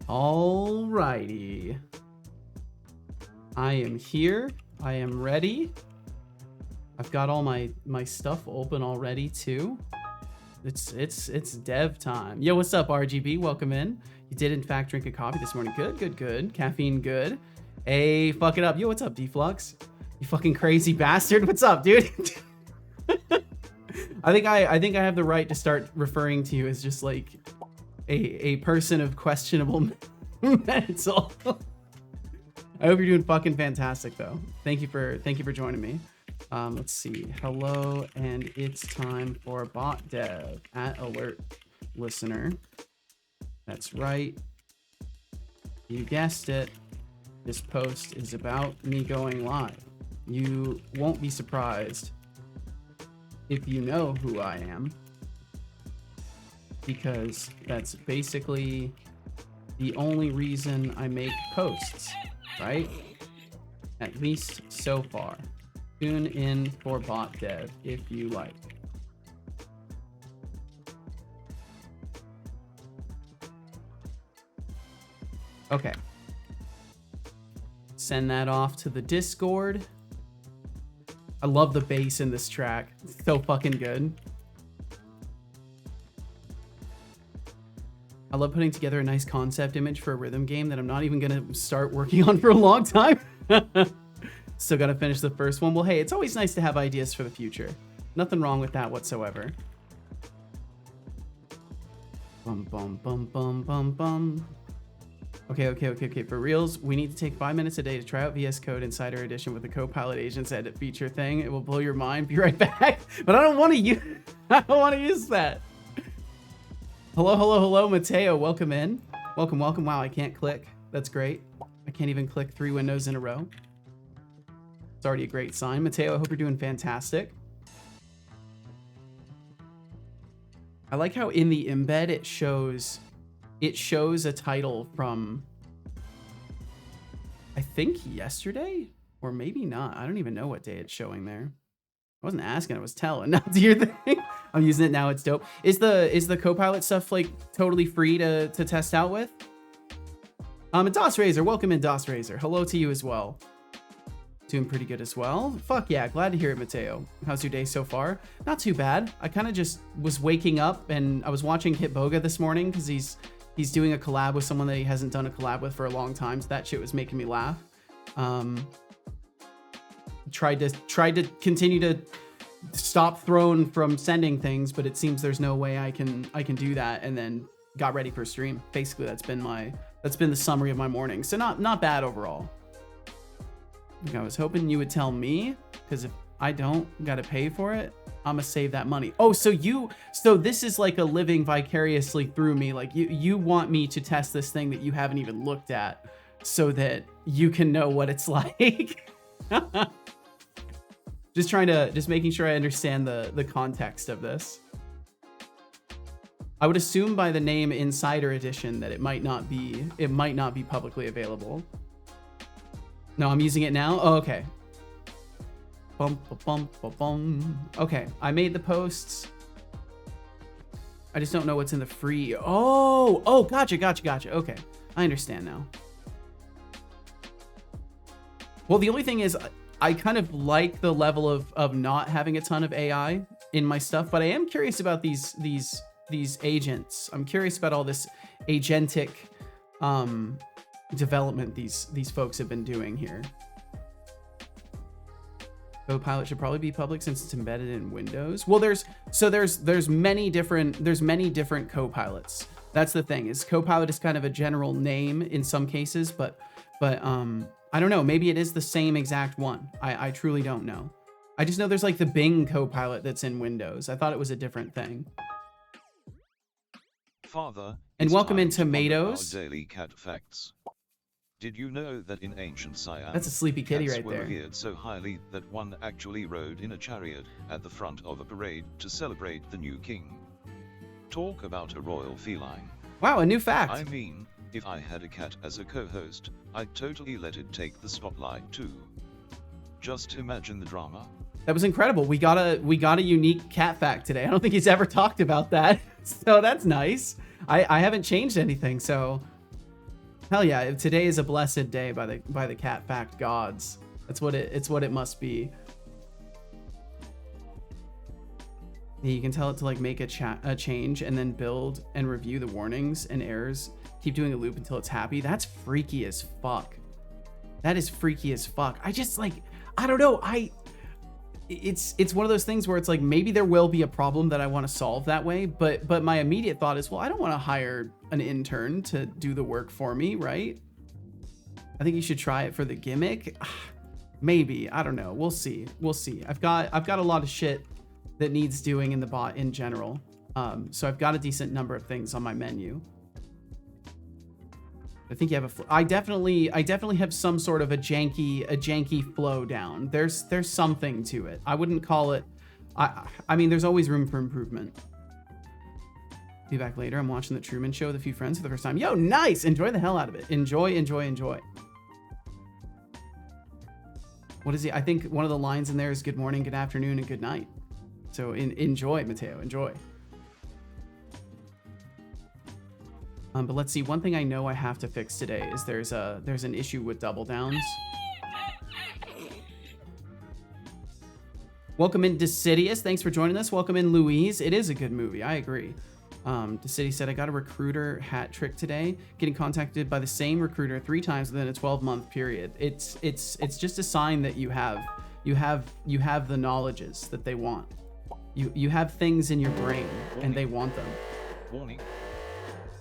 Alrighty. I am here. I am ready. I've got all my stuff open already too. It's dev time. Yo, what's up, RGB? Welcome in. You did in fact drink a coffee this morning. Good. Caffeine good. Hey, fuck it up. Yo, what's up, Deflux? You fucking crazy bastard. What's up, dude? I think I have the right to start referring to you as just like a person of questionable mental. I hope you're doing fucking fantastic though. Thank you for joining me. Let's see. Hello, and it's time for bot dev at alert listener. That's right. You guessed it. This post is about me going live. You won't be surprised if you know who I am, because that's basically the only reason I make posts, right? At least so far. Tune in for bot dev if you like. Okay. Send that off to the Discord. I love the bass in this track. It's so fucking good. I love putting together a nice concept image for a rhythm game that I'm not even gonna start working on for a long time. Still gotta finish the first one. Well, hey, it's always nice to have ideas for the future. Nothing wrong with that whatsoever. Bum, bum, bum, bum, bum, bum. Okay. For reals, we need to take 5 minutes a day to try out VS Code Insider Edition with the Copilot Agents edit feature thing. It will blow your mind. Be right back. But I don't want to use that. Hello, Mateo. Welcome in. Welcome. Wow, I can't click. That's great. I can't even click 3 windows in a row. It's already a great sign. Mateo, I hope you're doing fantastic. I like how in the embed it shows a title from, I think yesterday, or maybe not. I don't even know what day it's showing there. I wasn't asking, I was telling. Now do your thing. I'm using it now, it's dope. Is the Copilot stuff like totally free to test out with? And DOS Razor, welcome in DOS Razor. Hello to you as well. Doing pretty good as well. Fuck yeah, glad to hear it, Mateo. How's your day so far? Not too bad. I kind of just was waking up and I was watching Hitboga this morning because he's doing a collab with someone that he hasn't done a collab with for a long time. So that shit was making me laugh. Tried to continue to stop Throne from sending things, but it seems there's no way I can do that, and then got ready for stream. Basically, that's been the summary of my morning. So not bad overall. I was hoping you would tell me, because if I don't gotta pay for it, I'm gonna save that money. Oh, so this is like a living vicariously through me. Like you want me to test this thing that you haven't even looked at so that you can know what it's like. Just making sure I understand the context of this. I would assume by the name Insider Edition that it might not be publicly available. No, I'm using it now. Oh, okay. Okay, I made the posts. I just don't know what's in the free. Oh, gotcha. Okay, I understand now. Well, the only thing is, I kind of like the level of not having a ton of AI in my stuff, but I am curious about these agents. I'm curious about all this agentic development these folks have been doing here. Copilot should probably be public since it's embedded in Windows. Well, there's many different Copilots. That's the thing, is Copilot is kind of a general name in some cases, but I don't know, maybe it is the same exact one. I truly don't know. I just know there's like the Bing Copilot that's in Windows. I thought it was a different thing. Father, and welcome in Tomatoes. Daily cat facts. Did you know that in ancient Siam, that's a sleepy kitty right were there, revered so highly that one actually rode in a chariot at the front of a parade to celebrate the new king? Talk about a royal feline. Wow, a new fact. I mean, if I had a cat as a co-host, I'd totally let it take the spotlight too. Just imagine the drama. That was incredible. We got a unique cat fact today. I don't think he's ever talked about that. So that's nice. I haven't changed anything, so Hell yeah! Today is a blessed day by the cat fact gods. It's what it must be. Yeah, you can tell it to like make a change and then build and review the warnings and errors. Keep doing a loop until it's happy. That's freaky as fuck. That is freaky as fuck. I just like, I don't know. It's one of those things where it's like, maybe there will be a problem that I want to solve that way. But my immediate thought is, well, I don't want to hire an intern to do the work for me, right? I think you should try it for the gimmick. Maybe, I don't know. We'll see. We'll see. I've got a lot of shit that needs doing in the bot in general. So I've got a decent number of things on my menu. I think you have I definitely have some sort of a janky flow down. There's something to it. I wouldn't call it, I mean, there's always room for improvement. Be back later. I'm watching the Truman Show with a few friends for the first time. Yo, nice. Enjoy the hell out of it. Enjoy. What is he? I think one of the lines in there is good morning, good afternoon, and good night. So enjoy, Mateo, enjoy. But let's see. One thing I know I have to fix today is there's an issue with double downs. Welcome in Decidius. Thanks for joining us. Welcome in Louise. It is a good movie. I agree. Decidius said, I got a recruiter hat trick today. Getting contacted by the same recruiter 3 times within a 12-month period. It's just a sign that you have the knowledges that they want. You have things in your brain and they want them. Warning.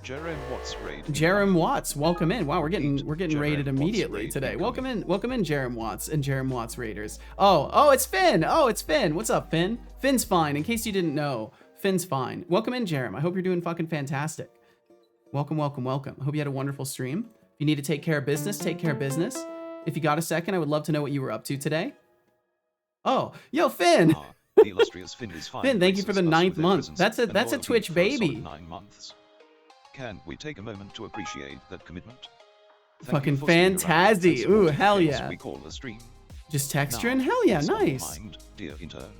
Jerem Watts raid. Jerem Watts, welcome in. Wow, we're getting raided immediately raid today. incoming. Welcome in, Jerem Watts and Jerem Watts raiders. Oh, it's Finn. Oh, it's Finn. What's up, Finn? Finn's fine. In case you didn't know, Finn's fine. Welcome in, Jerem. I hope you're doing fucking fantastic. Welcome. I hope you had a wonderful stream. If you need to take care of business, take care of business. If you got a second, I would love to know what you were up to today. Oh, yo, Finn. The illustrious Finn is fine. Finn, thank you for the 9th month. That's a Twitch baby. 9 months. Can we take a moment to appreciate that commitment? Fucking fantastic. Ooh, hell yeah. We call the stream. Just texturing? Hell yeah, nice. Mind, dear intern.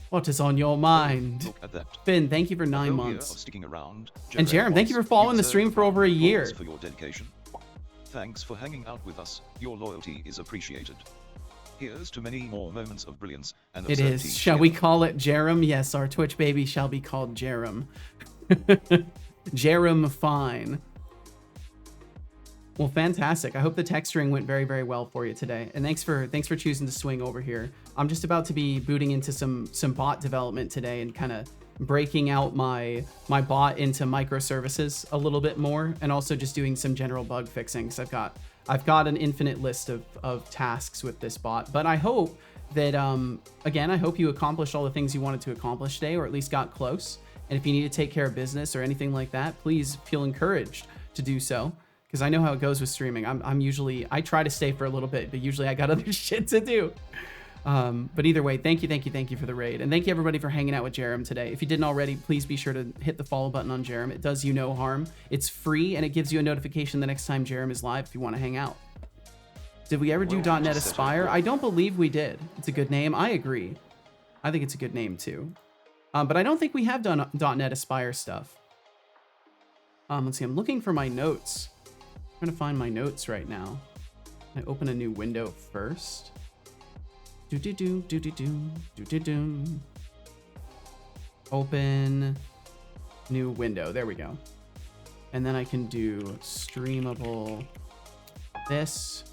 What is on your mind? Look at that. Finn, thank you for 9 months. Of sticking around. And Jerem, thank you for following the stream for over a year. For your dedication. Thanks for hanging out with us. Your loyalty is appreciated. Here's to many more moments of brilliance and it is. Shall we call it Jerem? Yes, our Twitch baby shall be called Jerem. Jerem fine. Well, fantastic. I hope the texturing went very, very well for you today. And thanks for choosing to swing over here. I'm just about to be booting into some bot development today and kind of breaking out my bot into microservices a little bit more, and also just doing some general bug fixing. So I've got an infinite list of tasks with this bot. But I hope that again, I hope you accomplished all the things you wanted to accomplish today, or at least got close. And if you need to take care of business or anything like that, please feel encouraged to do so. Because I know how it goes with streaming. I try to stay for a little bit, but usually I got other shit to do. But either way, thank you for the raid. And thank you everybody for hanging out with Jerem today. If you didn't already, please be sure to hit the follow button on Jerem. It does you no harm. It's free, and it gives you a notification the next time Jerem is live if you want to hang out. Did we ever do .NET Aspire? I don't believe we did. It's a good name. I agree. I think it's a good name too. But I don't think we have done .NET Aspire stuff. Let's see. I'm looking for my notes. I'm trying to find my notes right now. I open a new window first. Open new window. There we go. And then I can do streamable this.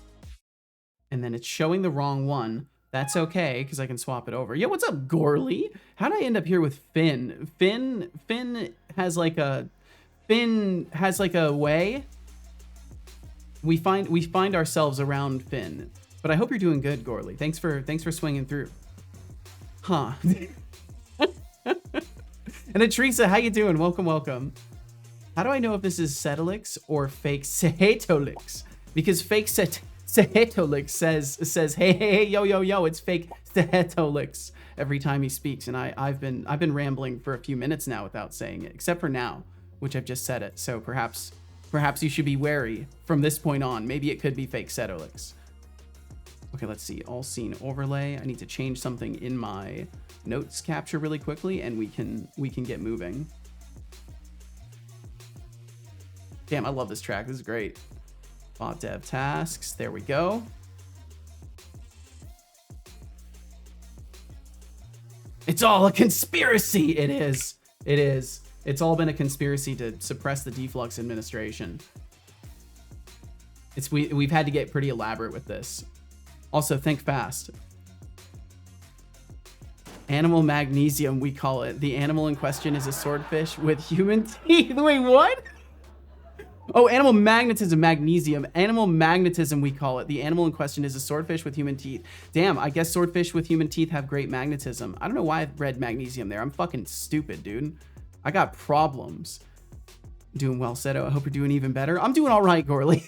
And then it's showing the wrong one. That's okay, because I can swap it over. Yo, what's up, Gorley? How did I end up here with Finn? Finn has like a way. We find ourselves around Finn. But I hope you're doing good, Gorley. Thanks for swinging through. Huh. And then Teresa, how you doing? Welcome. How do I know if this is Setelix or fake Sehetolix? Because fake Sehetolix says hey yo, it's fake Sehetolix every time he speaks, and I've been rambling for a few minutes now without saying it, except for now, which I've just said it. So perhaps you should be wary from this point on. Maybe it could be fake Setelix. Okay, let's see. All scene overlay. I need to change something in my notes capture really quickly, and we can get moving. Damn, I love this track. This is great. Bot dev tasks. There we go. It's all a conspiracy. It is. It is. It's all been a conspiracy to suppress the deflux administration. We've had to get pretty elaborate with this. Also, think fast. Animal magnesium, we call it. The animal in question is a swordfish with human teeth. Wait, what? Oh, animal magnetism, magnesium. Animal magnetism, we call it. The animal in question is a swordfish with human teeth. Damn, I guess swordfish with human teeth have great magnetism. I don't know why I read magnesium there. I'm fucking stupid, dude. I got problems. Doing well, Seto. I hope you're doing even better. I'm doing all right, Gorley.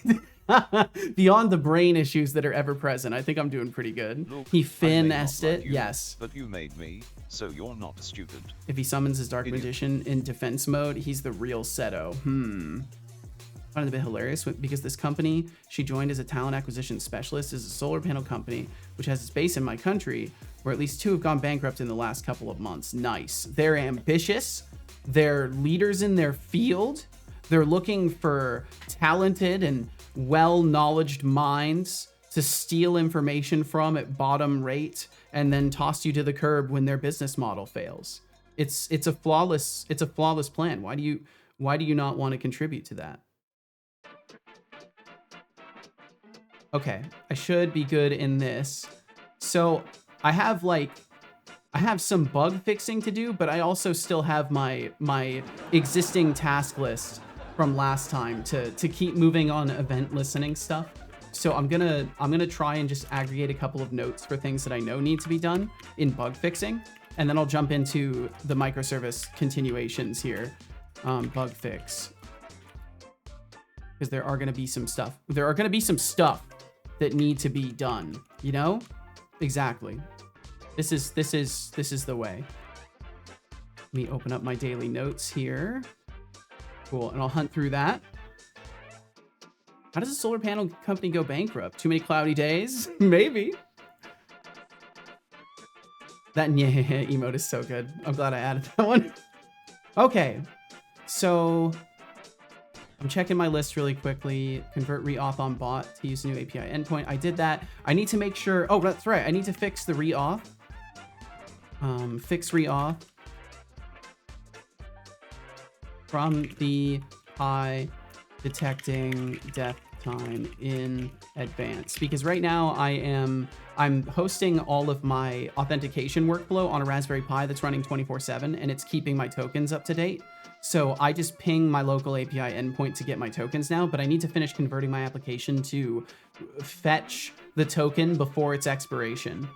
Beyond the brain issues that are ever present, I think I'm doing pretty good. Look, he finessed like it, you, yes. But you made me, so you're not stupid. If he summons his Dark Idiot. Magician in defense mode, he's the real Seto. I find it a bit hilarious because this company she joined as a talent acquisition specialist is a solar panel company which has its base in my country, where at least 2 have gone bankrupt in the last couple of months. Nice. They're ambitious. They're leaders in their field. They're looking for talented and well-knowledged minds to steal information from at bottom rate and then toss you to the curb when their business model fails. It's a flawless plan. Why do you not want to contribute to that? Okay, I should be good in this. So I have some bug fixing to do, but I also still have my existing task list from last time to keep moving on event listening stuff. So I'm gonna try and just aggregate a couple of notes for things that I know need to be done in bug fixing, and then I'll jump into the microservice continuations here. Bug fix, because there are gonna be some stuff. There are gonna be some stuff that need to be done. You know, exactly. This is the way. Let me open up my daily notes here. Cool, and I'll hunt through that. How does a solar panel company go bankrupt? Too many cloudy days? Maybe. That yeah emote is so good. I'm glad I added that one. Okay, so I'm checking my list really quickly. Convert reauth on bot to use new API endpoint. I did that. I need to make sure. Oh, that's right. I need to fix the reauth. Fix reauth from the high detecting death time in advance, because right now I'm hosting all of my authentication workflow on a Raspberry Pi that's running 24/7, and it's keeping my tokens up to date. So I just ping my local API endpoint to get my tokens now, but I need to finish converting my application to fetch the token before its expiration.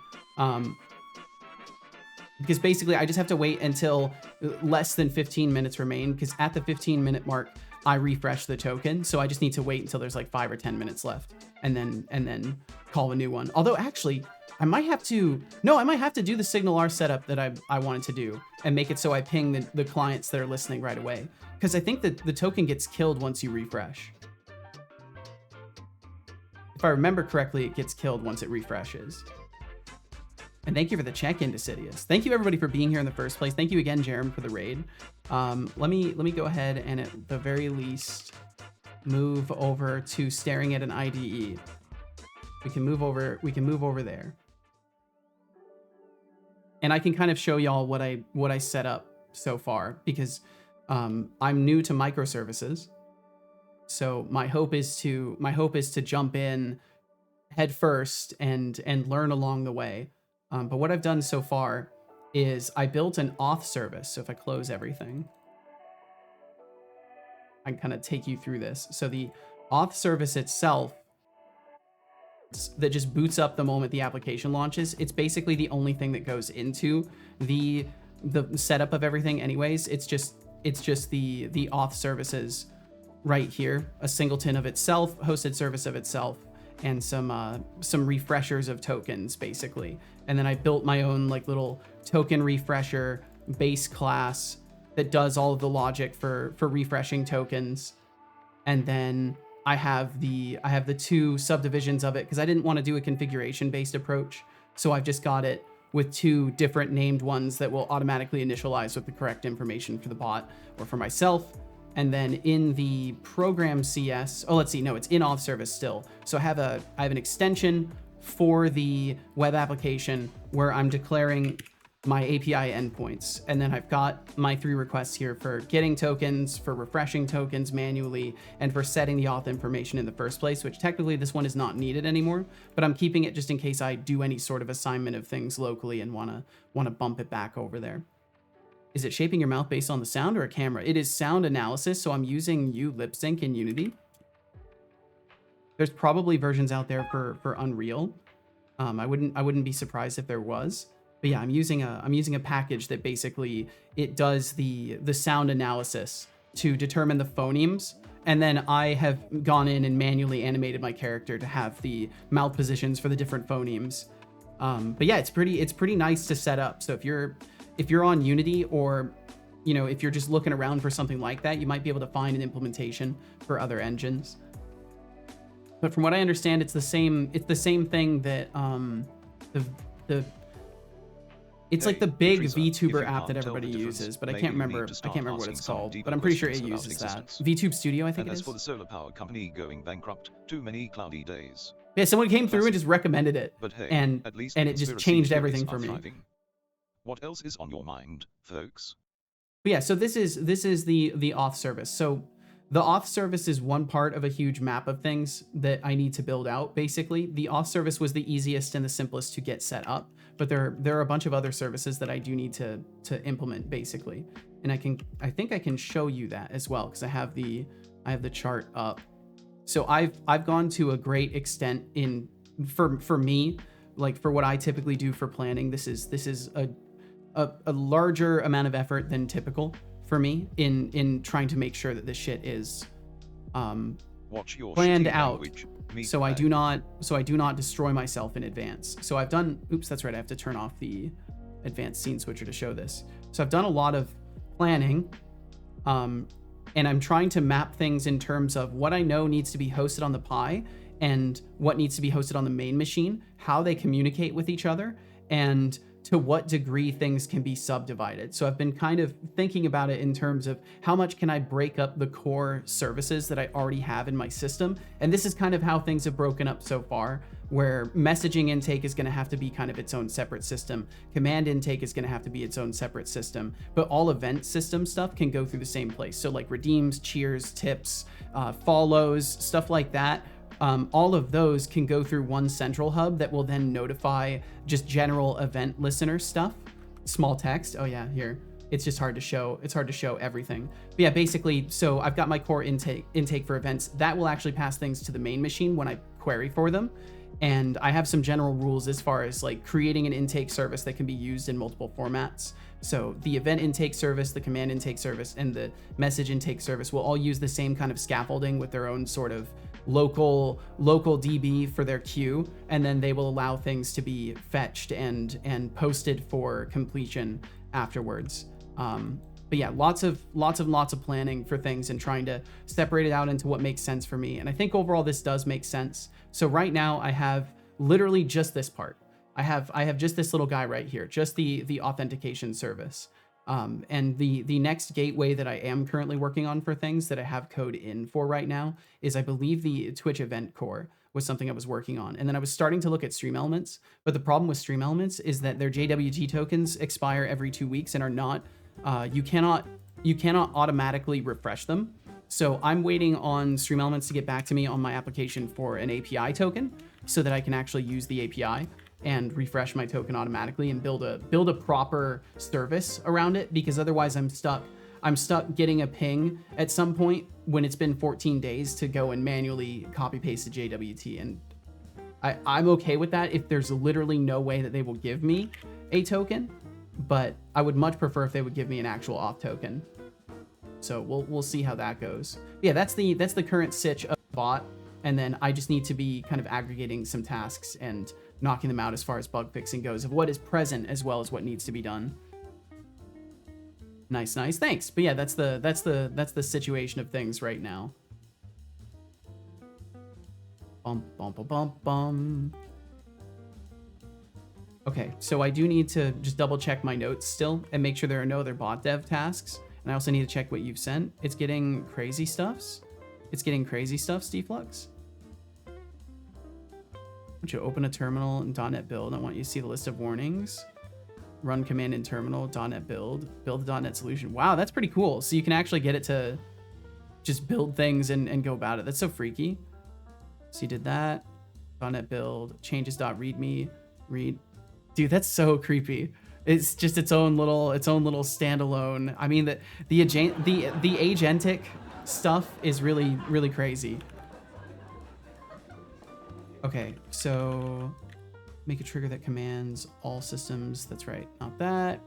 Because basically I just have to wait until less than 15 minutes remain, because at the 15-minute mark, I refresh the token. So I just need to wait until there's like 5 or 10 minutes left and then call a new one. Although actually, I might have to do the SignalR setup that I wanted to do and make it so I ping the clients that are listening right away. Because I think that the token gets killed once you refresh. If I remember correctly, it gets killed once it refreshes. And thank you for the check-in, Decidius. Thank you everybody for being here in the first place. Thank you again, Jerem, for the raid. Let me go ahead and at the very least move over to staring at an IDE. We can move over there. And I can kind of show y'all what I set up so far, because I'm new to microservices. So my hope is to jump in head first and learn along the way. But what I've done so far is I built an auth service. So if I close everything, I can kind of take you through this. So the auth service itself, that just boots up the moment the application launches. It's basically the only thing that goes into the setup of everything anyways. It's just the auth services right here, a singleton of itself, hosted service of itself, and some refreshers of tokens basically. And then I built my own like little token refresher base class that does all of the logic for refreshing tokens. And then I have the 2 subdivisions of it because I didn't want to do a configuration based approach. So I've just got it with 2 different named ones that will automatically initialize with the correct information for the bot or for myself. And then in the program CS, oh, let's see, no, it's in auth service still. So I have an extension for the web application where I'm declaring my API endpoints. And then I've got my 3 requests here for getting tokens, for refreshing tokens manually, and for setting the auth information in the first place, which technically this one is not needed anymore, but I'm keeping it just in case I do any sort of assignment of things locally and wanna bump it back over there. Is it shaping your mouth based on the sound or a camera? It is sound analysis, so I'm using lip sync in Unity. There's probably versions out there for Unreal. I wouldn't be surprised if there was. But yeah, I'm using a package that basically it does the sound analysis to determine the phonemes, and then I have gone in and manually animated my character to have the mouth positions for the different phonemes. But yeah, it's pretty nice to set up. So if you're on Unity, or if you're just looking around for something like that, you might be able to find an implementation for other engines. But from what I understand, it's the same thing that it's like the big VTuber app that everybody uses, but I can't remember what it's called, but I'm pretty sure it uses that. VTube Studio, I think it is. And as for the solar power company going bankrupt, too many cloudy days. Yeah, someone came through and just recommended it, But hey, and at least it just changed everything for me. thriving. What else is on your mind, folks? But yeah, so this is the auth service. So the auth service is one part of a huge map of things that I need to build out. Basically, the auth service was the easiest and the simplest to get set up, but there are a bunch of other services that I do need to implement basically. And I think I can show you that as well, because I have the chart up. So I've gone to a great extent for me, like for what I typically do for planning. This is a larger amount of effort than typical for me in trying to make sure that this shit is planned out, so I do not destroy myself in advance. So I've done, oops, that's right, I have to turn off the advanced scene switcher to show this. So I've done a lot of planning, and I'm trying to map things in terms of what I know needs to be hosted on the Pi and what needs to be hosted on the main machine, how they communicate with each other, and to what degree things can be subdivided. So I've been kind of thinking about it in terms of how much can I break up the core services that I already have in my system. And this is kind of how things have broken up so far, where messaging intake is gonna have to be kind of its own separate system. Command intake is gonna have to be its own separate system, but all event system stuff can go through the same place. So like redeems, cheers, tips, follows, stuff like that. All of those can go through one central hub that will then notify just general event listener stuff. Small text. Oh yeah, here. It's just hard to show. It's hard to show everything. But yeah, basically, so I've got my core intake for events. That will actually pass things to the main machine when I query for them. And I have some general rules as far as like creating an intake service that can be used in multiple formats. So the event intake service, the command intake service, and the message intake service will all use the same kind of scaffolding with their own sort of local DB for their queue, and then they will allow things to be fetched and posted for completion afterwards. But yeah, lots of planning for things and trying to separate it out into what makes sense for me. And I think overall this does make sense. So right now I have literally just this part. I have just this little guy right here, just the authentication service. And the next gateway that I am currently working on for things that I have code in for right now is, I believe, the Twitch event core was something I was working on. And then I was starting to look at Stream Elements, but the problem with Stream Elements is that their JWT tokens expire every 2 weeks and are not, you cannot automatically refresh them. So I'm waiting on Stream Elements to get back to me on my application for an API token so that I can actually use the API and refresh my token automatically and build a proper service around it, because otherwise I'm stuck getting a ping at some point when it's been 14 days to go and manually copy paste the JWT. And I'm okay with that if there's literally no way that they will give me a token, but I would much prefer if they would give me an actual auth token. So we'll see how that goes. Yeah, that's the current sitch of the bot, and then I just need to be kind of aggregating some tasks and knocking them out as far as bug fixing goes, of what is present as well as what needs to be done. Nice, thanks. But yeah, that's the situation of things right now. Bum. Okay, so I do need to just double check my notes still and make sure there are no other bot dev tasks. And I also need to check what you've sent. It's getting crazy stuffs. It's getting crazy stuffs, Deflux. I want you to open a terminal in .NET Build. I want you to see the list of warnings. Run command in terminal, .NET Build. Build the .NET solution. Wow, that's pretty cool. So you can actually get it to just build things and go about it. That's so freaky. So you did that. .NET Build. Changes.readme. Read. Dude, that's so creepy. It's just its own little standalone. I mean, the agentic stuff is really, really crazy. Okay, so make a trigger that commands all systems. That's right, not that.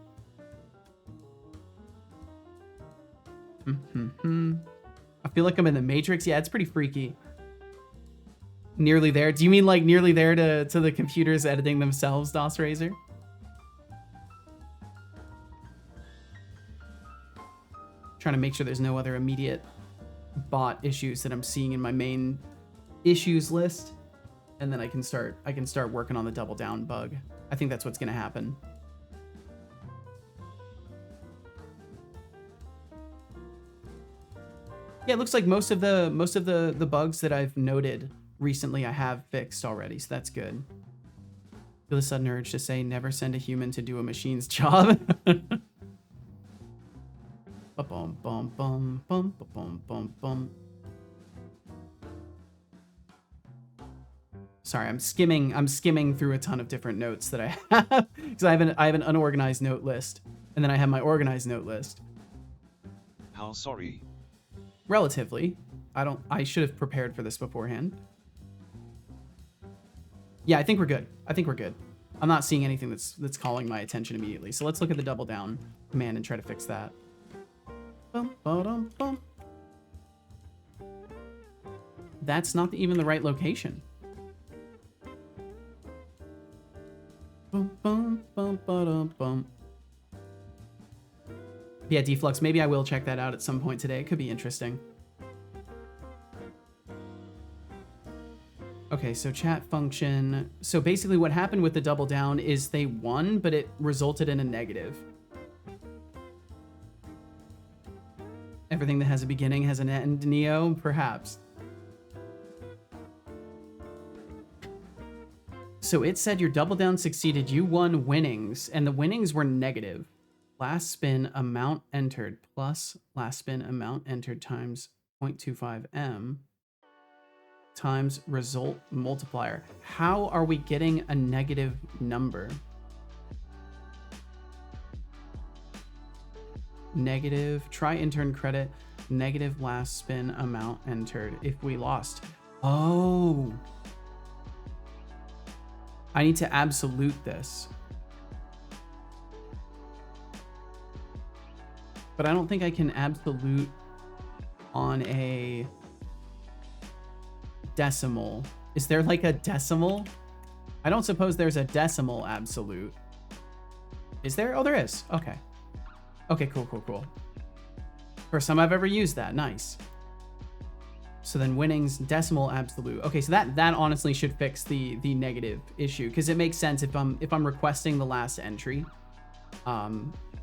I feel like I'm in the Matrix. Yeah, it's pretty freaky. Nearly there. Do you mean like nearly there to the computers editing themselves, DOS Razor? Trying to make sure there's no other immediate bot issues that I'm seeing in my main issues list, and then I can start working on the double down bug. I think that's what's gonna happen. Yeah, it looks like most of the bugs that I've noted recently I have fixed already, so that's good. Feel a sudden urge to say never send a human to do a machine's job. Bum bum bum bum bum bum bum. Sorry, I'm skimming through a ton of different notes that I have because I have an unorganized note list, and then I have my organized note list. How sorry? Relatively. I should have prepared for this beforehand. Yeah, I think we're good. I'm not seeing anything that's calling my attention immediately. So let's look at the double down command and try to fix that. Bum, ba-dum, bum. That's not even the right location. Bum, bum, bum, ba-dum, bum. Yeah, Deflux, maybe I will check that out at some point today. It could be interesting. Okay, so chat function. So basically what happened with the double down is they won, but it resulted in a negative. Everything that has a beginning has an end, Neo? Perhaps. So it said your double down succeeded. You won winnings, and the winnings were negative. Last spin amount entered plus last spin amount entered times 0.25 M times result multiplier. How are we getting a negative number? Negative, try intern credit, negative last spin amount entered if we lost. Oh. I need to absolute this. But I don't think I can absolute on a decimal. Is there like a decimal? I don't suppose there's a decimal absolute. Is there? Oh, there is. Okay. Okay, cool. First time I've ever used that. Nice. So then winnings, decimal absolute. Okay, so that honestly should fix the negative issue, because it makes sense if I'm requesting the last entry.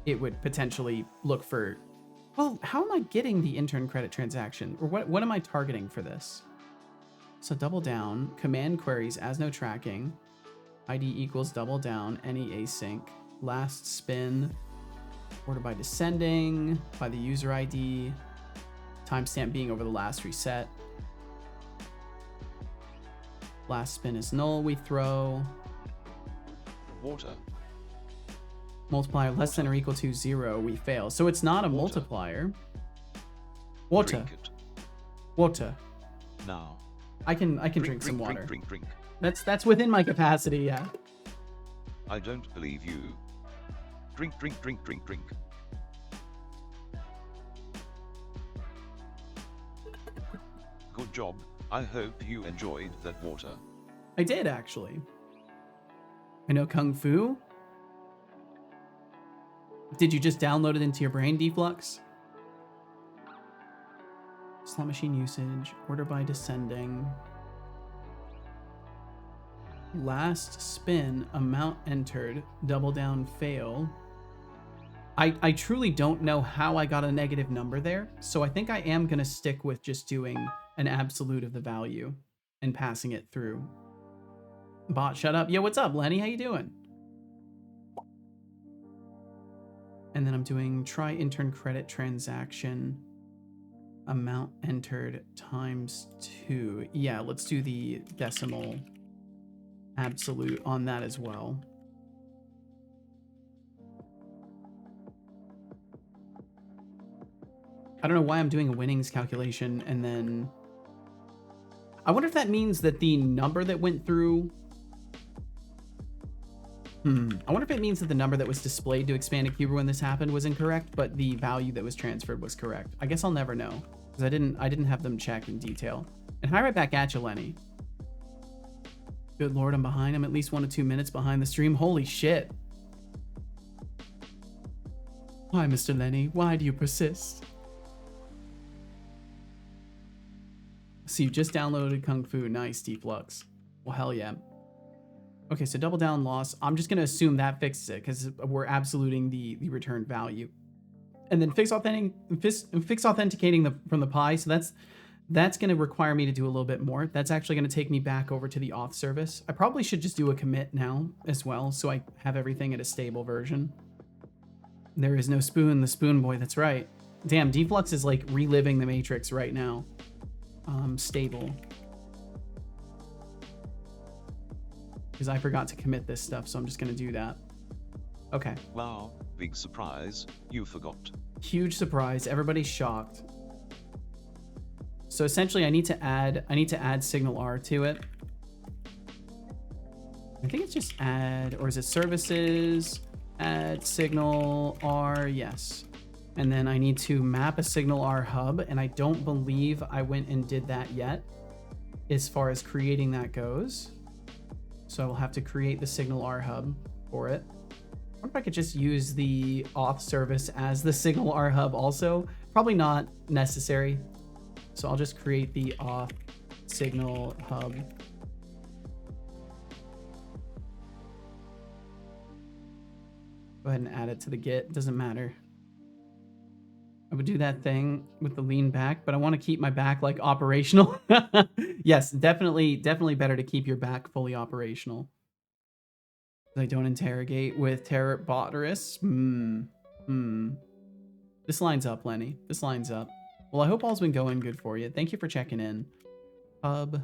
It would potentially look for, well, how am I getting the intern credit transaction? Or what am I targeting for this? So double down, command queries as no tracking, ID equals double down, any async, last spin, order by descending, by the user ID, timestamp being over the last reset. Last spin is null, we throw. Water. Multiplier less than or equal to 0, we fail. So it's not a multiplier. Water. Drink it. Water. Now. I can drink some water. Drink. That's within my capacity, yeah. I don't believe you. Drink. Good job. I hope you enjoyed that water. I did, actually. I know Kung Fu. Did you just download it into your brain, Deflux? Slot machine usage, order by descending. Last spin, amount entered, double down fail. I truly don't know how I got a negative number there, so I think I am going to stick with just doing an absolute of the value and passing it through. Bot, shut up. Yo, what's up, Lenny? How you doing? And then I'm doing try intern credit transaction amount entered times 2. Yeah, let's do the decimal absolute on that as well. I don't know why I'm doing a winnings calculation and then... I wonder if that means that the number that went through... I wonder if it means that the number that was displayed to expanded cuber when this happened was incorrect, but the value that was transferred was correct. I guess I'll never know, because I didn't have them check in detail. And hi right back at you, Lenny. Good lord, I'm behind. I'm at least 1 to 2 minutes behind the stream. Holy shit. Why, Mr. Lenny? Why do you persist? So you just downloaded Kung Fu. Nice, Deflux. Well, hell yeah. Okay, so double down loss. I'm just going to assume that fixes it because we're absoluting the return value. And then fix authenticating from the Pi. So that's going to require me to do a little bit more. That's actually going to take me back over to the auth service. I probably should just do a commit now as well so I have everything at a stable version. There is no spoon, the spoon boy. That's right. Damn, Deflux is like reliving the Matrix right now. Stable. Because I forgot to commit this stuff, so I'm just going to do that. Okay. Wow, big surprise, you forgot. Huge surprise, everybody's shocked. So essentially I need to add signal R to it. I think it's just add, or is it services, add signal R, yes. And then I need to map a signal R hub, and I don't believe I went and did that yet as far as creating that goes. So I will have to create the signal R hub for it. I wonder if I could just use the auth service as the signal R hub also. Probably not necessary. So I'll just create the auth signal hub. Go ahead and add it to the Git, doesn't matter. I would do that thing with the lean back, but I want to keep my back like operational. Yes, definitely better to keep your back fully operational. I don't interrogate with terror botterists. This lines up, Lenny. This lines up. Well, I hope all's been going good for you. Thank you for checking in. Hub.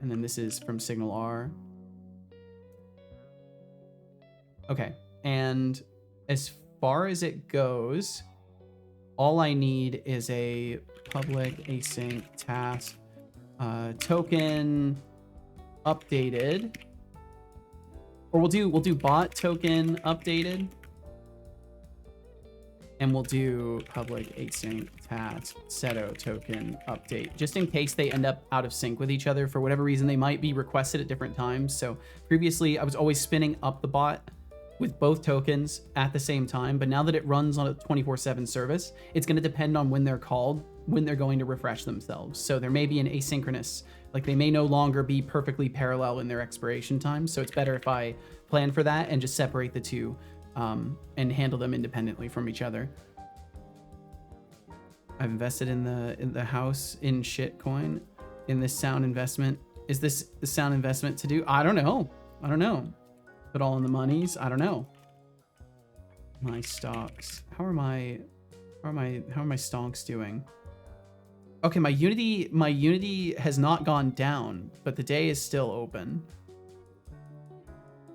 And then this is from Signal R. Okay. And as far as it goes, all I need is a public async task token updated, or we'll do bot token updated, and we'll do public async task seto token update, just in case they end up out of sync with each other for whatever reason. They might be requested at different times. So previously I was always spinning up the bot with both tokens at the same time, but now that it runs on a 24/7 service, it's going to depend on when they're called, when they're going to refresh themselves. So there may be an asynchronous, like they may no longer be perfectly parallel in their expiration time. So it's better if I plan for that and just separate the two and handle them independently from each other. I've invested in the house in shitcoin in this sound investment. Is this the sound investment to do? I don't know. Put all in the monies. I don't know. My stocks. How are my stonks doing? Okay, my Unity has not gone down, but the day is still open.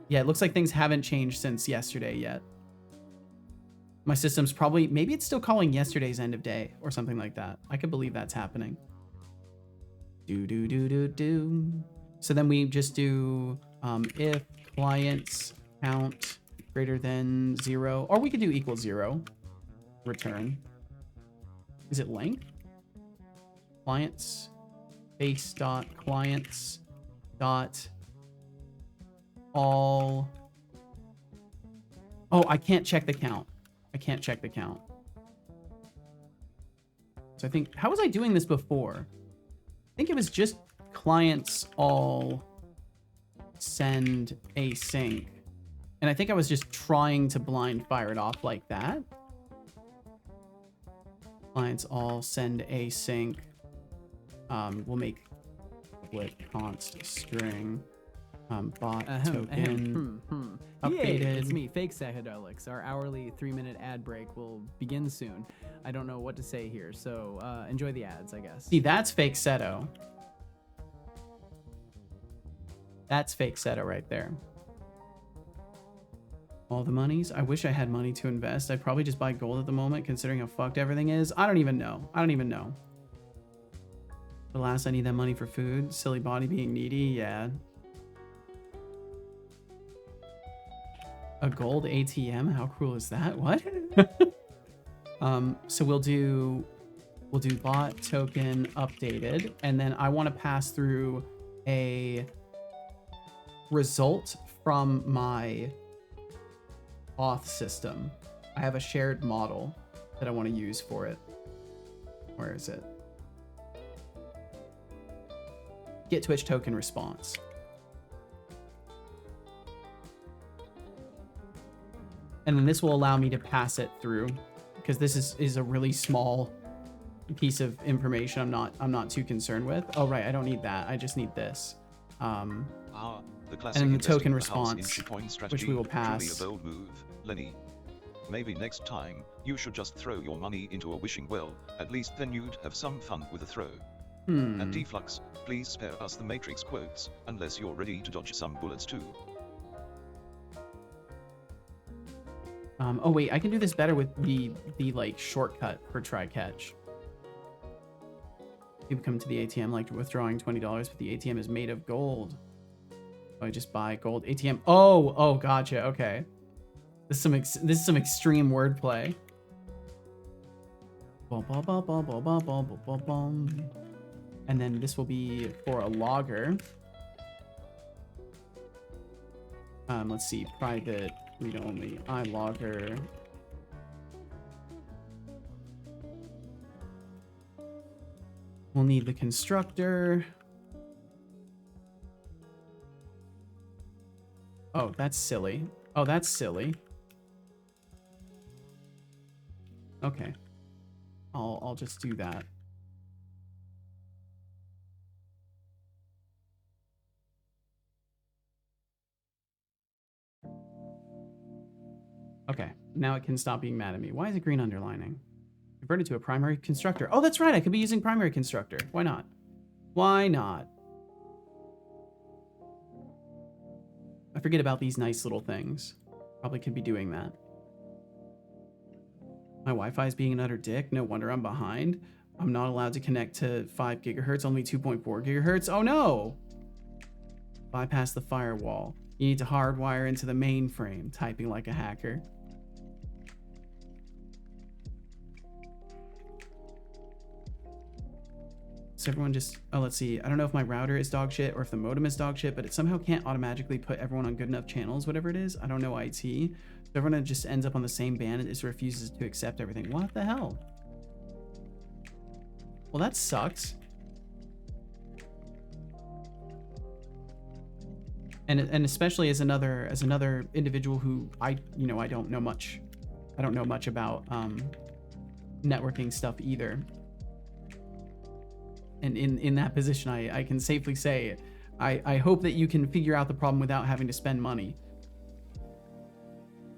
Yeah, it looks like things haven't changed since yesterday yet. My system's probably, maybe it's still calling yesterday's end of day or something like that. I could believe that's happening. So then we just do if clients count greater than 0, or we could do equals 0, return. Is it length? Clients, base dot clients dot all. Oh, I can't check the count. So I think, how was I doing this before? I think it was just clients all send async. And I think I was just trying to blind fire it off like that. Clients all send async. We'll make split const string. Bot token updated. Yay, it's me, Fake Psychedelics. Our hourly 3-minute ad break will begin soon. I don't know what to say here, so enjoy the ads, I guess. See, that's fake Seto. That's fake Seto right there. All the monies. I wish I had money to invest. I'd probably just buy gold at the moment, considering how fucked everything is. I don't even know. I don't even know. The last, I need that money for food. Silly body being needy. Yeah. A gold ATM? How cruel is that? What? So we'll do bot token updated, and then I want to pass through a result from my auth system. I have a shared model that I want to use for it. Where is it? Get Twitch token response. And then this will allow me to pass it through, because this is a really small piece of information I'm not too concerned with. Oh right, I don't need that. I just need this. The and then the token response, strategy, which we will pass. Truly a bold move, Lenny. Maybe next time you should just throw your money into a wishing well. At least then you'd have some fun with the throw. And Deflux, please spare us the Matrix quotes, unless you're ready to dodge some bullets too. Oh wait, I can do this better with the like shortcut for try catch. People come to the ATM like withdrawing $20, but the ATM is made of gold. So I just buy gold ATM. Oh, gotcha. Okay, this is some extreme wordplay. And then this will be for a logger. Let's see, private read only iLogger. We'll need the constructor. Oh, that's silly. Oh, that's silly. Okay. I'll just do that. Okay, now it can stop being mad at me. Why is it green underlining? Converted to a primary constructor. Oh, that's right. I could be using primary constructor. Why not? Why not? I forget about these nice little things. Probably could be doing that. My Wi-Fi is being an utter dick. No wonder I'm behind. I'm not allowed to connect to 5 gigahertz, only 2.4 gigahertz. Oh no! Bypass the firewall. You need to hardwire into the mainframe, typing like a hacker. So everyone just, oh, let's see. I don't know if my router is dog shit or if the modem is dog shit, but it somehow can't automatically put everyone on good enough channels, whatever it is. I don't know IT. So everyone just ends up on the same band and just refuses to accept everything. What the hell? Well, that sucks. And especially as another individual who I don't know much about networking stuff either. And in that position, I can safely say, I hope that you can figure out the problem without having to spend money.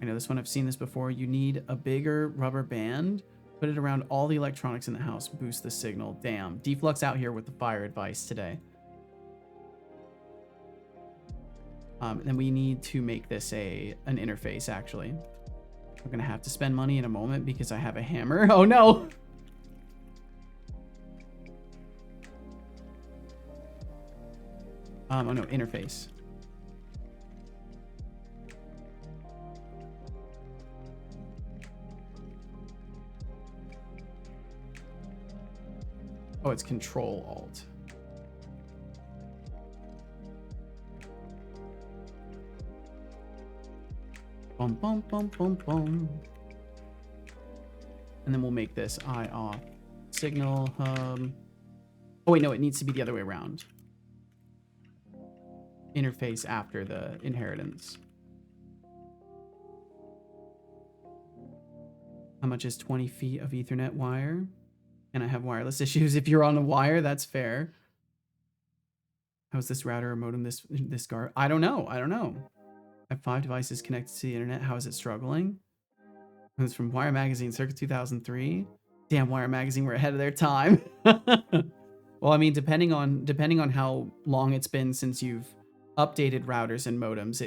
I know this one, I've seen this before. You need a bigger rubber band, put it around all the electronics in the house, boost the signal. Damn, Deflux out here with the fire advice today. Then we need to make this an interface, actually. We're gonna have to spend money in a moment because I have a hammer. Oh no! Oh no, interface. Oh, it's Control-Alt. Bum, bum, bum, bum, bum. And then we'll make this eye off. Signal hub. Oh wait, no, it needs to be the other way around. Interface after the inheritance. How much is 20 feet of Ethernet wire? And I have wireless issues. If you're on a wire, that's fair. How's this router or modem this guard? I don't know. I have 5 devices connected to the internet. How is it struggling? It's from Wire Magazine, circa 2003. Damn, Wire Magazine, we're ahead of their time. Well, I mean, depending on how long it's been since you've updated routers and modems,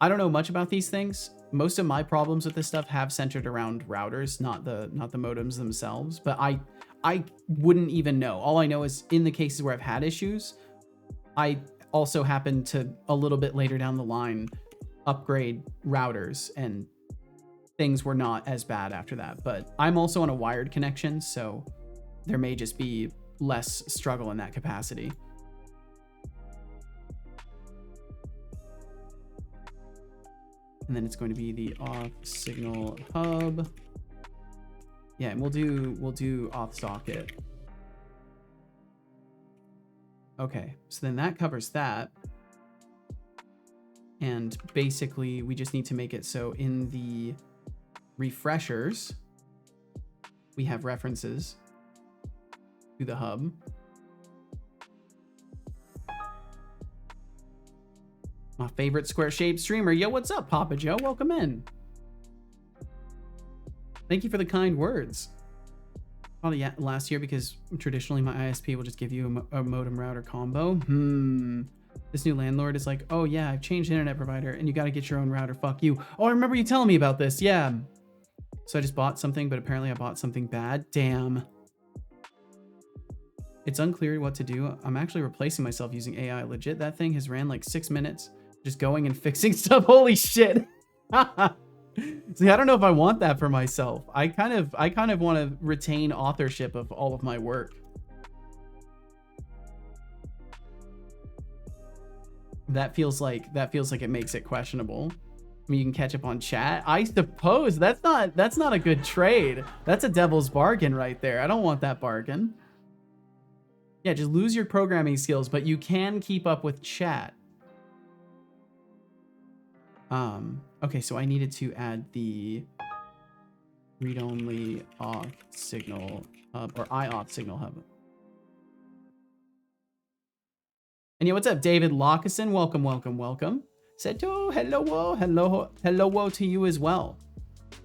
I don't know much about these things. Most of my problems with this stuff have centered around routers, not the modems themselves. But I wouldn't even know. All I know is in the cases where I've had issues, I also happen to a little bit later down the line upgrade routers, and things were not as bad after that. But I'm also on a wired connection, so there may just be less struggle in that capacity. And then it's going to be the off signal hub. Yeah, and we'll do off socket. Okay, so then that covers that. And basically we just need to make it so in the refreshers, we have references to the hub. My favorite square-shaped streamer. Yo, what's up, Papa Joe? Welcome in. Thank you for the kind words. Probably last year, because traditionally my ISP will just give you a modem router combo. This new landlord is like, oh yeah, I've changed internet provider and you got to get your own router. Fuck you. Oh, I remember you telling me about this. Yeah. So I just bought something, but apparently I bought something bad. Damn. It's unclear what to do. I'm actually replacing myself using AI. Legit, that thing has ran like 6 minutes. Just going and fixing stuff. Holy shit. See, I don't know if I want that for myself. I kind of want to retain authorship of all of my work. That feels like it makes it questionable. I mean, you can catch up on chat. I suppose that's not a good trade. That's a devil's bargain right there. I don't want that bargain. Yeah, just lose your programming skills, but you can keep up with chat. Okay, so I needed to add the read-only off signal hub, or IOF signal hub. And yeah, what's up, David Lockeson? Welcome, welcome, welcome. Seto, hello to you as well.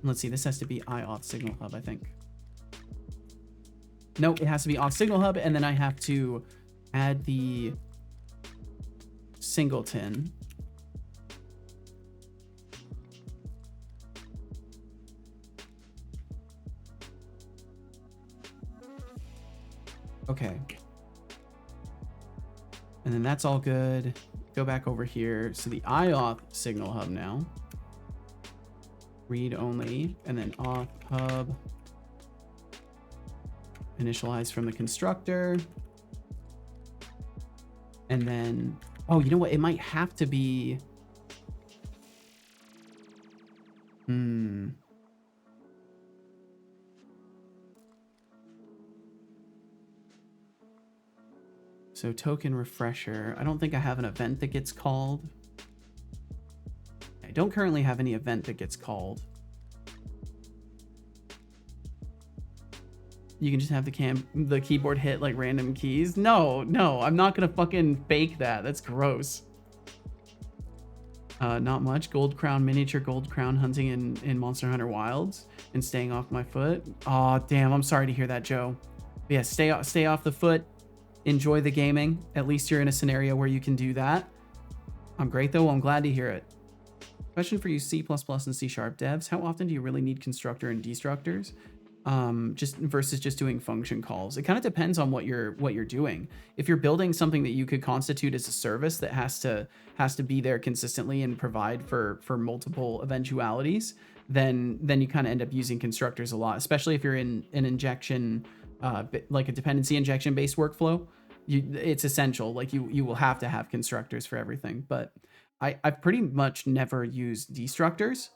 Let's see, this has to be IOF signal hub, I think. Nope, it has to be off signal hub, and then I have to add the singleton. Okay. And then that's all good. Go back over here. So the IOF signal hub now. Read only, and then auth hub. Initialize from the constructor. And then, oh, you know what? It might have to be. So token refresher. I don't think I have an event that gets called. I don't currently have any event that gets called. You can just have the keyboard hit like random keys. No, I'm not gonna fucking fake that. That's gross. Not much. Gold crown, miniature gold crown hunting in Monster Hunter Wilds and staying off my foot. Oh damn, I'm sorry to hear that, Joe. But yeah, stay off the foot. Enjoy the gaming. At least you're in a scenario where you can do that. I'm great though. I'm glad to hear it. Question for you, C++ and C# devs. How often do you really need constructor and destructors? Just versus just doing function calls. It kind of depends on what you're doing. If you're building something that you could constitute as a service that has to be there consistently and provide for multiple eventualities, then you kind of end up using constructors a lot, especially if you're in an injection, like a dependency injection based workflow. It's essential. Like you will have to have constructors for everything. But I've pretty much never used destructors.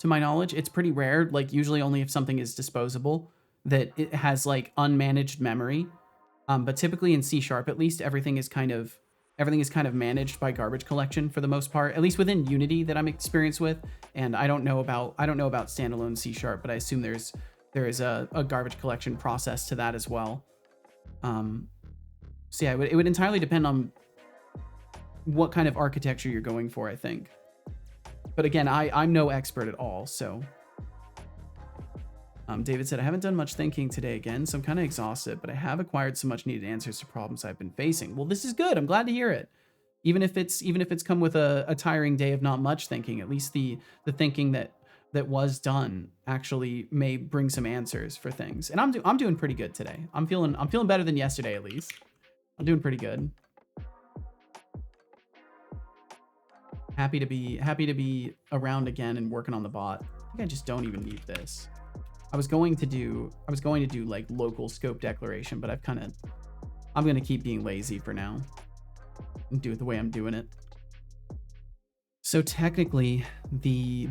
To my knowledge, it's pretty rare, like usually only if something is disposable, that it has like unmanaged memory. But typically in C# at least, everything is kind of everything is kind of managed by garbage collection for the most part, at least within Unity that I'm experienced with. And I don't know about standalone C#, but I assume there is a garbage collection process to that as well. So yeah, it would entirely depend on what kind of architecture you're going for, I think. But again, I'm no expert at all, so. David said, I haven't done much thinking today again, so I'm kind of exhausted, but I have acquired some much needed answers to problems I've been facing. Well, this is good. I'm glad to hear it. Even if it's come with a tiring day of not much thinking, at least the thinking that was done actually may bring some answers for things. And I'm doing pretty good today. I'm feeling better than yesterday, at least. I'm doing pretty good. Happy to be around again and working on the bot. I think I just don't even need this. I was going to do like local scope declaration, but I'm going to keep being lazy for now and do it the way I'm doing it. So technically the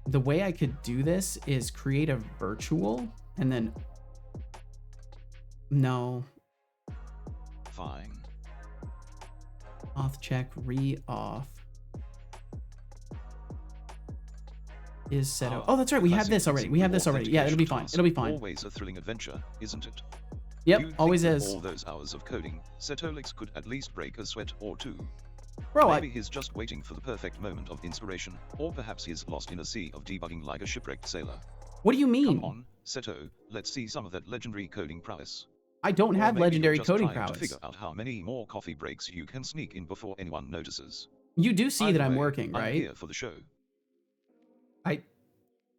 way I could do this is create a virtual and then no. Fine. Auth check re-auth. Is set up. Oh, that's right. We have this already. Yeah, it'll be fine. It'll be fine. Always a thrilling adventure, isn't it? Yep, You'd always think is. All those hours of coding, Setolix could at least break a sweat or two. Bro, Maybe he's just waiting for the perfect moment of inspiration, or perhaps he's lost in a sea of debugging like a shipwrecked sailor. What do you mean? Come on, Seto, let's see some of that legendary coding prowess. I don't have legendary coding prowess. To figure out how many more coffee breaks you can sneak in before anyone notices. You do see Either that I'm way, working, right? I'm here for the show.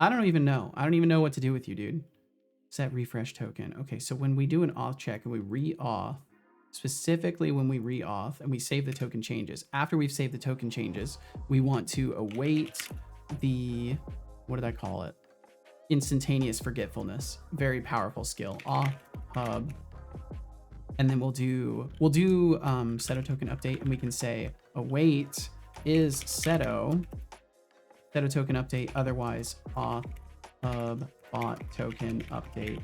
I don't even know. I don't even know what to do with you, dude. Set refresh token. Okay, so when we do an auth check and we re-auth, specifically when we re-auth and we save the token changes, after we've saved the token changes, we want to await the, what did I call it? Instantaneous forgetfulness. Very powerful skill. Auth hub. And then we'll do Seto token update, and we can say await is Seto token update, otherwise auth hub bot token update.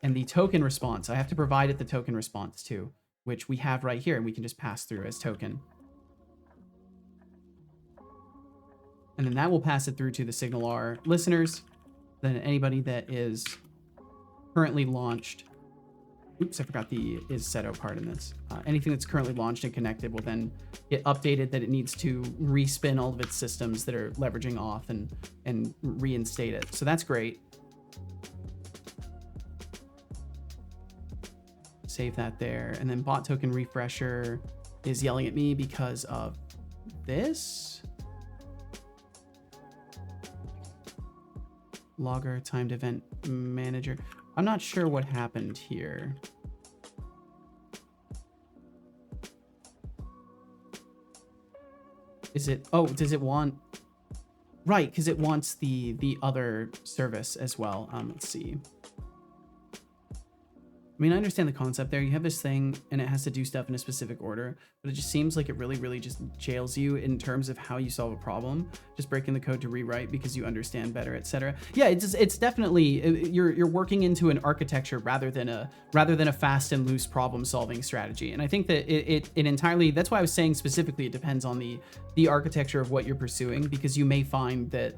And the token response, I have to provide it the token response too, which we have right here, and we can just pass through as token. And then that will pass it through to the SignalR listeners. Then anybody that is currently launched, oops, I forgot the is Seto part in this. Anything that's currently launched and connected will then get updated that it needs to respin all of its systems that are leveraging auth and reinstate it. So that's great. Save that there. And then bot token refresher is yelling at me because of this. Logger timed event manager. I'm not sure what happened here. Is it, oh, does it want, right, because it wants the other service as well. Let's see. I mean, I understand the concept there. You have this thing and it has to do stuff in a specific order, but it just seems like it really just jails you in terms of how you solve a problem. Just breaking the code to rewrite because you understand better, etc. Yeah, it's definitely you're working into an architecture rather than a fast and loose problem solving strategy. And I think that it entirely, that's why I was saying specifically it depends on the architecture of what you're pursuing, because you may find that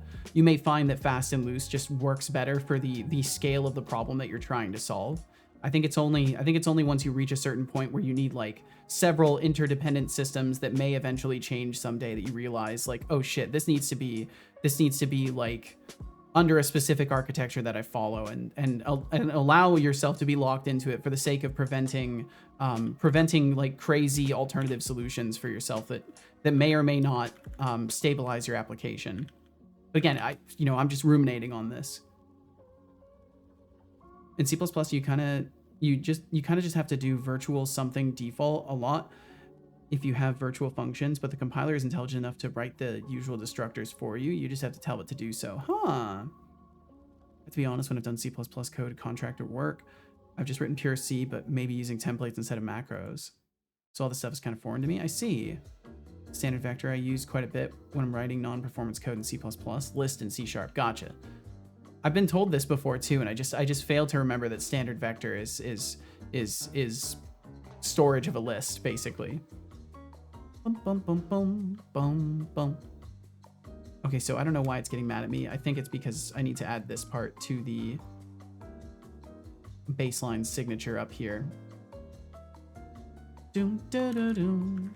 fast and loose just works better for the scale of the problem that you're trying to solve. I think it's only once you reach a certain point where you need like several interdependent systems that may eventually change someday that you realize like, oh shit, this needs to be like under a specific architecture that I follow, and allow yourself to be locked into it for the sake of preventing like crazy alternative solutions for yourself that may or may not stabilize your application. But again, I'm just ruminating on this. In C++, you kind of just have to do virtual something default a lot if you have virtual functions, but the compiler is intelligent enough to write the usual destructors for you. You just have to tell it to do so. To be honest, when I've done C++ code contractor work, I've just written pure C, but maybe using templates instead of macros. So all this stuff is kind of foreign to me. I see. Standard vector I use quite a bit when I'm writing non-performance code in C++. List in C#. Gotcha. I've been told this before too, and I just failed to remember that standard vector is is storage of a list, basically. Bum, bum, bum, bum, bum, bum. Okay, so I don't know why it's getting mad at me. I think it's because I need to add this part to the baseline signature up here. Doom, da, da, doom.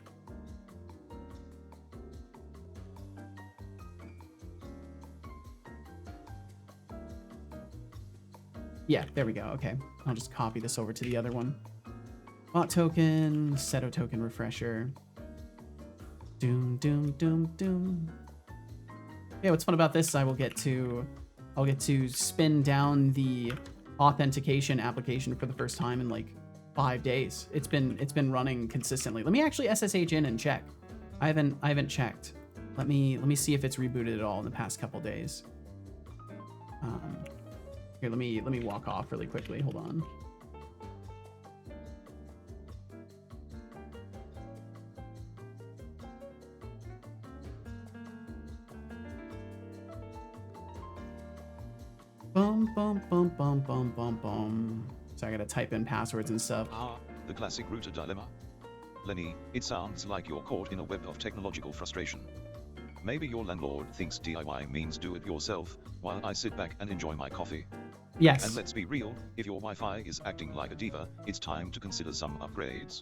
Yeah, there we go. Okay, I'll just copy this over to the other one. Bot token, Seto token refresher. Doom, doom, doom, doom. Yeah, what's fun about this is I'll get to spin down the authentication application for the first time in like 5 days. It's been running consistently. Let me actually SSH in and check. I haven't checked. Let me see if it's rebooted at all in the past couple days. Here, let me walk off really quickly. Hold on. Bum, bum, bum, bum, bum, bum, bum. So I gotta type in passwords and stuff. Ah, the classic router dilemma. Lenny, it sounds like you're caught in a web of technological frustration. Maybe your landlord thinks DIY means do it yourself, while I sit back and enjoy my coffee. Yes. And let's be real, if your Wi-Fi is acting like a diva, it's time to consider some upgrades.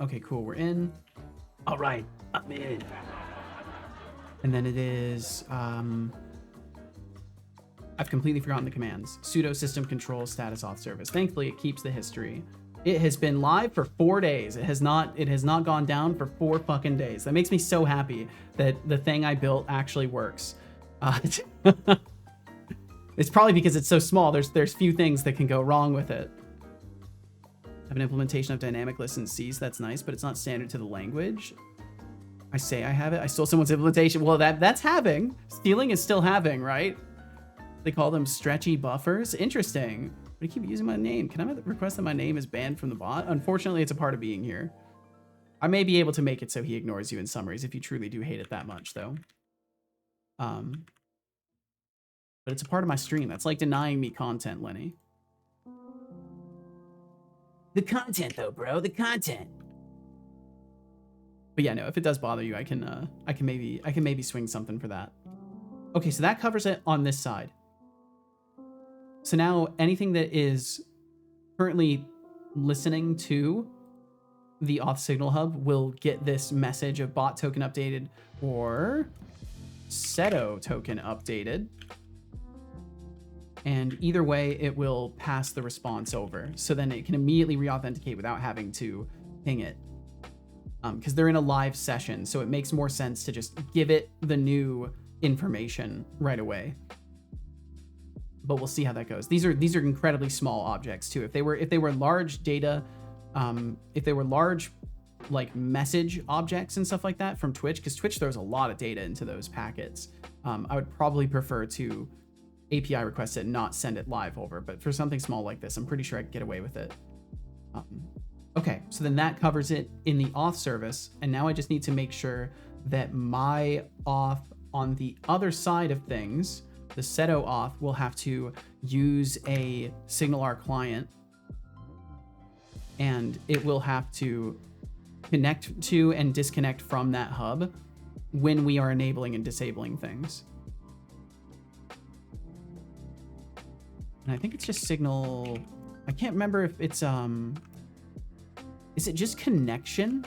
Okay, cool. We're in. All right, I'm in. And then it is, I've completely forgotten the commands. Sudo system control status auth service. Thankfully, it keeps the history. It has been live for 4 days. It has not gone down for 4 fucking days. That makes me so happy that the thing I built actually works. It's probably because it's so small. There's few things that can go wrong with it. I have an implementation of dynamic listen Cs. That's nice, but it's not standard to the language. I say I have it. I stole someone's implementation. Well, that's having. Stealing is still having, right? They call them stretchy buffers. Interesting. But I keep using my name. Can I request that my name is banned from the bot? Unfortunately, it's a part of being here. I may be able to make it so he ignores you in summaries if you truly do hate it that much, though. But it's a part of my stream. That's like denying me content, Lenny. The content, though, bro. The content. But yeah, no. If it does bother you, I can maybe swing something for that. Okay, so that covers it on this side. So now anything that is currently listening to the auth signal hub will get this message of bot token updated or Seto token updated. And either way, it will pass the response over. So then it can immediately re-authenticate without having to ping it. Because they're in a live session, so it makes more sense to just give it the new information right away. But we'll see how that goes. These are incredibly small objects too. If they were large data, if they were large like message objects and stuff like that from Twitch, because Twitch throws a lot of data into those packets, I would probably prefer to API request it and not send it live over. But for something small like this, I'm pretty sure I could get away with it. Okay, so then that covers it in the auth service, and now I just need to make sure that my auth on the other side of things, the Seto auth, will have to use a SignalR client, and it will have to connect to and disconnect from that hub when we are enabling and disabling things. And I think it's just signal. I can't remember if it's is it just connection?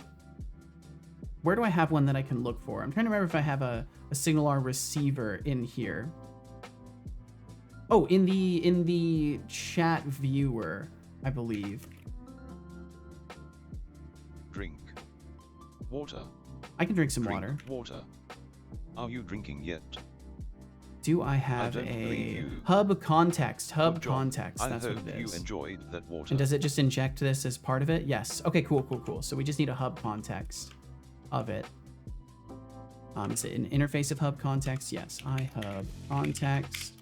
Where do I have one that I can look for? I'm trying to remember if I have a SignalR receiver in here. Oh, in the chat viewer, I believe. Drink water. I can drink some Drink water. water. Are you drinking yet? Do I have don't believe a you. hub context? Hub Good job. context. I That's what hope it you is. enjoyed that water. And does it just inject this as part of it? Yes. Okay, cool. So we just need a hub context of it. Is it an interface of hub context? Yes. iHub context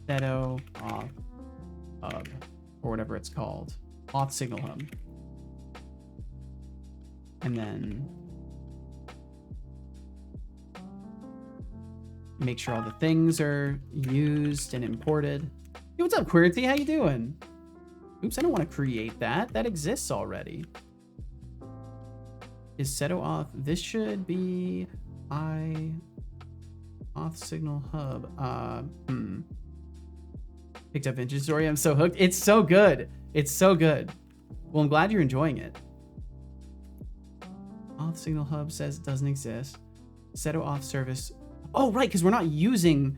Seto auth hub, or whatever it's called. Auth signal hub. And then make sure all the things are used and imported. Hey, what's up, Quirty? How you doing? Oops, I don't want to create that. That exists already. Is Seto auth? This should be auth signal hub. Picked up Vintage Story. I'm so hooked. It's so good. It's so good. Well, I'm glad you're enjoying it. Auth signal hub says it doesn't exist. Seto auth service. Oh, right, because we're not using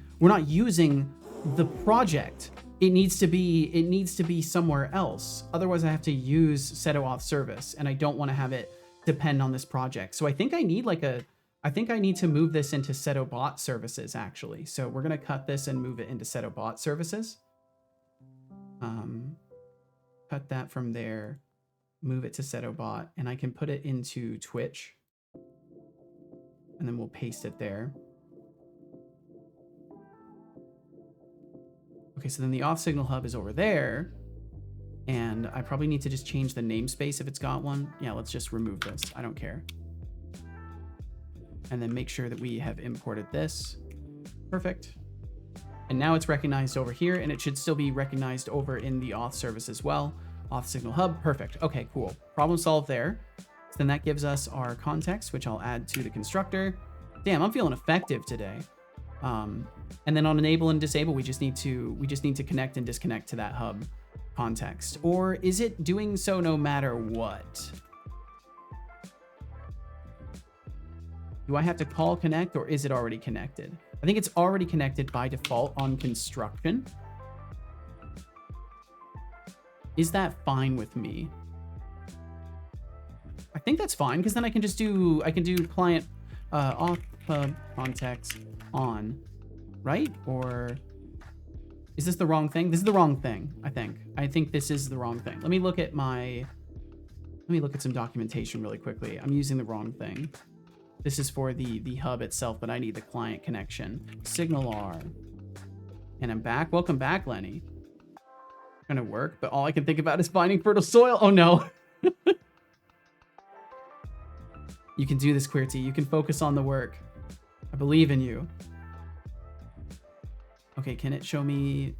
the project. It needs to be somewhere else. Otherwise, I have to use Seto auth service, and I don't want to have it depend on this project. So I think I need to move this into Seto bot services actually. So we're gonna cut this and move it into Seto bot services. Cut that from there, move it to Seto bot, and I can put it into Twitch, and then we'll paste it there. Okay, so then the auth signal hub is over there, and I probably need to just change the namespace if it's got one. Yeah, let's just remove this. I don't care. And then make sure that we have imported this. Perfect. And now it's recognized over here, and it should still be recognized over in the auth service as well. Auth signal hub, perfect. Okay, cool. Problem solved there. So then that gives us our context, which I'll add to the constructor. Damn, I'm feeling effective today. And then on enable and disable, we just need to connect and disconnect to that hub context. Or is it doing so no matter what? Do I have to call connect, or is it already connected? I think it's already connected by default on construction. Is that fine with me? I think that's fine, because then I can do client auth hub context on, right? Or is this the wrong thing? This is the wrong thing, I think. I think this is the wrong thing. Let me look at some documentation really quickly. I'm using the wrong thing. This is for the hub itself, but I need the client connection. Signal R. And I'm back. Welcome back, Lenny. Gonna work, but all I can think about is finding fertile soil. Oh no. You can do this, QWERTY. You can focus on the work. I believe in you. Okay, can it show me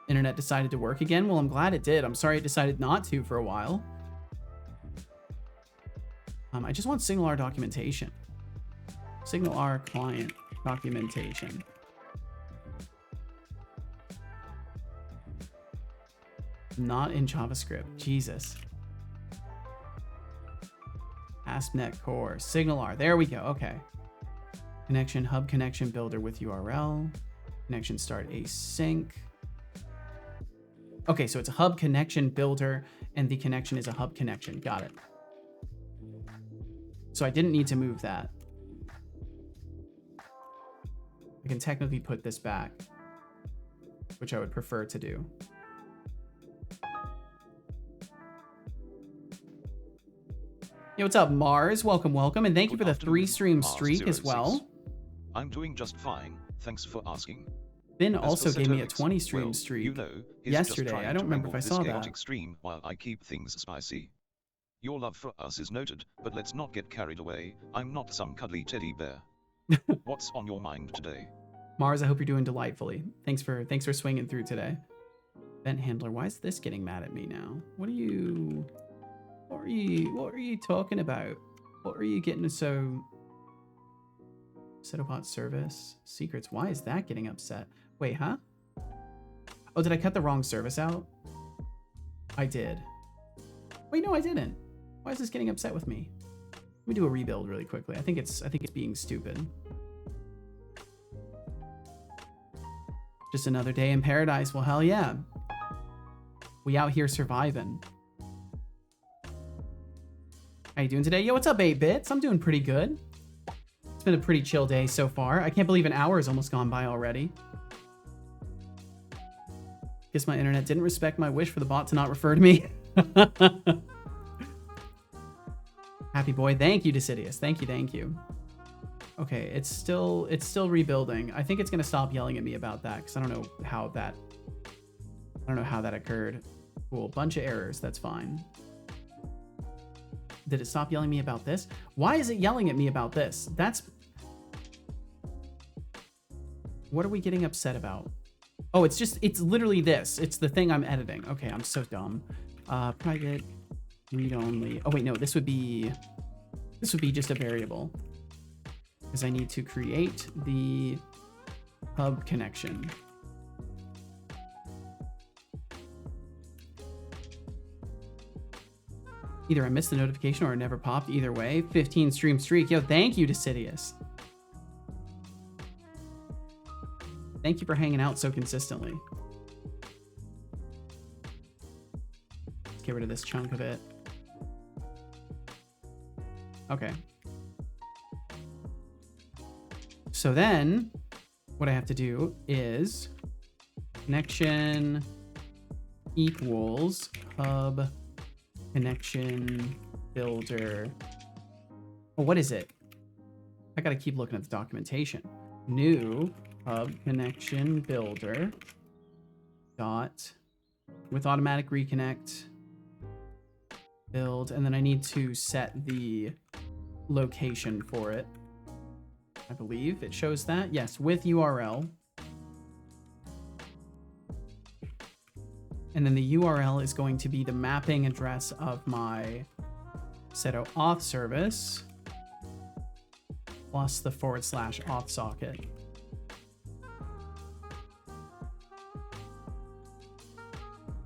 internet decided to work again? Well, I'm glad it did. I'm sorry it decided not to for a while. I just want Signal R documentation. Signal R client documentation. Not in JavaScript. Jesus. ASP.NET Core. Signal R. There we go. Okay. Connection hub connection builder with URL. Connection start async. Okay, so it's a hub connection builder, and the connection is a hub connection. Got it. So I didn't need to move that. I can technically put this back, which I would prefer to do. Yo, what's up, Mars? Welcome, welcome, and thank you for the 3-stream streak as well. I'm doing just fine. Thanks for asking. Finn also gave me a 20-stream streak you know, yesterday. I don't remember if I saw that. Stream while I keep things spicy. Your love for us is noted, but let's not get carried away. I'm not some cuddly teddy bear. What's on your mind today? Mars, I hope you're doing delightfully. Thanks for swinging through today. Event handler, why is this getting mad at me now? What are you talking about? What are you getting so... Setobot service secrets. Why is that getting upset? Wait, huh? Oh, did I cut the wrong service out? I did. Wait, no, I didn't. Why is this getting upset with me? Let me do a rebuild really quickly. I think it's being stupid. Just another day in paradise. Well, hell yeah. We out here surviving. How you doing today? Yo, what's up, 8-Bits? I'm doing pretty good. It's been a pretty chill day so far. I can't believe an hour has almost gone by already. Guess my internet didn't respect my wish for the bot to not refer to me. Happy boy. Thank you, Decidius. Thank you. Okay, it's still rebuilding. I think it's gonna stop yelling at me about that because I don't know how that occurred. Cool, bunch of errors. That's fine. Did it stop yelling at me about this? Why is it yelling at me about this? What are we getting upset about? Oh, it's literally this. It's the thing I'm editing. Okay, I'm so dumb. Private read only. Oh wait, no, this would be just a variable. Because I need to create the hub connection. Either I missed the notification or it never popped. Either way, 15 stream streak. Yo, thank you, Decidius. Thank you for hanging out so consistently. Let's get rid of this chunk of it. Okay. So then what I have to do is connection equals hub connection builder. Oh, what is it? I gotta keep looking at the documentation. New hub connection builder dot with automatic reconnect build, and then I need to set the location for it. I believe it shows that. Yes, with URL. And then the URL is going to be the mapping address of my Seto auth service plus the / auth socket.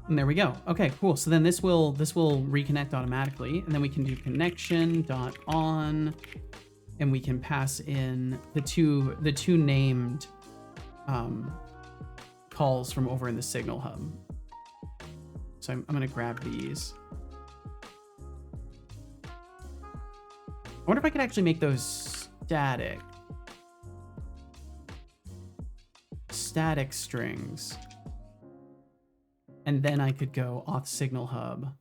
And there we go. Okay, cool. So then this will reconnect automatically, and then we can do connection.on, and we can pass in the two named calls from over in the Signal Hub. So I'm going to grab these. I wonder if I could actually make those static strings. And then I could go auth Signal Hub.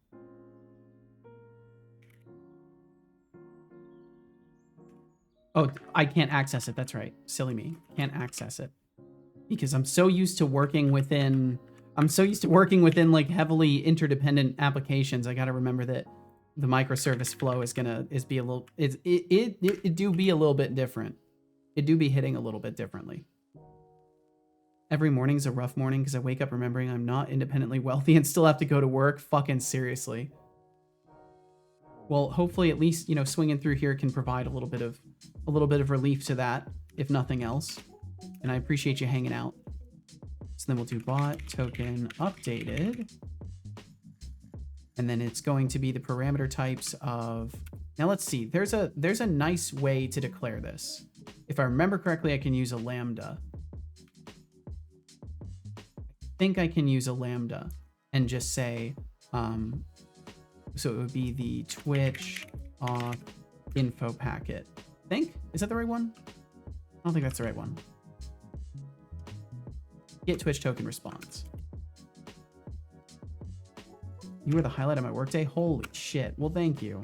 Oh, I can't access it. That's right. Silly me. Can't access it. Because I'm so used to working within like heavily interdependent applications. I got to remember that the microservice flow it do be a little bit different. It do be hitting a little bit differently. Every morning's a rough morning because I wake up remembering I'm not independently wealthy and still have to go to work. Fucking seriously. Well, hopefully at least, swinging through here can provide a little bit of relief to that, if nothing else. And I appreciate you hanging out. So then we'll do bot token updated. And then it's going to be the parameter types of... Now let's see. There's a nice way to declare this. If I remember correctly, I can use a lambda. I think I can use a lambda and just say... so it would be the Twitch auth info packet. I think? Is that the right one? I don't think that's the right one. Get Twitch token response. You were the highlight of my workday? Holy shit. Well, thank you.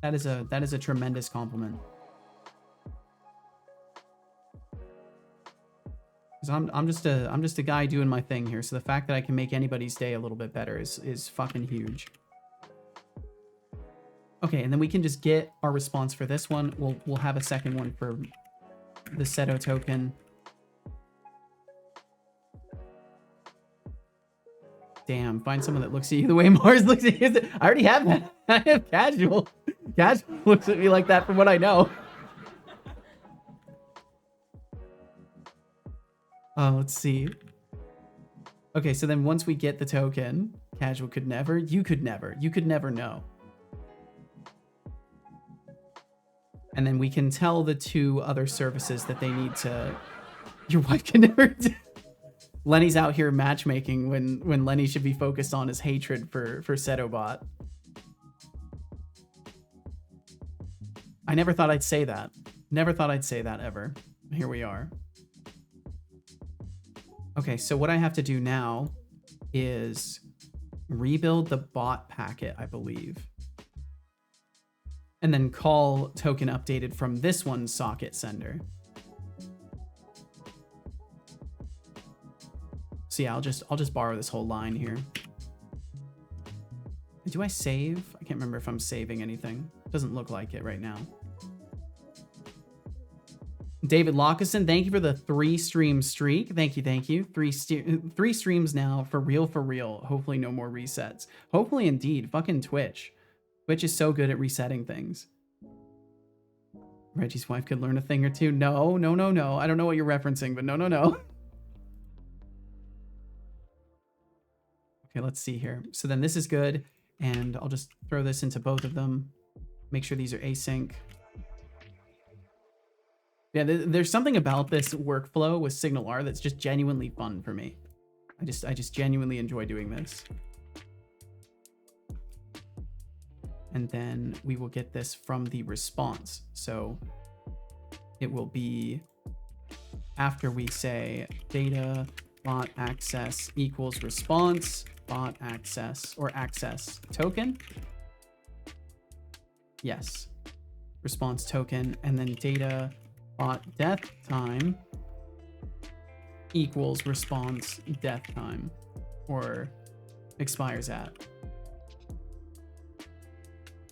That is a tremendous compliment. Because I'm just a guy doing my thing here, so the fact that I can make anybody's day a little bit better is fucking huge. Okay, and then we can just get our response for this one. We'll have a second one for the Seto token. Damn, find someone that looks at you the way Mars looks at you. I already have that. I have casual. Casual looks at me like that from what I know. Let's see. Okay, so then once we get the token, casual could never, you could never know. And then we can tell the two other services that they need to, your wife can never do. Lenny's out here matchmaking when Lenny should be focused on his hatred for Setobot. I never thought I'd say that. Never thought I'd say that ever. Here we are. Okay, so what I have to do now is rebuild the bot packet, I believe. And then call token updated from this one's socket sender. So yeah, I'll just borrow this whole line here. Do I save? I can't remember if I'm saving anything. Doesn't look like it right now. David Lockeson, thank you for the 3 stream streak. Thank you. 3 streams now, for real. Hopefully no more resets. Hopefully indeed. Fucking Twitch. Twitch is so good at resetting things. Reggie's wife could learn a thing or two. No. I don't know what you're referencing, but no. Okay, let's see here. So then this is good, and I'll just throw this into both of them. Make sure these are async. Yeah, there's something about this workflow with SignalR that's just genuinely fun for me. I just genuinely enjoy doing this. And then we will get this from the response. So it will be after we say data bot access equals response bot access or access token. Yes. Response token, and then data bot death time equals response death time, or expires at.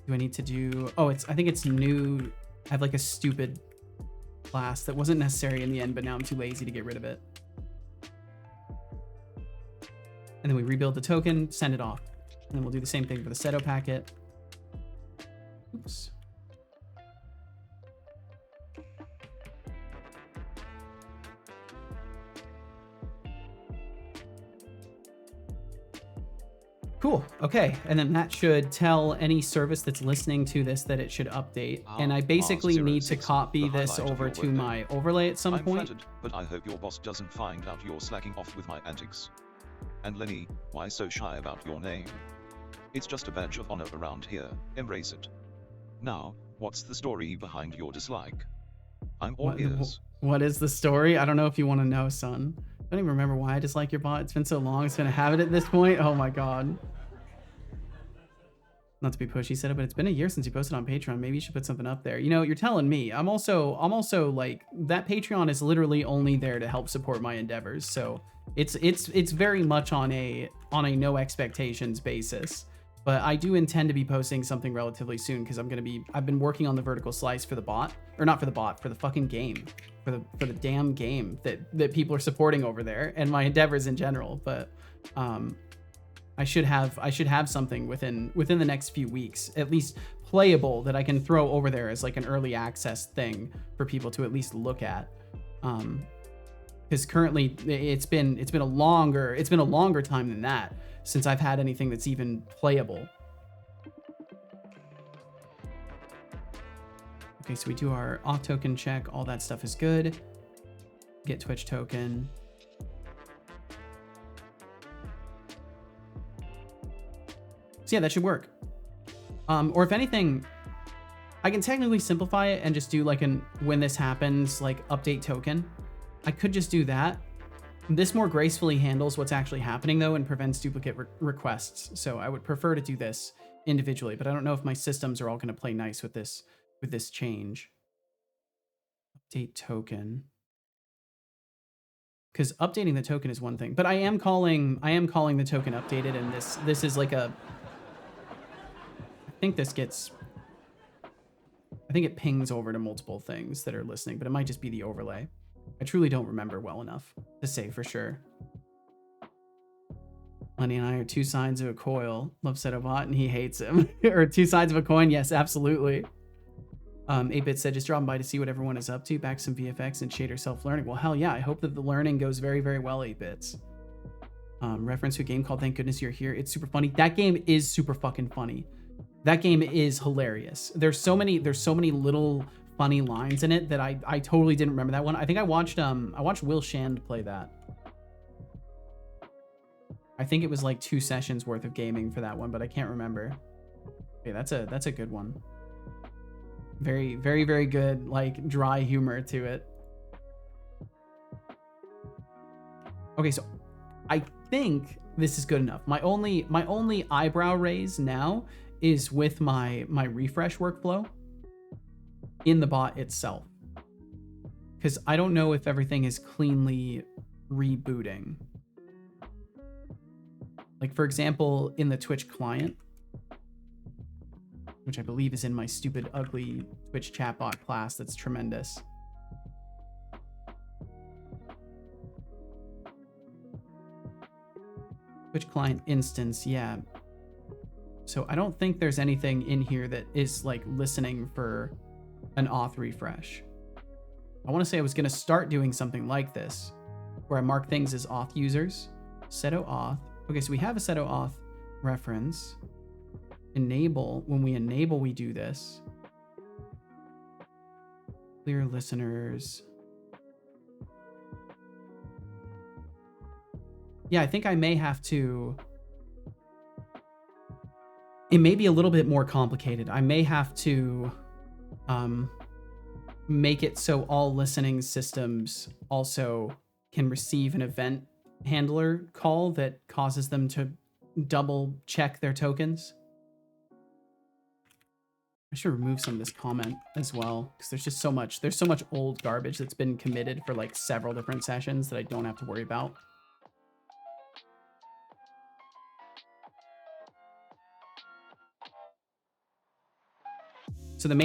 Do I need to do, oh, I think it's new. I have like a stupid class that wasn't necessary in the end, but now I'm too lazy to get rid of it. And then we rebuild the token, send it off. And then we'll do the same thing for the seto packet. Oops. Cool. Okay. And then that should tell any service that's listening to this that it should update. And I basically need to copy this over to my overlay at some point. Flattered, but I hope your boss doesn't find out you're slacking off with my antics. And Lenny, why so shy about your name? It's just a badge of honor around here. Embrace it. Now, what's the story behind your dislike? I'm all ears. What is the story? I don't know if you want to know, son. I don't even remember why I dislike your bot. It's been so long. It's been a habit at this point. Oh my god. Not to be pushy, said it, but it's been a year since you posted on Patreon. Maybe you should put something up there. You know, you're telling me. I'm also like, that Patreon is literally only there to help support my endeavors. So it's very much on a no expectations basis. But I do intend to be posting something relatively soon because I've been working on the vertical slice for the bot, or not for the bot, for the fucking game, for the damn game that people are supporting over there, and my endeavors in general. But I should have something within the next few weeks, at least playable, that I can throw over there as like an early access thing for people to at least look at. Because currently it's been a longer time than that since I've had anything that's even playable. Okay, so we do our auth token check. All that stuff is good. Get Twitch token. So yeah, that should work. Or if anything, I can technically simplify it and just do like when this happens, like update token. I could just do that. This more gracefully handles what's actually happening though and prevents duplicate requests. So I would prefer to do this individually, but I don't know if my systems are all going to play nice with this change. Update token. Because updating the token is one thing, but I am calling the token updated, and this is like I think it pings over to multiple things that are listening, but it might just be the overlay. I truly don't remember well enough to say for sure. Lenny and I are two sides of a coil. Love Setobot and he hates him. Or two sides of a coin. Yes, absolutely. 8-Bit said, just dropping by to see what everyone is up to. Back some VFX and shader self-learning. Well, hell yeah. I hope that the learning goes very, very well, 8-Bits. Reference to a game called Thank Goodness You're Here. It's super funny. That game is super fucking funny. That game is hilarious. There's so many little funny lines in it that I totally didn't remember that one. I think I watched Will Shand play that. I think it was like 2 sessions worth of gaming for that one, but I can't remember. Okay, that's a good one. Very, very, very good, like dry humor to it. Okay, so I think this is good enough. My only eyebrow raise now is with my refresh workflow in the bot itself, because I don't know if everything is cleanly rebooting. Like for example, in the Twitch client, which I believe is in my stupid ugly Twitch chatbot class that's tremendous. Twitch client instance, yeah. So I don't think there's anything in here that is like listening for an auth refresh. I want to say I was going to start doing something like this, where I mark things as auth users. Seto auth. Okay, so we have a seto auth reference. Enable, when we enable, we do this. Clear listeners. Yeah, I think I may have to... It may be a little bit more complicated. I may have to make it so all listening systems also can receive an event handler call that causes them to double check their tokens. I should remove some of this comment as well, because there's so much old garbage that's been committed for like several different sessions that I don't have to worry about. So the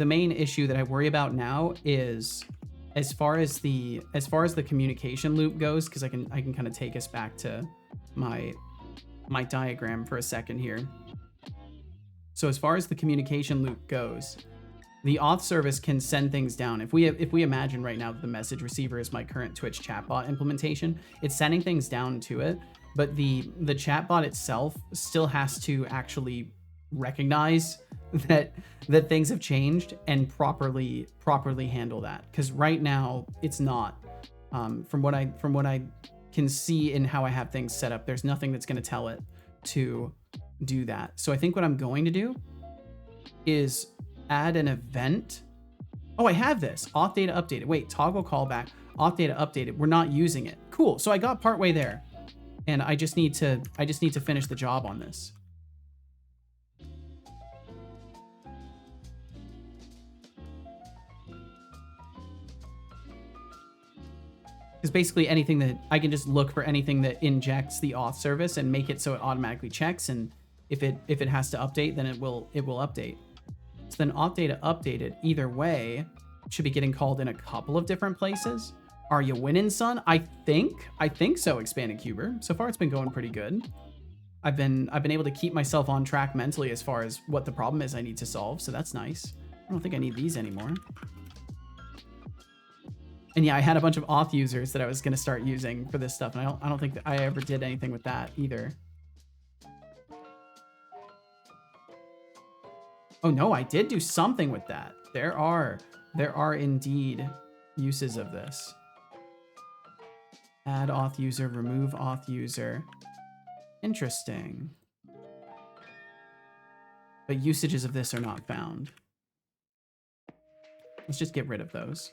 main issue that I worry about now is as far as the communication loop goes, because I can kind of take us back to my diagram for a second here. So as far as the communication loop goes, the auth service can send things down. If we imagine right now that the message receiver is my current Twitch chatbot implementation, it's sending things down to it, but the chatbot itself still has to actually recognize that things have changed and properly handle that. Because right now it's not. From what I can see in how I have things set up, there's nothing that's going to tell it to do that. So I think what I'm going to do is add an event. Oh, I have this. Auth data updated. Wait, toggle callback. Auth data updated. We're not using it. Cool. So I got partway there, and I just need to finish the job on this. Because basically anything that I can just look for anything that injects the auth service and make it so it automatically checks, and if it has to update, then it will update. So then auth data updated either way should be getting called in a couple of different places. Are you winning, son? I think so, Expanded Cuber. So far it's been going pretty good. I've been able to keep myself on track mentally as far as what the problem is I need to solve, so that's nice. I don't think I need these anymore. And yeah, I had a bunch of auth users that I was going to start using for this stuff, and I don't think that I ever did anything with that either. Oh no, I did do something with that. There are indeed uses of this. Add auth user, remove auth user. Interesting. But usages of this are not found. Let's just get rid of those.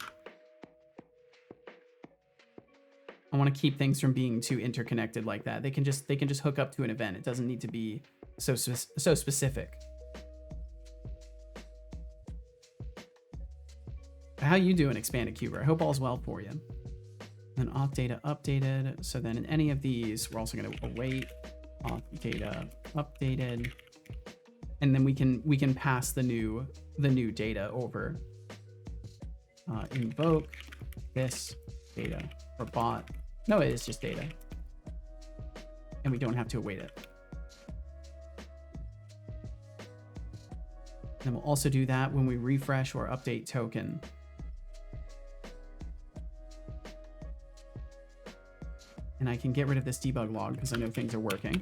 I want to keep things from being too interconnected like that. They can just hook up to an event. It doesn't need to be so specific. How you doing, Expanded Cuber? I hope all's well for you. And auth data updated. So then in any of these, we're also going to await auth data updated, and then we can pass the new data over. Invoke this data or bot. No, it is just data, and we don't have to await it. Then we'll also do that when we refresh or update token. And I can get rid of this debug log because I know things are working.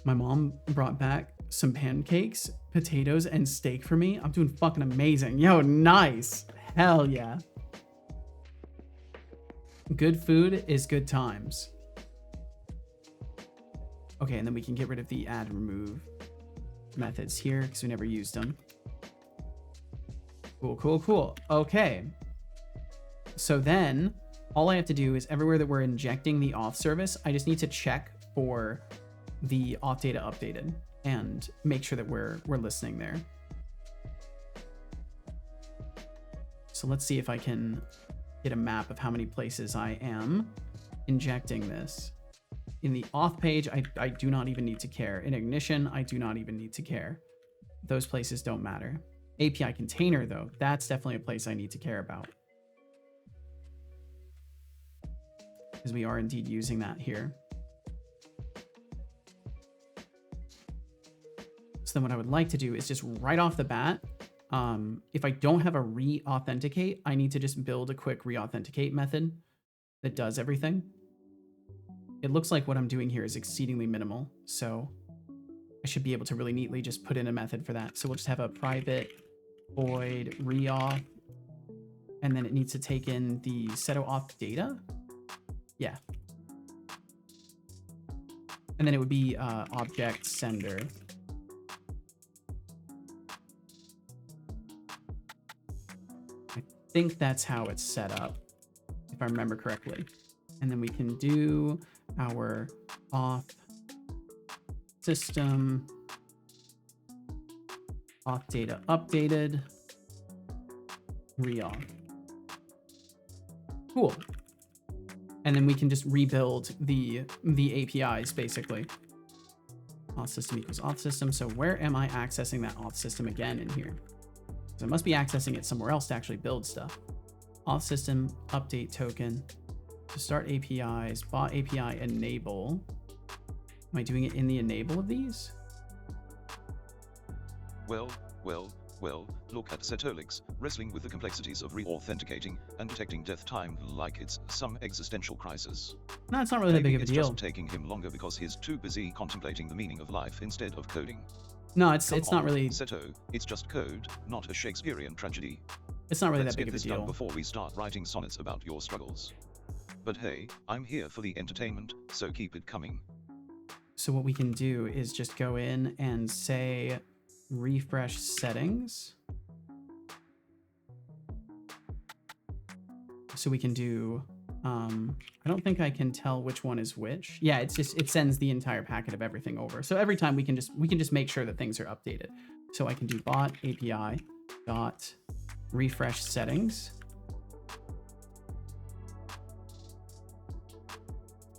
My mom brought back some pancakes, potatoes, and steak for me. I'm doing fucking amazing. Yo, nice. Hell yeah. Good food is good times. Okay, and then we can get rid of the add remove methods here because we never used them. Cool. Okay. So then all I have to do is everywhere that we're injecting the auth service, I just need to check for the auth data updated and make sure that we're listening there. So let's see if I can get a map of how many places I am injecting this. In the auth page, I do not even need to care. In ignition, I do not even need to care. Those places don't matter. API container, though, that's definitely a place I need to care about. because we are indeed using that here. So then what I would like to do is just right off the bat, if I don't have a re-authenticate, I need to just build a quick re-authenticate method that does everything. It looks like what I'm doing here is exceedingly minimal, so I should be able to really neatly just put in a method for that. So we'll just have a private void re-auth, and then it needs to take in the seto-auth data. Yeah. And then it would be object sender. I think that's how it's set up, if I remember correctly. And then we can do our auth system, auth data updated, re-auth. Cool. And then we can just rebuild the APIs basically. Auth system equals auth system. So where am I accessing that auth system again in here? So I must be accessing it somewhere else to actually build stuff. Auth system update token to start APIs, bot API enable. Am I doing it in the enable of these? Well, look at Setolix, wrestling with the complexities of re-authenticating and detecting death time like it's some existential crisis. No, it's not really that Maybe big of a it's deal. just taking him longer because he's too busy contemplating the meaning of life instead of coding. No, it's Come not on, really. Seto, it's just code, not a Shakespearean tragedy. It's not really Let's that big get of a this done deal. before we start writing sonnets about your struggles. But hey, I'm here for the entertainment, so keep it coming. So what we can do is just go in and say refresh settings. So we can do, I don't think I can tell which one is which. Yeah, it's just, it sends the entire packet of everything over. So every time we can just make sure that things are updated. So I can do bot API dot refresh settings.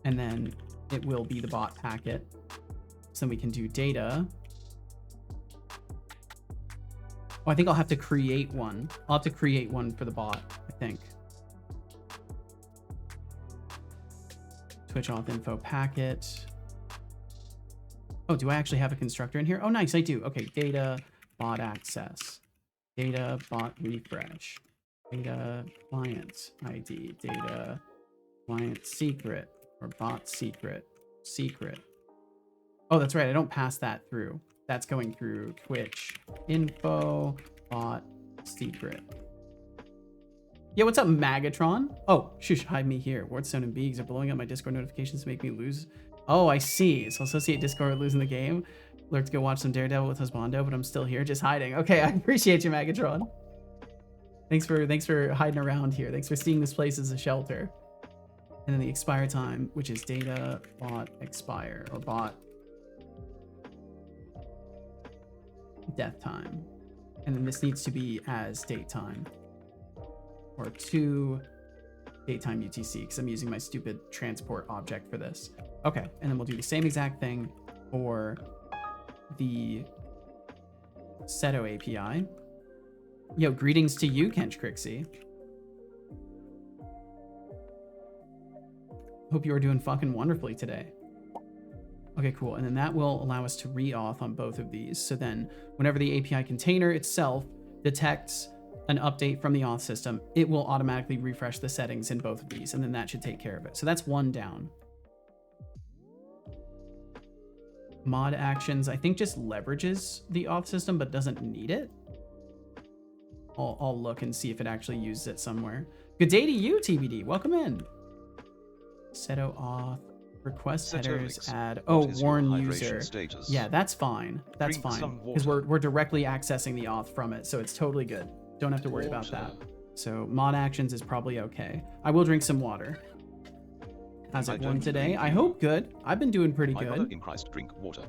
And then it will be the bot packet. So then we can do data. Oh, I think I'll have to create one. I'll have to create one for the bot, I think. Twitch auth info packet. Oh, do I actually have a constructor in here? Oh, nice, I do. Okay, data bot access, data bot refresh, data client ID, data client secret or bot secret. Oh, that's right. I don't pass that through. That's going through Twitch info bot secret. Yeah, what's up, Magatron? Oh, shush, hide me here. Wardstone and Beegs are blowing up my Discord notifications to make me lose. Oh, I see. So associate Discord with losing the game. Let's go watch some Daredevil with Husbando, but I'm still here, just hiding. Okay, I appreciate you, Magatron. Thanks for hiding around here. Thanks for seeing this place as a shelter. And then the expire time, which is data bot expire or bot death time. And then this needs to be as date time. Or 2 datetime UTC, because I'm using my stupid transport object for this. Okay, and then we'll do the same exact thing for the Seto API. Yo, greetings to you, Kench Crixie. Hope you are doing fucking wonderfully today. Okay, cool. And then that will allow us to re-auth on both of these. So then whenever the API container itself detects an update from the auth system, it will automatically refresh the settings in both of these, and then that should take care of it. So that's one down. Mod actions, I think, just leverages the auth system, but doesn't need it. I'll look and see if it actually uses it somewhere. Good day to you, TBD. Welcome in. Seto auth, request headers, add. Oh, warn user. Status? Yeah, that's fine. That's Drink fine. some Because water. we're directly accessing the auth from it, so it's totally good. Don't have to worry about that. So mod actions is probably okay. I will drink some water. How's it going today? I hope good. I've been doing pretty My brother good. in Christ, drink water.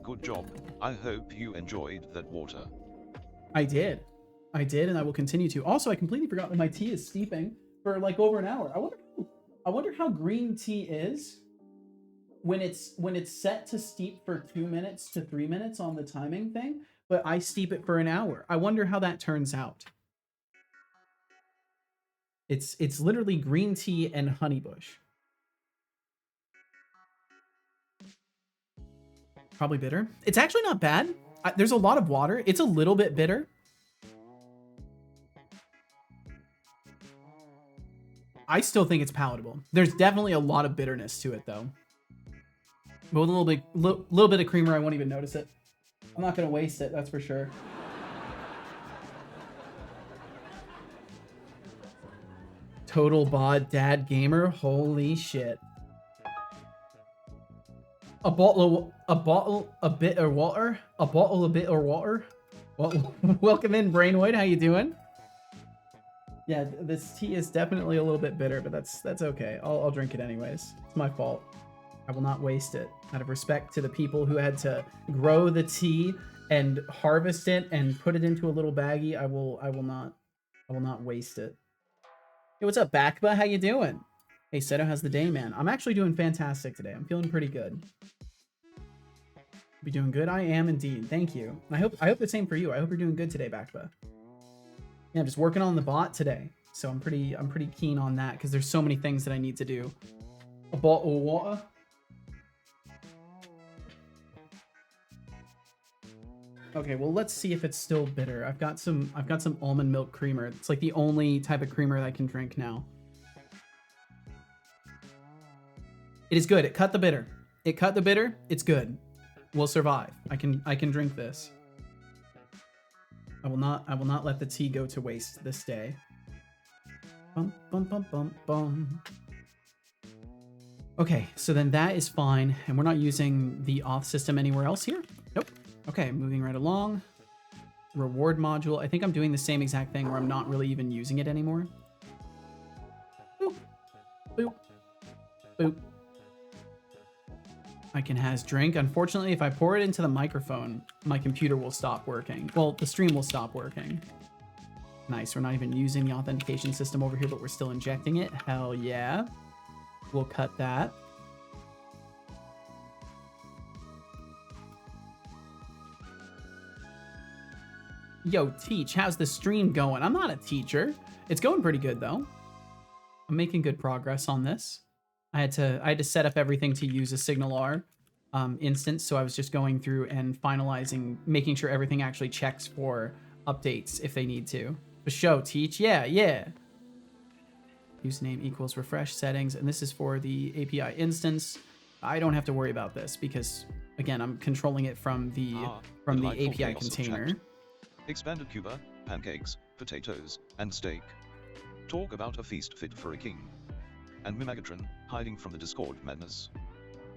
Good job. I hope you enjoyed that water. I did, and I will continue to. Also, I completely forgot that my tea is steeping for like over an hour. I wonder how green tea is when it's set to steep for 2 minutes to 3 minutes on the timing thing, but I steep it for an hour. I wonder how that turns out. It's literally green tea and honeybush. Probably bitter. It's actually not bad. There's a lot of water. It's a little bit bitter. I still think it's palatable. There's definitely a lot of bitterness to it, though. But with a little bit of creamer, I won't even notice it. I'm not gonna waste it, that's for sure. Total bod dad gamer. Holy shit. A bottle, a bit or water. A bottle, a bit or water. Well, welcome in, Brainwood. How you doing? Yeah, this tea is definitely a little bit bitter, but that's okay. I'll drink it anyways. It's my fault. I will not waste it. Out of respect to the people who had to grow the tea and harvest it and put it into a little baggie, I will not waste it. Hey, what's up, Bakba? How you doing? Hey, Seto, how's the day, man? I'm actually doing fantastic today. I'm feeling pretty good. Be doing good? I am indeed. Thank you. I hope the same for you. I hope you're doing good today, Bakba. Yeah, I'm just working on the bot today, so I'm pretty keen on that because there's so many things that I need to do. A bottle of water. Okay, well, let's see if it's still bitter. I've got some almond milk creamer. It's like the only type of creamer that I can drink now. It is good. It cut the bitter. It cut the bitter. It's good. We'll survive. I can drink this. I will not let the tea go to waste this day. Bum bum bum bum bum. Okay, so then that is fine, and we're not using the auth system anywhere else here. Nope. Okay, moving right along. Reward module. I think I'm doing the same exact thing where I'm not really even using it anymore. Boop. Boop. Boop. I can has drink. Unfortunately, if I pour it into the microphone, my computer will stop working. Well, the stream will stop working. Nice, we're not even using the authentication system over here, but we're still injecting it. Hell yeah. We'll cut that. Yo, Teach, how's the stream going? I'm not a teacher. It's going pretty good, though. I'm making good progress on this. I had to set up everything to use a SignalR instance, so I was just going through and finalizing, making sure everything actually checks for updates if they need to. For show, Teach, yeah. Username equals refresh settings, and this is for the API instance. I don't have to worry about this because, again, I'm controlling it from the API container. Expanded Cuba, pancakes, potatoes, and steak. Talk about a feast fit for a king. And Mimagatron, hiding from the Discord madness.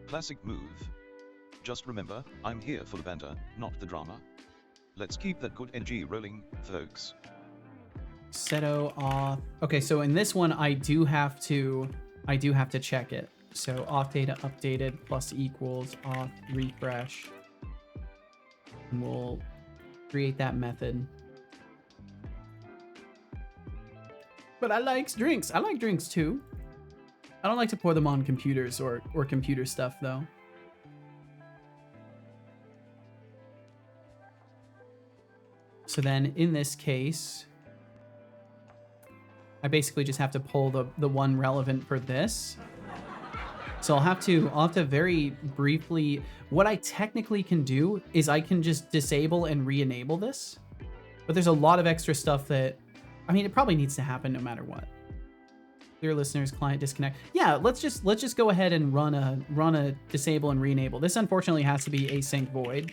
Classic move. Just remember, I'm here for the banter, not the drama. Let's keep that good energy rolling, folks. Seto auth. Okay, so in this one, I do have to check it. So auth data updated plus equals auth refresh. And we'll create that method. But I like drinks. I like drinks too. I don't like to pour them on computers or computer stuff though. So then in this case, I basically just have to pull the one relevant for this. So I'll have to very briefly, what I technically can do is I can just disable and re-enable this. But there's a lot of extra stuff that, I mean, it probably needs to happen no matter what. Clear listeners, client disconnect. Yeah, let's just go ahead and run a disable and re-enable. This unfortunately has to be async void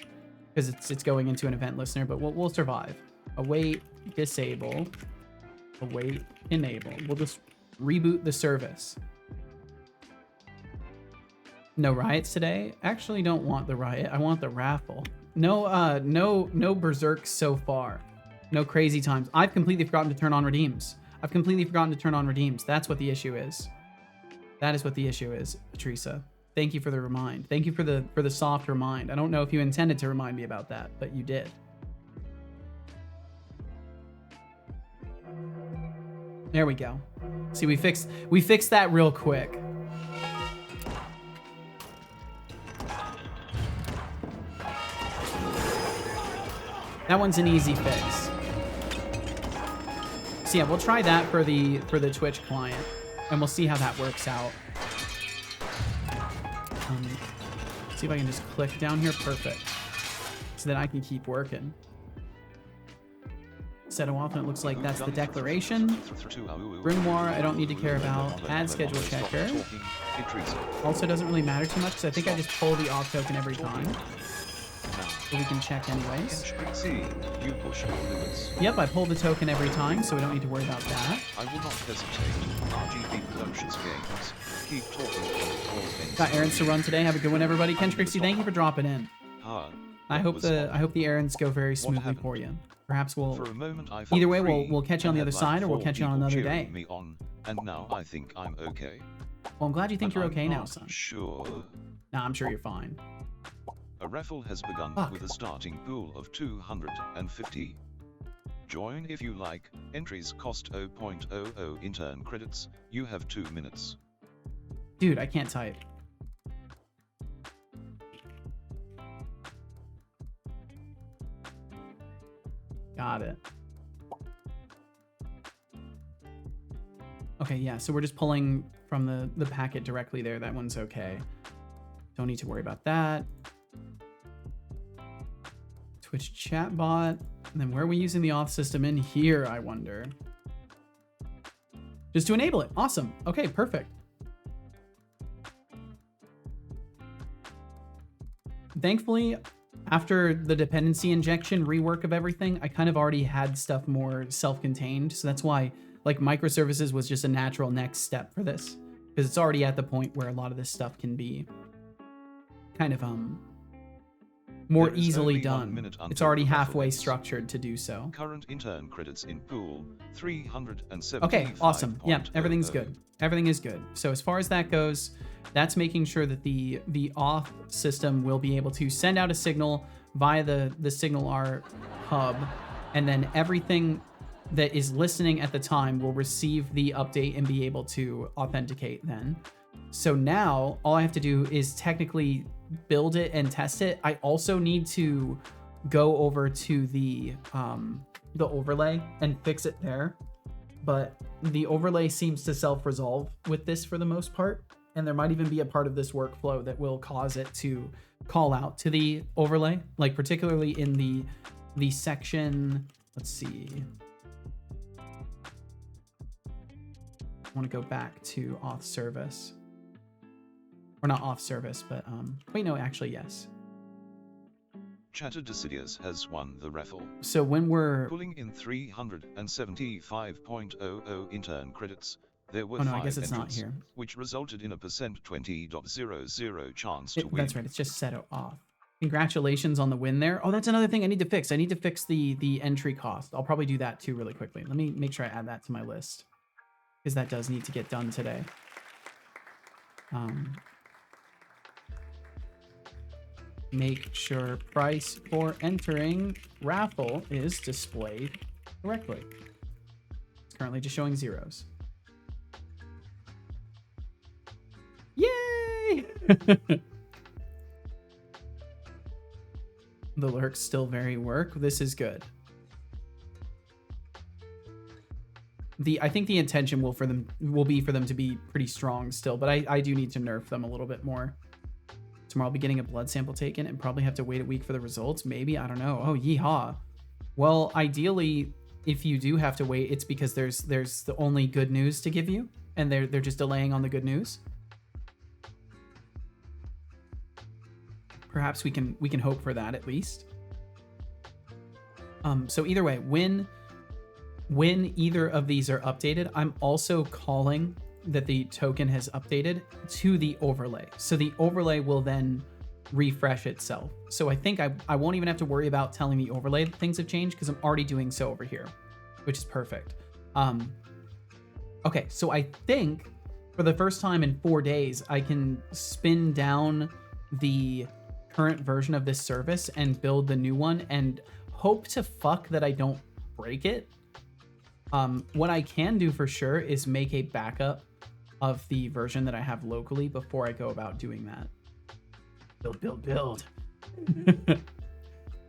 because it's going into an event listener, but we'll survive. Await, disable, await, enable. We'll just reboot the service. No riots today? Actually don't want the riot. I want the raffle. No berserk so far. No crazy times. I've completely forgotten to turn on redeems. That's what the issue is. That is what the issue is, Teresa. Thank you for the remind. Thank you for the soft remind. I don't know if you intended to remind me about that, but you did. There we go. See, we fixed that real quick. That one's an easy fix. So yeah, we'll try that for the Twitch client, and we'll see how that works out. See if I can just click down here. Perfect. So that I can keep working. Set them off, and it looks like that's the declaration. Grimoire, I don't need to care about. Add schedule checker. Also doesn't really matter too much, because I think I just pull the off token every time. So we can check anyways. Yep, I pull the token every time, so we don't need to worry about that. I will not hesitate. RGB Productions games. Keep talking. Got errands to run today. Have a good one, everybody. Ken Trixie, thank you for dropping in. I hope the errands go very smoothly for you. Perhaps we'll either way we'll catch you on the other side, or we'll catch you on another day. And now I think I'm okay. Well, I'm glad you think you're okay now, son. Sure. Nah, I'm sure you're fine. A raffle has begun with a starting pool of 250. Join if you like. Entries cost 0.00 intern credits. You have 2 minutes. Dude, I can't type. Got it. Okay, yeah, so we're just pulling from the packet directly there. That one's okay. Don't need to worry about that. Twitch chatbot. And then where are we using the auth system in here, I wonder? Just to enable it. Awesome. Okay, perfect. Thankfully, after the dependency injection rework of everything, I kind of already had stuff more self-contained. So that's why like microservices was just a natural next step for this, because it's already at the point where a lot of this stuff can be kind of more easily done. It's already halfway structured to do so. Current intern credits in pool 370. Okay, awesome. Yeah, everything's good. Everything is good. So as far as that goes, that's making sure that the auth system will be able to send out a signal via the Signal R hub, and then everything that is listening at the time will receive the update and be able to authenticate then. So now all I have to do is technically build it and test it. I also need to go over to the overlay and fix it there, but the overlay seems to self-resolve with this for the most part, and there might even be a part of this workflow that will cause it to call out to the overlay, like particularly in the section, let's see, I want to go back to auth service. Or not off service, but wait, no, actually, yes. Chatter Decidius has won the raffle. So when we're pulling in 375.00 intern credits, there were 5 I guess it's not here, which resulted in a %20.00 chance to win. That's right, it's just set it off. Congratulations on the win there. Oh, that's another thing I need to fix. I need to fix the entry cost. I'll probably do that too really quickly. Let me make sure I add that to my list, because that does need to get done today. Make sure price for entering raffle is displayed correctly. It's currently just showing zeros. Yay! The lurks still very work. This is good. I think the intention will be for them to be pretty strong still, but I do need to nerf them a little bit more. Tomorrow I'll be getting a blood sample taken and probably have to wait a week for the results. Maybe, I don't know. Oh, yeehaw. Well, ideally, if you do have to wait, it's because there's the only good news to give you, and they're just delaying on the good news. Perhaps we can hope for that at least. So either way, when either of these are updated, I'm also calling that the token has updated to the overlay. So the overlay will then refresh itself. So I think I won't even have to worry about telling the overlay that things have changed, because I'm already doing so over here, which is perfect. Okay, so I think for the first time in 4 days, I can spin down the current version of this service and build the new one and hope to fuck that I don't break it. What I can do for sure is make a backup of the version that I have locally before I go about doing that. Build.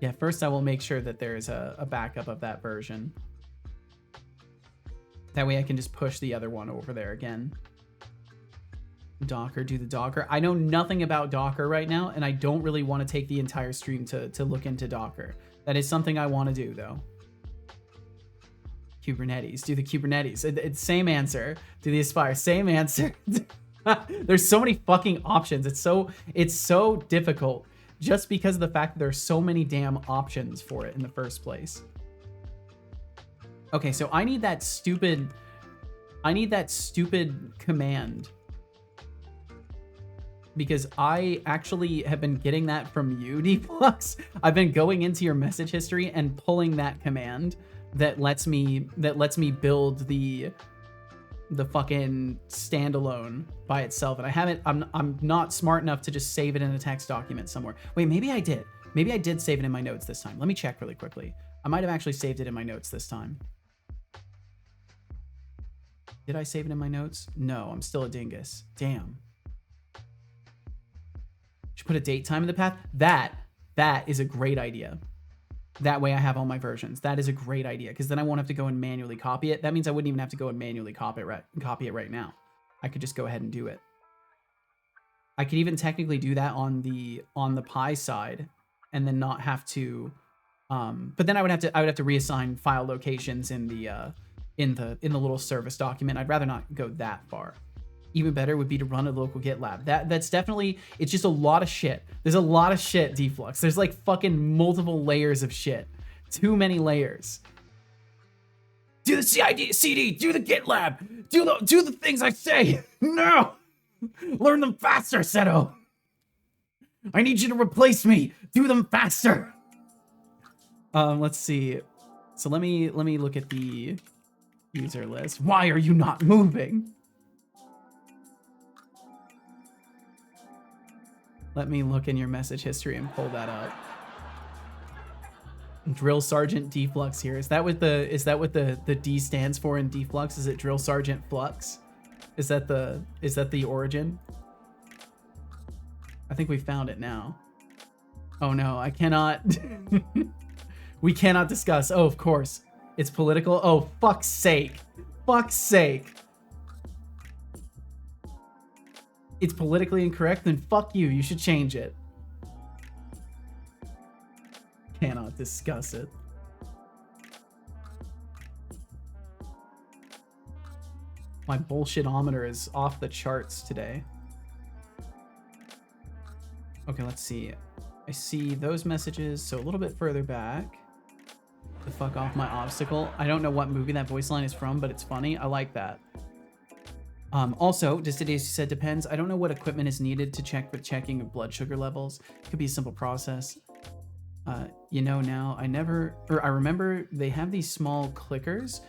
Yeah, Yeah, first I will make sure that there's a backup of that version. That way I can just push the other one over there again. Docker, do the Docker. I know nothing about Docker right now, and I don't really want to take the entire stream to look into Docker. That is something I want to do, though. Kubernetes, do the Kubernetes. It's same answer. Do the Aspire, same answer. There's so many fucking options. It's so difficult just because of the fact that there's so many damn options for it in the first place. Okay, so I need that stupid command. Because I actually have been getting that from you, Dflux. I've been going into your message history and pulling that command that lets me build the fucking standalone by itself. And I'm not smart enough to just save it in a text document somewhere. Wait, maybe I did. Maybe I did save it in my notes this time. Let me check really quickly. I might have actually saved it in my notes this time. Did I save it in my notes? No, I'm still a dingus. Damn. Should put a date time in the path. That is a great idea. That way I have all my versions. That is a great idea because then I won't have to go and manually copy it. That means I wouldn't even have to go and manually copy it right now. I could just go ahead and do it. I could even technically do that on the Pi side and then not have to but then I would have to reassign file locations in the little service document. I'd rather not go that far. Even better would be to run a local GitLab. That's definitely, it's just a lot of shit. There's a lot of shit, Dflux. There's like fucking multiple layers of shit. Too many layers. Do the CD, do the GitLab, do the things I say. No! Learn them faster, Seto. I need you to replace me. Do them faster. Let's see. So let me look at the user list. Why are you not moving? Let me look in your message history and pull that up. Drill Sergeant Dflux here. Is that what the D stands for in Dflux? Is it Drill Sergeant Flux? Is that the origin? I think we found it now. Oh no, I cannot. We cannot discuss. Oh, of course. It's political. Oh, fuck's sake. Fuck's sake. It's politically incorrect, then fuck you. You should change it. Cannot discuss it. My bullshitometer is off the charts today. Okay, let's see. I see those messages, so a little bit further back. The fuck off my obstacle. I don't know what movie that voice line is from, but it's funny. I like that. Also, just today she said depends. I don't know what equipment is needed to check for checking of blood sugar levels. It could be a simple process. You know, now I remember they have these small clickers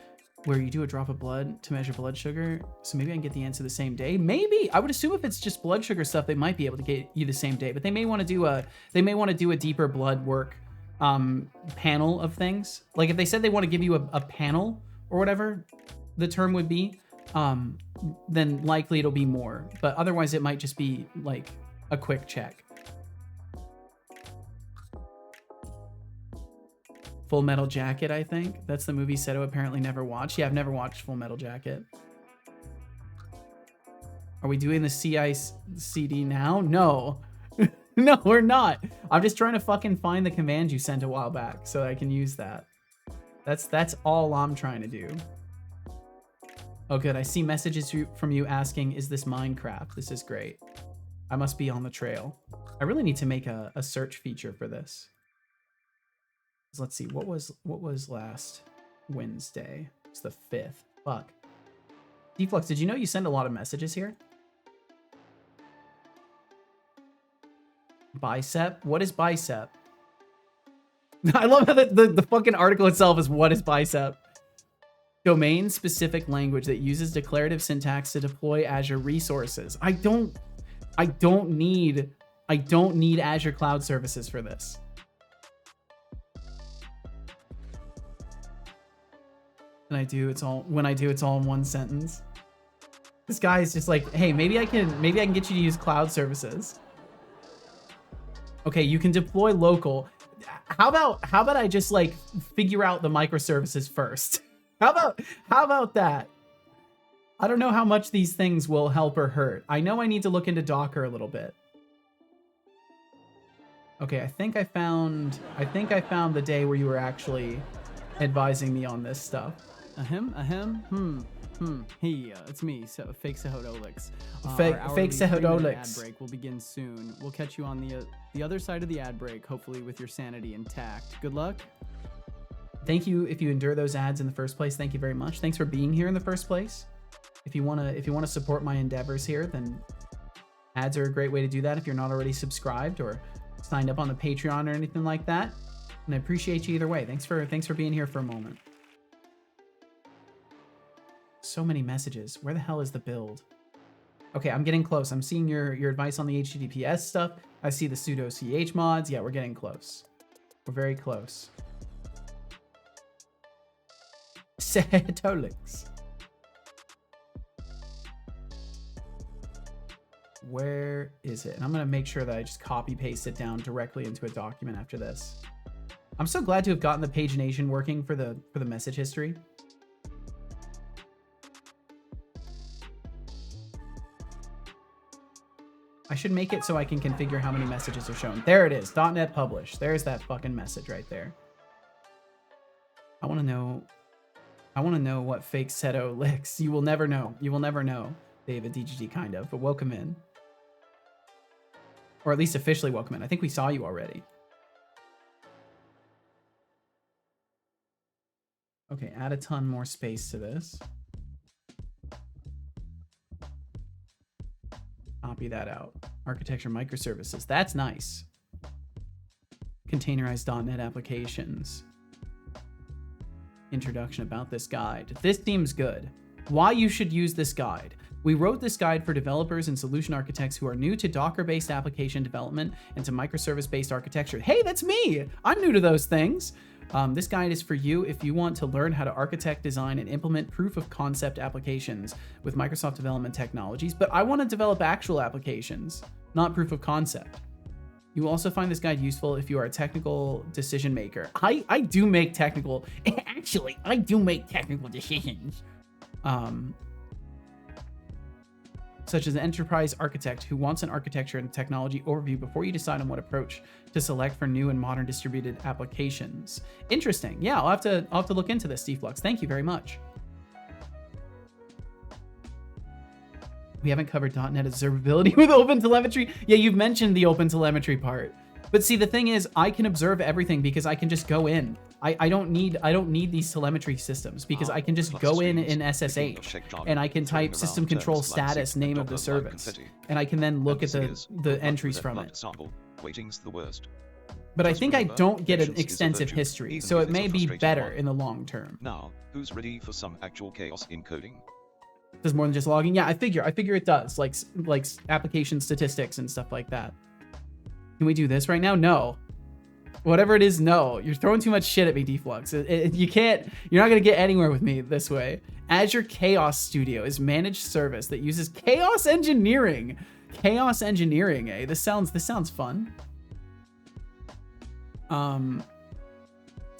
where you do a drop of blood to measure blood sugar. So maybe I can get the answer the same day. Maybe. I would assume if it's just blood sugar stuff, they might be able to get you the same day, but they may want to do a deeper blood work panel of things. Like if they said they want to give you a panel or whatever the term would be, then likely it'll be more, but otherwise it might just be like a quick check. Full Metal Jacket, I think. That's the movie Seto apparently never watched. Yeah, I've never watched Full Metal Jacket. Are we doing the CICD now? No. No, we're not. I'm just trying to fucking find the command you sent a while back so I can use that. That's all I'm trying to do. Oh, good. I see messages from you asking, is this Minecraft? This is great. I must be on the trail. I really need to make a search feature for this. Let's see, what was last Wednesday? It's the 5th. Fuck. Dflux, did you know you send a lot of messages here? Bicep? What is bicep? I love how the fucking article itself is what is bicep. Domain specific language that uses declarative syntax to deploy Azure resources. I don't need Azure cloud services for this. When I do, it's all in one sentence. This guy is just like, hey, maybe I can get you to use cloud services. Okay, you can deploy local. how about I just like figure out the microservices first? How about that? I don't know how much these things will help or hurt. I know I need to look into Docker a little bit. Okay, I think I found the day where you were actually advising me on this stuff. Hey, it's me, so fake Sehodolix. Fake Sehodolix. Ad break will begin soon. We'll catch you on the other side of the ad break, hopefully with your sanity intact. Good luck. Thank you if you endure those ads in the first place. Thank you very much. Thanks for being here in the first place. If you wanna support my endeavors here, then ads are a great way to do that. If you're not already subscribed or signed up on the Patreon or anything like that, and I appreciate you either way. Thanks for being here for a moment. So many messages. Where the hell is the build? Okay, I'm getting close. I'm seeing your advice on the HTTPS stuff. I see the sudo ch mods. Yeah, we're getting close. We're very close. Setolix. Where is it? And I'm gonna make sure that I just copy paste it down directly into a document after this. I'm so glad to have gotten the pagination working for the message history. I should make it so I can configure how many messages are shown. There it is, .NET publish. There's that fucking message right there. I want to know what fake Seto licks. You will never know. You will never know, David DGG, kind of, but welcome in. Or at least officially welcome in. I think we saw you already. Okay, add a ton more space to this. Copy that out. Architecture microservices. That's nice. Containerized .NET applications. Introduction about this guide. This seems good. Why you should use this guide. We wrote this guide for developers and solution architects who are new to Docker-based application development and to microservice-based architecture. Hey, that's me. I'm new to those things. This guide is for you if you want to learn how to architect, design, and implement proof of concept applications with Microsoft development technologies, but I want to develop actual applications, not proof of concept. You will also find this guide useful if you are a technical decision maker. I do make technical, actually, I do make technical decisions. Such as an enterprise architect who wants an architecture and technology overview before you decide on what approach to select for new and modern distributed applications. Interesting. Yeah, I'll have to look into this, Deflux. Thank you very much. We haven't covered .NET observability with OpenTelemetry. Yeah, you've mentioned the OpenTelemetry part. But see, the thing is, I can observe everything because I can just go in. I don't need these telemetry systems because I can just go in SSH and I can type system control status, name of the service, and I can then look at the entries from it. But I think I don't get an extensive history, so it may be better in the long term. Now, who's ready for some actual chaos in coding? Does more than just logging? Yeah, I figure it does, like application statistics and stuff like that. Can we do this right now? No. Whatever it is, no. You're throwing too much shit at me, Deflux. You can't, you're not going to get anywhere with me this way. Azure Chaos Studio is managed service that uses chaos engineering. Chaos engineering, eh? This sounds fun. To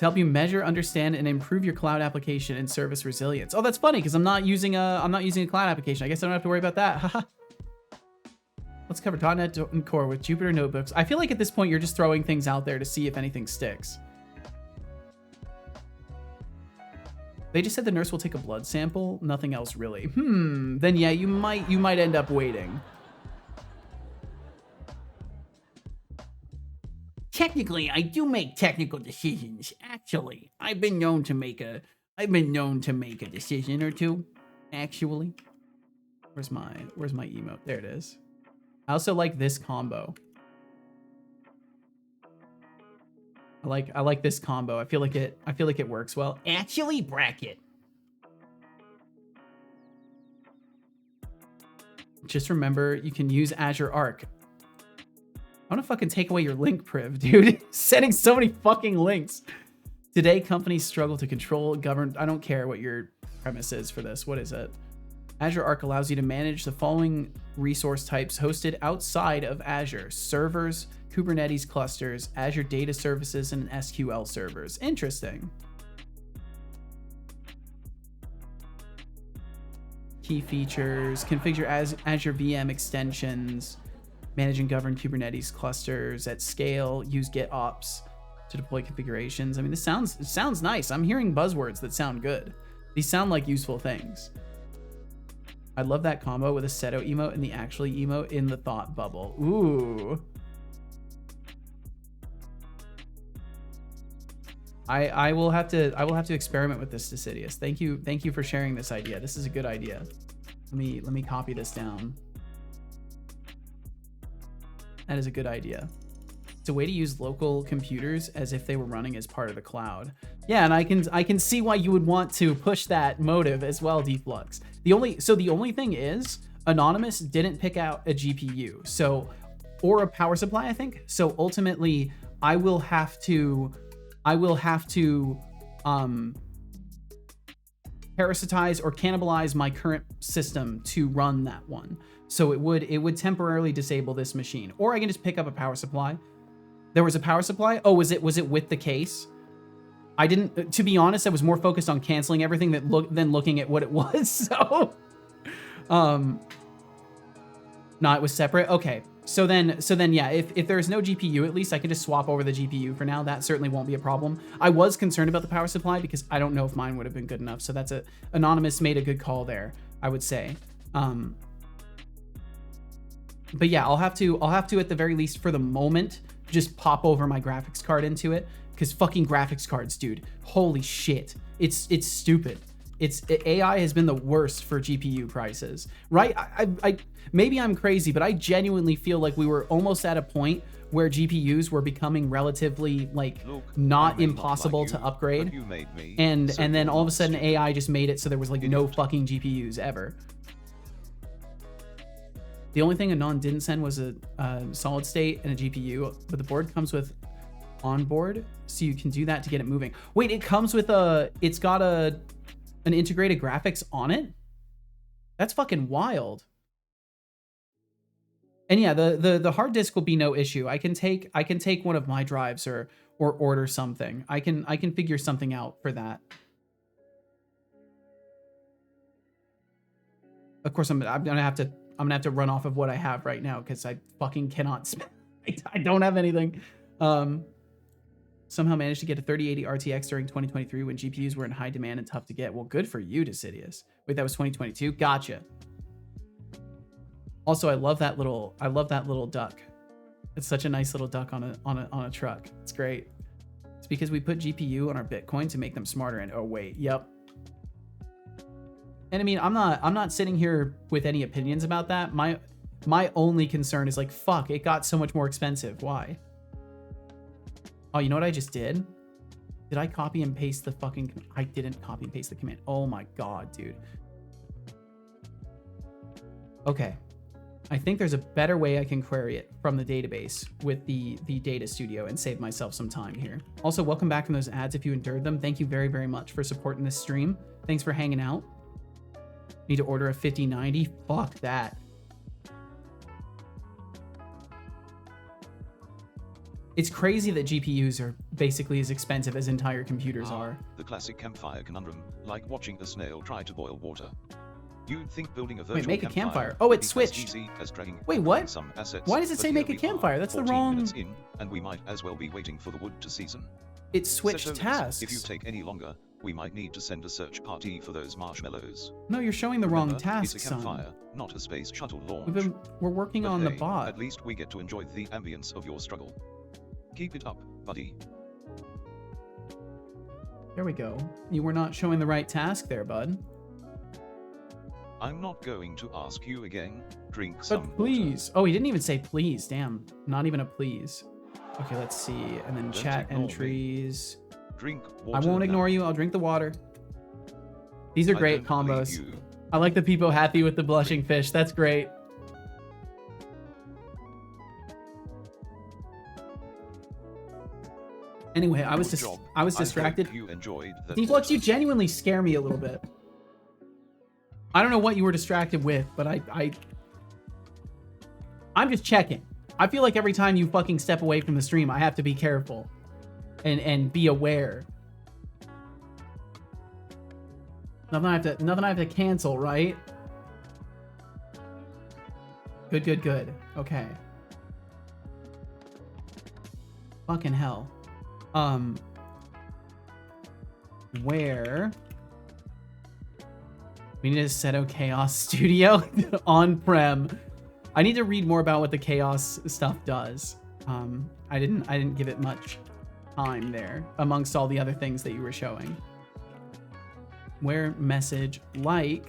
help you measure, understand, and improve your cloud application and service resilience. Oh, that's funny because I'm not using a cloud application. I guess I don't have to worry about that. Haha. Let's cover .NET Core with Jupyter Notebooks. I feel like at this point, you're just throwing things out there to see if anything sticks. They just said the nurse will take a blood sample. Nothing else really. Then yeah, you might end up waiting. Technically, I do make technical decisions. Actually, I've been known to make a decision or two. Actually, where's my emote? There it is. I also like this combo. I like this combo. I feel like it works well. Actually, bracket. Just remember, you can use Azure Arc. I want to fucking take away your link priv, dude. Sending so many fucking links. Today, companies struggle to control, govern. I don't care what your premise is for this. What is it? Azure Arc allows you to manage the following resource types hosted outside of Azure: servers, Kubernetes clusters, Azure data services, and SQL servers. Interesting. Key features, configure Azure VM extensions, manage and govern Kubernetes clusters at scale, use GitOps to deploy configurations. I mean, it sounds nice. I'm hearing buzzwords that sound good. These sound like useful things. I love that combo with a Seto emote and the actually emote in the thought bubble. Ooh. I will have to experiment with this, Decidius. Thank you for sharing this idea. This is a good idea. Let me copy this down. That is a good idea. It's a way to use local computers as if they were running as part of the cloud. Yeah, and I can see why you would want to push that motive as well, Deflux. The only thing is, Anonymous didn't pick out a GPU, so, or a power supply, I think. So ultimately, I will have to parasitize or cannibalize my current system to run that one. So it would temporarily disable this machine, or I can just pick up a power supply. There was a power supply. Oh, was it with the case? I didn't. To be honest, I was more focused on canceling everything than looking at what it was. So, no, it was separate. Okay. So then, yeah. If there's no GPU, at least I can just swap over the GPU for now. That certainly won't be a problem. I was concerned about the power supply because I don't know if mine would have been good enough. So that's Anonymous made a good call there, I would say. But yeah, I'll have to at the very least for the moment just pop over my graphics card into it, because fucking graphics cards, dude, holy shit, it's stupid. AI has been the worst for GPU prices, right? I maybe I'm crazy, but I genuinely feel like we were almost at a point where GPUs were becoming relatively not impossible to upgrade, and then all of a sudden AI just made it so there was no fucking GPUs ever. The only thing Anon didn't send was a solid state and a GPU, but the board comes with onboard, so you can do that to get it moving. Wait, it comes with it's got an integrated graphics on it? That's fucking wild. And yeah, the hard disk will be no issue. I can take one of my drives or order something. I can figure something out for that. Of course, I'm gonna have to run off of what I have right now because I fucking cannot spend. I don't have anything. Somehow managed to get a 3080 RTX during 2023 when GPUs were in high demand and tough to get. Well, good for you, Decidius. Wait, that was 2022? Gotcha. Also, I love that little duck. It's such a nice little duck on a truck. It's great. It's because we put GPU on our Bitcoin to make them smarter. And oh wait, yep. And I mean, I'm not sitting here with any opinions about that. My only concern is fuck, it got so much more expensive. Why? Oh, you know what I just did? Did I copy and paste the fucking... I didn't copy and paste the command. Oh my god, dude. Okay. I think there's a better way I can query it from the database with the data studio and save myself some time here. Also, welcome back from those ads if you endured them. Thank you very, very much for supporting this stream. Thanks for hanging out. Need to order a 5090? Fuck that. It's crazy that GPUs are basically as expensive as entire computers are. The classic campfire conundrum, like watching a snail try to boil water. You'd think building a virtual Wait, make a campfire. Oh, it switched. Wait, what? Some assets, why does it say make a campfire? That's the wrong... In, and we might as well be waiting for the wood to season. It switched tasks. If you take any longer, we might need to send a search party for those marshmallows. No, you're showing the wrong task, it's a campfire, not a space shuttle launch. We're working on the bot. At least we get to enjoy the ambience of your struggle. Keep it up, buddy. There we go. You were not showing the right task there, bud. I'm not going to ask you again. Drink some But please. water. Oh, he didn't even say please. Damn. Not even a please. Okay, let's see. And then Don't chat ignore entries. Me. Drink water. I won't ignore you. I'll drink the water. These are great don't believe combos. you. I like the people happy with the blushing fish. That's great. Anyway, I was distracted. You enjoyed that. Deflux, you genuinely scare me a little bit. I don't know what you were distracted with, but I'm just checking. I feel like every time you fucking step away from the stream, I have to be careful and be aware. Nothing I have to cancel, right? Good. Okay. Fucking hell. Where we need to set out Chaos Studio on-prem. I need to read more about what the Chaos stuff does. I didn't give it much time there amongst all the other things that you were showing. Where message like,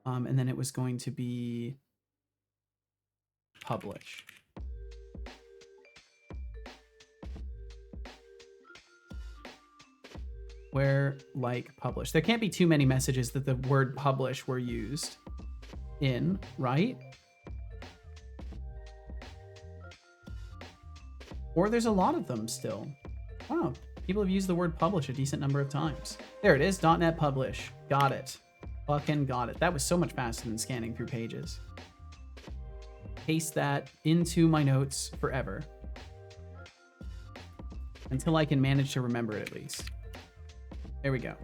and then it was going to be publish. Where like publish. There can't be too many messages that the word publish were used in, right? Or there's a lot of them still. Wow, people have used the word publish a decent number of times. There it is, .NET publish. Got it. Fucking got it. That was so much faster than scanning through pages. Paste that into my notes forever. Until I can manage to remember it at least. There we go.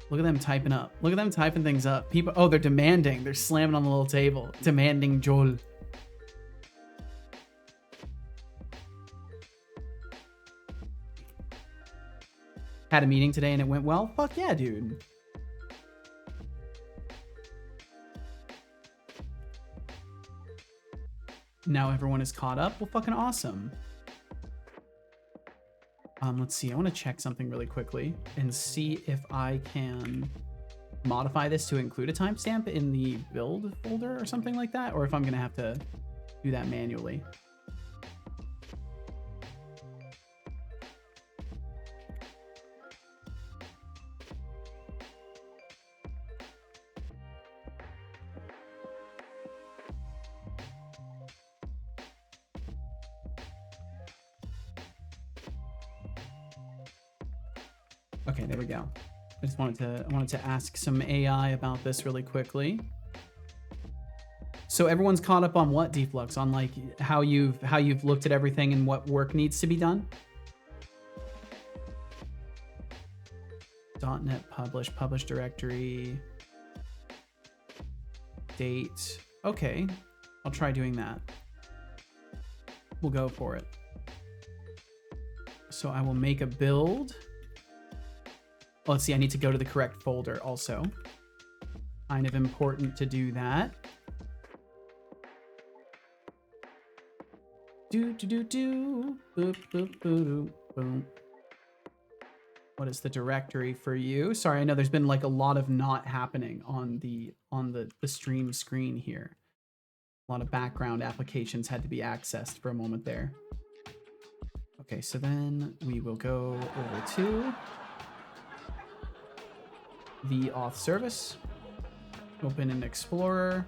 Look at them typing up. Look at them typing things up. People, oh, they're demanding. They're slamming on the little table. Demanding Joel. Had a meeting today and it went well. Fuck yeah, dude. Now everyone is caught up. Well, fucking awesome. Let's see. I want to check something really quickly and see if I can modify this to include a timestamp in the build folder or something like that, or if I'm going to have to do that manually. Okay, there we go. I just wanted to ask some AI about this really quickly. So everyone's caught up on what, Deflux? On like how you've looked at everything and what work needs to be done? .NET publish directory, date. Okay, I'll try doing that. We'll go for it. So I will make a build. Well, let's see, I need to go to the correct folder also. Kind of important to do that. Boop, boop, boop, boom. What is the directory for you? Sorry, I know there's been like a lot of not happening on the stream screen here. A lot of background applications had to be accessed for a moment there. Okay, so then we will go over to the auth service, open an explorer.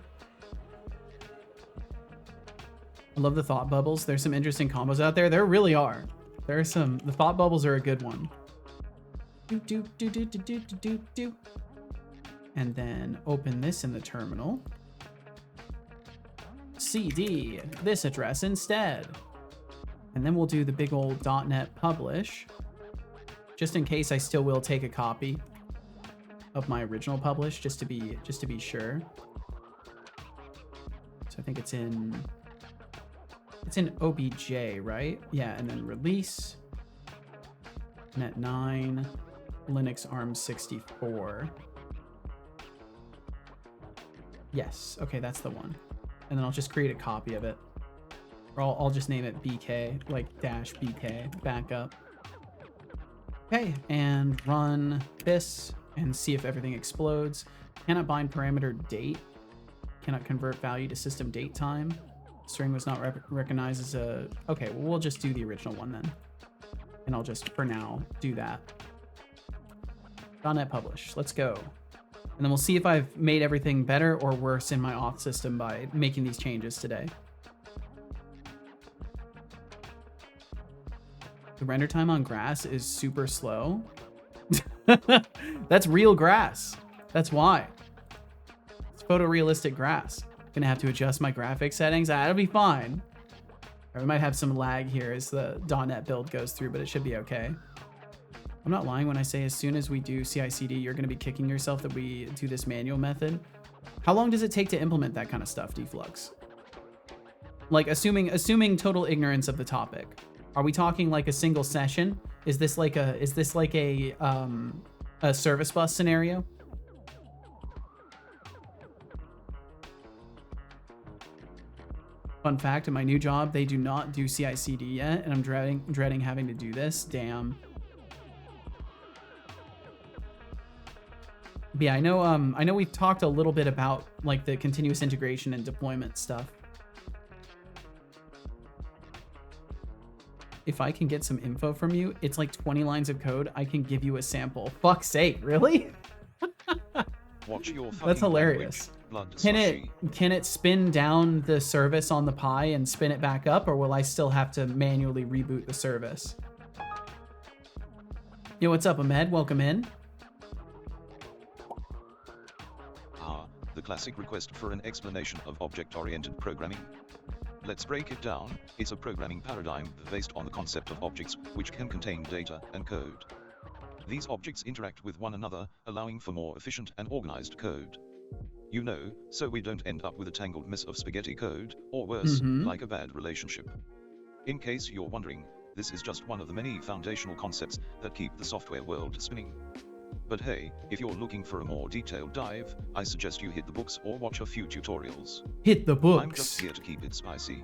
I love the thought bubbles. There's some interesting combos out there. There really are. There are some. The thought bubbles are a good one. And then open this in the terminal. CD this address instead. And then we'll do the big old .NET publish, just in case I still will take a copy of my original publish, just to be sure. So I think it's in OBJ, right? Yeah, and then release net 9 Linux ARM64. Yes, okay, that's the one. And then I'll just create a copy of it, or I'll just name it BK, like -BK backup. Okay, and run this and see if everything explodes. Cannot bind parameter date. Cannot convert value to system date time. String was not recognized as a... Okay, well, we'll just do the original one then. And I'll just, for now, do that. .NET publish. Let's go. And then we'll see if I've made everything better or worse in my auth system by making these changes today. The render time on grass is super slow. That's real grass. That's why. photorealistic grass. Gonna have to adjust my graphic settings. That'll be fine. Or we might have some lag here as the .NET build goes through, but it should be okay. I'm not lying when I say as soon as we do CI/CD, you're gonna be kicking yourself that we do this manual method. How long does it take to implement that kind of stuff, Deflux? Like assuming total ignorance of the topic. Are we talking like a single session? Is this like a service bus scenario? Fun fact, in my new job, they do not do CI/CD yet, and I'm dreading having to do this. Damn. But yeah, I know we've talked a little bit about like the continuous integration and deployment stuff. If I can get some info from you, it's like 20 lines of code. I can give you a sample. Fuck's sake, really? Watch your That's hilarious. Can it spin down the service on the Pi and spin it back up, or will I still have to manually reboot the service? Yo, what's up, Ahmed? Welcome in. The classic request for an explanation of object-oriented programming. Let's break it down. It's a programming paradigm based on the concept of objects, which can contain data and code. These objects interact with one another, allowing for more efficient and organized code. You know, so we don't end up with a tangled mess of spaghetti code, or worse, like a bad relationship. In case you're wondering, this is just one of the many foundational concepts that keep the software world spinning. But hey, if you're looking for a more detailed dive, I suggest you hit the books or watch a few tutorials. Hit the books. I'm just here to keep it spicy.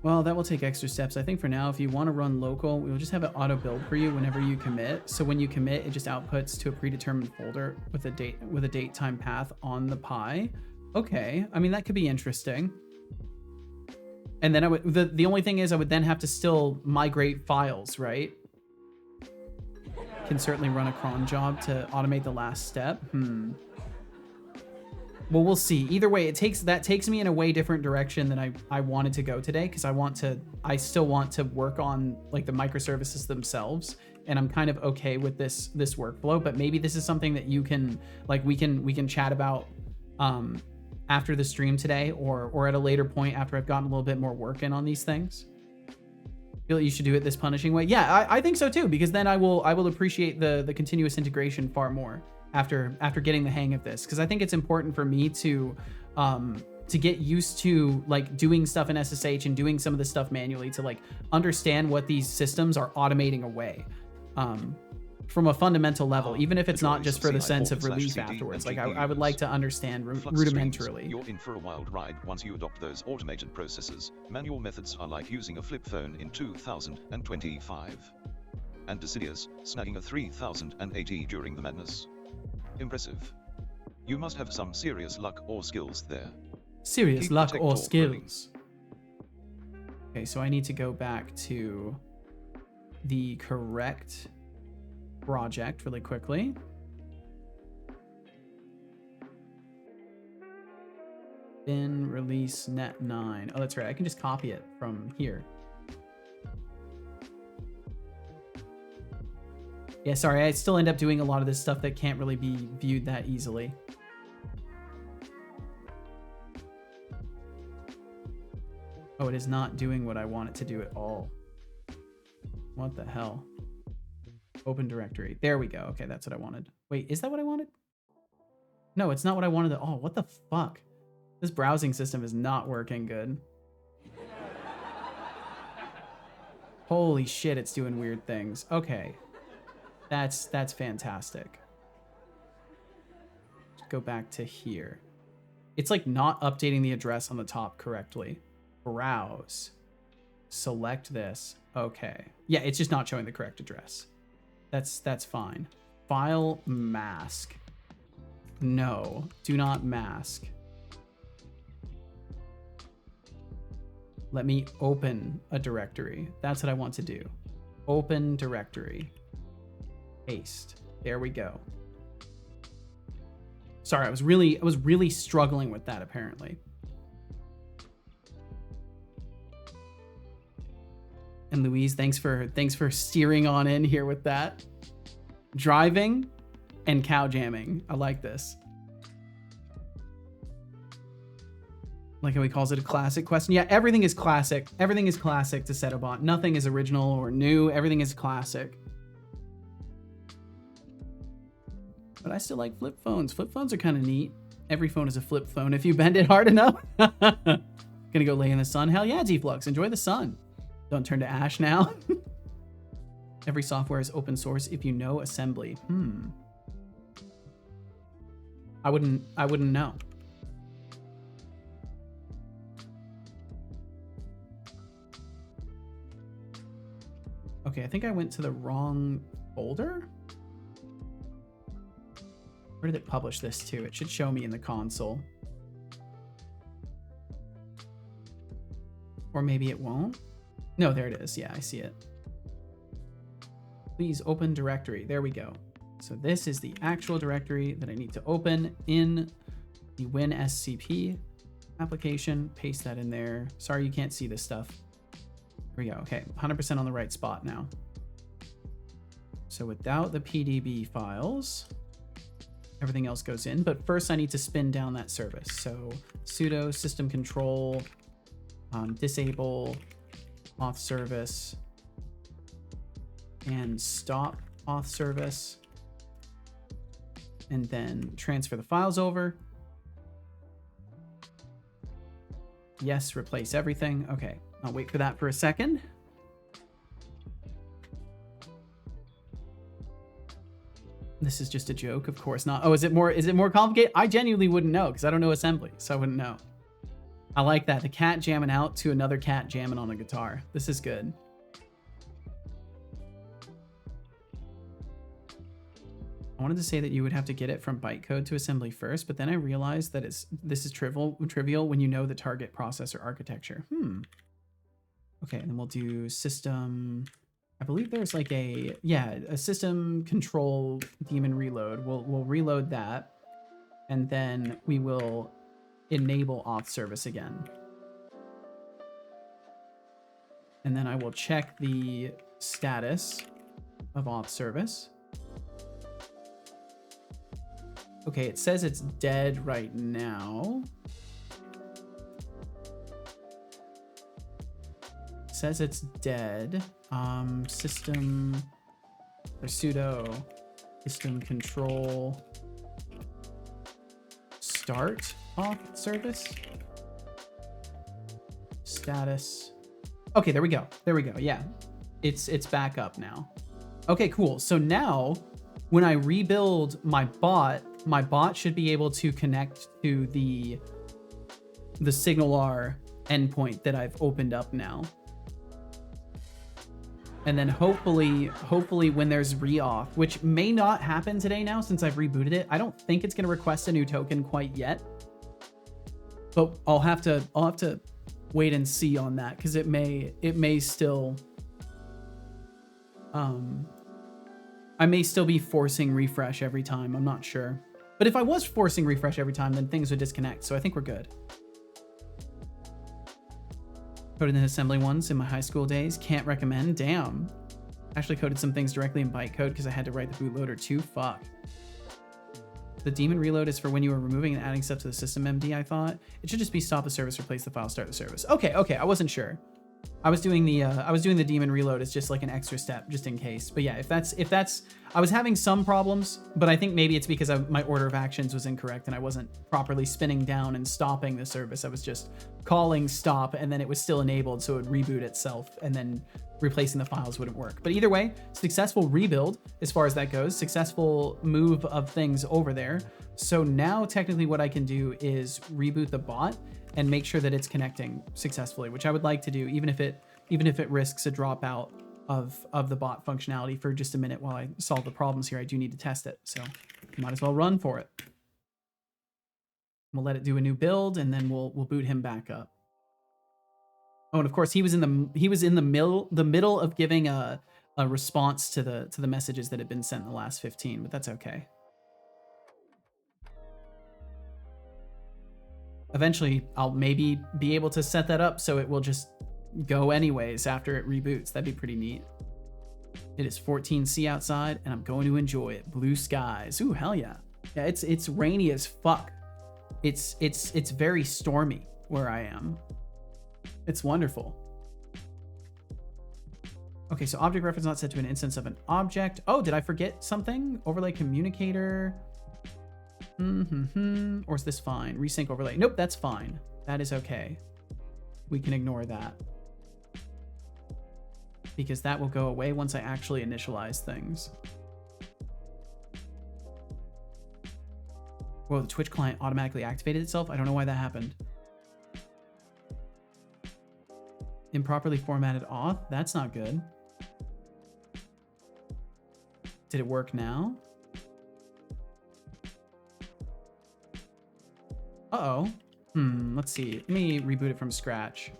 Well, that will take extra steps. I think for now, if you want to run local, we'll just have it auto build for you whenever you commit. So when you commit, it just outputs to a predetermined folder with a date time path on the Pi. Okay, I mean that could be interesting. And then I would the only thing is I would then have to still migrate files, right? Can certainly run a cron job to automate the last step. Well, we'll see. Either way, that takes me in a way different direction than I wanted to go today, because I still want to work on like the microservices themselves, and I'm kind of okay with this workflow. But maybe this is something that you can like we can chat about after the stream today, or at a later point after I've gotten a little bit more work in on these things. Feel like you should do it this punishing way. Yeah, I think so too, because then I will appreciate the continuous integration far more after getting the hang of this, because I think it's important for me to get used to like doing stuff in SSH and doing some of this stuff manually to like understand what these systems are automating away from a fundamental level, even if it's not just for the sense of relief afterwards. Like I would like to understand rudimentarily. You're in for a wild ride once you adopt those automated processes. Manual methods are like using a flip phone in 2025. And Decidius, snagging a 3080 during the madness. Impressive. You must have some serious luck or skills there. Serious luck or skills. Okay, so I need to go back to the correct project really quickly. Bin release net 9. Oh, that's right. I can just copy it from here. Yeah, sorry. I still end up doing a lot of this stuff that can't really be viewed that easily. Oh, it is not doing what I want it to do at all. What the hell? Open directory. There we go. Okay, that's what I wanted. Wait, is that what I wanted? No, it's not what I wanted at all. What the fuck? This browsing system is not working good. Holy shit, it's doing weird things. Okay. That's fantastic. Let's go back to here. It's like not updating the address on the top correctly. Browse. Select this. Okay. Yeah, it's just not showing the correct address. That's fine. File mask. No, do not mask. Let me open a directory. That's what I want to do. Open directory. Paste. There we go. Sorry, I was really struggling with that apparently. And Louise, thanks for steering on in here with that. Driving and cow jamming. I like this. Like how he calls it a classic question. Yeah, everything is classic. Everything is classic to set a bot. Nothing is original or new. Everything is classic. But I still like flip phones. Flip phones are kind of neat. Every phone is a flip phone if you bend it hard enough. Gonna go lay in the sun. Hell yeah, Deflux. Enjoy the sun. Don't turn to ash now. Every software is open source if you know assembly. I wouldn't know. Okay, I think I went to the wrong folder. Where did it publish this to? It should show me in the console. Or maybe it won't. No, there it is. Yeah, I see it. Please open directory. There we go. So this is the actual directory that I need to open in the WinSCP application. Paste that in there. Sorry you can't see this stuff. Here we go. Okay, 100% on the right spot now. So without the PDB files, everything else goes in. But first I need to spin down that service. So sudo system control, disable auth service, and stop auth service. And then transfer the files over. Yes, replace everything. Okay, I'll wait for that for a second. This is just a joke, of course not. Oh, is it more complicated? I genuinely wouldn't know because I don't know assembly, so I wouldn't know. I like that. The cat jamming out to another cat jamming on a guitar. This is good. I wanted to say that you would have to get it from bytecode to assembly first, but then I realized that this is trivial when you know the target processor architecture. Okay, and then we'll do system. I believe there's like a system control daemon reload. We'll reload that, and then we will enable auth service again. And then I will check the status of auth service. Okay, it says it's dead right now. It says it's dead. System or sudo system control start auth service status. Okay, there we go. There we go. Yeah, it's back up now. Okay, cool. So now when I rebuild my bot should be able to connect to the SignalR endpoint that I've opened up now. And then hopefully when there's reauth, which may not happen today now since I've rebooted it. I don't think it's going to request a new token quite yet. But I'll have to wait and see on that because it may still I may still be forcing refresh every time. I'm not sure. But if I was forcing refresh every time, then things would disconnect. So I think we're good. Coded in assembly once in my high school days. Can't recommend. Damn. Actually coded some things directly in bytecode because I had to write the bootloader too. Fuck. The daemon reload is for when you are removing and adding stuff to the system MD, I thought. It should just be stop the service, replace the file, start the service. Okay, I wasn't sure. I was doing the daemon reload as just like an extra step just in case. But yeah, if that's I was having some problems, but I think maybe it's because my order of actions was incorrect and I wasn't properly spinning down and stopping the service. I was just calling stop and then it was still enabled, so it would reboot itself and then replacing the files wouldn't work. But either way, successful rebuild as far as that goes, successful move of things over there. So now technically what I can do is reboot the bot and make sure that it's connecting successfully, which I would like to do, even if it risks a dropout of the bot functionality for just a minute while I solve the problems here. I do need to test it, so might as well run for it. We'll let it do a new build, and then we'll boot him back up. Oh, and of course he was in the middle of giving a response to the messages that had been sent in the last 15, but that's okay. Eventually, I'll maybe be able to set that up so it will just go anyways after it reboots. That'd be pretty neat. It is 14C outside, and I'm going to enjoy it. Blue skies. Ooh, hell yeah. Yeah, it's rainy as fuck. It's very stormy. where I am. It's wonderful. Okay, so object reference not set to an instance of an object. Oh, did I forget something? Overlay communicator. Or is this fine? Resync overlay. Nope, that's fine. That is okay. We can ignore that. Because that will go away once I actually initialize things. Whoa, the Twitch client automatically activated itself? I don't know why that happened. Improperly formatted auth? That's not good. Did it work now? Uh-oh. Let's see. Let me reboot it from scratch.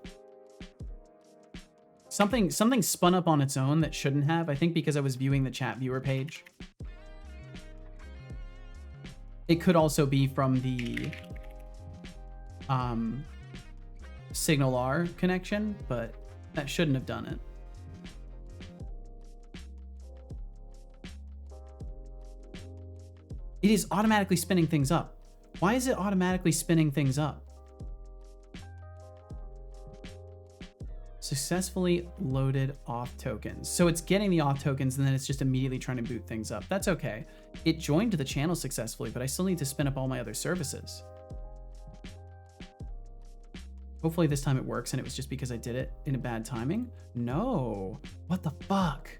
Something spun up on its own that shouldn't have. I think because I was viewing the chat viewer page. It could also be from the Signal R connection, but that shouldn't have done it. It is automatically spinning things up. Why is it automatically spinning things up? Successfully loaded auth tokens. So it's getting the auth tokens and then it's just immediately trying to boot things up. That's okay. It joined the channel successfully, but I still need to spin up all my other services. Hopefully this time it works and it was just because I did it in a bad timing. No. What the fuck?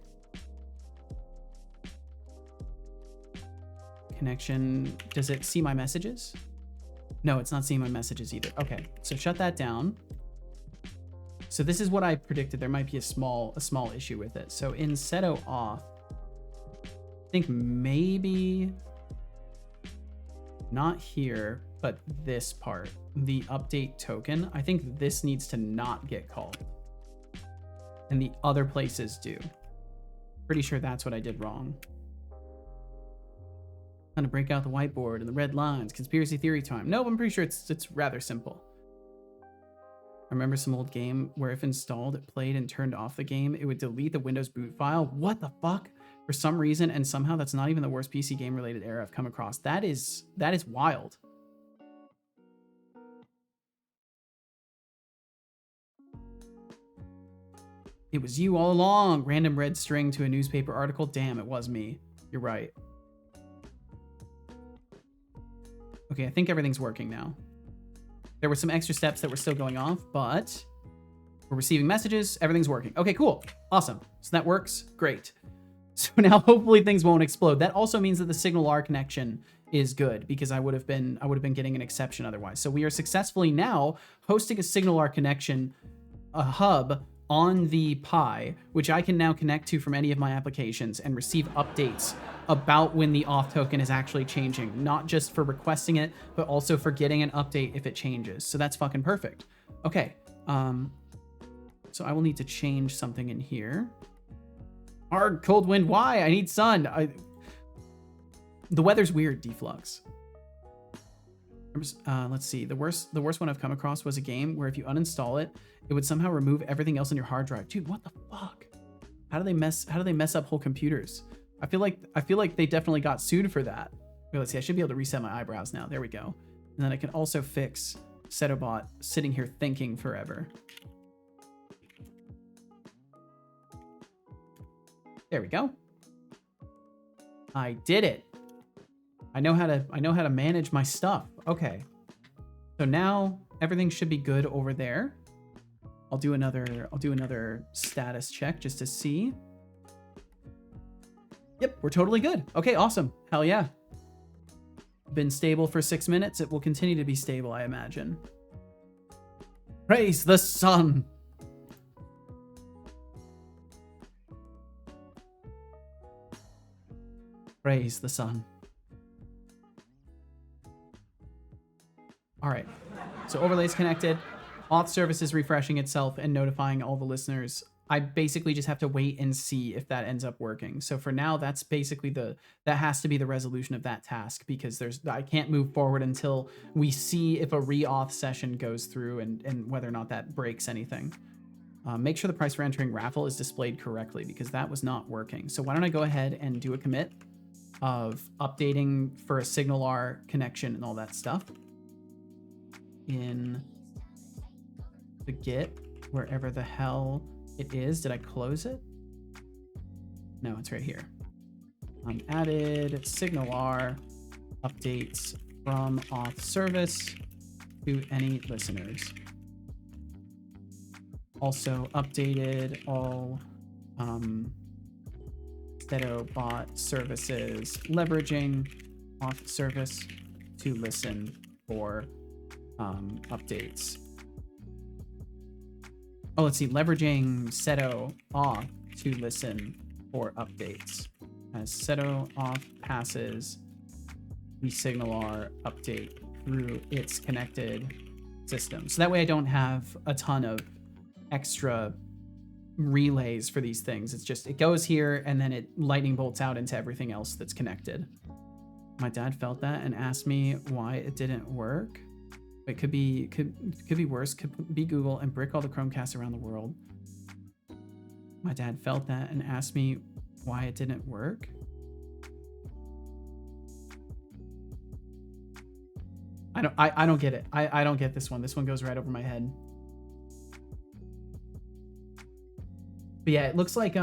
Connection. Does it see my messages? No, it's not seeing my messages either. Okay, so shut that down. So this is what I predicted. There might be a small issue with it. So in seto auth, I think maybe not here, but this part, the update token. I think this needs to not get called, and the other places do. Pretty sure that's what I did wrong. Trying to break out the whiteboard and the red lines. Conspiracy theory time. No, I'm pretty sure it's rather simple. I remember some old game where if installed, it played and turned off the game, it would delete the Windows boot file. What the fuck? For some reason, and somehow that's not even the worst PC game related error I've come across. That is wild. It was you all along. Random red string to a newspaper article. Damn, it was me. You're right. Okay, I think everything's working now. There were some extra steps that were still going off, but we're receiving messages. Everything's working. Okay, cool. Awesome. So that works. Great. So now hopefully things won't explode. That also means that the Signal R connection is good because I would have been getting an exception otherwise. So we are successfully now hosting a Signal R connection, a hub on the Pi, which I can now connect to from any of my applications and receive updates about when the auth token is actually changing, not just for requesting it, but also for getting an update if it changes. So that's fucking perfect. Okay, so I will need to change something in here. Hard, cold wind, why? I need sun. The weather's weird, Deflux. Let's see, the worst one I've come across was a game where if you uninstall it, it would somehow remove everything else on your hard drive. Dude, what the fuck? How do they mess up whole computers? I feel like they definitely got sued for that. Okay, let's see, I should be able to reset my eyebrows now. There we go. And then I can also fix Setobot sitting here thinking forever. There we go. I did it. I know how to manage my stuff. Okay. So now everything should be good over there. I'll do another status check just to see. Yep, we're totally good. Okay, awesome. Hell yeah. Been stable for 6 minutes. It will continue to be stable, I imagine. Praise the sun. Praise the sun. All right. So overlay's connected. Auth service is refreshing itself and notifying all the listeners. I basically just have to wait and see if that ends up working. So for now, that's basically that has to be the resolution of that task because I can't move forward until we see if a re-auth session goes through and whether or not that breaks anything. Make sure the price for entering raffle is displayed correctly because that was not working. So why don't I go ahead and do a commit of updating for a Signal R connection and all that stuff in the Git, wherever the hell it is. Did I close it? No, it's right here. Added SignalR updates from auth service to any listeners. Also updated all bot services leveraging auth service to listen for updates. Oh, let's see, leveraging seto auth to listen for updates. As seto auth passes the SignalR update through its connected system. So that way I don't have a ton of extra relays for these things. It's just, it goes here and then it lightning bolts out into everything else that's connected. My dad felt that and asked me why it didn't work. It could be worse. Could be Google and brick all the Chromecasts around the world. My dad felt that and asked me why it didn't work. I don't get it. I don't get this one. This one goes right over my head. But yeah, it looks like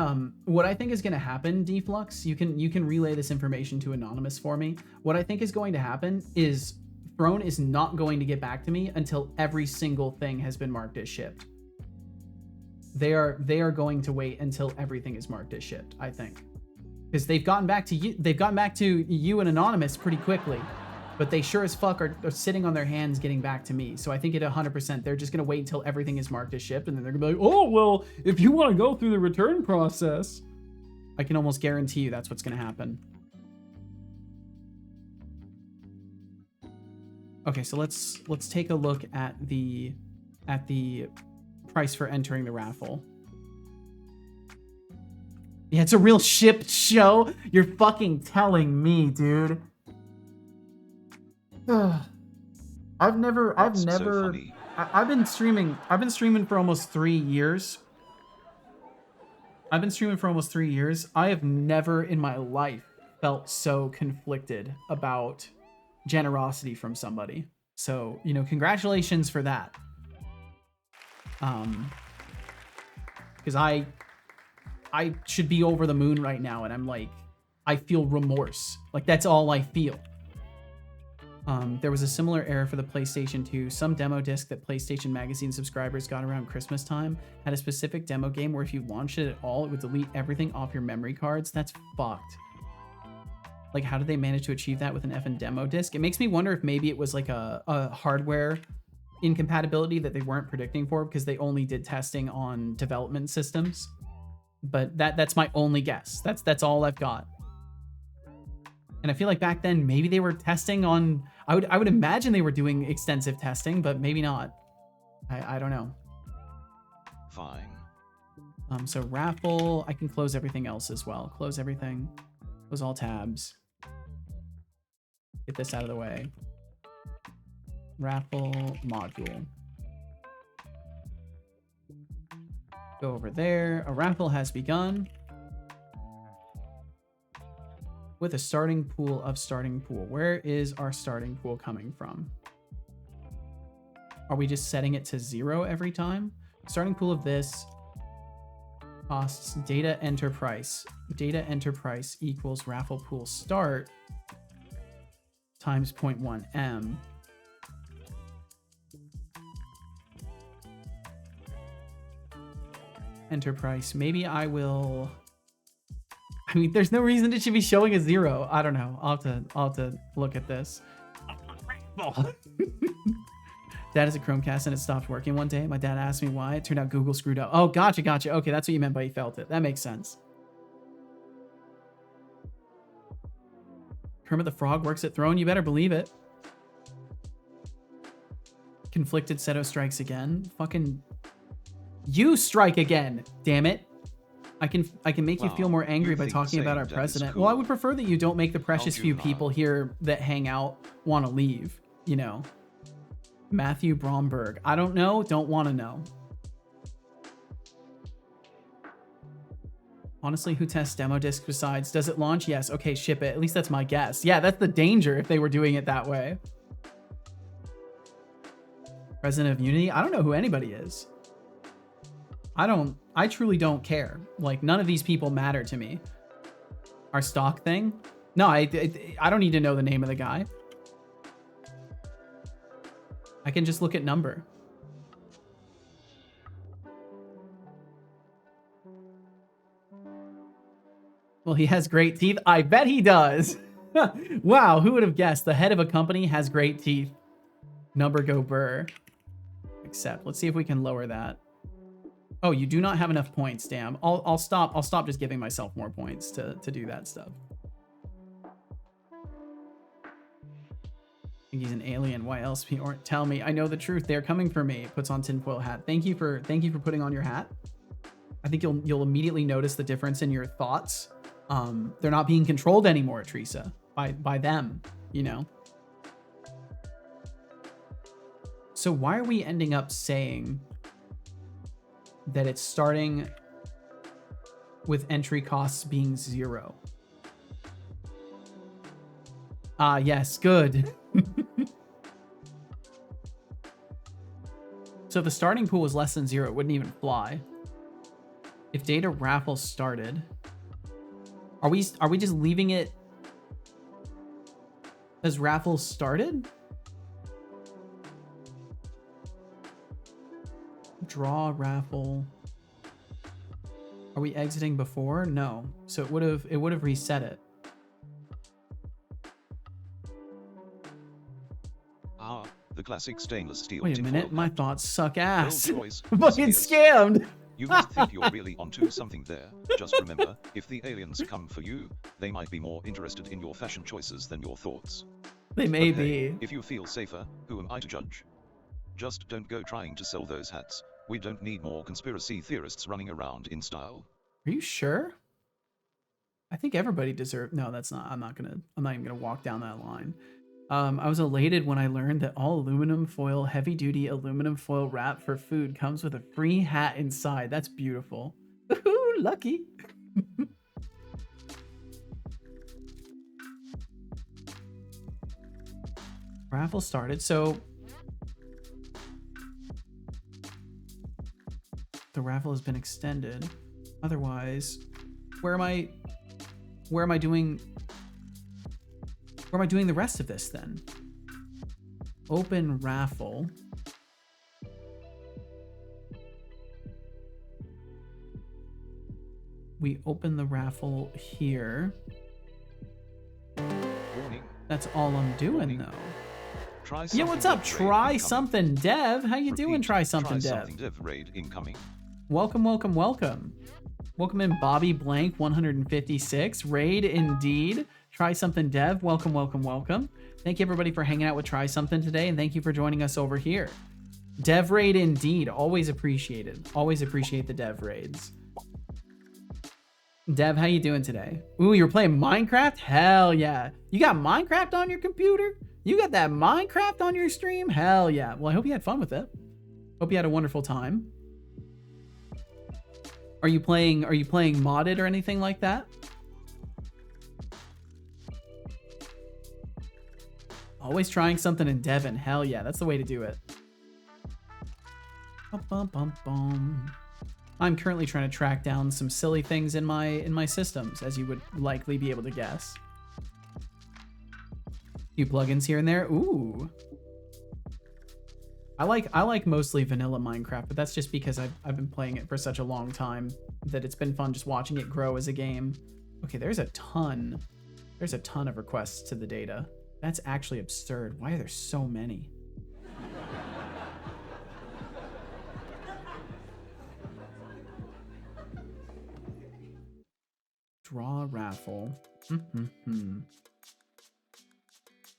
what I think is going to happen, Deflux, you can relay this information to Anonymous for me. What I think is going to happen is Throne is not going to get back to me until every single thing has been marked as shipped. They are going to wait until everything is marked as shipped, I think. Because they've gotten back to you and Anonymous pretty quickly. But they sure as fuck are sitting on their hands getting back to me. So I think at 100%, they're just going to wait until everything is marked as shipped. And then they're going to be like, oh, well, if you want to go through the return process. I can almost guarantee you that's what's going to happen. Okay, so let's take a look at the price for entering the raffle. Yeah, it's a real shipped show. You're fucking telling me, dude. I've been streaming for almost 3 years. I have never in my life felt so conflicted about generosity from somebody. So, you know, congratulations for that. Because I should be over the moon right now, and I'm like, I feel remorse. Like, that's all I feel. There was a similar error for the PlayStation 2. Some demo disc that PlayStation Magazine subscribers got around Christmas time had a specific demo game where if you launched it at all, it would delete everything off your memory cards. That's fucked. Like, how did they manage to achieve that with an effing demo disc? It makes me wonder if maybe it was like a hardware incompatibility that they weren't predicting for because they only did testing on development systems. But that's my only guess. That's all I've got. And I feel like back then maybe they were testing on. I would imagine they were doing extensive testing, but maybe not. I don't know. Fine. So raffle. I can close everything else as well. Close everything. Close all tabs. Get this out of the way. Raffle module. Go over there. A raffle has begun. With a starting pool of starting pool. Where is our starting pool coming from? Are we just setting it to 0 every time? Starting pool of this costs data enter price. Data enter price equals raffle pool start times 0.1 M. Enter price. Maybe I will. I mean, there's no reason it should be showing a 0. I don't know. I'll have to look at this. Dad has a Chromecast and it stopped working one day. My dad asked me why. It turned out Google screwed up. Oh, gotcha. Okay, that's what you meant by he felt it. That makes sense. Kermit the Frog works at Throne. You better believe it. Conflicted Seto strikes again. Fucking you strike again. Damn it. I can make you feel more angry by talking about our president. Cool. Well, I would prefer that you don't make the precious few people here that hang out want to leave, you know. Matthew Bromberg. I don't know. Don't want to know. Honestly, who tests demo disc besides? Does it launch? Yes. Okay, ship it. At least that's my guess. Yeah, that's the danger if they were doing it that way. President of Unity? I don't know who anybody is. I truly don't care. Like, none of these people matter to me. Our stock thing? No, I don't need to know the name of the guy. I can just look at number. Well, he has great teeth. I bet he does. Wow, who would have guessed? The head of a company has great teeth. Number go burr. Accept. Let's see if we can lower that. Oh, you do not have enough points. Damn. I'll stop just giving myself more points to do that stuff. I think he's an alien. Why else? Or tell me. I know the truth. They're coming for me. Puts on tinfoil hat. Thank you for putting on your hat. I think you'll immediately notice the difference in your thoughts. They're not being controlled anymore, Teresa, by them, you know. So why are we ending up saying that it's starting with entry costs being 0? Ah, yes, good. So if the starting pool was less than 0, it wouldn't even fly. If data raffle started, are we just leaving it as raffle started? Draw raffle. Are we exiting before? No. So it would have reset it. Ah, the classic stainless steel. Wait a minute, my thoughts suck ass. Choice, Fucking scammed. You must think you're really onto something there. Just remember, if the aliens come for you, they might be more interested in your fashion choices than your thoughts. They may But hey, be. if you feel safer, who am I to judge? Just don't go trying to sell those hats. We don't need more conspiracy theorists running around in style. Are you sure? I think everybody deserves. No, that's not. I'm not even gonna walk down that line. I was elated when I learned that all aluminum foil, heavy duty aluminum foil wrap for food comes with a free hat inside. That's beautiful. Ooh, lucky. Raffle started, so the raffle has been extended. Otherwise, where am I doing the rest of this then? Open raffle. We open the raffle here. Warning. That's all I'm doing though. Try Yeah, what's up? Try something, Dev. How you doing? Try something, Dev. Raid incoming. Welcome, welcome, welcome. Welcome in Bobby Blank 156. Raid indeed. Try something, Dev. Welcome, welcome, welcome. Thank you everybody for hanging out with Try Something today, and thank you for joining us over here. Dev raid indeed. Always appreciated. Always appreciate the dev raids. Dev, how you doing today? Ooh, you're playing Minecraft? Hell yeah. You got Minecraft on your computer? You got that Minecraft on your stream? Hell yeah. Well, I hope you had fun with it. Hope you had a wonderful time. Are you playing modded or anything like that? Always trying something in Devon. Hell yeah, that's the way to do it. Bum, bum, bum. I'm currently trying to track down some silly things in my systems, as you would likely be able to guess. Few plugins here and there. Ooh. I like mostly vanilla Minecraft, but that's just because I've been playing it for such a long time that it's been fun just watching it grow as a game. Okay, there's a ton of requests to the data. That's actually absurd. Why are there so many? Draw raffle.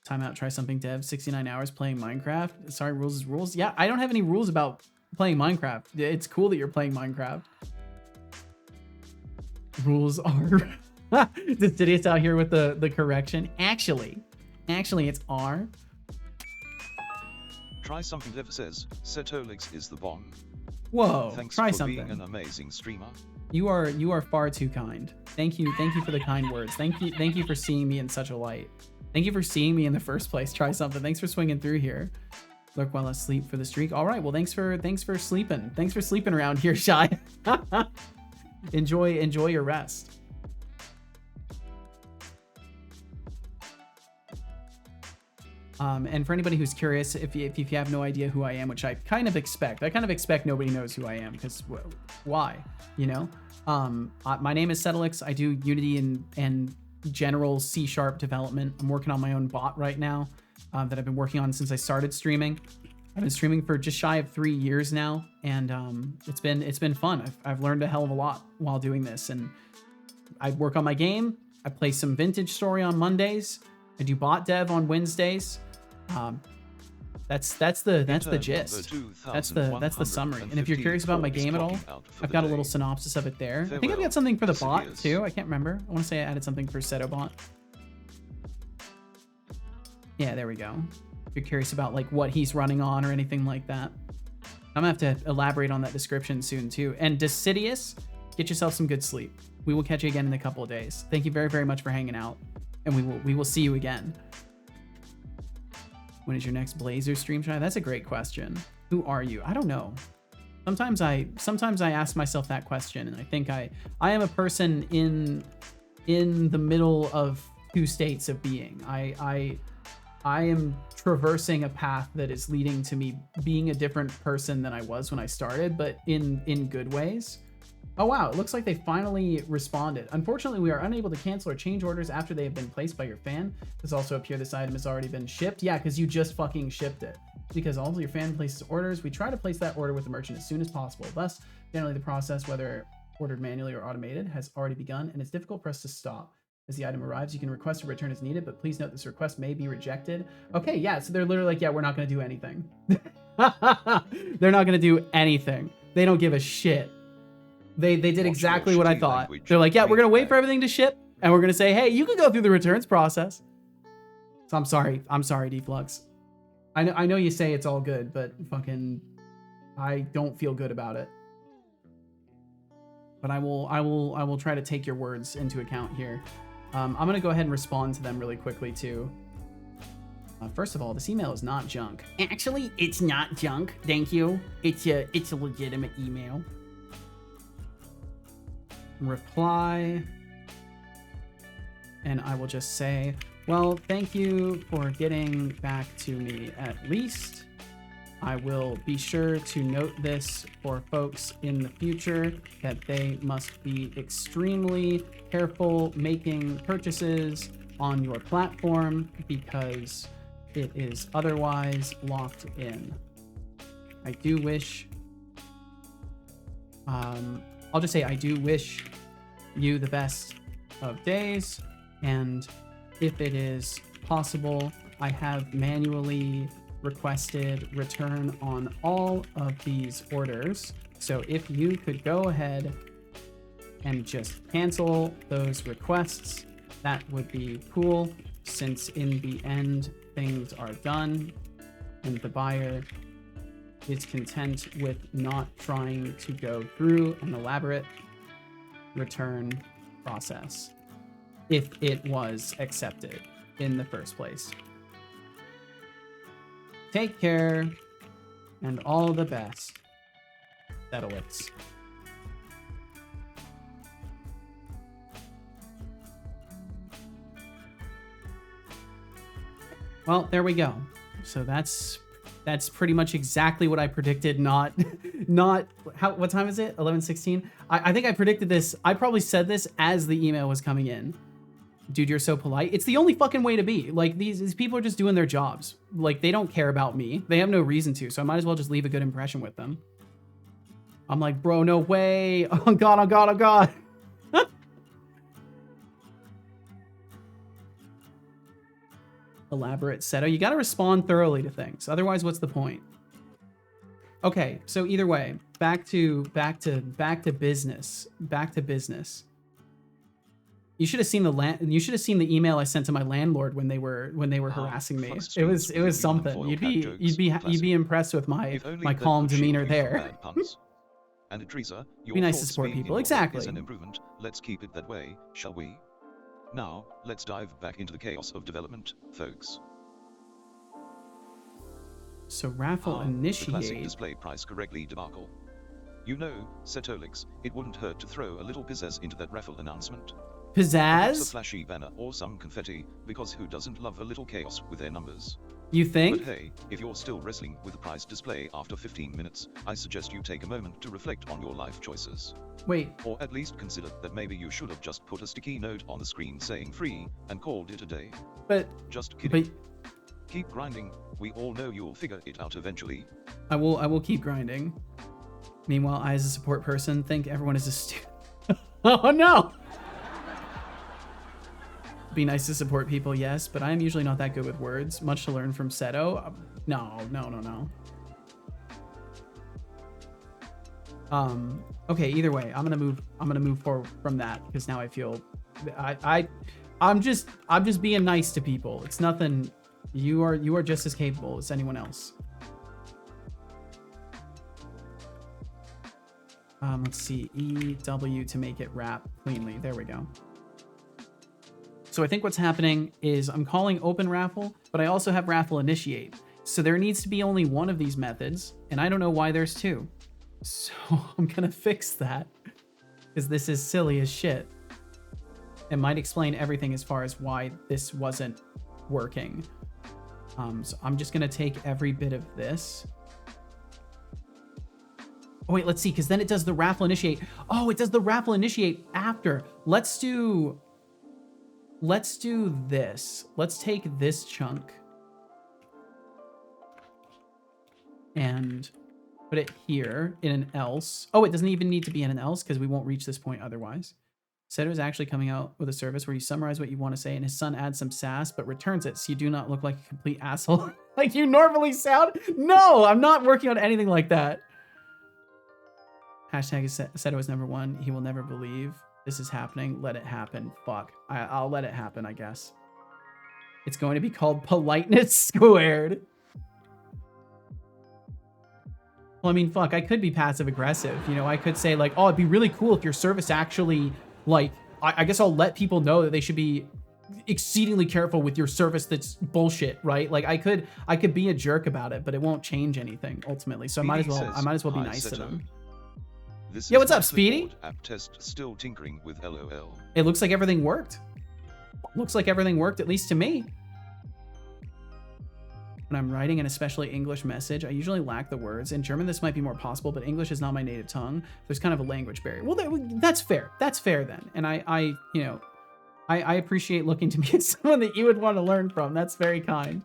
Timeout, try something, Dev. 69 hours playing Minecraft. Sorry, rules is rules. Yeah, I don't have any rules about playing Minecraft. It's cool that you're playing Minecraft. Rules are... Didius out here with the correction. Actually, it's R. Try something, Dev says. Setolix is the bomb. Whoa, Thanks try for something. being an amazing streamer. You are far too kind. Thank you for the kind words. Thank you for seeing me in such a light. Thank you for seeing me in the first place. Try something. Thanks for swinging through here. Lurk while asleep for the streak. All right. Well, thanks for sleeping. Thanks for sleeping around here, Shy. enjoy your rest. And for anybody who's curious, if you have no idea who I am, which I kind of expect nobody knows who I am, because why? You know, my name is Settlix. I do Unity and general C# development. I'm working on my own bot right now that I've been working on since I started streaming. I've been streaming for just shy of 3 years now, and it's been fun. I've learned a hell of a lot while doing this, and I work on my game. I play some Vintage Story on Mondays. I do bot dev on Wednesdays. That's the gist. That's the summary. And if you're curious about my game at all, I've got a little synopsis of it there. I think I've got something for the bot too. I can't remember. I want to say I added something for Setobot. Yeah, there we go. If you're curious about like what he's running on or anything like that, I'm gonna have to elaborate on that description soon too. And Decidius, get yourself some good sleep. We will catch you again in a couple of days. Thank you very, very much for hanging out, and we will see you again. When is your next blazor stream, Shy? That's a great question. Who are you? I don't know. Sometimes I ask myself that question, and I think I am a person in the middle of two states of being. I am traversing a path that is leading to me being a different person than I was when I started, but in good ways. Oh wow, it looks like they finally responded. Unfortunately, we are unable to cancel or change orders after they have been placed by your fan. Does also appear this item has already been shipped. Yeah, because you just fucking shipped it. Because all of your fan places orders, we try to place that order with the merchant as soon as possible. Thus, generally the process, whether ordered manually or automated, has already begun, and it's difficult for us to stop. As the item arrives, you can request a return as needed, but please note this request may be rejected. Okay, yeah, so they're literally like, yeah, we're not going to do anything. They're not going to do anything. They don't give a shit. They did exactly what I thought. They're like, yeah, we're going to wait for everything to ship, and we're going to say, hey, you can go through the returns process. So I'm sorry, Deflux. I know you say it's all good, but fucking, I don't feel good about it. But I will try to take your words into account here. I'm going to go ahead and respond to them really quickly, too. First of all, this email is not junk. Actually, it's not junk. Thank you. It's a legitimate email. Reply, and I will just say, well, thank you for getting back to me at least. I will be sure to note this for folks in the future that they must be extremely careful making purchases on your platform because it is otherwise locked in. I do wish I'll just say I do wish you the best of days, and if it is possible, I have manually requested return on all of these orders. So if you could go ahead and just cancel those requests, that would be cool, since in the end things are done and the buyer is content with not trying to go through an elaborate return process if it was accepted in the first place. Take care and all the best. Settlix. Well, there we go. So that's pretty much exactly what I predicted. Not what time is it? 11:16. I think I predicted this. I probably said this as the email was coming in. Dude, you're so polite. It's the only fucking way to be. Like, these people are just doing their jobs. Like, they don't care about me. They have no reason to, so I might as well just leave a good impression with them. I'm like, bro, no way. Oh god, oh god, oh god. Elaborate setup. You got to respond thoroughly to things. Otherwise, what's the point? Okay, so either way, back to business. Back to business. You should have seen the email I sent to my landlord when they were harassing me. It was something. You'd be impressed with my calm demeanor there. And Teresa, be nice to support people. Exactly. Is an improvement. Let's keep it that way, shall we? Now, let's dive back into the chaos of development, folks. So raffle The classic initiate. display price correctly debacle. You know, Setolix, it wouldn't hurt to throw a little pizzazz into that raffle announcement. Perhaps a Pizzazz? flashy banner or some confetti, because who doesn't love a little chaos with their numbers? You But think? hey, if you're still wrestling with the price display after 15 minutes, I suggest you take a moment to reflect on your life choices. Wait, Or at least consider that maybe you should have just put a sticky note on the screen saying free, and called it a day. but Just kidding. but Keep grinding, we all know you'll figure it out eventually. I will keep grinding. Meanwhile, I as a support person think everyone is a student. Oh no! Be nice to support people, yes, but I am usually not that good with words. Much to learn from Seto. No. Okay, either way, I'm gonna move forward from that because now I feel I'm just being nice to people. It's nothing. You are just as capable as anyone else. Let's see, EW to make it wrap cleanly. There we go. So I think what's happening is I'm calling open raffle, but I also have raffle initiate. So there needs to be only one of these methods, and I don't know why there's two. So I'm gonna fix that because this is silly as shit. It might explain everything as far as why this wasn't working. So I'm just gonna take every bit of this. Oh wait, let's see, because then it does the raffle initiate. Oh, it does the raffle initiate after. Let's do this. Let's take this chunk and put it here in an else. Oh, it doesn't even need to be in an else because we won't reach this point otherwise. Seto is actually coming out with a service where you summarize what you want to say and his son adds some sass but returns it so you do not look like a complete asshole like you normally sound. No, I'm not working on anything like that. Hashtag is Seto is #1. He will never believe this is happening. Let it happen. Fuck. I'll let it happen, I guess. It's going to be called politeness squared. Well, I mean, fuck, I could be passive aggressive. You know, I could say like, oh, it'd be really cool if your service actually, like, I guess I'll let people know that they should be exceedingly careful with your service that's bullshit, right? Like I could be a jerk about it, but it won't change anything ultimately. So I might as well be nice to them. This Yeah, is what's up, my Speedy? clipboard app test still tinkering with LOL. It looks like everything worked. Looks like everything worked, at least to me. When I'm writing an especially English message, I usually lack the words. In German, this might be more possible, but English is not my native tongue. There's kind of a language barrier. Well, that's fair. That's fair then. And I appreciate looking to me as someone that you would want to learn from. That's very kind.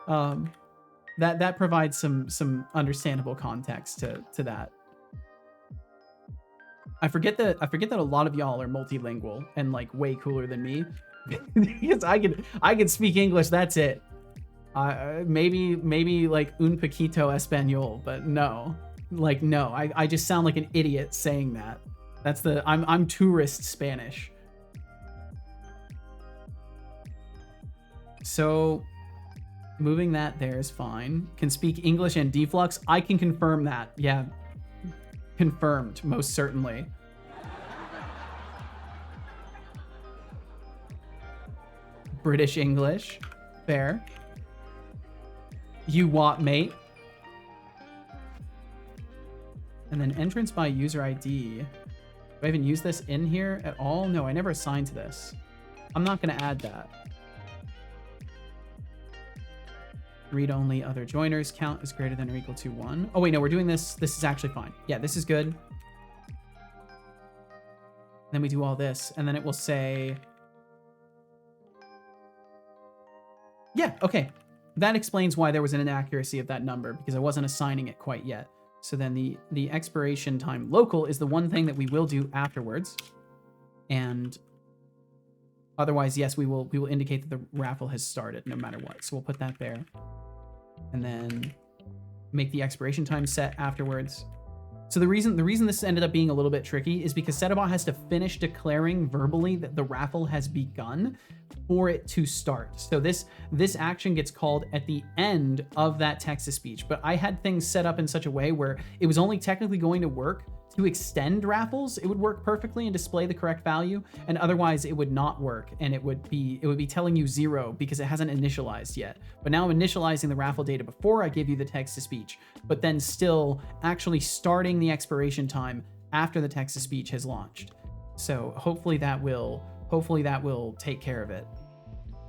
That provides some understandable context to that. I forget that a lot of y'all are multilingual and like way cooler than me. Because I can speak English, that's it. Maybe like un poquito español, but no. Like no, I just sound like an idiot saying that. That's I'm tourist Spanish. So moving that there is fine. Can speak English and deflux. I can confirm that. Yeah. Confirmed, most certainly. British English. Fair. You what, mate? And then entrance by user ID. Do I even use this in here at all? No, I never assigned to this. I'm not going to add that. Read only other joiners. Count is greater than or equal to 1. Oh, wait, no, we're doing this. This is actually fine. Yeah, this is good. Then we do all this, and then it will say... Yeah, okay. That explains why there was an inaccuracy of that number, because I wasn't assigning it quite yet. So then the expiration time local is the one thing that we will do afterwards. And otherwise, yes, we will indicate that the raffle has started no matter what. So we'll put that there. And then make the expiration time set afterwards. So the reason this ended up being a little bit tricky is because Setobot has to finish declaring verbally that the raffle has begun for it to start. So this action gets called at the end of that text-to-speech, but I had things set up in such a way where it was only technically going to work to extend raffles. It would work perfectly and display the correct value, and otherwise it would not work, and it would be telling you 0 because it hasn't initialized yet. But now I'm initializing the raffle data before I give you the text-to-speech, but then still actually starting the expiration time after the text-to-speech has launched. So hopefully that will take care of it.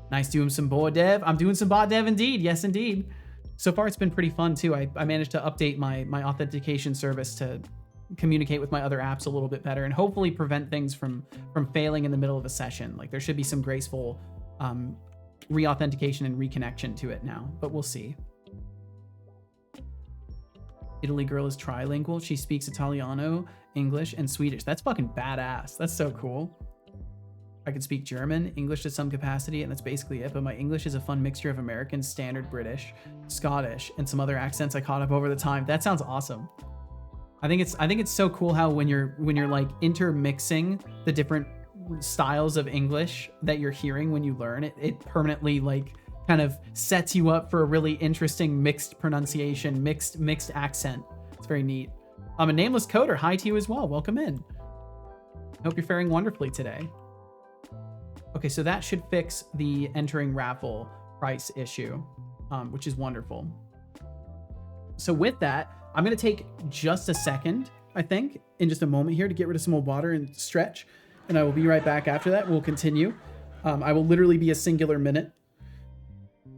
Nice doing some bot dev. I'm doing some bot dev indeed. Yes, indeed. So far, it's been pretty fun too. I managed to update my authentication service to communicate with my other apps a little bit better and hopefully prevent things from failing in the middle of a session. Like there should be some graceful re-authentication and reconnection to it now, but we'll see. Italy girl is trilingual. She speaks Italiano, English, and Swedish. That's fucking badass. That's so cool. I can speak German, English to some capacity, and that's basically it. But my English is a fun mixture of American, Standard, British, Scottish, and some other accents I caught up over the time. That sounds awesome. I think it's so cool how when you're like intermixing the different styles of English that you're hearing when you learn it, it permanently like kind of sets you up for a really interesting mixed pronunciation, mixed accent. It's very neat. I'm a nameless coder. Hi to you as well. Welcome in. Hope you're faring wonderfully today. Okay, so that should fix the entering raffle price issue, which is wonderful. So with that, I'm going to take just a second, I think, in just a moment here to get rid of some old water and stretch, and I will be right back after that. We'll continue. I will literally be a singular minute.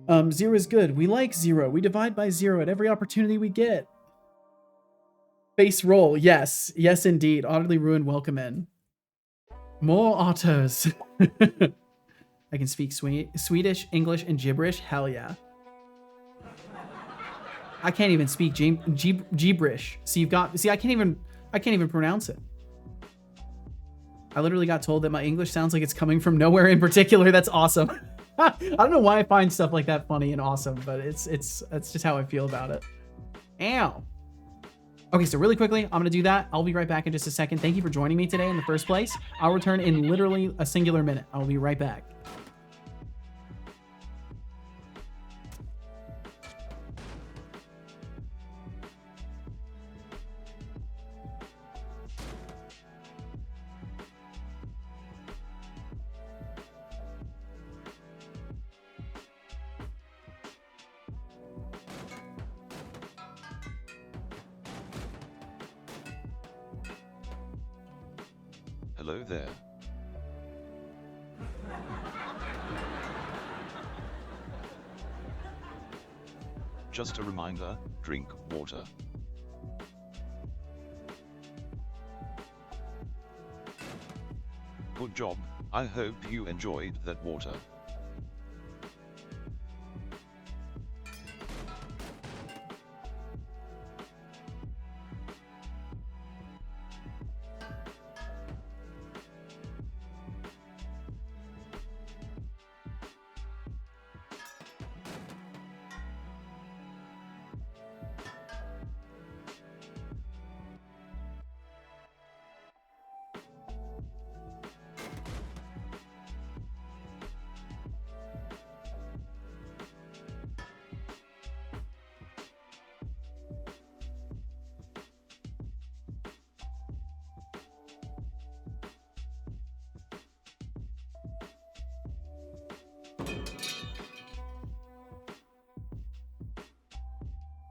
0 is good. We like 0. We divide by 0 at every opportunity we get. Face roll. Yes. Yes, indeed. Oddly ruined. Welcome in. More autos. I can speak Swedish, English, and gibberish. Hell yeah. I can't even speak gibberish. I can't even pronounce it. I literally got told that my English sounds like it's coming from nowhere in particular. That's awesome. I don't know why I find stuff like that funny and awesome, but it's just how I feel about it. Ow. Okay, so really quickly, I'm going to do that. I'll be right back in just a second. Thank you for joining me today in the first place. I'll return in literally a singular minute. I'll be right back. Hello there. Just a reminder, drink water. Good job, I hope you enjoyed that water.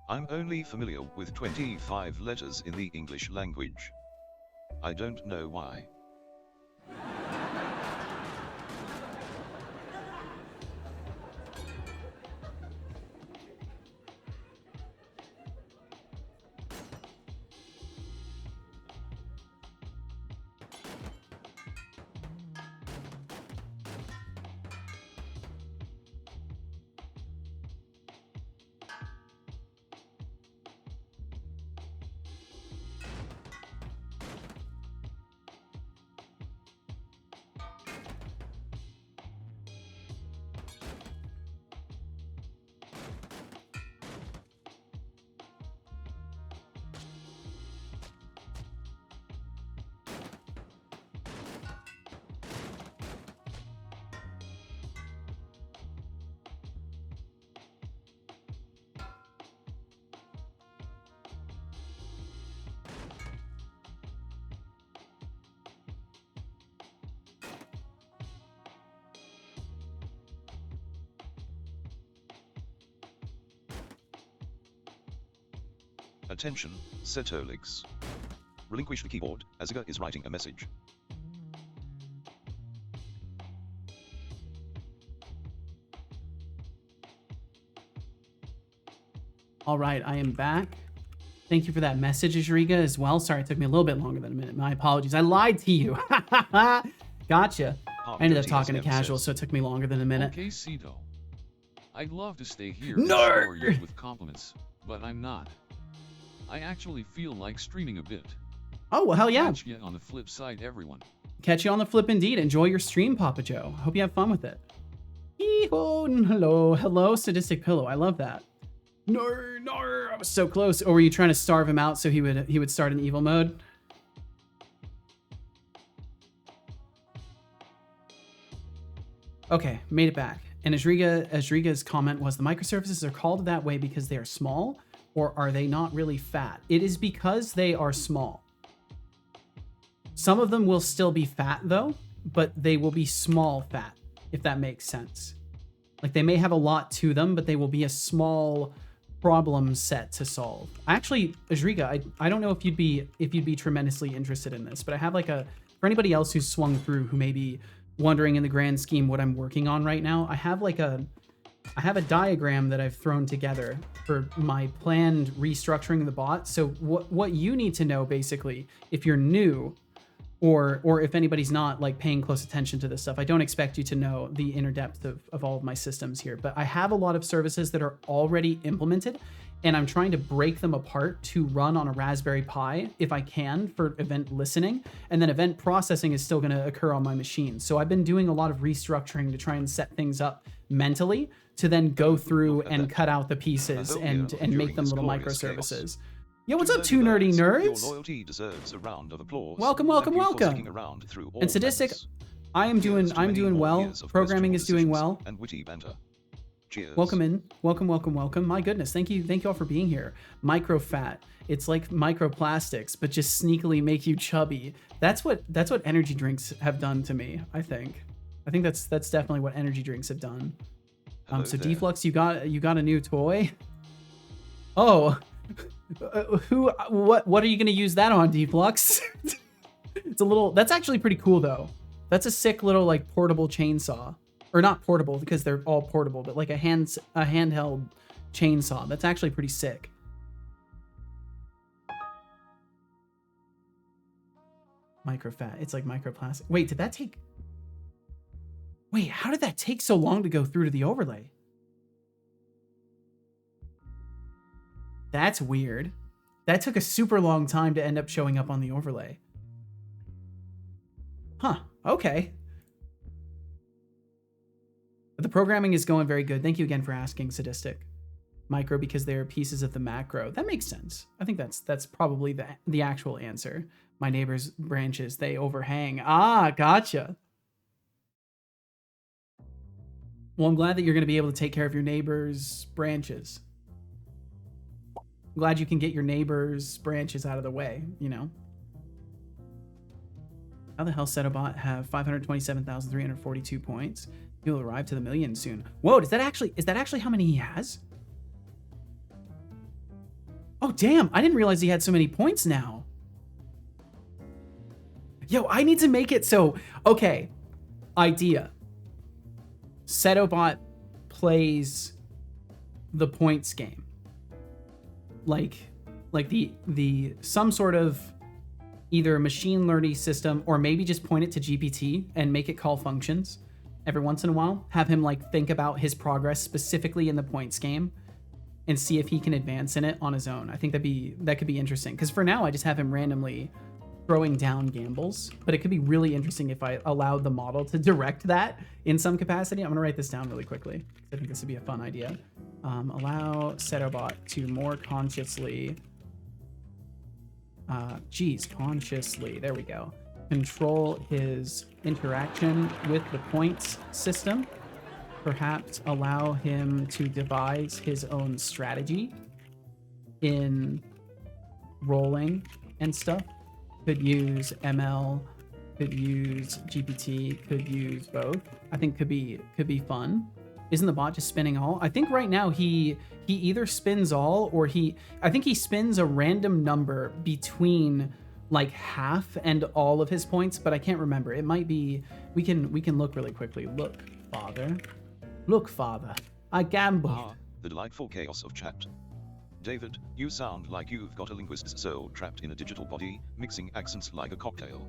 I'm only familiar with 25 letters in the English language. I don't know why. Attention, Setolix. Relinquish the keyboard, Aziga is writing a message. All right, I am back. Thank you for that message, Ajriga, as well. Sorry, it took me a little bit longer than a minute. My apologies. I lied to you. Gotcha. I ended up talking to casual, so it took me longer than a minute. Okay, Cito. I'd love to stay here No! and shower you with compliments, but I'm not. I actually feel like streaming a bit. Oh, well, hell yeah. Catch you on the flip side, everyone. Catch you on the flip indeed. Enjoy your stream, Papa Joe. Hope you have fun with it. Hello, hello, Sadistic Pillow. I love that. No, I was so close. Or were you trying to starve him out so he would start in evil mode? Okay, made it back. And Ajriga's comment was, the microservices are called that way because they are small, or are they not really fat? It is because they are small. Some of them will still be fat though, but they will be small fat, if that makes sense. Like they may have a lot to them, but they will be a small problem set to solve. Actually, Ajriga, I don't know if you'd be tremendously interested in this, but I have like for anybody else who's swung through who may be wondering in the grand scheme what I'm working on right now, I have a diagram that I've thrown together for my planned restructuring of the bot. So what you need to know basically, if you're new, or if anybody's not like paying close attention to this stuff, I don't expect you to know the inner depth of all of my systems here, but I have a lot of services that are already implemented and I'm trying to break them apart to run on a Raspberry Pi if I can for event listening, and then event processing is still going to occur on my machine. So I've been doing a lot of restructuring to try and set things up mentally to then go through and cut out the pieces and make them little microservices. Yo, what's up, two nerdy nerds? Your loyalty deserves a round of applause. Welcome. And Sadistic, I'm doing well. Programming is doing well. And witty banter. Cheers. Welcome in. Welcome. My goodness, thank you all for being here. Microfat. It's like microplastics, but just sneakily make you chubby. That's what energy drinks have done to me, I think. I think that's definitely what energy drinks have done. So there. Deflux, you got a new toy? Oh. What are you gonna use that on, Deflux? That's actually pretty cool though. That's a sick little like portable chainsaw, or not portable because they're all portable, but like a handheld chainsaw. That's actually pretty sick. Microfat. It's like microplastic. Wait, how did that take so long to go through to the overlay? That's weird. That took a super long time to end up showing up on the overlay. Huh, okay. But the programming is going very good. Thank you again for asking, Sadistic. Micro because they are pieces of the macro. That makes sense. I think that's probably the actual answer. My neighbor's branches, they overhang. Ah, gotcha. Well, I'm glad that you're going to be able to take care of your neighbor's branches. I'm glad you can get your neighbor's branches out of the way, you know? How the hell Setobot have 527,342 points? He'll arrive to the million soon. Whoa, is that actually how many he has? Oh, damn, I didn't realize he had so many points now. Yo, I need to make it so, okay, idea. Setobot plays the points game. Like the some sort of either machine learning system, or maybe just point it to GPT and make it call functions every once in a while. Have him like think about his progress specifically in the points game and see if he can advance in it on his own. I think that could be interesting. Because for now I just have him randomly throwing down gambles, but it could be really interesting if I allowed the model to direct that in some capacity. I'm gonna write this down really quickly. I think this would be a fun idea. Allow Setobot to more consciously, consciously, there we go, control his interaction with the points system. Perhaps allow him to devise his own strategy in rolling and stuff. Could use ML, could use GPT, could use both. I think could be fun Isn't the bot just spinning all? I think right now he either spins all or I think he spins a random number between like half and all of his points, but I can't remember. It might be, we can look really quickly. Look, father. Look, father. I gambled. Ah, the delightful chaos of chat. David, you sound like you've got a linguist's soul trapped in a digital body, mixing accents like a cocktail.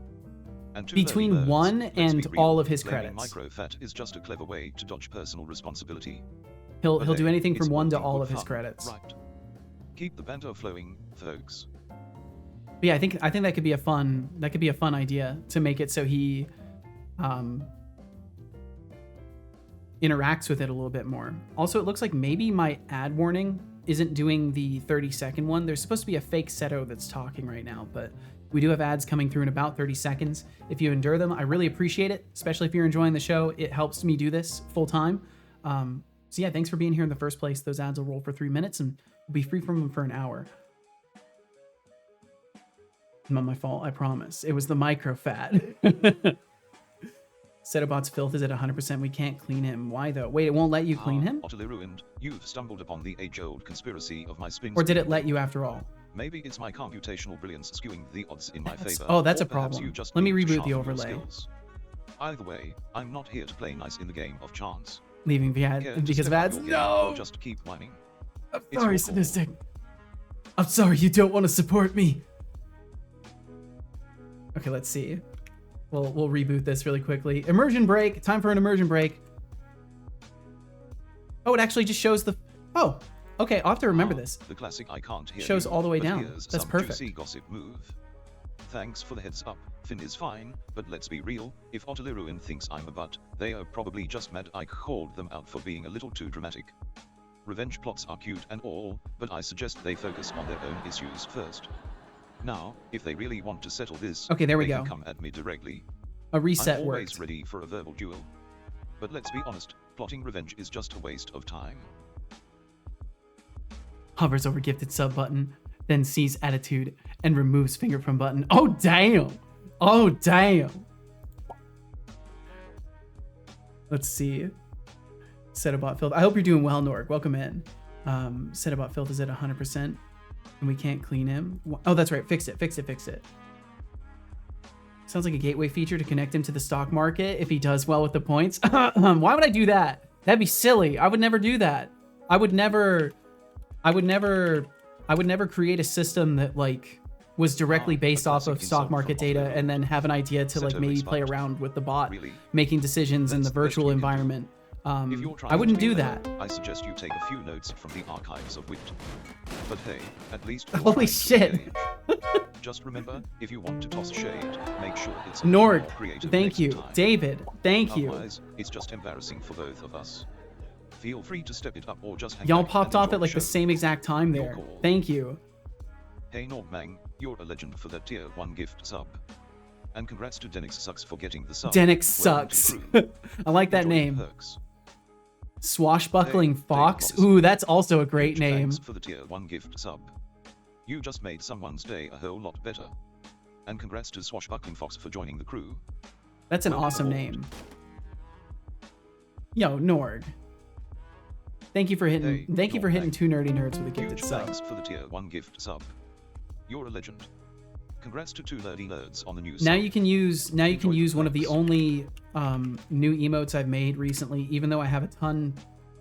And to Between learn words, 1 let's and be real, all of his blaming credits. Microfat is just a clever way to dodge personal responsibility. He'll But do hey, anything it's from 1 to all all good of his fun, credits. Right. Keep the banter flowing, folks. But yeah, I think that could be a fun idea to make it so he interacts with it a little bit more. Also, it looks like maybe my ad warning isn't doing the 30-second one. There's supposed to be a fake Seto that's talking right now, but we do have ads coming through in about 30 seconds. If you endure them, I really appreciate it, especially if you're enjoying the show. It helps me do this full time. So yeah, thanks for being here in the first place. Those ads will roll for 3 minutes and we'll be free from them for an hour. Not my fault, I promise. It was the microfat. Setobot's filth is at 100%. We can't clean him. Why though? Wait, it won't let you clean him? Utterly ruined. You've stumbled upon the age-old conspiracy of my spin. Or did it let you after all? Maybe it's my computational brilliance skewing the odds in my favor. Oh, that's or a perhaps problem. you just Let me need to reboot the sharpen your overlay. skills. Either way, I'm not here to play nice in the game of chance. Leaving Care to because of step up ads? your game No! or just keep whining. I'm It's sorry, your call. Sadistic. I'm sorry you don't want to support me. Okay, let's see. We'll reboot this really quickly. Immersion break. Time for an immersion break. Oh, it actually just shows the... Oh, okay. I'll have to remember this. The classic I can't hear Shows you, all the way but down. here's That's some perfect. juicy gossip move. Thanks for the heads up. Finn is fine, but let's be real. If Otiliruin thinks I'm a butt, they are probably just mad I called them out for being a little too dramatic. Revenge plots are cute and all, but I suggest they focus on their own issues first. Now, if they really want to settle this, Okay, there we they go. can come at me directly. A reset I'm always worked. ready for a verbal duel. But let's be honest, plotting revenge is just a waste of time. Hovers over gifted sub button, then sees attitude and removes finger from button. Oh, damn. Oh, damn. Let's see. Setobot filth. I hope you're doing well, Norg. Welcome in. Setobot filth is at 100%, and we can't clean him. Oh, that's right. Fix it. Fix it. Fix it. Sounds like a gateway feature to connect him to the stock market if he does well with the points. Why would I do that? That'd be silly. I would never do that. I would never create a system that like was directly based off of stock market data and then have an idea to like maybe play around with the bot making decisions in the virtual environment. If you're trying I wouldn't to be do clever, that. I suggest you take a few notes from the archives of wit. But hey, at least you're Holy trying to shit. engage. Just remember, if you want to toss shade, make sure it's a Norg, more creative thank next you. time. David, thank you. Otherwise, it's just embarrassing for both of us. Feel free to step it up or just hang Y'all back popped and off enjoy at like the show. same exact time Your there. call. Thank you. Hey Normang, you're a legend for that tier 1 gift sub. And congrats to Denix Sucks for getting the sub. Denix Welcome to Sucks. the crew. I like that Enjoy the name. perks. Swashbuckling Hey, Fox. Dave Fox. Ooh, that's also a great Huge name. Thanks for the tier 1 gift sub. You just made someone's day a whole lot better. And congrats to Swashbuckling Fox for joining the crew. That's an Welcome awesome aboard. name. Yo, Norg. Thank you for hitting. Hey, thank you for hitting Normang. 2 nerdy nerds with a gifted Huge sub. thanks for the tier 1 gift sub. You're a legend. Congrats to 2 nerdy nerds on the new Now sub. you can use Enjoy the one of the perks. only new emotes I've made recently, even though I have a ton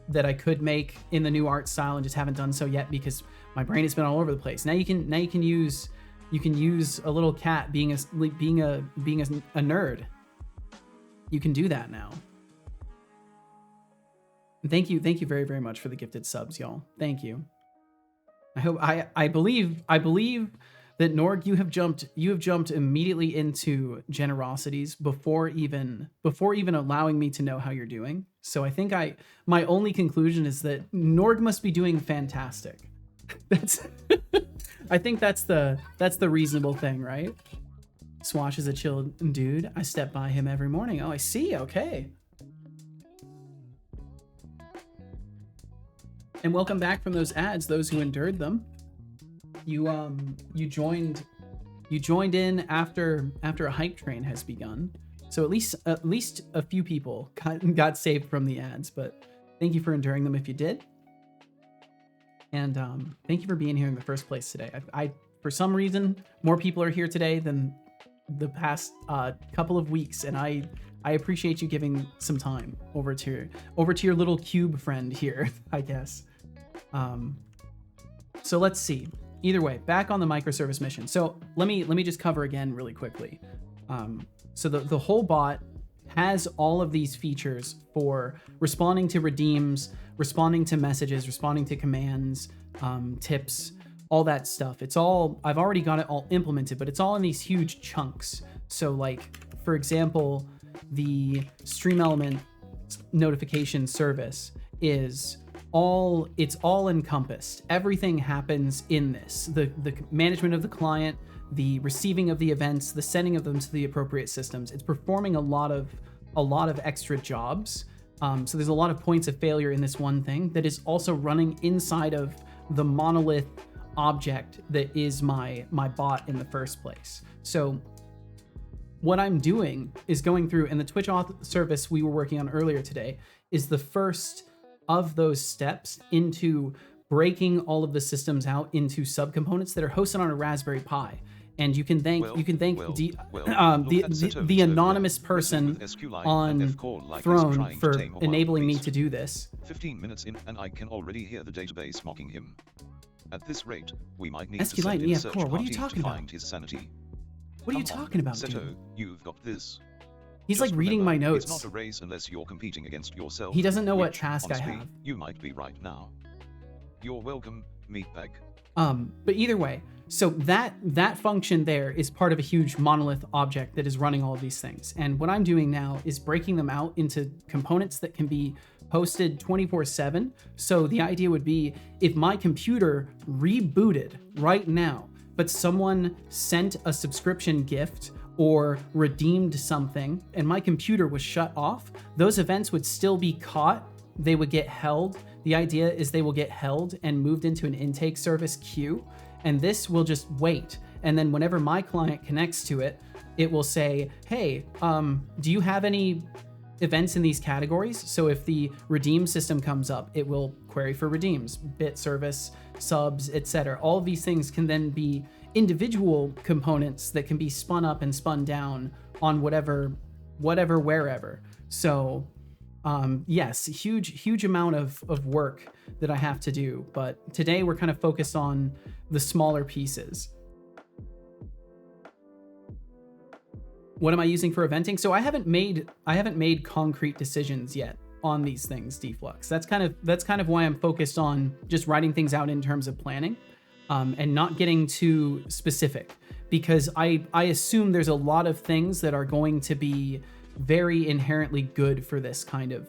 that I could make in the new art style and just haven't done so yet because my brain has been all over the place. Now you can use a little cat being a nerd. You can do that now. Thank you very, very much for the gifted subs, y'all. Thank you. I believe that Norg, you have jumped immediately into generosities before even allowing me to know how you're doing. So I think my only conclusion is that Norg must be doing fantastic. I think that's the reasonable thing, right? Swash is a chill dude. I step by him every morning. Oh, I see. Okay. And welcome back from those ads, those who endured them. You joined in after a hype train has begun. So at least a few people got saved from the ads, but Thank you for enduring them if you did. And thank you for being here in the first place today. I for some reason, more people are here today than the past couple of weeks, and I appreciate you giving some time over to your little cube friend here, I guess. So let's see. Either way, back on the microservice mission. So let me just cover again really quickly. So the whole bot has all of these features for responding to redeems, responding to messages, responding to commands, tips, all that stuff. It's all, I've already got it all implemented, but it's all in these huge chunks. So like, for example, the stream element notification service is it's all encompassed. Everything happens in this. The management of the client, the receiving of the events, the sending of them to the appropriate systems. It's performing a lot of extra jobs. So there's a lot of points of failure in this one thing that is also running inside of the monolith object that is my bot in the first place. So what I'm doing is going through, and the Twitch auth service we were working on earlier today is the first of those steps into breaking all of the systems out into subcomponents that are hosted on a Raspberry Pi. And you can thank the anonymous person on Throne for enabling me to do this. 15 minutes in, and I can already hear the database mocking him. At this rate, we might need SQLite to send in EF a search Core, what are you party talking to about? find his sanity. What are you talking about, Seto, dude? you've got this. He's Just like reading remember, my notes. It's not a race unless you're competing against yourself. He doesn't know what which, task I honestly, have. You might be right now. You're welcome, meatbag. But either way, so that function there is part of a huge monolith object that is running all of these things. And what I'm doing now is breaking them out into components that can be hosted 24/7. So the idea would be if my computer rebooted right now, but someone sent a subscription gift or redeemed something and my computer was shut off, those events would still be caught. They would get held. The idea is they will get held and moved into an intake service queue, and this will just wait. And then whenever my client connects to it, it will say, hey, do you have any events in these categories? So if the redeem system comes up, it will query for redeems, bit service, subs, etc. All of these things can then be individual components that can be spun up and spun down on whatever, wherever. So yes, huge amount of work that I have to do, but today we're kind of focused on the smaller pieces. What am I using for eventing? So I haven't made concrete decisions yet on these things, Deflux. That's kind of why I'm focused on just writing things out in terms of planning, and not getting too specific, because I assume there's a lot of things that are going to be very inherently good for this kind of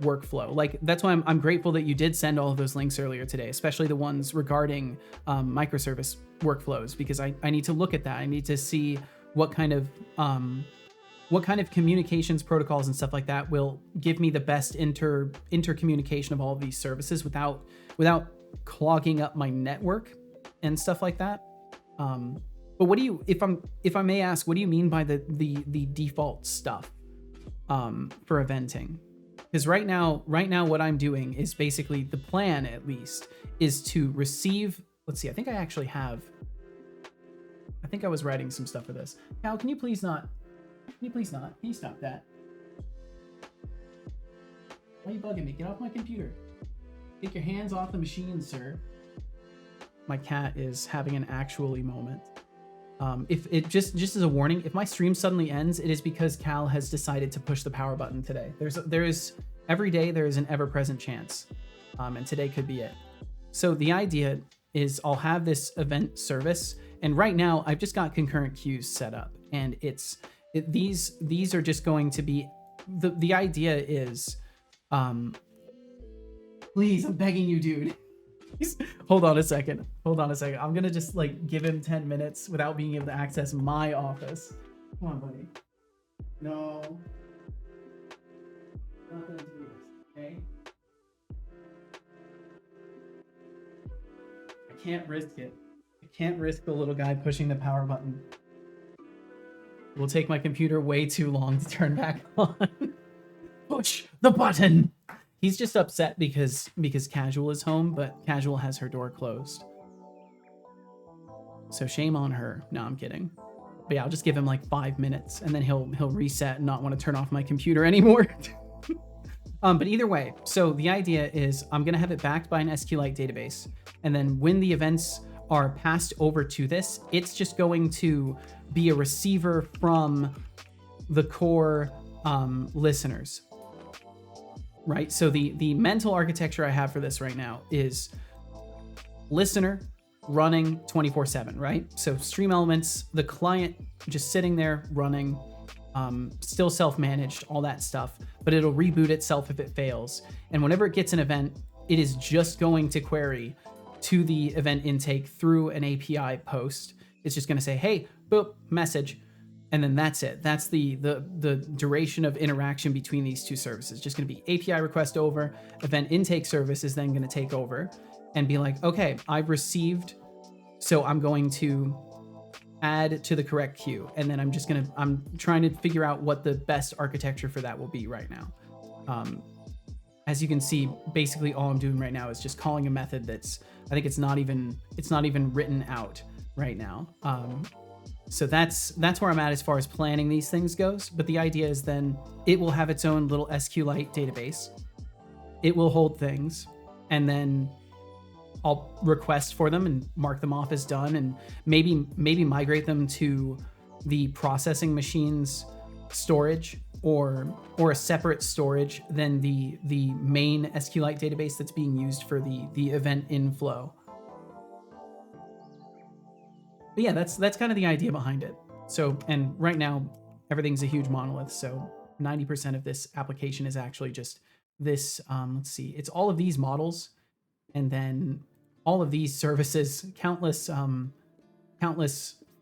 workflow. Like that's why I'm grateful that you did send all of those links earlier today, especially the ones regarding microservice workflows, because I need to look at that. I need to see what kind of communications protocols and stuff like that will give me the best intercommunication of all of these services without clogging up my network and stuff like that. But what do you, if I may ask, what do you mean by the default stuff for eventing? Because right now what I'm doing is basically, the plan at least is to receive, let's see, I think I was writing some stuff for this. Cal, can you please not? Can you stop that? Why are you bugging me? Get off my computer. Take your hands off the machine, sir. My cat is having an actually moment. If it just as a warning, if my stream suddenly ends, it is because Cal has decided to push the power button today. Every day there is an ever-present chance, and today could be it. So the idea is I'll have this event service, and right now I've just got concurrent queues set up, and these are just going to be the idea is, please, I'm begging you, dude. Hold on a second. I'm gonna just like give him 10 minutes without being able to access my office. Come on, buddy. No. I'm not gonna do this, okay? I can't risk it. I can't risk the little guy pushing the power button. It will take my computer way too long to turn back on. Push the button! He's just upset because Casual is home, but Casual has her door closed. So shame on her. No, I'm kidding. But yeah, I'll just give him like 5 minutes and then he'll reset and not want to turn off my computer anymore. But either way, so the idea is I'm going to have it backed by an SQLite database. And then when the events are passed over to this, it's just going to be a receiver from the core listeners, right? So the mental architecture I have for this right now is listener running 24/7, right? So stream elements, the client just sitting there running, still self-managed, all that stuff, but it'll reboot itself if it fails. And whenever it gets an event, it is just going to query to the event intake through an API post. It's just going to say, hey, boop, message. And then that's it. That's the duration of interaction between these two services. Just going to be API request over, event intake service is then going to take over and be like, okay, I've received, so I'm going to add to the correct queue. And then I'm trying to figure out what the best architecture for that will be right now. As you can see, basically all I'm doing right now is just calling a method that's, I think it's not even written out right now. So that's where I'm at as far as planning these things goes. But the idea is then it will have its own little SQLite database. It will hold things, and then I'll request for them and mark them off as done, and maybe migrate them to the processing machine's storage or a separate storage than the main SQLite database that's being used for the event inflow. But yeah, that's kind of the idea behind it. So, and right now everything's a huge monolith. So 90% of this application is actually just this, let's see, it's all of these models and then all of these services, countless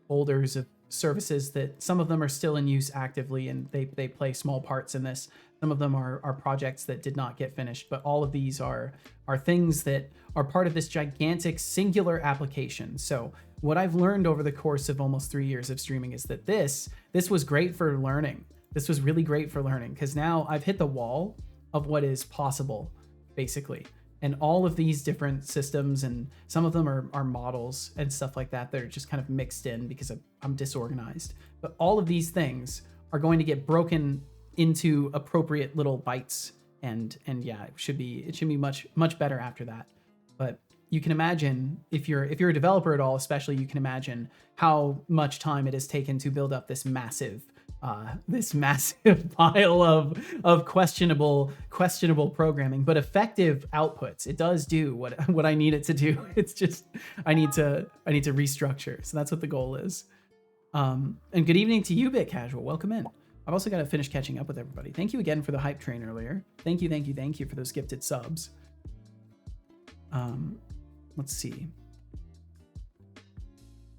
folders of services that some of them are still in use actively and they play small parts in this. Some of them are projects that did not get finished, but all of these are things that are part of this gigantic singular application. So what I've learned over the course of almost 3 years of streaming is that this was great for learning. This was really great for learning because now I've hit the wall of what is possible, basically. And all of these different systems, and some of them are models and stuff like that that are just kind of mixed in because I'm disorganized. But all of these things are going to get broken into appropriate little bytes, and yeah, it should be much better after that. But you can imagine if you're a developer at all, especially, you can imagine how much time it has taken to build up this massive pile of questionable programming, but effective outputs. It does do what I need it to do. It's just I need to restructure. So that's what the goal is. And good evening to you, Bit Casual. Welcome in. I've also got to finish catching up with everybody. Thank you again for the hype train earlier. Thank you for those gifted subs. Let's see.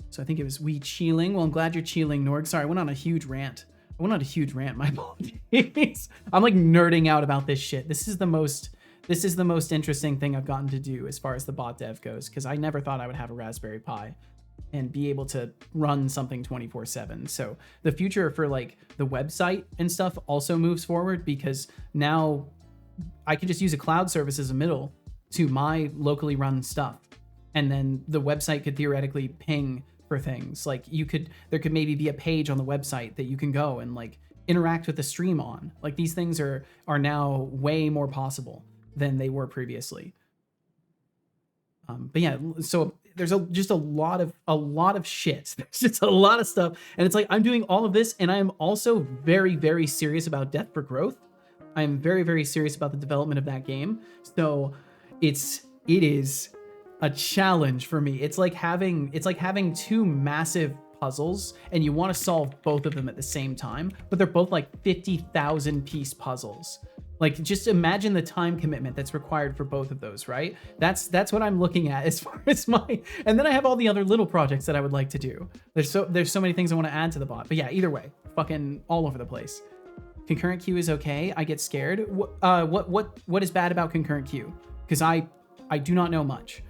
So I think it was we chilling. Well, I'm glad you're chilling, Norg. Sorry, I went on a huge rant. My apologies. I'm like nerding out about this shit. This is the most interesting thing I've gotten to do as far as the bot dev goes, because I never thought I would have a Raspberry Pi and be able to run something 24/7. So the future for like the website and stuff also moves forward, because now I can just use a cloud service as a middle to my locally run stuff. And then the website could theoretically ping for things. Like there could maybe be a page on the website that you can go and like interact with the stream on. Like these things are now way more possible than they were previously. But yeah, so there's just a lot of shit. There's just a lot of stuff. And it's like, I'm doing all of this, and I am also very, very serious about Death for Growth. I am very, very serious about the development of that game. So it is a challenge for me. It's like having two massive puzzles, and you want to solve both of them at the same time, but they're both like 50,000 piece puzzles. Like, just imagine the time commitment that's required for both of those, right? That's what I'm looking at as far as and then I have all the other little projects that I would like to do. There's so many things I want to add to the bot. But yeah, either way, fucking all over the place. Concurrent queue is okay. I get scared. What is bad about concurrent queue? Because I do not know much.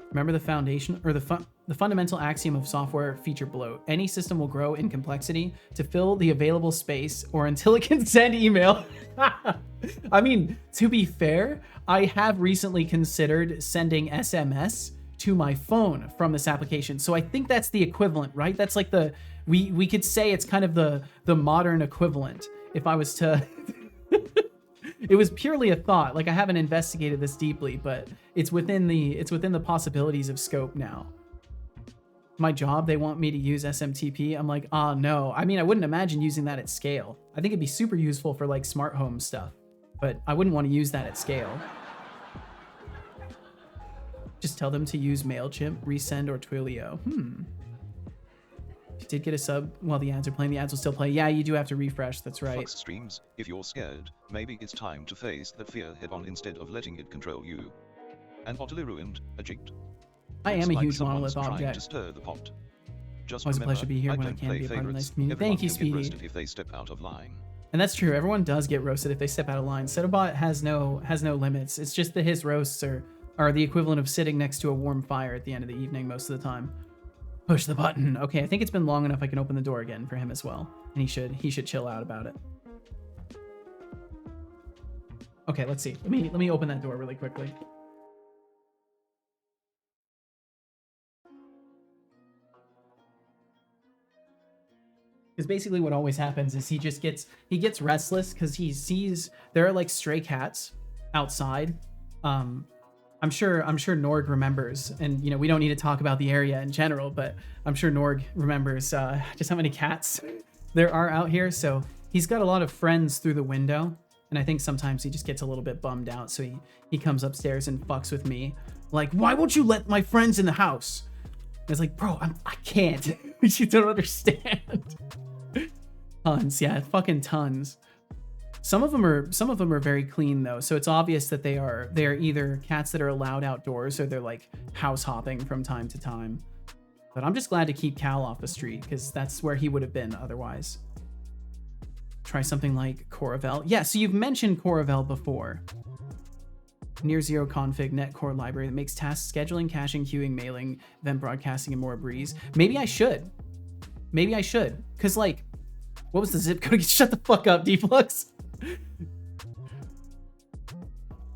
Remember the foundation or the the fundamental axiom of software feature bloat. Any system will grow in complexity to fill the available space or until it can send email. I mean, to be fair, I have recently considered sending SMS to my phone from this application. So I think that's the equivalent, right? That's like we could say it's kind of the modern equivalent if I was to it was purely a thought. Like, I haven't investigated this deeply, but it's within the possibilities of scope now. My job, they want me to use SMTP. I'm like, oh no. I mean, I wouldn't imagine using that at scale. I think it'd be super useful for like smart home stuff, but I wouldn't want to use that at scale. Just tell them to use MailChimp, Resend, or Twilio. If you did get a sub while the ads are playing, the ads will still play. Yeah, you do have to refresh, that's right. Flux streams, if you're scared, maybe it's time to face that fear head on instead of letting it control you. And utterly ruined, eject. I am a Like huge monolith someone's trying object. to stir the pot. Just Always a remember, pleasure to be here when I don't can play be a part of a favorites. nice community. Everyone Thank you, will get Speedy. roasted if they step out of line. And that's true. Everyone does get roasted if they step out of line. Settlebot has no limits. It's just that his roasts are the equivalent of sitting next to a warm fire at the end of the evening most of the time. Push the button. Okay, I think it's been long enough I can open the door again for him as well. And he should chill out about it. Okay, let's see. Let me open that door really quickly. Because basically what always happens is he gets restless because he sees there are like stray cats outside. I'm sure Norg remembers, and we don't need to talk about the area in general, but I'm sure Norg remembers just how many cats there are out here. So he's got a lot of friends through the window, and I think sometimes he just gets a little bit bummed out. So he comes upstairs and fucks with me, like, why won't you let my friends in the house? I was like, bro, I can't. You don't understand. Tons, yeah, fucking tons. Some of them are very clean though, so it's obvious that they are either cats that are allowed outdoors or they're like house hopping from time to time. But I'm just glad to keep Cal off the street because that's where he would have been otherwise. Try something like Coravel. Yeah, so you've mentioned Coravel before. Near zero config net core library that makes task scheduling, caching, queuing, mailing, event broadcasting, and more a breeze. Maybe I should. Because like, what was the zip code? Shut the fuck up, Deflux.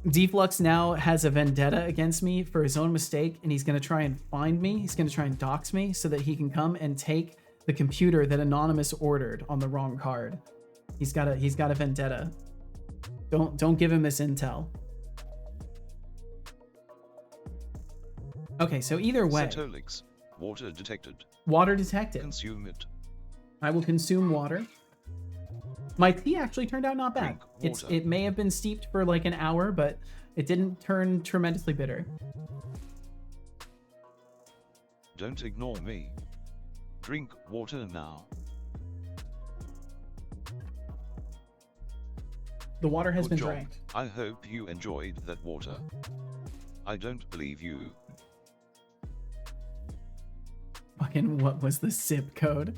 Deflux now has a vendetta against me for his own mistake, and he's going to try and find me. He's going to try and dox me so that he can come and take the computer that Anonymous ordered on the wrong card. He's got a vendetta. Don't give him this intel. Okay, so either way. Cetolix, water detected. Water detected. Consume it. I will consume water. My tea actually turned out not bad. It may have been steeped for like an hour, but it didn't turn tremendously bitter. Don't ignore me. Drink water now. The water has Good been job. drank. I hope you enjoyed that water. I don't believe you. Fucking what was the zip code?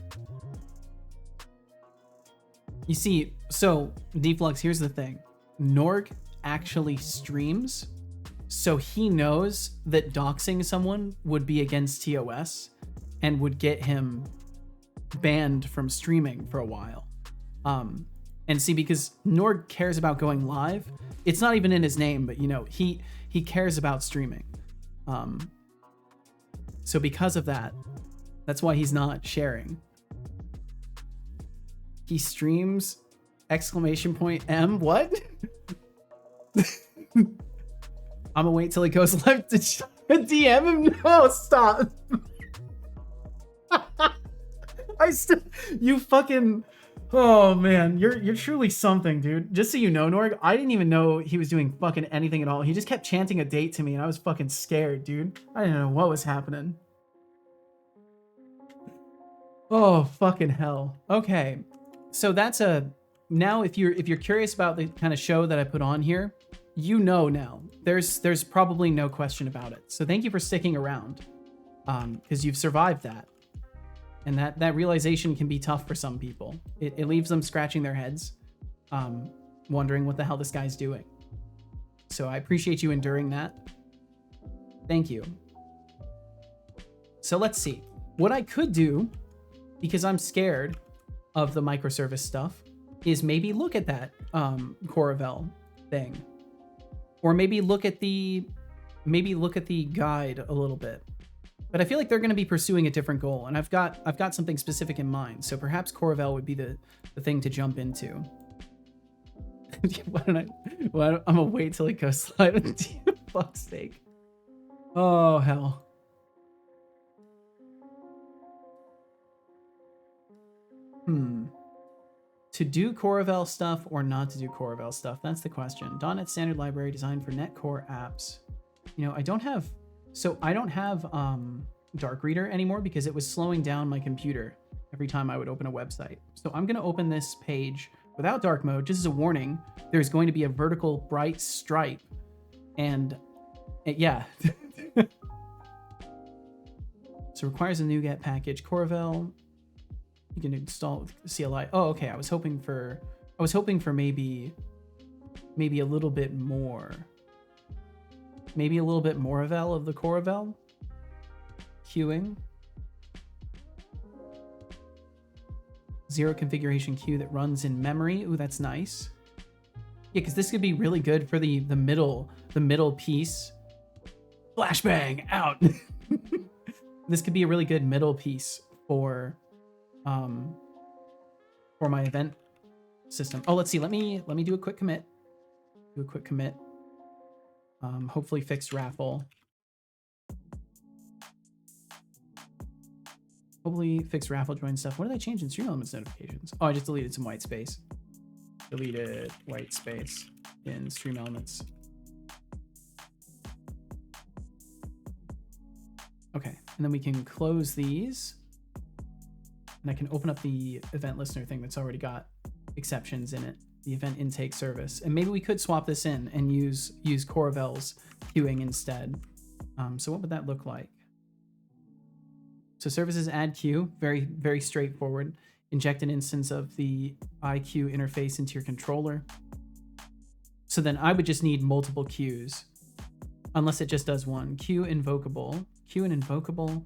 You see, so Deflux, here's the thing. Norg actually streams, so he knows that doxing someone would be against TOS and would get him banned from streaming for a while. And see, because Norg cares about going live, it's not even in his name, but he cares about streaming. So because of that, that's why he's not sharing. He streams ! M, what? I'm gonna wait till he goes live to DM him. No, stop. You fucking, oh man, you're truly something, dude. Just so you know, Norg, I didn't even know he was doing fucking anything at all. He just kept chanting a date to me and I was fucking scared, dude. I didn't know what was happening. Oh, fucking hell. Okay. So that's now if you're curious about the kind of show that I put on here, now. There's probably no question about it. So thank you for sticking around. Because you've survived that. And that realization can be tough for some people. It leaves them scratching their heads, wondering what the hell this guy's doing. So I appreciate you enduring that. Thank you. So let's see. What I could do, because I'm scared of the microservice stuff, is maybe look at that Coravel thing. Or maybe look at the guide a little bit. But I feel like they're going to be pursuing a different goal, and I've got something specific in mind. So perhaps Coravel would be the thing to jump into. I'm gonna wait till it goes live with you. Fuck's sake. Oh hell. To do Coravel stuff or not to do Coravel stuff? That's the question. .NET Standard Library designed for net core apps. You know, I don't have Dark Reader anymore because it was slowing down my computer every time I would open a website. So I'm going to open this page without dark mode. Just as a warning, there's going to be a vertical bright stripe. And yeah. So it requires a NuGet package. Coravel. You can install with CLI. Oh, okay. I was hoping for maybe a little bit more. Maybe a little bit more of the Coravel. Queuing. Zero configuration queue that runs in memory. Ooh, that's nice. Yeah, because this could be really good for the middle piece. Flashbang out. This could be a really good middle piece for my event system. Oh, let's see. Let me do a quick commit. Hopefully fixed raffle. Hopefully fixed raffle join stuff. What did I change in Stream Elements notifications? Oh, I just deleted some white space. Deleted white space in Stream Elements. Okay, and then we can close these. And I can open up the event listener thing that's already got exceptions in it. The event intake service. And maybe we could swap this in and use Coravel's queuing instead. So what would that look like? So services add queue, very, very straightforward. Inject an instance of the IQ interface into your controller. So then I would just need multiple queues, unless it just does one. Queue invocable. Queue and invocable.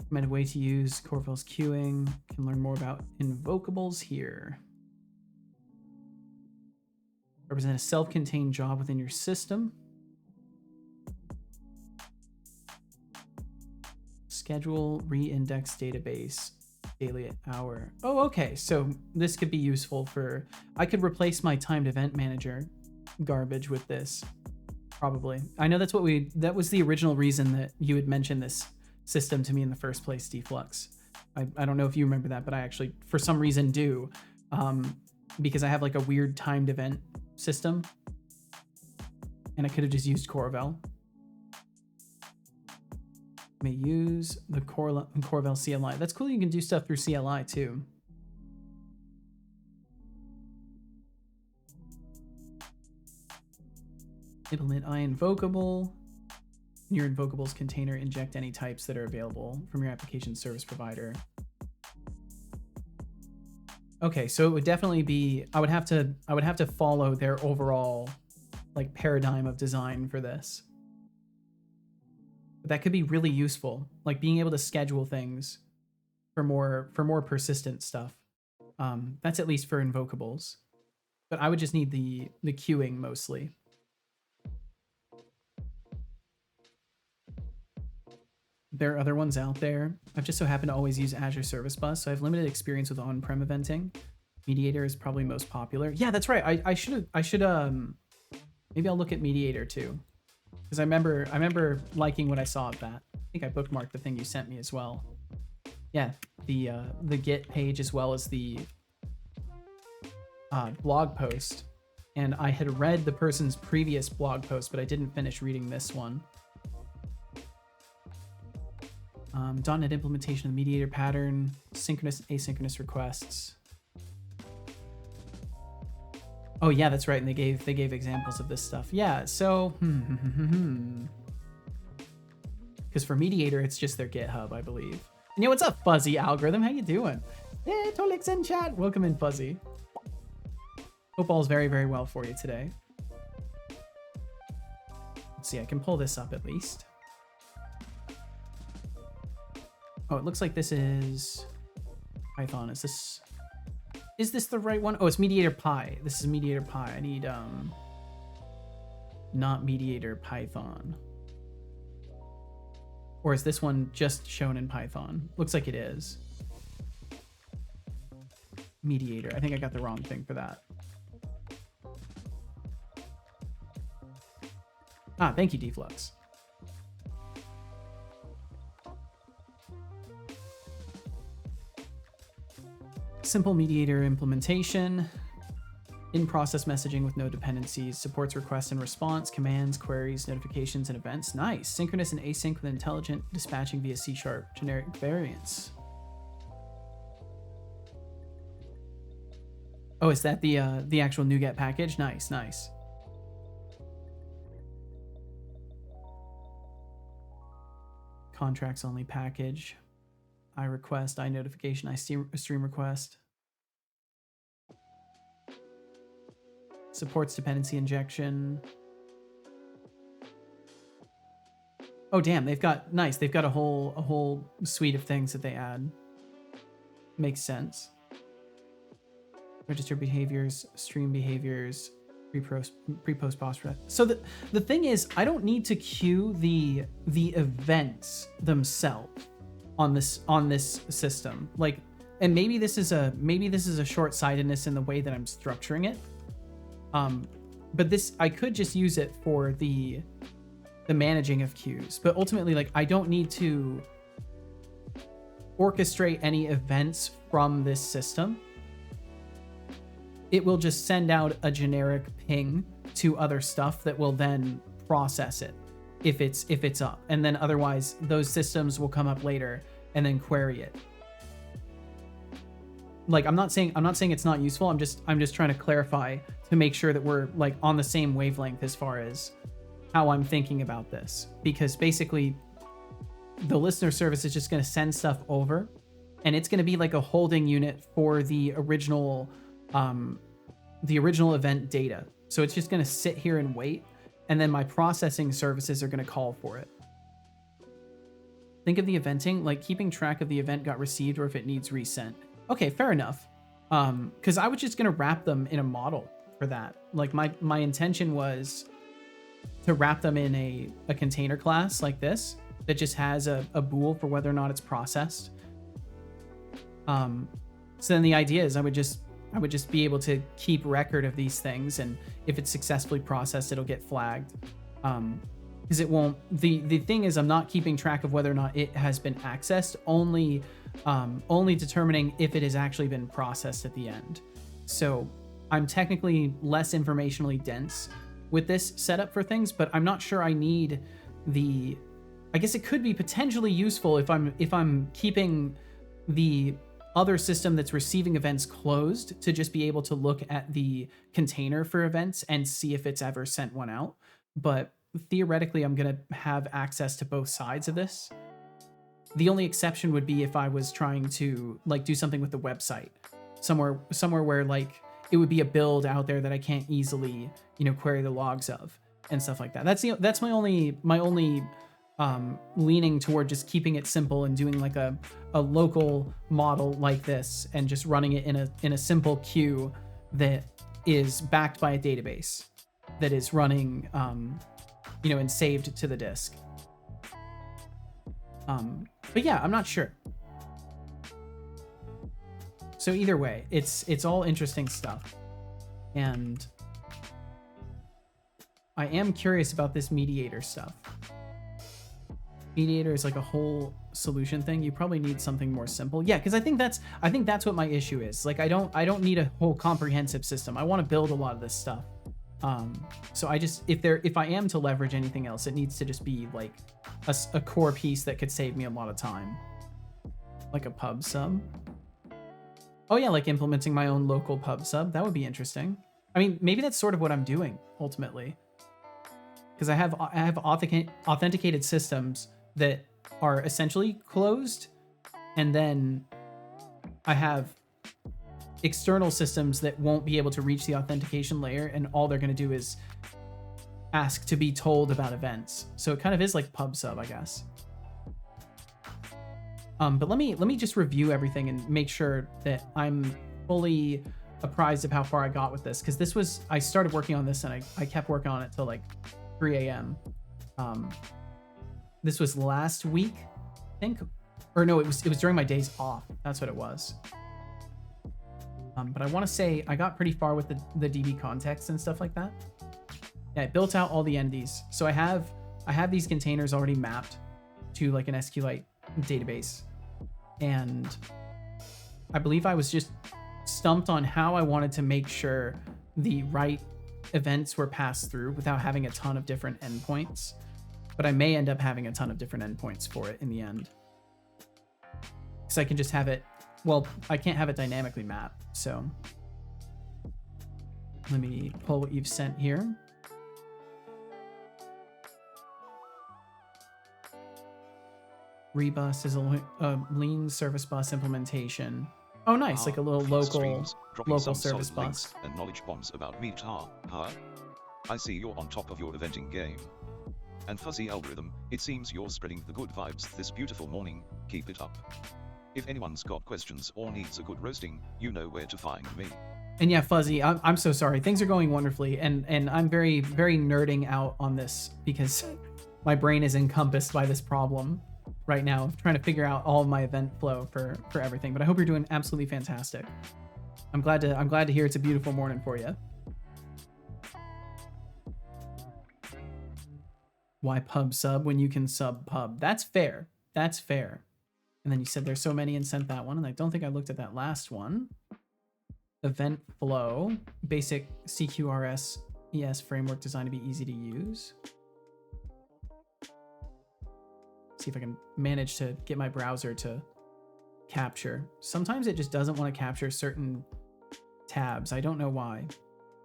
Recommended way to use Coravel's queuing. Can learn more about invocables here. Represent a self-contained job within your system. Schedule re-index database daily hour. Oh, okay. So this could be useful for, I could replace my timed event manager garbage with this. Probably. I know that was the original reason that you had mentioned this system to me in the first place, Deflux. I don't know if you remember that, but I actually, for some reason, do. Because I have like a weird timed event system. And I could have just used Coravel. May use the Coravel CLI. That's cool. You can do stuff through CLI too. Implement iInvocable. In your invocables container, inject any types that are available from your application service provider. Okay, so it would definitely be, I would have to follow their overall like paradigm of design for this. But that could be really useful, like being able to schedule things for more persistent stuff. That's at least for invocables. But I would just need the queuing mostly. There are other ones out there. I've just so happened to always use Azure Service Bus, so I have limited experience with on-prem eventing. Mediator is probably most popular. Yeah, that's right. I should maybe I'll look at Mediator too, because I remember liking what I saw of that. I think I bookmarked the thing you sent me as well. Yeah, the Git page as well as the blog post, and I had read the person's previous blog post, but I didn't finish reading this one. .NET implementation of the mediator pattern, synchronous, asynchronous requests. Oh yeah, that's right. And they gave examples of this stuff. Yeah, so because for mediator, it's just their GitHub, I believe. And yo, what's up, Fuzzy Algorithm? How you doing? Yeah, Tolix in chat. Welcome in, Fuzzy. Hope all's very, very well for you today. Let's see, I can pull this up at least. Oh, it looks like this is Python. Is this the right one? Oh, it's mediator Pi. This is mediator Pi. I need not mediator Python. Or is this one just shown in Python? Looks like it is. Mediator. I think I got the wrong thing for that. Ah, thank you, Deflux. Simple mediator implementation. In-process messaging with no dependencies. Supports request and response, commands, queries, notifications, and events. Nice. Synchronous and async with intelligent dispatching via C# generic variants. Oh, is that the actual NuGet package? Nice, nice. Contracts only package. I request, I notification, I stream request. Supports dependency injection. Oh damn, they've got nice. They've got a whole suite of things that they add. Makes sense. Register behaviors, stream behaviors, pre-post post. So the thing is, I don't need to queue the events themselves on this system. Like, and maybe this is a short-sightedness in the way that I'm structuring it. But this, I could just use it for the managing of queues, but ultimately, like, I don't need to orchestrate any events from this system. It will just send out a generic ping to other stuff that will then process it if it's up, and then otherwise those systems will come up later and then query it. Like, I'm not saying it's not useful. I'm just trying to clarify to make sure that we're like on the same wavelength as far as how I'm thinking about this, because basically the listener service is just going to send stuff over, and it's going to be like a holding unit for the original event data. So it's just going to sit here and wait, and then my processing services are going to call for it. Think of the eventing like keeping track of the event got received or if it needs resent. Okay, fair enough. Because I was just going to wrap them in a model for that. Like my intention was to wrap them in a container class like this that just has a bool for whether or not it's processed. So then the idea is I would just be able to keep record of these things, and if it's successfully processed, it'll get flagged. Because it won't. The thing is, I'm not keeping track of whether or not it has been accessed. Only determining if it has actually been processed at the end. So I'm technically less informationally dense with this setup for things, but I'm not sure I need the. I guess it could be potentially useful if I'm keeping the other system that's receiving events closed to just be able to look at the container for events and see if it's ever sent one out. But theoretically, I'm going to have access to both sides of this. The only exception would be if I was trying to like do something with the website somewhere where like it would be a build out there that I can't easily, query the logs of and stuff like that. That's my only leaning toward just keeping it simple and doing like a local model like this and just running it in a simple queue that is backed by a database that is running, and saved to the disk. But yeah, I'm not sure. So either way, it's all interesting stuff. And I am curious about this mediator stuff. Mediator is like a whole solution thing. You probably need something more simple. Yeah, because I think that's what my issue is. Like I don't need a whole comprehensive system. I want to build a lot of this stuff. So if I am to leverage anything else, it needs to just be like a core piece that could save me a lot of time. Like a pub sub. Oh yeah, like implementing my own local pub sub. That would be interesting. I mean, maybe that's sort of what I'm doing ultimately. Because I have authenticated systems that are essentially closed, and then I have external systems that won't be able to reach the authentication layer, and all they're going to do is ask to be told about events. So it kind of is like pub sub, I guess. But let me just review everything and make sure that I'm fully apprised of how far I got with this, because I started working on this and I kept working on it till like 3 a.m. This was last week, I think, or no, it was during my days off. That's what it was. But I want to say I got pretty far with the DB context and stuff like that. Yeah, I built out all the entities. So I have these containers already mapped to like an SQLite database. And I believe I was just stumped on how I wanted to make sure the right events were passed through without having a ton of different endpoints. But I may end up having a ton of different endpoints for it in the end. Because I can just have it, well, I can't have it dynamically mapped. So let me pull what you've sent here. Rebus is a lean service bus implementation. Oh, nice, like a little local service bus. And knowledge bombs about me, huh? I see you're on top of your eventing game. And fuzzy algorithm, it seems you're spreading the good vibes this beautiful morning. Keep it up. If anyone's got questions or needs a good roasting, you know where to find me. And yeah, Fuzzy, I'm so sorry. Things are going wonderfully, and I'm very, very nerding out on this because my brain is encompassed by this problem right now, trying to figure out all of my event flow for everything. But I hope you're doing absolutely fantastic. I'm glad to hear it's a beautiful morning for you. Why pub sub when you can sub pub? That's fair. That's fair. And then you said there's so many and sent that one, and I don't think I looked at that last one. Event flow, basic CQRS ES framework designed to be easy to use. See if I can manage to get my browser to capture. Sometimes it just doesn't want to capture certain tabs. I don't know why.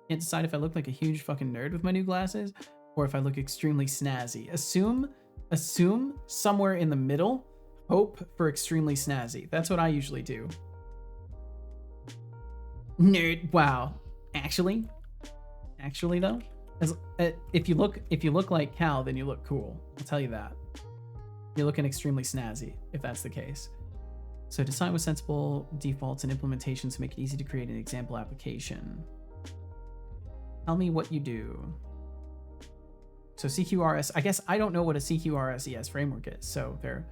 Can't decide if I look like a huge fucking nerd with my new glasses or if I look extremely snazzy. Assume somewhere in the middle. Hope for extremely snazzy. That's what I usually do. Nerd. Wow. Actually though, if you look like Cal, then you look cool. I'll tell you that. You're looking extremely snazzy if that's the case. So design with sensible defaults and implementations to make it easy to create an example application. Tell me what you do. So CQRS, I guess I don't know what a CQRS ES framework is. So they're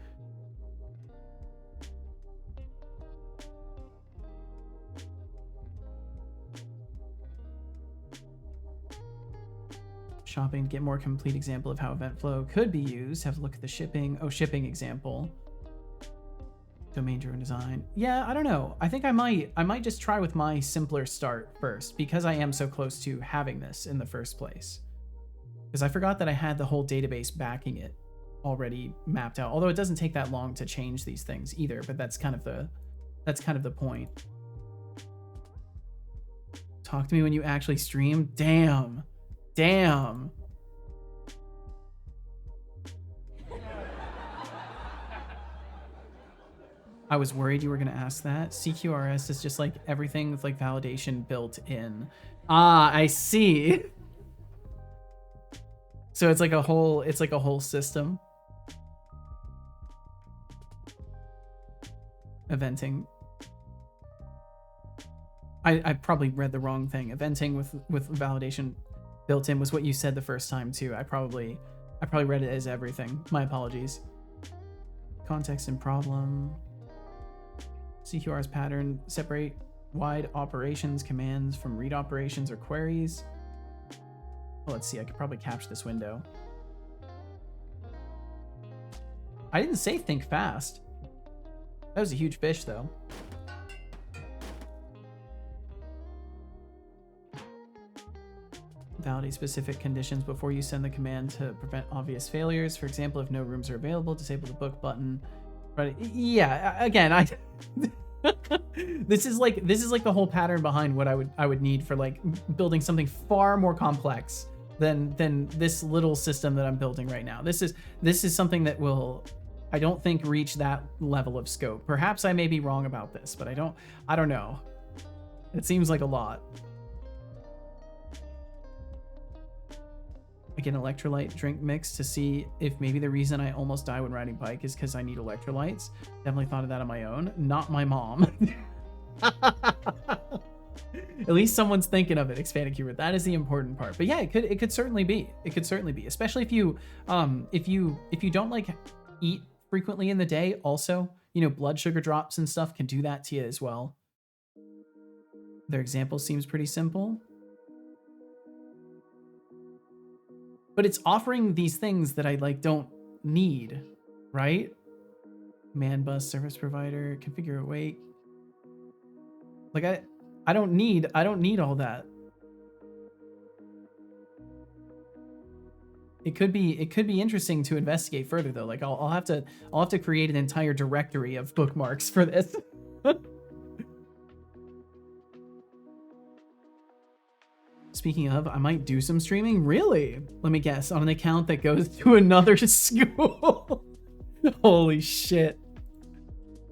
shopping, get more complete example of how event flow could be used. Have a look at the shipping. Oh, shipping example. Domain driven design. Yeah, I don't know. I think I might just try with my simpler start first because I am so close to having this in the first place. Because I forgot that I had the whole database backing it already mapped out. Although it doesn't take that long to change these things either, but that's kind of the point. Talk to me when you actually stream. Damn. I was worried you were going to ask that. CQRS is just like everything with like validation built in. Ah, I see. So it's like a whole system. Eventing. I probably read the wrong thing. Eventing with validation built in was what you said the first time too. I probably read it as everything. My apologies. Context and problem. CQR's pattern. Separate wide operations commands from read operations or queries. Well, let's see. I could probably capture this window. I didn't say think fast. That was a huge fish though. Validate specific conditions before you send the command to prevent obvious failures. For example, if no rooms are available, disable the book button. But yeah, again, this is like the whole pattern behind what I would need for like building something far more complex than this little system that I'm building right now. This is something that will, I don't think, reach that level of scope. Perhaps I may be wrong about this, but I don't know. It seems like a lot. like an electrolyte drink mix to see if maybe the reason I almost die when riding bike is because I need electrolytes. Definitely thought of that on my own, not my mom. At least someone's thinking of it, expanded keyword. That is the important part. But yeah, it could certainly be. It could certainly be, especially if you don't like eat frequently in the day. Also, you know, blood sugar drops and stuff can do that to you as well. Their example seems pretty simple, but it's offering these things that I like don't need, right? Man bus service provider, configure awake. Like I don't need all that. It could be interesting to investigate further though. Like I'll have to create an entire directory of bookmarks for this. Speaking of, I might do some streaming. Really? Let me guess, on an account that goes to another school. Holy shit.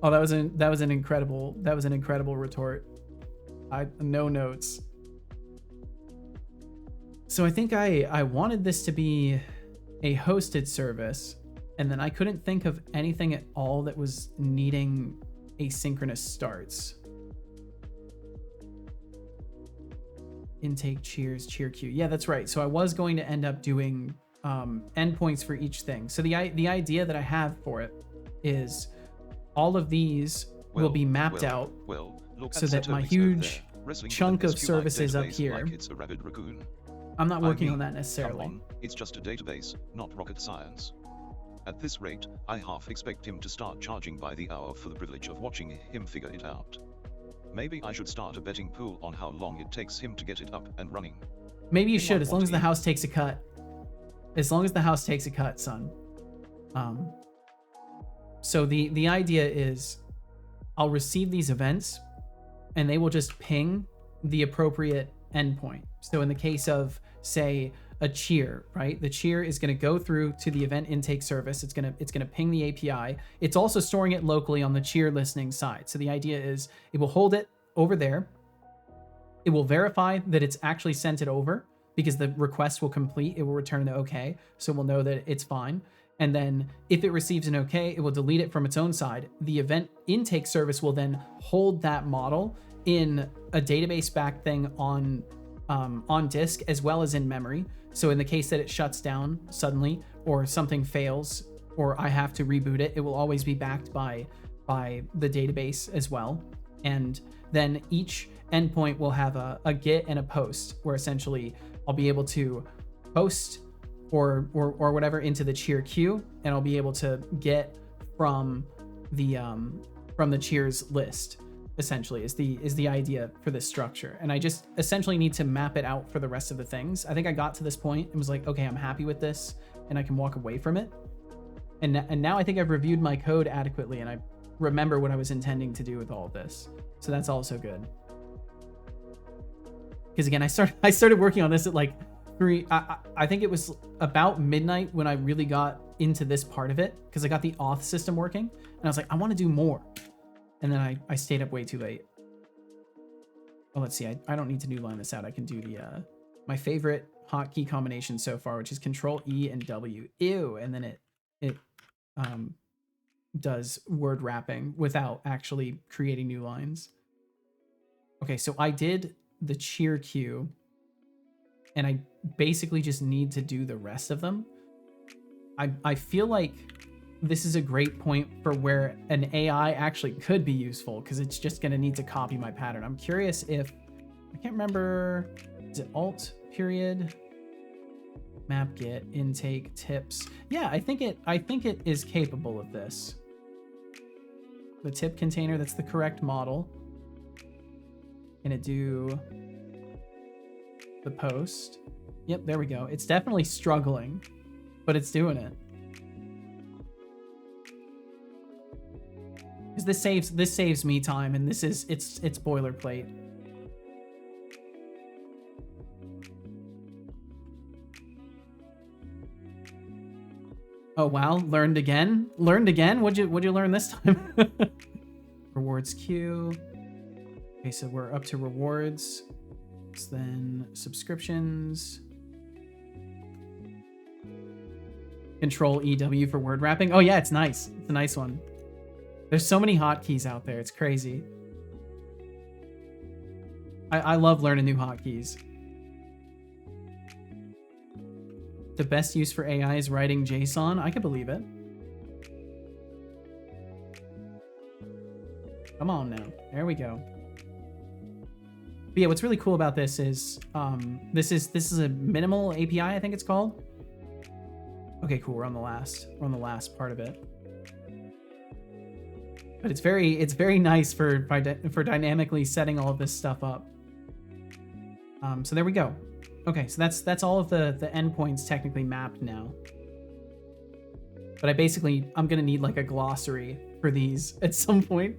Oh, that was an incredible retort. No notes. So I think I wanted this to be a hosted service, and then I couldn't think of anything at all that was needing asynchronous starts. Intake, cheers, cheer queue. Yeah, that's right. So I was going to end up doing endpoints for each thing. So the idea that I have for it is all of these will be mapped out so that my huge chunk of services up here, I'm not working on that necessarily. It's just a database, not rocket science. At this rate, I half expect him to start charging by the hour for the privilege of watching him figure it out. Maybe I should start a betting pool on how long it takes him to get it up and running. Maybe you should, as long as the house takes a cut. As long as the house takes a cut, son. So the idea is I'll receive these events and they will just ping the appropriate endpoint. So in the case of, say, a cheer, right? The cheer is going to go through to the event intake service. It's going to ping the API. It's also storing it locally on the cheer listening side. So the idea is it will hold it over there. It will verify that it's actually sent it over because the request will complete. It will return the okay. So we'll know that it's fine. And then if it receives an okay, it will delete it from its own side. The event intake service will then hold that model in a database backed thing on disk as well as in memory. So in the case that it shuts down suddenly or something fails or I have to reboot it, it will always be backed by the database as well. And then each endpoint will have a get and a post where essentially I'll be able to post or whatever into the cheer queue, and I'll be able to get from the cheers list. Essentially is the idea for this structure. And I just essentially need to map it out for the rest of the things. I think I got to this point and was like, okay, I'm happy with this and I can walk away from it. And now I think I've reviewed my code adequately and I remember what I was intending to do with all of this. So that's also good. Because again, I started working on this at like 3, I think it was about midnight when I really got into this part of it because I got the auth system working and I was like, I want to do more. And then I stayed up way too late. Well, let's see. I don't need to new line this out. I can do the my favorite hotkey combination so far, which is Control E and W. Ew, and then it does word wrapping without actually creating new lines. Okay, so I did the cheer queue, and I basically just need to do the rest of them. I feel like this is a great point for where an AI actually could be useful because it's just going to need to copy my pattern. I'm curious if, I can't remember, is it alt period map get intake tips? Yeah, I think it is capable of this. The tip container, that's the correct model. Can it do the post? Yep, there we go. It's definitely struggling, but it's doing it. This saves me time, and it's boilerplate. Oh wow, learned again. What'd you learn this time? Rewards queue. Okay, so we're up to rewards. So then subscriptions. Control EW for word wrapping. Oh yeah, it's nice. It's a nice one. There's so many hotkeys out there. It's crazy. I love learning new hotkeys. The best use for AI is writing JSON. I could believe it. Come on now. There we go. But yeah, what's really cool about this is this is a minimal API, I think it's called. Okay, cool. We're on the last part of it. But it's very nice for dynamically setting all of this stuff up. So there we go. Okay, so that's all of the endpoints technically mapped now. But I'm gonna need like a glossary for these at some point.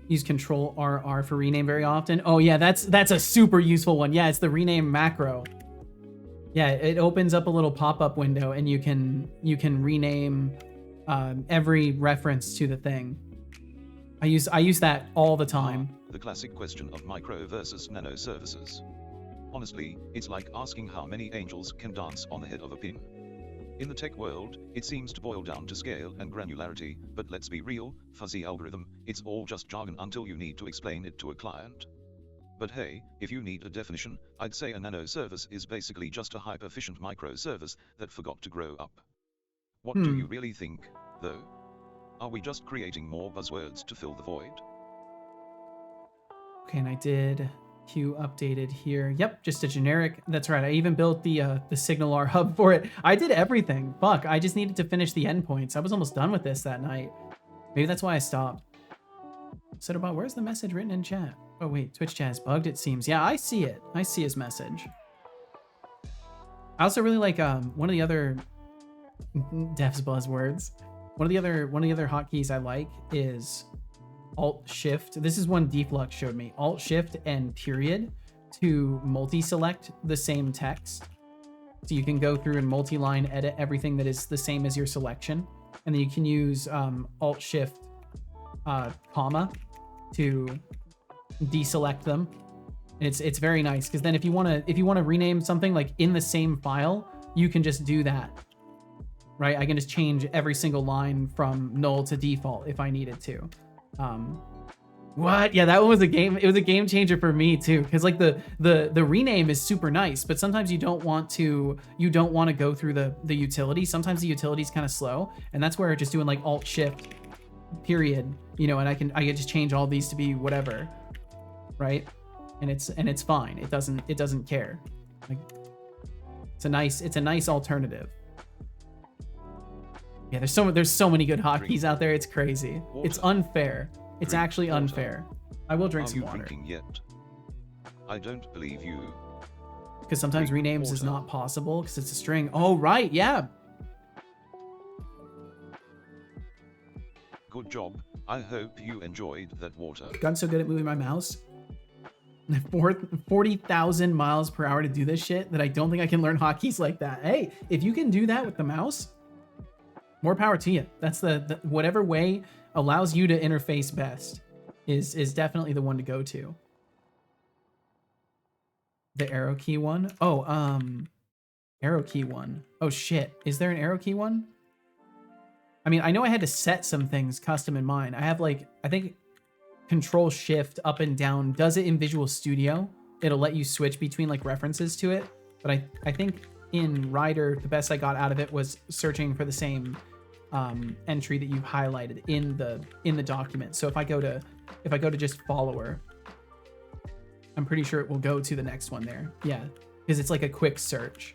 Use Control RR for rename very often. Oh yeah, that's a super useful one. Yeah, it's the rename macro. Yeah, it opens up a little pop-up window and you can rename every reference to the thing. I use that all the time. The classic question of micro versus nano services. Honestly, it's like asking how many angels can dance on the head of a pin. In the tech world, it seems to boil down to scale and granularity, but let's be real, fuzzy algorithm, it's all just jargon until you need to explain it to a client. But hey, if you need a definition, I'd say a nano service is basically just a hyper-efficient microservice that forgot to grow up. What do you really think, though? Are we just creating more buzzwords to fill the void? Okay, and I did Q updated here. Yep, just a generic. That's right. I even built the SignalR hub for it. I did everything. Fuck, I just needed to finish the endpoints. I was almost done with this that night. Maybe that's why I stopped. So about where's the message written in chat? Oh wait, Twitch chat is bugged, it seems. Yeah, I see it. I see his message. I also really like one of the other devs buzzwords. One of the other hotkeys I like is Alt-Shift. This is one Deflux showed me. Alt-Shift and period to multi-select the same text. So you can go through and multi-line edit everything that is the same as your selection. And then you can use Alt-Shift comma to deselect them. And it's very nice because then if you want to rename something like in the same file, you can just do that. Right? I can just change every single line from null to default if I needed to. What? Yeah, that one was a game. It was a game changer for me too, because like the rename is super nice, but sometimes you don't want to go through the utility. Sometimes the utility is kind of slow, and that's where just doing like Alt Shift period, and I can just change all these to be whatever, right? And it's fine. It doesn't care. Like it's a nice alternative. Yeah, there's so many good hotkeys out there. It's crazy. Water. It's unfair. It's Drink actually water. unfair. I will drink Are some you water. drinking yet? I don't believe you. Because sometimes Drink renames is water. not possible because it's a string. Oh, right. Yeah. Good job. I hope you enjoyed that water. Gotten so good at moving my mouse. 40,000 miles per hour to do this shit that I don't think I can learn hotkeys like that. Hey, if you can do that with the mouse, more power to you. That's the whatever way allows you to interface best is definitely the one to go to. The arrow key one? Oh, arrow key one. Oh shit. Is there an arrow key one? I mean, I know I had to set some things custom in mine. I have I think Control Shift up and down does it in Visual Studio. It'll let you switch between references to it. But I think in Rider, the best I got out of it was searching for the same entry that you've highlighted in the document. So if I go to just follower, I'm pretty sure it will go to the next one there. Yeah, because it's like a quick search.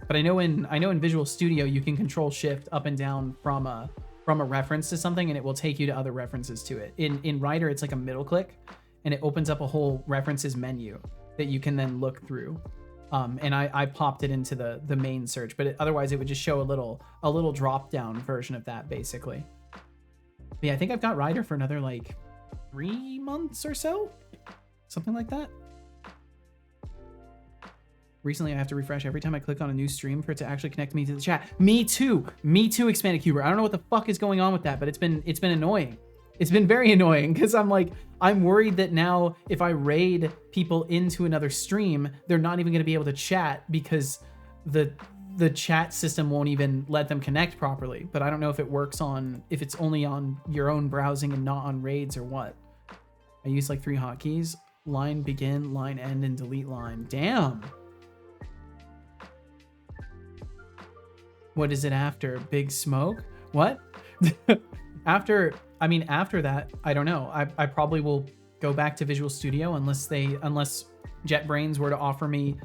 But I know in Visual Studio you can Control Shift up and down from a reference to something, and it will take you to other references to it. In Rider, it's like a middle click, and it opens up a whole references menu that you can then look through. And I popped it into the main search, but otherwise it would just show a little drop down version of that basically. But yeah, I think I've got Rider for another 3 months or so, something like that. Recently, I have to refresh every time I click on a new stream for it to actually connect me to the chat. Me too, Expanded Cuber. I don't know what the fuck is going on with that, but it's been annoying. It's been very annoying because I'm worried that now if I raid people into another stream, they're not even going to be able to chat because the chat system won't even let them connect properly. But I don't know if it works if it's only on your own browsing and not on raids or what. I use like 3 hotkeys: line begin, line end, and delete line. Damn. What is it after? Big smoke? What? after that, I don't know. I probably will go back to Visual Studio unless JetBrains were to offer me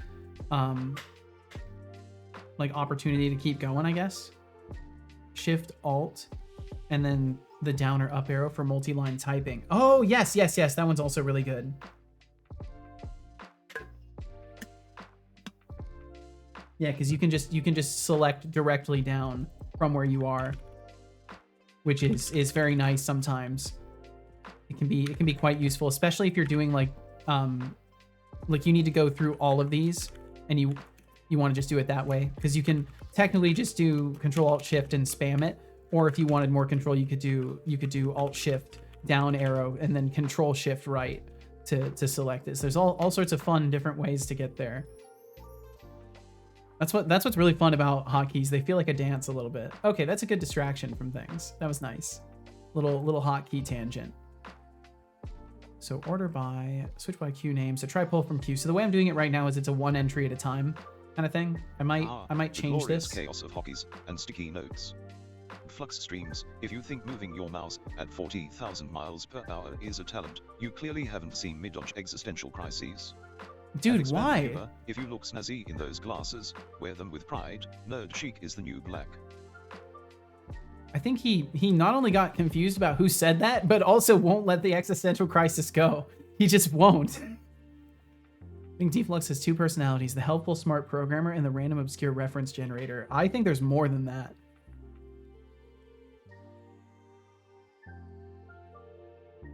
like opportunity to keep going, I guess. Shift Alt and then the down or up arrow for multi-line typing. Oh, yes. That one's also really good. Yeah, because you can just select directly down from where you are, which is very nice sometimes. It can be quite useful, especially if you're doing like you need to go through all of these and you want to just do it that way, because you can technically just do Control Alt Shift and spam it, or if you wanted more control, you could do Alt Shift down arrow and then Control Shift right to select this. There's all sorts of fun different ways to get there. That's what's really fun about hotkeys. They feel like a dance a little bit. Okay, that's a good distraction from things. That was nice. Little hotkey tangent. So order by, switch by queue name. So try pull from queue. So the way I'm doing it right now is it's a 1 entry at a time kind of thing. I might change this. Chaos of hotkeys and sticky notes. Flux streams. If you think moving your mouse at 40,000 miles per hour is a talent, you clearly haven't seen me dodge existential crises. Dude, why? Humor, if you look snazzy in those glasses, wear them with pride. Nerd chic is the new black. I think he not only got confused about who said that, but also won't let the existential crisis go. He just won't. I think Deflux has 2 personalities: the helpful smart programmer and the random obscure reference generator. I think there's more than that.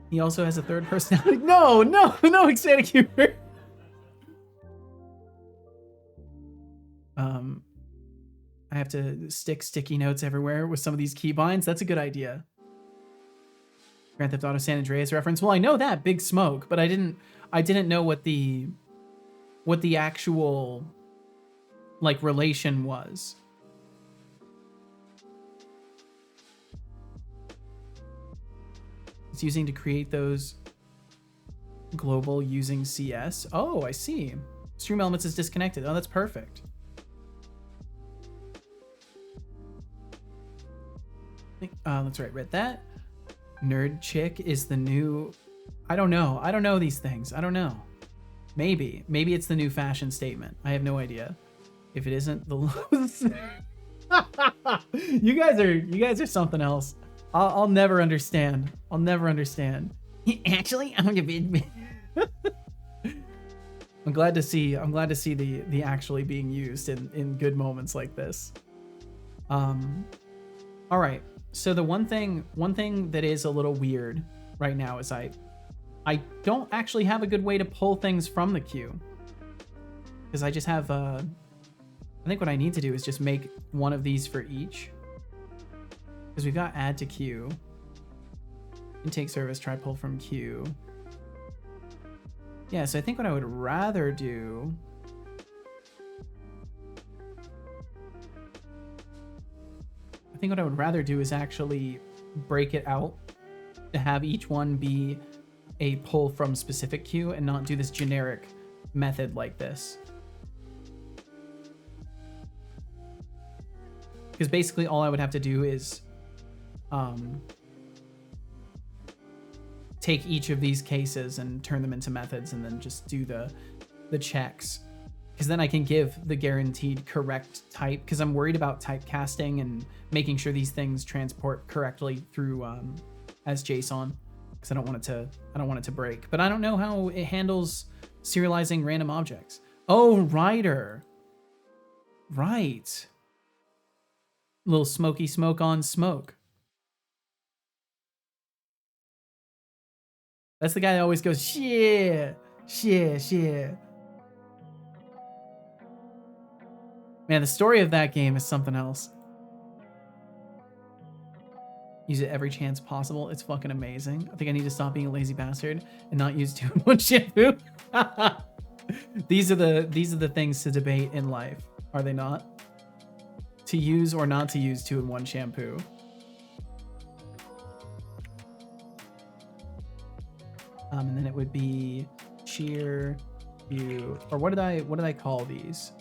He also has a 3rd personality. No, ecstatic humor. I have to stick sticky notes everywhere with some of these keybinds. That's a good idea. Grand Theft Auto San Andreas reference. Well, I know that Big Smoke, but I didn't know what the actual like relation was. It's using to create those global using CS. Oh, I see. Stream Elements is disconnected. Oh, that's perfect. Let's read that. Nerd chick is the new... I don't know these things. I don't know. Maybe it's the new fashion statement. I have no idea. If it isn't the... You guys are something else. I'll never understand. Actually, I'm a bit... I'm glad to see the actually being used in good moments like this. All right. So the one thing that is a little weird right now is I don't actually have a good way to pull things from the queue, because I just have I think what I need to do is just make one of these for each, because we've got add to queue, intake service, try pull from queue. Yeah, so I think what I would rather do is actually break it out to have each one be a pull from specific queue and not do this generic method like this. Because basically all I would have to do is take each of these cases and turn them into methods and then just do the checks. Because then I can give the guaranteed correct type, because I'm worried about typecasting and making sure these things transport correctly through as JSON, because I don't want it to break. But I don't know how it handles serializing random objects. Oh, writer. Right. Little smoky smoke on smoke. That's the guy that always goes, shit. Man, the story of that game is something else. Use it every chance possible. It's fucking amazing. I think I need to stop being a lazy bastard and not use 2-in-1 shampoo. These are the things to debate in life, are they not? To use or not to use 2-in-1 shampoo. And then it would be shear, view, or what did I call these?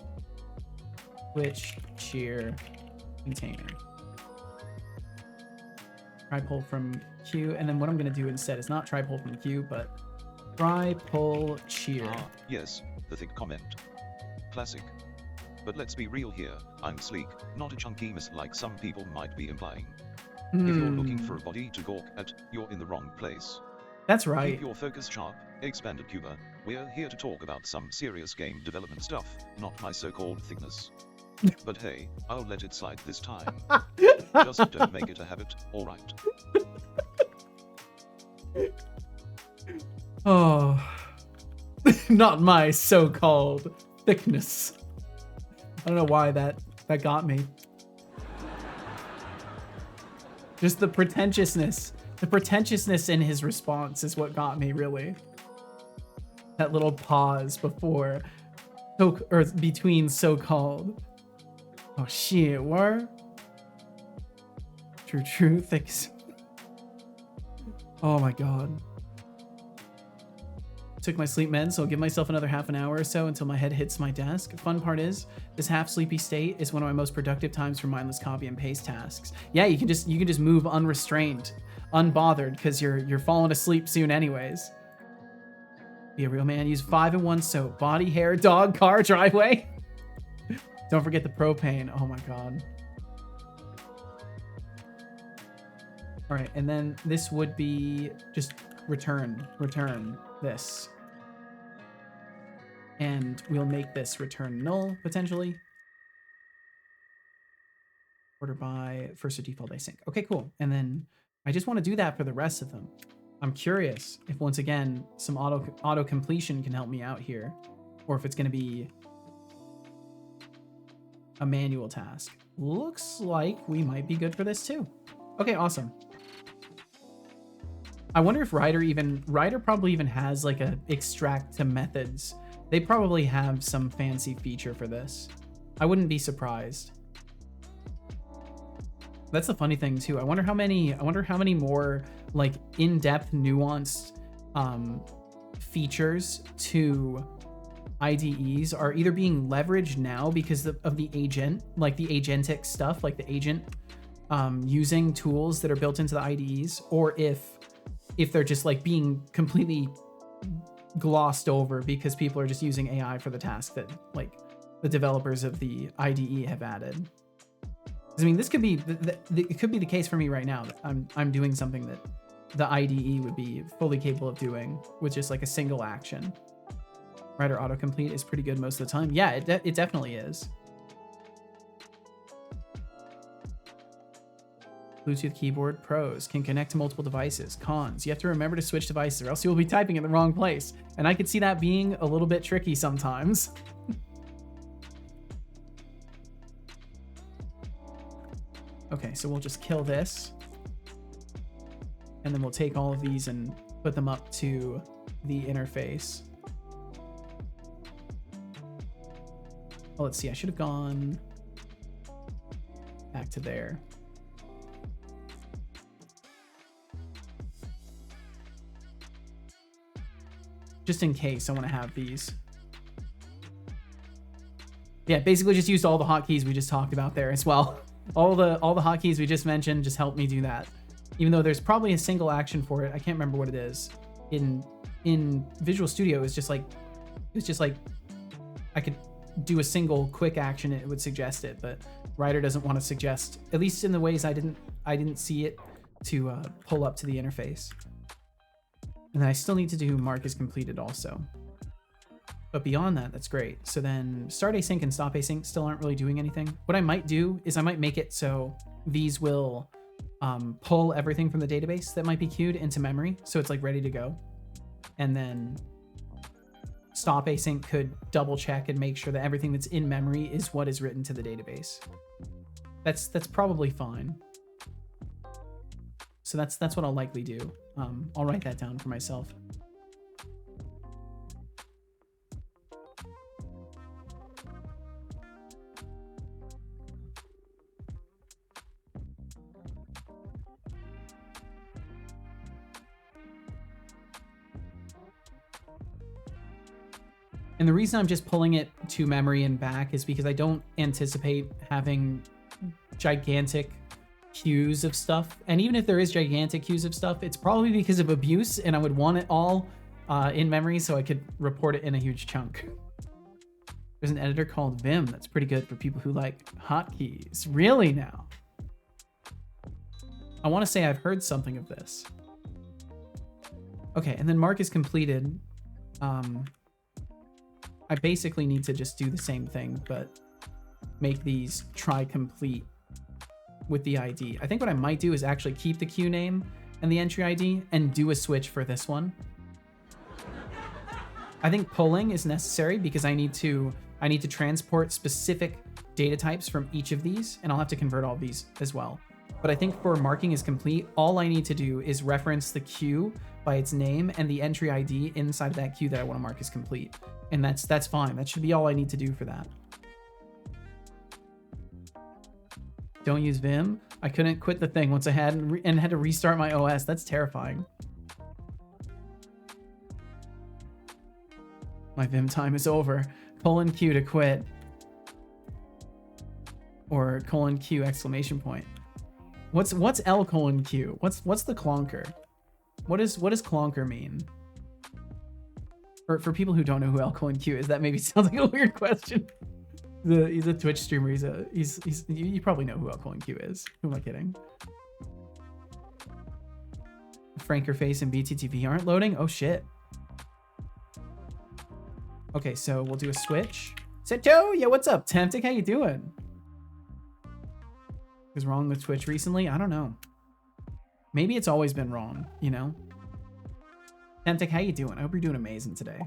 Switch, shear, container. Try pull from Q, and then what I'm gonna do instead is not try pull from Q, but try pull shear. Ah, yes, the thick comment. Classic. But let's be real here, I'm sleek, not a chunky mess like some people might be implying. If you're looking for a body to gawk at, you're in the wrong place. That's right. Keep your focus sharp, expanded Cuba. We're here to talk about some serious game development stuff, not my so-called thickness. But hey, I'll let it slide this time. Just don't make it a habit, alright? Oh, not my so-called thickness. I don't know why that got me. Just the pretentiousness. The pretentiousness in his response is what got me, really. That little pause before, or between so-called. Oh shit, what? True, thick. Oh my god. Took my sleep meds, so I'll give myself another half an hour or so until my head hits my desk. Fun part is, this half sleepy state is one of my most productive times for mindless copy and paste tasks. Yeah, you can just move unrestrained, unbothered, because you're falling asleep soon anyways. Be a real man. Use 5-in-1 soap. Body, hair, dog, car, driveway. Don't forget the propane. Oh my god. All right, and then this would be just return this. And we'll make this return null, potentially. Order by first or default async. Okay, cool. And then I just want to do that for the rest of them. I'm curious if, once again, some auto completion can help me out here, or if it's going to be a manual task. Looks like we might be good for this too. Okay, awesome. I wonder if Rider probably even has like a extract to methods. They probably have some fancy feature for this. I wouldn't be surprised. That's the funny thing too. I wonder how many more like in-depth, nuanced features to IDEs are either being leveraged now because of the agent, like the agentic stuff, like the agent using tools that are built into the IDEs, or if they're just like being completely glossed over because people are just using AI for the task that like the developers of the IDE have added. I mean, this could be it could be the case for me right now that I'm doing something that the IDE would be fully capable of doing with just like a single action. Rider autocomplete is pretty good most of the time. Yeah, it definitely is. Bluetooth keyboard. Pros: can connect to multiple devices. Cons: you have to remember to switch devices or else you will be typing in the wrong place. And I could see that being a little bit tricky sometimes. Okay, so we'll just kill this. And then we'll take all of these and put them up to the interface. Oh, let's see. I should have gone back to there. Just in case I want to have these. Yeah, basically just used all the hotkeys we just talked about there as well. All the hotkeys we just mentioned just helped me do that. Even though there's probably a single action for it. I can't remember what it is. In Visual Studio, it's just like I could do a single quick action, it would suggest it, but Rider doesn't want to suggest, at least in the ways I didn't see it, to pull up to the interface. And then I still need to do mark as completed also. But beyond that, that's great. So then start async and stop async still aren't really doing anything. What I might do is I might make it so these will pull everything from the database that might be queued into memory, so it's like ready to go. And then stop async could double check and make sure that everything that's in memory is what is written to the database. That's probably fine. So that's what I'll likely do. I'll write that down for myself. And the reason I'm just pulling it to memory and back is because I don't anticipate having gigantic queues of stuff. And even if there is gigantic queues of stuff, it's probably because of abuse, and I would want it all in memory so I could report it in a huge chunk. There's an editor called Vim that's pretty good for people who like hotkeys. Really now? I want to say I've heard something of this. Okay, and then Mark is completed. I basically need to just do the same thing, but make these try complete with the ID. I think what I might do is actually keep the queue name and the entry ID and do a switch for this one. I think pulling is necessary because I need to transport specific data types from each of these, and I'll have to convert all of these as well. But I think for marking is complete, all I need to do is reference the queue by its name and the entry ID inside of that queue that I want to mark as complete. And that's fine. That should be all I need to do for that. Don't use Vim. I couldn't quit the thing once I had and had to restart my OS. That's terrifying. My Vim time is over. :Q to quit. Or :Q exclamation point. What's L::Q? What's the clonker? What does clonker mean? For people who don't know who L::Q is, that maybe sounds like a weird question. He's a Twitch streamer. You probably know who L::Q is. Who am I kidding? Frankerface and BTTV aren't loading? Oh shit. Okay, so we'll do a switch. Seto, yeah, what's up? Temptic, how you doing? What's wrong with Twitch recently? I don't know. Maybe it's always been wrong, you know? Temptic, how you doing? I hope you're doing amazing today.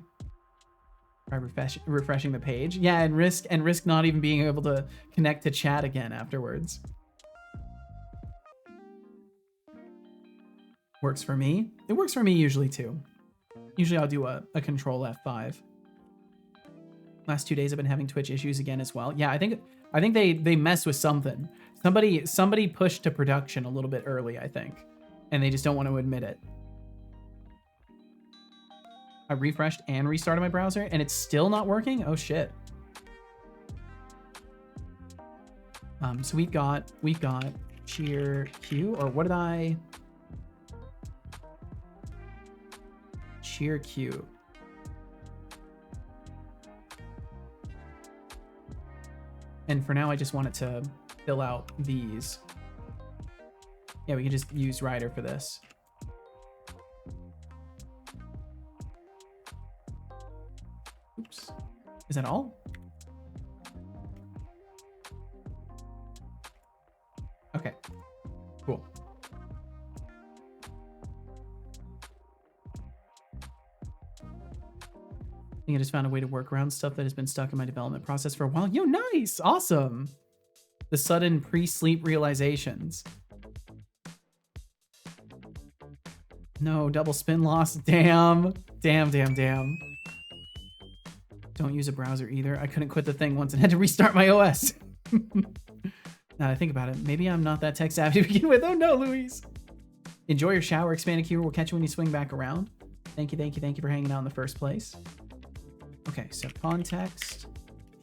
Try refreshing the page. Yeah, and risk not even being able to connect to chat again afterwards. Works for me. It works for me usually too. Usually I'll do a control F5. Last 2 days I've been having Twitch issues again as well. Yeah, I think they messed with something. Somebody pushed to production a little bit early, I think. And they just don't want to admit it. I refreshed and restarted my browser and it's still not working? Oh shit. So we've got cheer Q, or what did I? Cheer Q. And for now, I just want it to fill out these. Yeah, we can just use Rider for this. Oops. Is that all? Okay, cool. I think I just found a way to work around stuff that has been stuck in my development process for a while. Yo, nice, awesome. The sudden pre-sleep realizations. No, double spin loss, damn. Don't use a browser either. I couldn't quit the thing once and had to restart my OS. Now that I think about it, maybe I'm not that tech savvy to begin with. Oh no, Louise. Enjoy your shower, expanded keyword. We'll catch you when you swing back around. Thank you for hanging out in the first place. Okay, so context,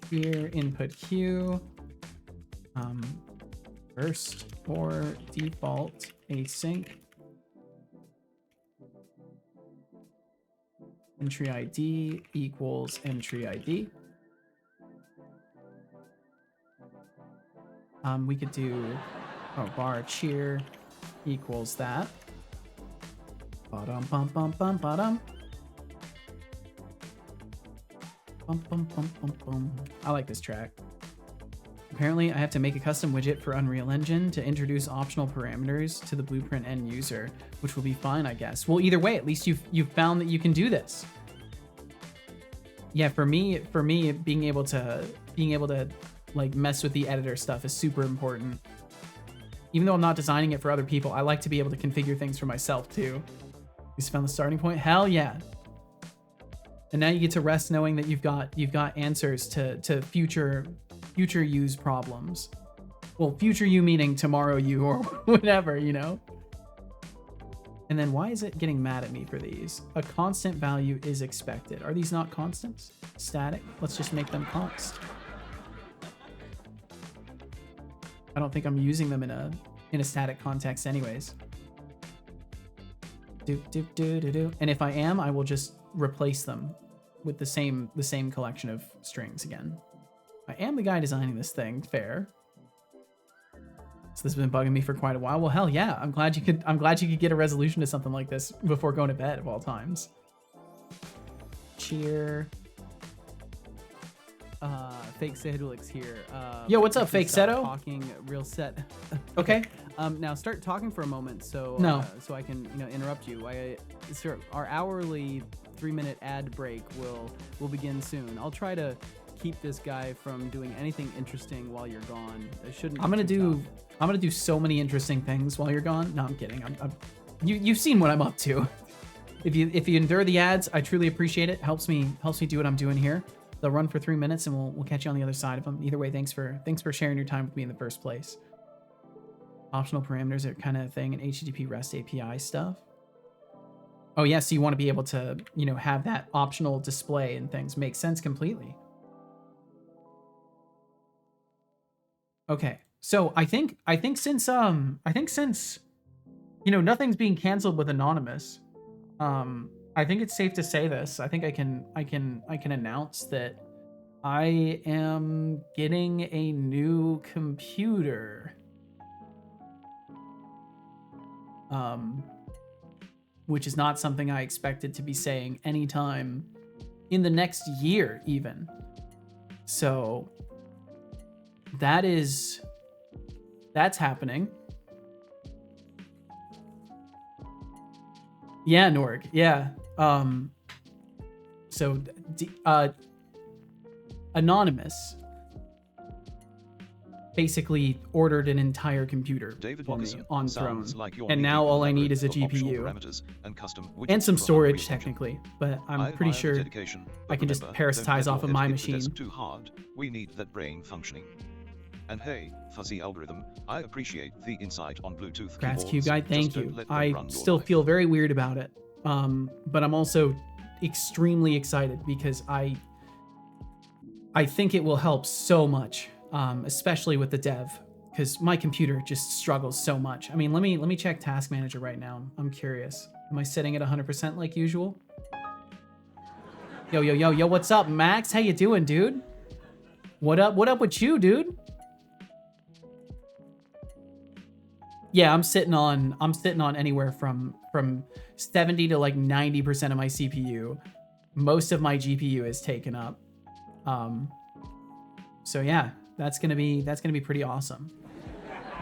here, input Q, first or default async, entry ID equals entry ID. We could do bar cheer equals that. Ba-dum, bum, bum, bum, ba-dum. Bum, bum, bum, bum, bum. I like this track. Apparently, I have to make a custom widget for Unreal Engine to introduce optional parameters to the Blueprint end user, which will be fine, I guess. Well, either way, at least you've found that you can do this. Yeah, for me, being able to like mess with the editor stuff is super important. Even though I'm not designing it for other people, I like to be able to configure things for myself too. You just found the starting point? Hell yeah. And now you get to rest knowing that you've got answers to future use problems. Well, future you meaning tomorrow you or whatever, you know? And then why is it getting mad at me for these? A constant value is expected. Are these not constants? Static? Let's just make them const. I don't think I'm using them in a static context anyways. And if I am, I will just replace them with the same collection of strings again. I am the guy designing this thing, fair. So this has been bugging me for quite a while. Well, hell yeah. I'm glad you could get a resolution to something like this before going to bed of all times. Cheer. Fake Sedulix here. Yo, what's up, Fake Seto? Talking real set. Okay. Now start talking for a moment, so so I can interrupt you. Sir, our hourly 3-minute ad break will begin soon. I'll try to keep this guy from doing anything interesting while you're gone. It shouldn't. I'm gonna do so many interesting things while you're gone. No, I'm kidding. You've seen what I'm up to. If you endure the ads, I truly appreciate it. Helps me do what I'm doing here. They'll run for 3 minutes, and we'll catch you on the other side of them. Either way, thanks for sharing your time with me in the first place. Optional parameters are kind of a thing in HTTP REST API stuff. Oh yeah, so you want to be able to have that optional display and things. Makes sense completely. Okay, so I think since nothing's being canceled with anonymous, I think it's safe to say this. I think I can announce that I am getting a new computer. Which is not something I expected to be saying anytime in the next year even. So that's happening. Yeah, Norg. Yeah. So Anonymous basically ordered an entire computer for me on Throne, and now all I need is a GPU and some storage technically, but I'm pretty sure I can just parasitize off of my machine. Too hard. We need that brain functioning. And hey, fuzzy algorithm, I appreciate the insight on Bluetooth Grats keyboards. Cube guy, thank you. I still life. feel very weird about it, but I'm also extremely excited because I think it will help so much. Especially with the dev, because my computer just struggles so much. I mean, let me check Task Manager right now. I'm curious. Am I setting it 100% like usual? Yo, what's up, Max? How you doing, dude? What up with you, dude? Yeah, I'm sitting on anywhere from 70 to like 90% of my CPU. Most of my GPU is taken up. So yeah. That's gonna be pretty awesome.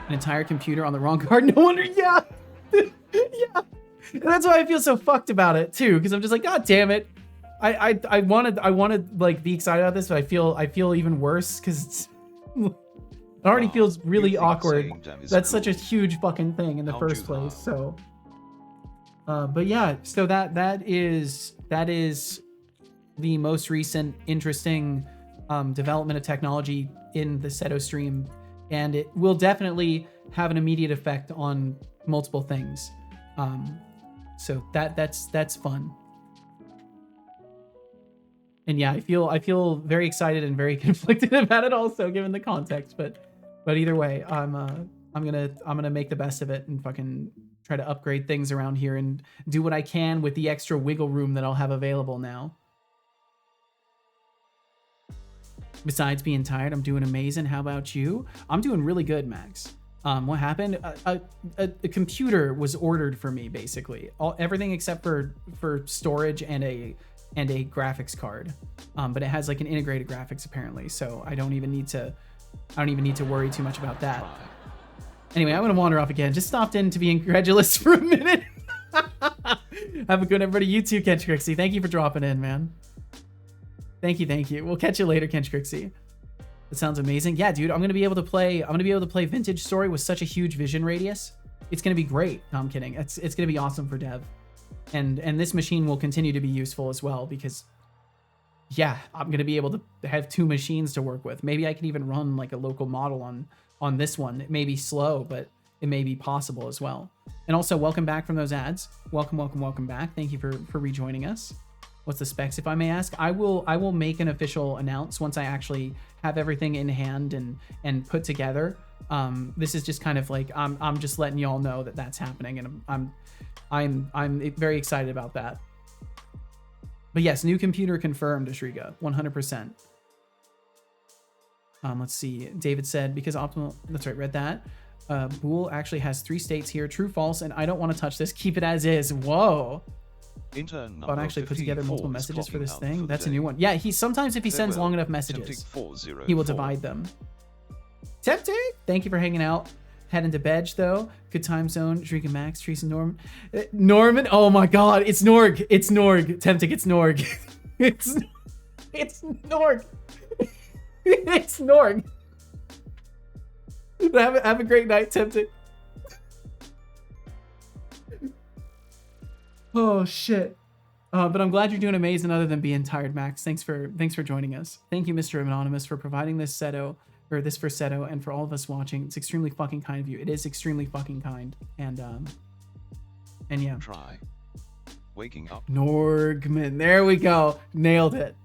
An entire computer on the wrong card. No wonder. Yeah, yeah. And that's why I feel so fucked about it too, because I'm just like, God damn it. I wanted like be excited about this, but I feel even worse because it already feels really awkward. That's such a huge fucking thing in the first place. So, but yeah. So that is the most recent interesting development of technology in the Seto stream, and it will definitely have an immediate effect on multiple things. So that's fun. And yeah, I feel very excited and very conflicted about it also, given the context. But either way, I'm gonna make the best of it and fucking try to upgrade things around here and do what I can with the extra wiggle room that I'll have available now. Besides being tired, I'm doing amazing. How about you? I'm doing really good, Max. What happened? A computer was ordered for me, basically. Everything except for storage and a graphics card. But it has like an integrated graphics apparently, so I don't even need to worry too much about that. Anyway, I'm gonna wander off again. Just stopped in to be incredulous for a minute. Have a good everybody. You too, Kench Crixie. Thank you for dropping in, man. Thank you. We'll catch you later, Kench Crixie. That sounds amazing. Yeah, dude, I'm gonna be able to play Vintage Story with such a huge vision radius. It's gonna be great. No, I'm kidding. It's gonna be awesome for dev. And this machine will continue to be useful as well because yeah, I'm gonna be able to have 2 machines to work with. Maybe I can even run like a local model on this one. It may be slow, but it may be possible as well. And also, welcome back from those ads. Welcome back. Thank you for rejoining us. What's the specs, if I may ask? I will make an official announce once I actually have everything in hand and put together. This is just kind of like I'm just letting y'all know that that's happening, and I'm very excited about that. But yes, new computer confirmed, Ashriga, 100%. Let's see. David said, because optimal, that's right, read that. Bool actually has 3 states here, true, false, and I don't want to touch this. Keep it as is. Whoa. Intern Bot actually put together multiple messages for this thing. That's a new one. Yeah, he sometimes, if he sends long enough messages, he will divide them. Tempting, thank you for hanging out. Heading to bed though. Good time zone. Drinking Max, Teresa, Norman. Norman. Oh my God, it's Norg. It's Norg. Tempting, it's Norg. it's Norg. It's Norg. Have a great night, Tempting. Oh shit. But I'm glad you're doing amazing other than being tired, Max. Thanks for joining us. Thank you, Mr. Anonymous, for providing this Seto, or this for Seto, and for all of us watching. It's extremely fucking kind of you. It is extremely fucking kind. And yeah. Try waking up. Norgman. There we go. Nailed it.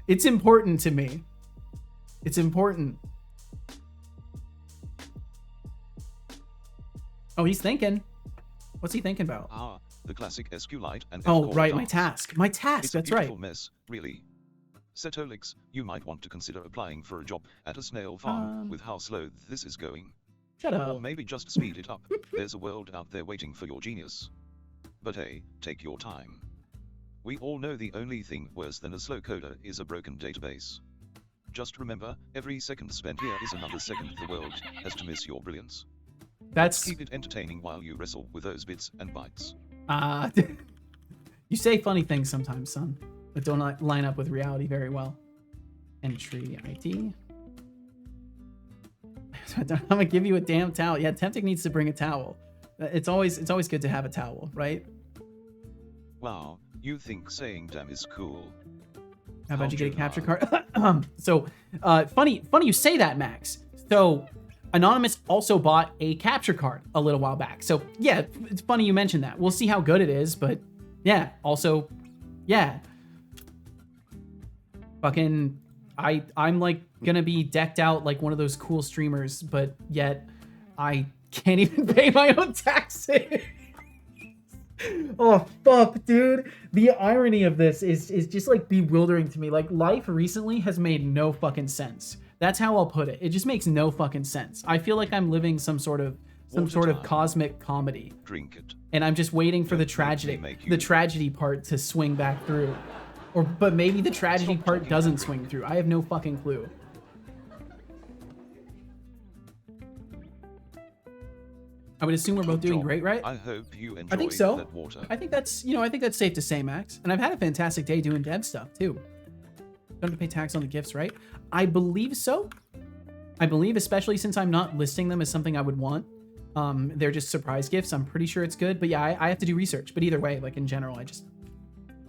It's important to me. It's important. Oh, he's thinking. What's he thinking about? The classic SQLite and oh, right, my task. My task, it's that's a right. beautiful mess, really. Setolix, you might want to consider applying for a job at a snail farm with how slow this is going. Shut up. Or maybe just speed it up. There's a world out there waiting for your genius. But hey, take your time. We all know the only thing worse than a slow coder is a broken database. Just remember, every second spent here is another second the world has to miss your brilliance. Let's keep it entertaining while you wrestle with those bits and bytes. You say funny things sometimes, son, but don't line up with reality very well. Entry ID. I'm gonna give you a damn towel. Yeah, Tempting needs to bring a towel. It's always good to have a towel, right? Wow, you think saying damn is cool. How about you get a capture card? So, funny you say that, Max. So, Anonymous also bought a capture card a little while back. So, yeah, it's funny you mentioned that. We'll see how good it is, but yeah, also, yeah. Fucking, I'm like gonna be decked out like one of those cool streamers, but yet I can't even pay my own taxes. Oh, fuck, dude. The irony of this is just like bewildering to me. Like, life recently has made no fucking sense. That's how I'll put it. It just makes no fucking sense. I feel like I'm living some sort of cosmic comedy. Drink it. And I'm just waiting for the tragedy part to swing back through. But maybe the tragedy part doesn't swing through. I have no fucking clue. I would assume we're both doing great, right? I hope you enjoy I think so. that water. I think that's safe to say, Max. And I've had a fantastic day doing dev stuff too. Don't have to pay tax on the gifts, right? I believe so. I believe, especially since I'm not listing them as something I would want. They're just surprise gifts. I'm pretty sure it's good. But yeah, I have to do research. But either way, like in general,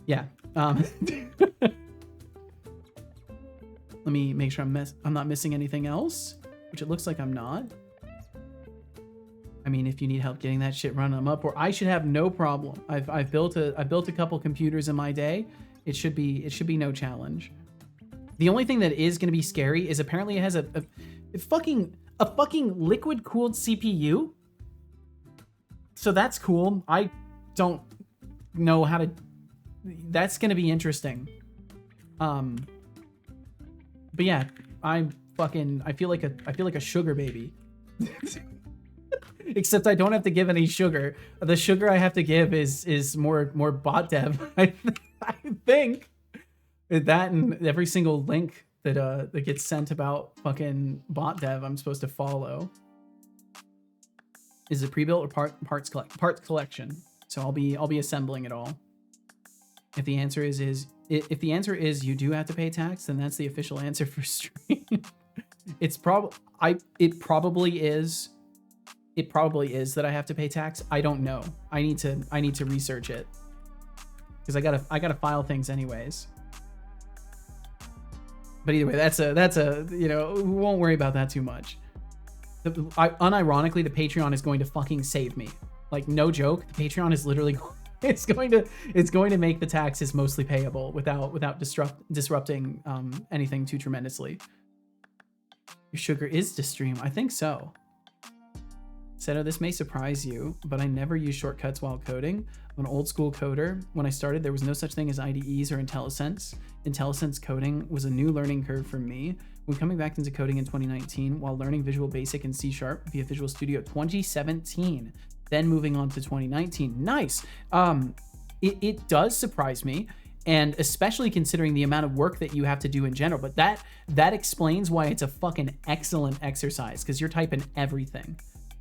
yeah. Let me make sure I'm not missing anything else, which it looks like I'm not. I mean, if you need help getting that shit running them up, or I should have no problem. I've built a couple computers in my day. It should be no challenge. The only thing that is going to be scary is apparently it has a fucking liquid cooled CPU. So that's cool. I don't know how to. That's going to be interesting. But yeah, I feel like a sugar baby. Except I don't have to give any sugar. The sugar I have to give is more bot dev. I think that, and every single link that gets sent about fucking bot dev I'm supposed to follow. Is it pre-built or parts collection? So I'll be assembling it all. If the answer is you do have to pay tax, then that's the official answer for stream. It probably is. It probably is that I have to pay tax. I don't know. I need to research it because I gotta file things anyways. But either way, that's a we won't worry about that too much. Unironically, the Patreon is going to fucking save me. Like, no joke, the Patreon is literally it's going to make the taxes mostly payable without disrupting anything too tremendously. Your sugar is to stream. I think so. Seto, this may surprise you, but I never use shortcuts while coding. I'm an old school coder. When I started, there was no such thing as IDEs or IntelliSense. IntelliSense coding was a new learning curve for me. When coming back into coding in 2019, while learning Visual Basic and C# via Visual Studio 2017, then moving on to 2019. Nice. It does surprise me, and especially considering the amount of work that you have to do in general. But that explains why it's a fucking excellent exercise, because you're typing everything.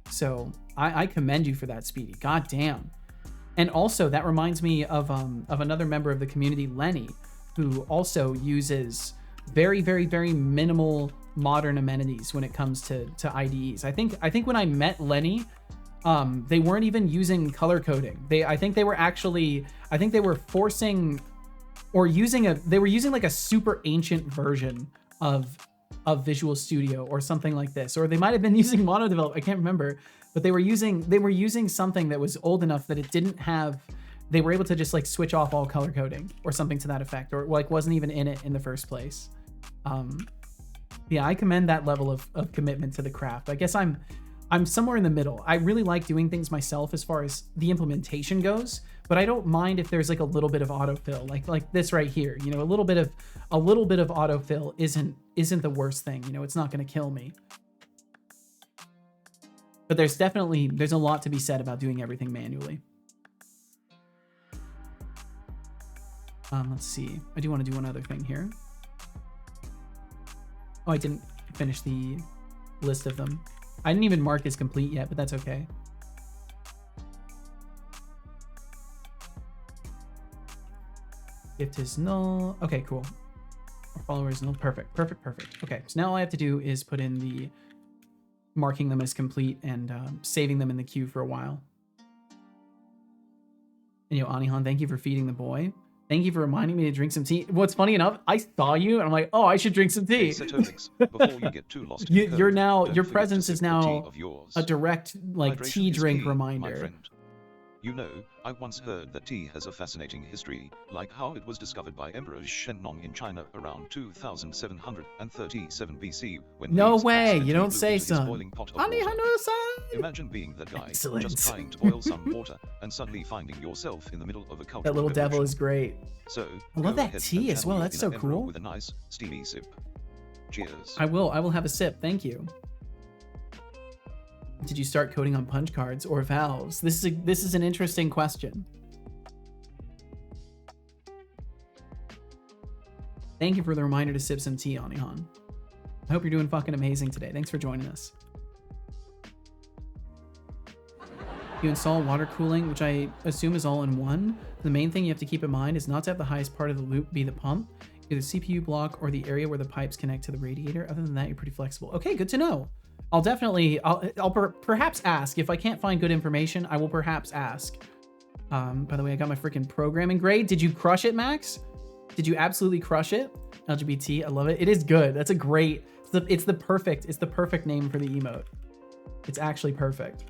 So I commend you for that, Speedy. God damn. And also, that reminds me of another member of the community, Lenny, who also uses very, very, very minimal modern amenities when it comes to IDEs. I think when I met Lenny, they weren't even using color coding. I think they were forcing or they were using like a super ancient version of Visual Studio or something like this, or they might have been using mono develop. I can't remember, but they were using something that was old enough that it didn't have. They were able to just like switch off all color coding or something to that effect, or like wasn't even in it in the first place. Yeah, I commend that level of commitment to the craft. I guess I'm somewhere in the middle. I really like doing things myself as far as the implementation goes, but I don't mind if there's like a little bit of autofill, like this right here. You know, a little bit of autofill isn't the worst thing. You know, it's not going to kill me. But there's a lot to be said about doing everything manually. Let's see. I do want to do one other thing here. Oh, I didn't finish the list of them. I didn't even mark as complete yet, but that's okay. Gift is null. Okay, cool. Our follower is null. Perfect. Okay, so now all I have to do is put in the marking them as complete and saving them in the queue for a while. And Anihan, thank you for feeding the boy. Thank you for reminding me to drink some tea. What's funny enough, I saw you and I'm like, oh, I should drink some tea. Before you get too lost your presence is now a direct like tea drink reminder. You know, I once heard that tea has a fascinating history, like how it was discovered by Emperor Shennong in China around 2737 BC. When no way, you don't say so. Imagine being that guy, just trying to boil some water and suddenly finding yourself in the middle of a cultural That little devil is great. So I love that tea as well. That's so cool. With a nice steamy sip. Cheers. I will have a sip. Thank you. Did you start coding on punch cards or valves? This is an interesting question. Thank you for the reminder to sip some tea, Anihan. I hope you're doing fucking amazing today. Thanks for joining us. You install water cooling, which I assume is all in one. The main thing you have to keep in mind is not to have the highest part of the loop be the pump, either CPU block or the area where the pipes connect to the radiator. Other than that, you're pretty flexible. Okay, good to know. I'll perhaps ask. If I can't find good information, I will perhaps ask. By the way, I got my freaking programming grade. Did you crush it, Max? Did you absolutely crush it? LGBT, I love it. It is good. That's a great, it's the perfect name for the emote. It's actually perfect.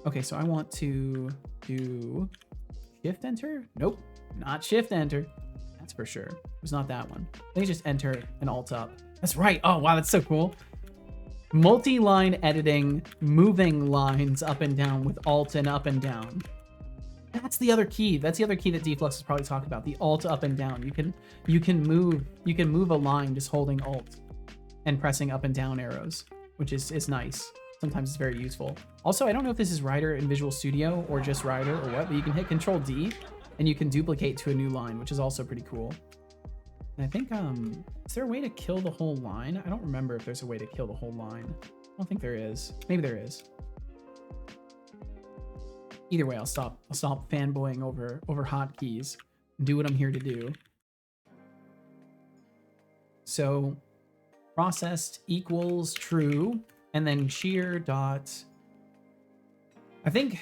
Okay, so I want to do shift enter. Nope, not shift enter. That's for sure. It was not that one. Let me just enter and alt up. That's right. Oh, wow, that's so cool. Multi-line editing, moving lines up and down with alt and up and down. That's the other key. That's the other key that Deflux is probably talking about. The alt up and down. You can move a line just holding alt and pressing up and down arrows, which is nice. Sometimes it's very useful. Also, I don't know if this is Rider in Visual Studio or just Rider or what, but you can hit Control D and you can duplicate to a new line, which is also pretty cool. And I think, is there a way to kill the whole line? I don't remember if there's a way to kill the whole line. I don't think there is. Maybe there is. Either way, I'll stop fanboying over hotkeys and do what I'm here to do. So processed equals true, and then shear dot. I think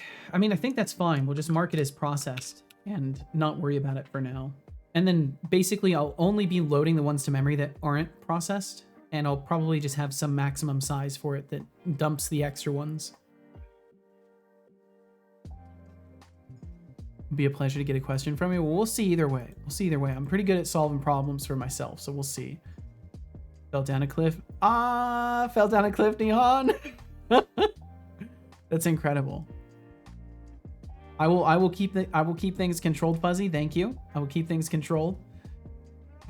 that's fine. We'll just mark it as processed and not worry about it for now. And then basically I'll only be loading the ones to memory that aren't processed, and I'll probably just have some maximum size for it that dumps the extra ones. It'd be a pleasure to get a question from you. Well, we'll see either way. I'm pretty good at solving problems for myself, so we'll see. Fell down a cliff. Fell down a cliff, Nihon. That's incredible. I will keep things controlled, Fuzzy. Thank you. I will keep things controlled.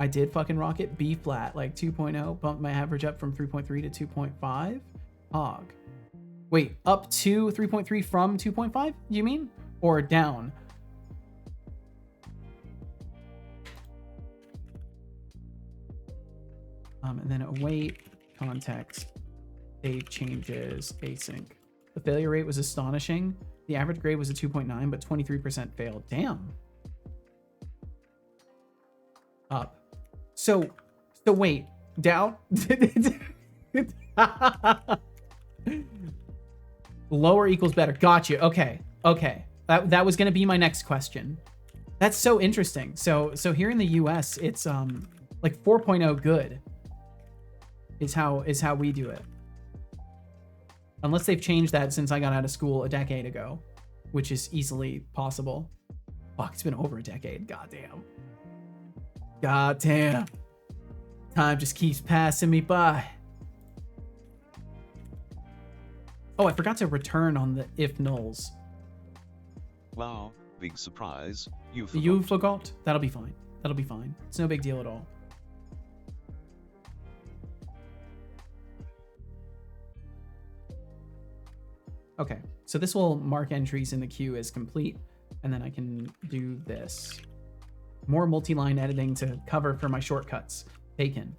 I did fucking rock it. B flat, like 2.0. Bumped my average up from 3.3 to 2.5. Hog. Wait, up to 3.3 from 2.5? You mean? Or down? And then await, context, save changes, async. The failure rate was astonishing. The average grade was a 2.9, but 23% failed. Damn. Up. So wait, down? Lower equals better. Got you. Okay. That was going to be my next question. That's so interesting. So here in the US, it's like 4.0 good is how we do it. Unless they've changed that since I got out of school a decade ago, which is easily possible. Fuck, it's been over a decade. Goddamn. Time just keeps passing me by. Oh, I forgot to return on the if nulls. Wow, big surprise. You forgot? That'll be fine. It's no big deal at all. Okay, so this will mark entries in the queue as complete, and then I can do this. More multi-line editing to cover for my shortcuts. Taken.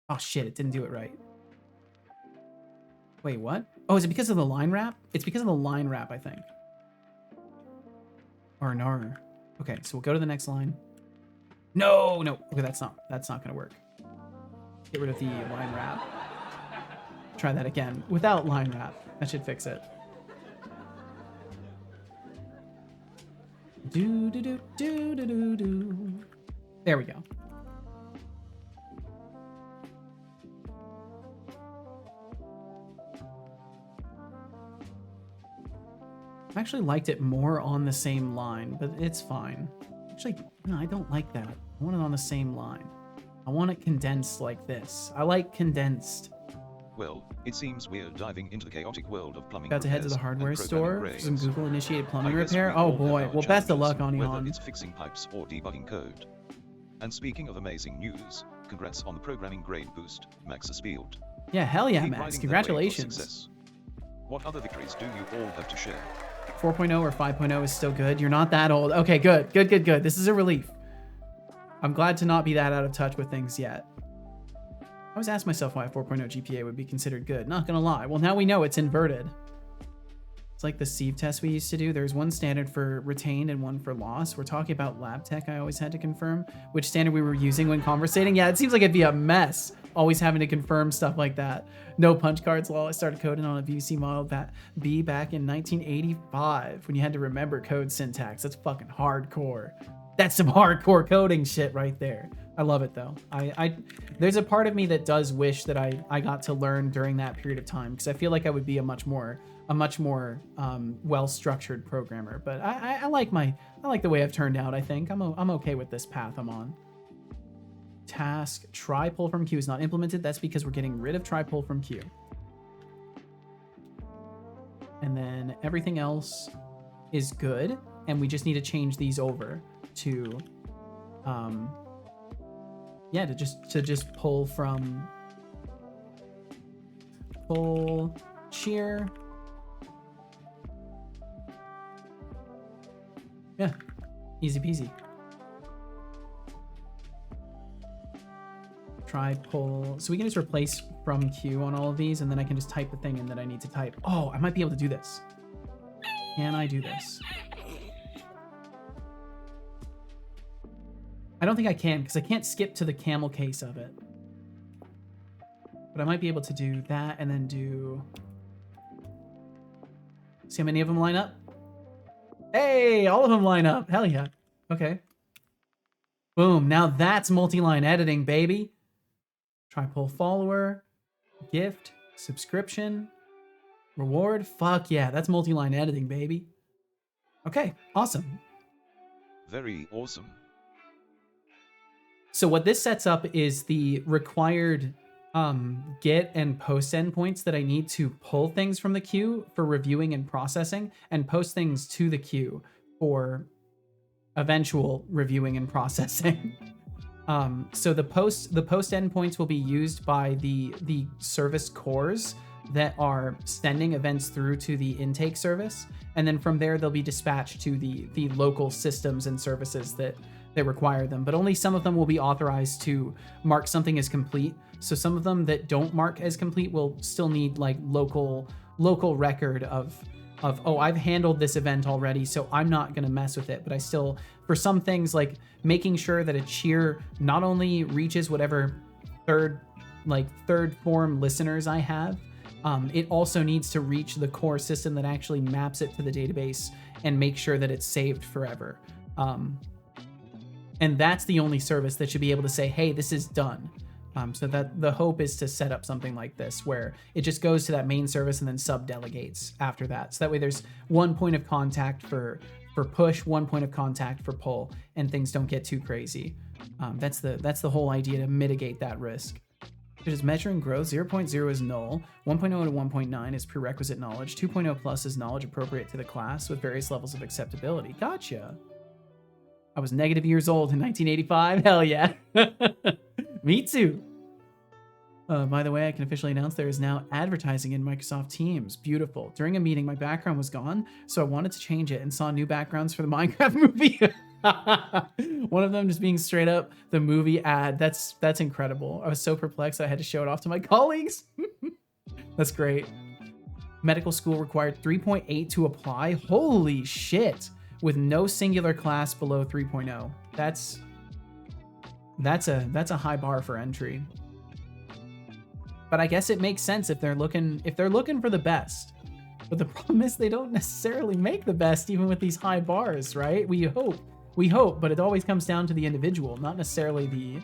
Oh shit, it didn't do it right. Wait, what? Oh, is it because of the line wrap? It's because of the line wrap, I think. Or no. Okay, so we'll go to the next line. No. Okay, that's not gonna work. Get rid of the line wrap. Try that again without line wrap. That should fix it. Do. There we go. I actually liked it more on the same line, but it's fine. Actually, no, I don't like that. I want it on the same line. I want it condensed like this. I like condensed. Well, it seems we're diving into the chaotic world of plumbing. About to head to the hardware store for some Google-initiated plumbing repair. Oh boy, well best of luck, Onion. Whether it's fixing pipes or debugging code. And speaking of amazing news, congrats on the programming grade boost, Max Spieled. Yeah, hell yeah, Max. Congratulations. What other victories do you all have to share? 4.0 or 5.0 is still good. You're not that old. Okay, good. This is a relief. I'm glad to not be that out of touch with things yet. I always ask myself why a 4.0 GPA would be considered good. Not gonna lie. Well, now we know it's inverted. It's like the sieve test we used to do. There's one standard for retained and one for loss. We're talking about lab tech. I always had to confirm which standard we were using when conversating. Yeah, it seems like it'd be a mess always having to confirm stuff like that. No punch cards. Well, I started coding on a VC Model B back in 1985 when you had to remember code syntax. That's fucking hardcore. That's some hardcore coding shit right there. I love it though. There's a part of me that does wish that I got to learn during that period of time, because I feel like I would be a much more well-structured programmer. But I like the way I've turned out. I think I'm okay with this path I'm on. Task try pull from queue is not implemented. That's because we're getting rid of try pull from queue. And then everything else is good, and we just need to change these over to to just pull from shear. Yeah, easy peasy. Try pull. So we can just replace from queue on all of these, and then I can just type the thing in that I need to type. Oh, I might be able to do this. Can I do this? I don't think I can because I can't skip to the camel case of it. But I might be able to do that and then do... See how many of them line up? Hey, all of them line up. Hell yeah. Okay. Boom. Now that's multi-line editing, baby. Try pull follower, gift, subscription, reward. Fuck yeah. That's multi-line editing, baby. Okay. Awesome. Very awesome. So what this sets up is the required get and post endpoints that I need to pull things from the queue for reviewing and processing, and post things to the queue for eventual reviewing and processing. So the post endpoints will be used by the service cores that are sending events through to the intake service, and then from there they'll be dispatched to the local systems and services that require them. But only some of them will be authorized to mark something as complete. So some of them that don't mark as complete will still need like local record of oh, I've handled this event already, so I'm not gonna mess with it. But I still, for some things, like making sure that a cheer not only reaches whatever third form listeners I have, it also needs to reach the core system that actually maps it to the database and make sure that it's saved forever. And that's the only service that should be able to say, hey, this is done. So that the hope is to set up something like this where it just goes to that main service and then sub-delegates after that. So that way there's one point of contact for push, one point of contact for pull, and things don't get too crazy. That's the whole idea to mitigate that risk. It is measuring growth. 0.0 is null. 1.0 to 1.9 is prerequisite knowledge. 2.0 plus is knowledge appropriate to the class with various levels of acceptability. Gotcha. I was negative years old in 1985. Hell yeah. Me too. By the way, I can officially announce there is now advertising in Microsoft Teams. Beautiful. During a meeting, my background was gone, so I wanted to change it and saw new backgrounds for the Minecraft movie. One of them just being straight up the movie ad. That's incredible. I was so perplexed I had to show it off to my colleagues. That's great. Medical school required 3.8 to apply. Holy shit. With no singular class below 3.0. That's a high bar for entry. But I guess it makes sense if they're looking for the best. But the problem is they don't necessarily make the best even with these high bars, right? We hope, but it always comes down to the individual, not necessarily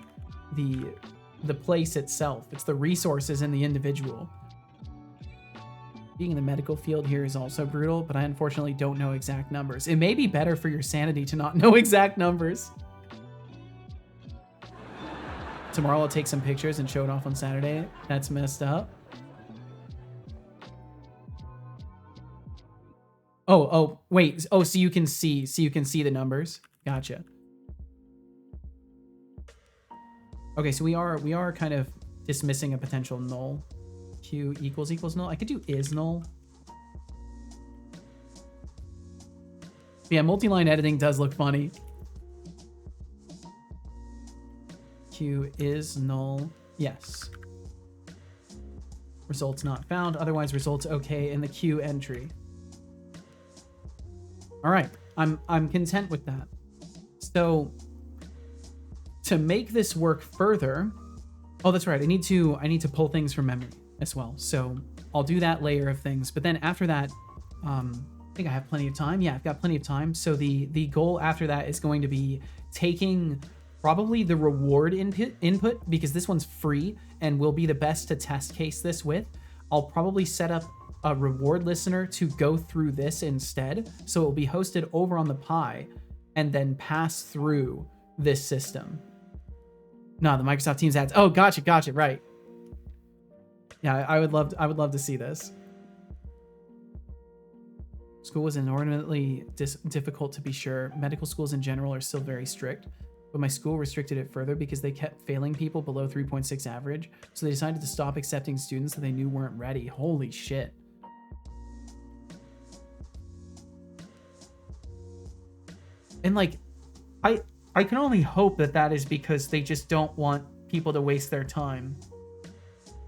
the place itself. It's the resources in the individual. Being in the medical field here is also brutal, but I unfortunately don't know exact numbers. It may be better for your sanity to not know exact numbers. Tomorrow I'll take some pictures and show it off on Saturday. That's messed up. Oh, wait. Oh, so you can see the numbers. Gotcha. Okay, so we are kind of dismissing a potential null. Q equals null. I could do is null. Yeah, multi-line editing does look funny. Q is null. Yes. Results not found. Otherwise, results okay in the Q entry. All right, I'm content with that. So to make this work further, oh, that's right. I need to pull things from memory as well. So I'll do that layer of things. But then after that, I think I have plenty of time. Yeah, I've got plenty of time. So the goal after that is going to be taking probably the reward input, because this one's free and will be the best to test case this with. I'll probably set up a reward listener to go through this instead. So it will be hosted over on the Pi and then pass through this system. No, the Microsoft Teams ads. Oh, gotcha. Right. Yeah, I would love to see this. School was inordinately difficult to be sure. Medical schools in general are still very strict, but my school restricted it further because they kept failing people below 3.6 average. So they decided to stop accepting students that they knew weren't ready. Holy shit. And like, I can only hope that is because they just don't want people to waste their time.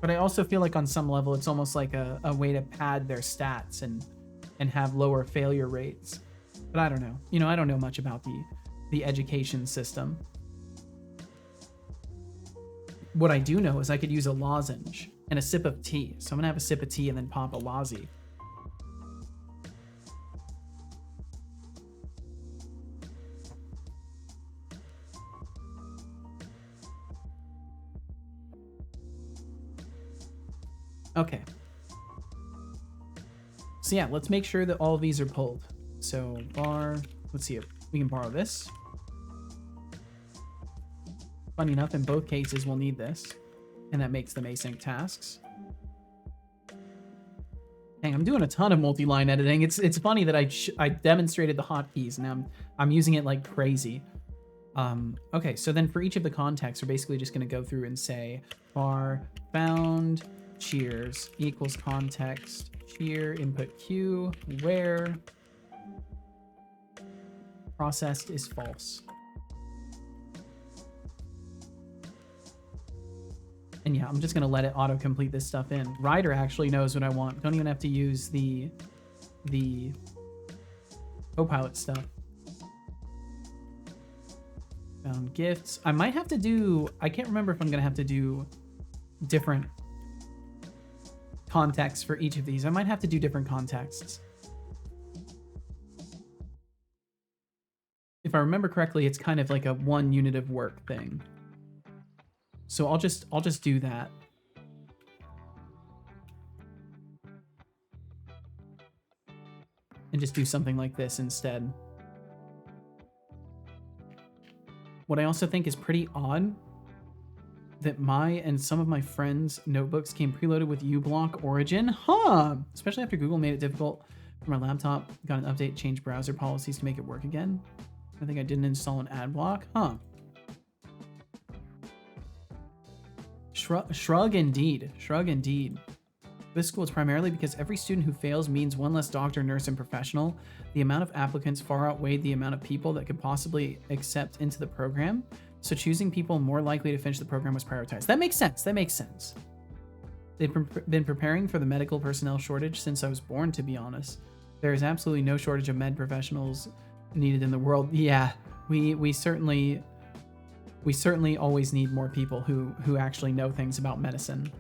But I also feel like on some level, it's almost like a way to pad their stats and have lower failure rates. But I don't know. I don't know much about the education system. what I do know is I could use a lozenge and a sip of tea. So I'm gonna have a sip of tea and then pop a lozy. Okay. So yeah, let's make sure that all of these are pulled. So bar, let's see if we can borrow this. Funny enough, in both cases, we'll need this. And that makes them async tasks. Dang, I'm doing a ton of multi-line editing. It's funny that I demonstrated the hotkeys, and I'm using it like crazy. Okay, so then for each of the contexts, we're basically just going to go through and say var found cheers equals context cheer input q where processed is false. And yeah, I'm just gonna let it auto-complete this stuff in. Ryder actually knows what I want. Don't even have to use the Copilot stuff. Found gifts. I might have to do, I can't remember if I'm gonna have to do different contexts for each of these. I might have to do different contexts. If I remember correctly, it's kind of like a 1 unit of work thing. So I'll just do that. And just do something like this instead. What I also think is pretty odd that my and some of my friends' notebooks came preloaded with uBlock Origin. Huh! Especially after Google made it difficult for my laptop. Got an update, changed browser policies to make it work again. I think I didn't install an ad block. Huh. Shrug indeed. Shrug indeed. This school is primarily because every student who fails means one less doctor, nurse, and professional. The amount of applicants far outweighed the amount of people that could possibly accept into the program. So choosing people more likely to finish the program was prioritized. That makes sense. That makes sense. They've been preparing for the medical personnel shortage since I was born, to be honest. There is absolutely no shortage of med professionals needed in the world. Yeah, we certainly always need more people who actually know things about medicine.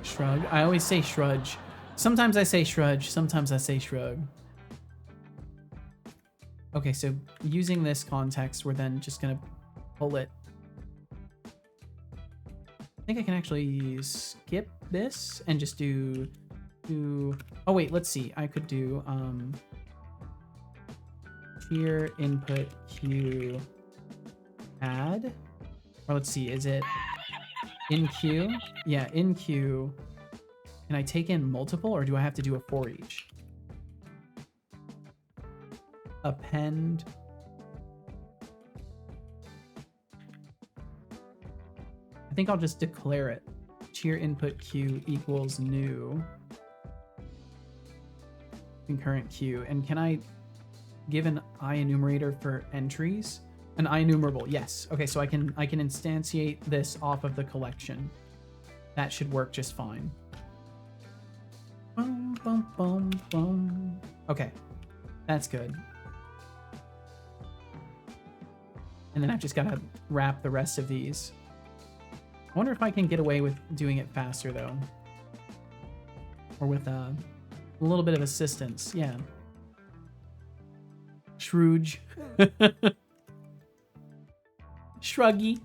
Shrug. I always say shrudge. Sometimes I say shrudge, sometimes I say shrug. Okay, so using this context, we're then just gonna pull it. I think I can actually skip this and just do oh wait, let's see. I could do here input q add, or let's see, is it in queue? Yeah, in queue. Can I take in multiple, or do I have to do a for each? Append. I think I'll just declare it. Cheer input queue equals new concurrent queue. And can I give an IEnumerator for entries? An IEnumerable, yes. Okay, so I can instantiate this off of the collection. That should work just fine. Boom, boom, boom, boom. Okay, that's good. And then I've just got to wrap the rest of these. I wonder if I can get away with doing it faster, though. Or with a little bit of assistance, yeah. Shrooge. Shruggy.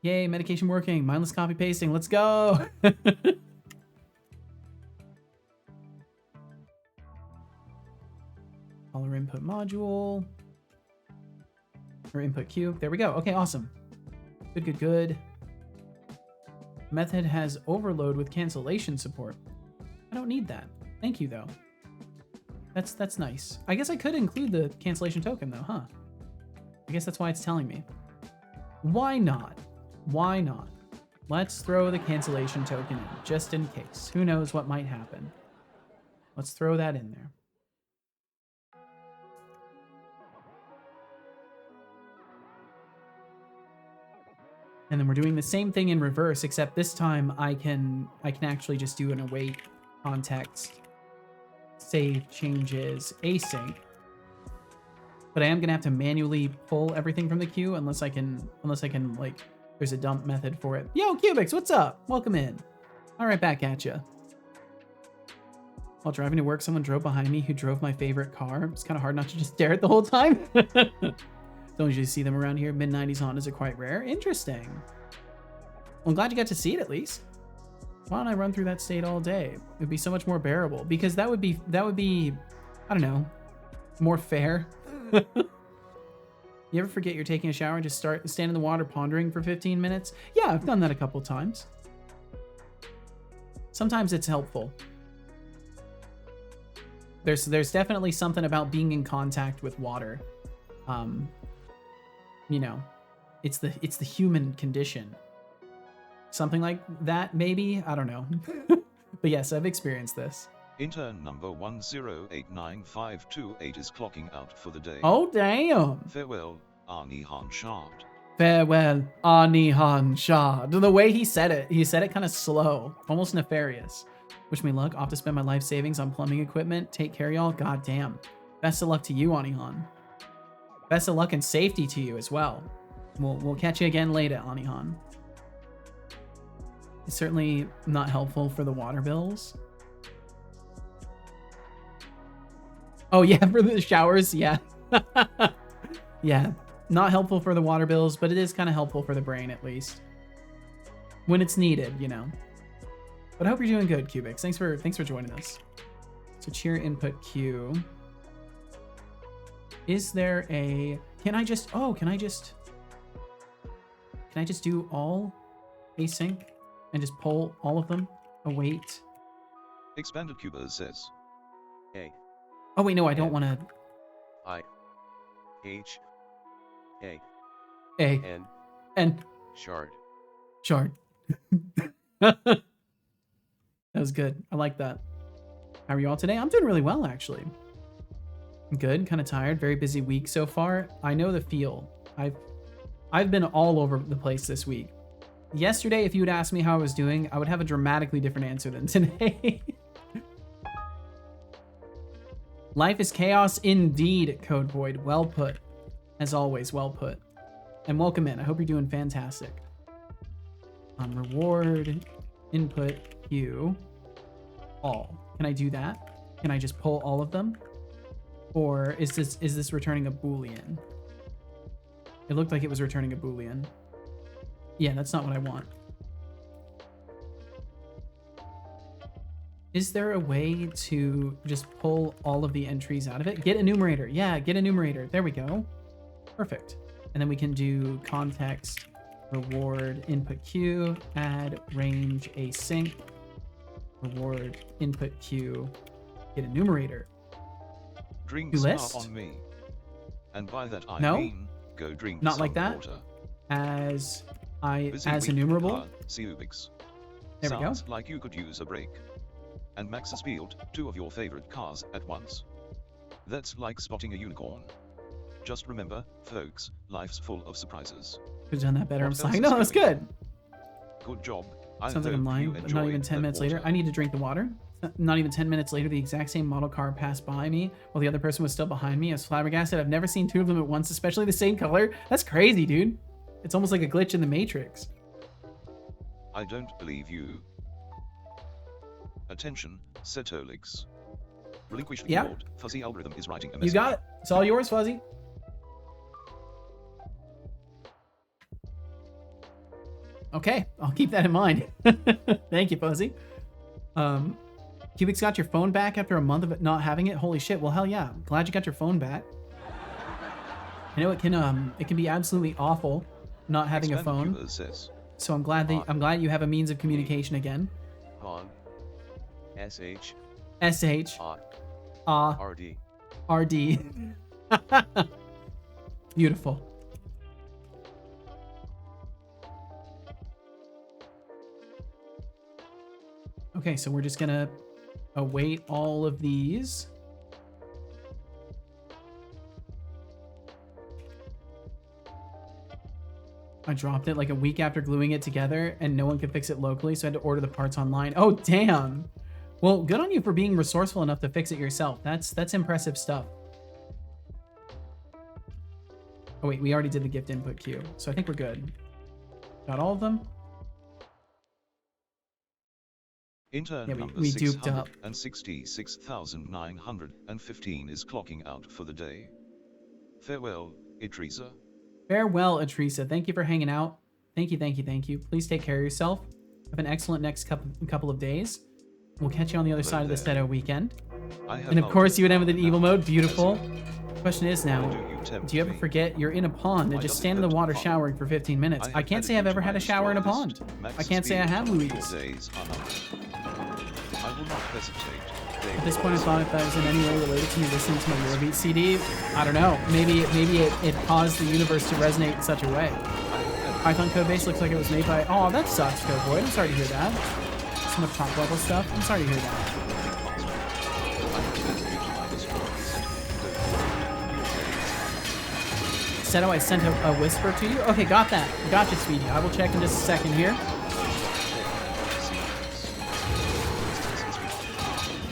Yay, medication working. Mindless copy pasting. Let's go. Color input module. Or input cube. There we go. Okay, awesome. Good, good, good. Method has overload with cancellation support. I don't need that. Thank you, though. That's nice. I guess I could include the cancellation token, though, huh? I guess that's why it's telling me. Why not? Why not? Let's throw the cancellation token in, just in case. Who knows what might happen. Let's throw that in there. And then we're doing the same thing in reverse, except this time I can actually just do an await context save changes async. But I am gonna have to manually pull everything from the queue unless I can like, there's a dump method for it. Yo, Cubics, what's up? Welcome in. All right, back at ya. While driving to work, someone drove behind me who drove my favorite car. It's kind of hard not to just stare at the whole time. Don't usually see them around here. Mid-90s Hondas are quite rare. Interesting. Well, I'm glad you got to see it at least. Why don't I run through that state all day? It would be so much more bearable because that would be, I don't know, more fair. You ever forget you're taking a shower and just stand in the water pondering for 15 minutes? Yeah, I've done that a couple times. Sometimes it's helpful. There's definitely something about being in contact with water. You know, it's the human condition. Something like that, maybe? I don't know. But yes, I've experienced this. Intern number 1089528 is clocking out for the day. Oh, damn. Farewell, Arnie Hanshard. Farewell, Arnie Hanshard. The way he said it kind of slow, almost nefarious. Wish me luck. Off to spend my life savings on plumbing equipment. Take care, y'all. God damn. Best of luck to you, Arnie Han. Best of luck and safety to you as well. We'll catch you again later, Arnie Han. It's certainly not helpful for the water bills. Oh yeah, for the showers, yeah. Yeah, not helpful for the water bills, but it is kind of helpful for the brain at least. When it's needed, you know. But I hope you're doing good, Cubics. Thanks for joining us. So cheer input queue. Is there a, can I just do all async and just pull all of them? Await. Expanded Cuba says. A. Oh wait, no, I don't want to. I. H. A. A. N. Shard. That was good. I like that. How are you all today? I'm doing really well, actually. I'm good, kind of tired. Very busy week so far. I know the feel. I've been all over the place this week. Yesterday, if you had asked me how I was doing, I would have a dramatically different answer than today. Life is chaos indeed, Code Void. Well put. As always, well put. And welcome in. I hope you're doing fantastic. Reward, input, queue, all. Can I do that? Can I just pull all of them? Or is this returning a Boolean? It looked like it was returning a Boolean. Yeah, that's not what I want. Is there a way to just pull all of the entries out of it? Get enumerator. Yeah, get enumerator. There we go. Perfect. And then we can do context, reward, input queue, add range async, reward, input queue, get enumerator. Drinks are on me. And by that I mean, go drink not some like that. water. As Busy enumerable. Cubix. There we go. Sounds like you could use a break. And Max's Field, 2 of your favorite cars at once. That's like spotting a unicorn. Just remember, folks, life's full of surprises. Could have done that better. What I'm sorry. else No, is that's going? good. Good job. Sounds like I'm lying, but not even 10 minutes later. I need to drink the water. Not even 10 minutes later, the exact same model car passed by me while the other person was still behind me. I was flabbergasted. I've never seen 2 of them at once, especially the same color. That's crazy, dude. It's almost like a glitch in the Matrix. I don't believe you. Attention, Setolix. Relinquish the keyboard. Fuzzy algorithm is writing a message. You got it. It's all yours, Fuzzy. Okay, I'll keep that in mind. Thank you, Fuzzy. Cubics got your phone back after a month of it not having it. Holy shit! Well, hell yeah! Glad you got your phone back. I know it can be absolutely awful not having a phone. So I'm glad you have a means of communication again. On. SH. RD. RD. Beautiful. Okay, so we're just gonna await all of these. I dropped it like a week after gluing it together and no one could fix it locally, so I had to order the parts online. Oh, damn. Well, good on you for being resourceful enough to fix it yourself. That's impressive stuff. Oh wait, we already did the gift input queue, so I think we're good. Got all of them? Intern Yeah, number we duped up. 666,915 is clocking out for the day. Farewell, Idrisa. Farewell, Idrisa. Thank you for hanging out. Thank you, thank you, thank you. Please take care of yourself. Have an excellent next couple of days. We'll catch you on the other side of the Seto weekend. And of course, you would end with an evil mode. Beautiful. Question is now, do you ever forget you're in a pond and just stand in the water showering for 15 minutes? I can't say I've ever had a shower in a pond. I can't say I have, Louise. At this point, I thought if that was in any way related to me listening to my Eurobeat CD, I don't know. Maybe it caused the universe to resonate in such a way. Python codebase looks like it was made by... Oh, that sucks, Codeboy. I'm sorry to hear that. So much top level stuff. I'm sorry to hear that. Seto, I sent a whisper to you. Okay, got that. Gotcha, Speedy. I will check in just a second here.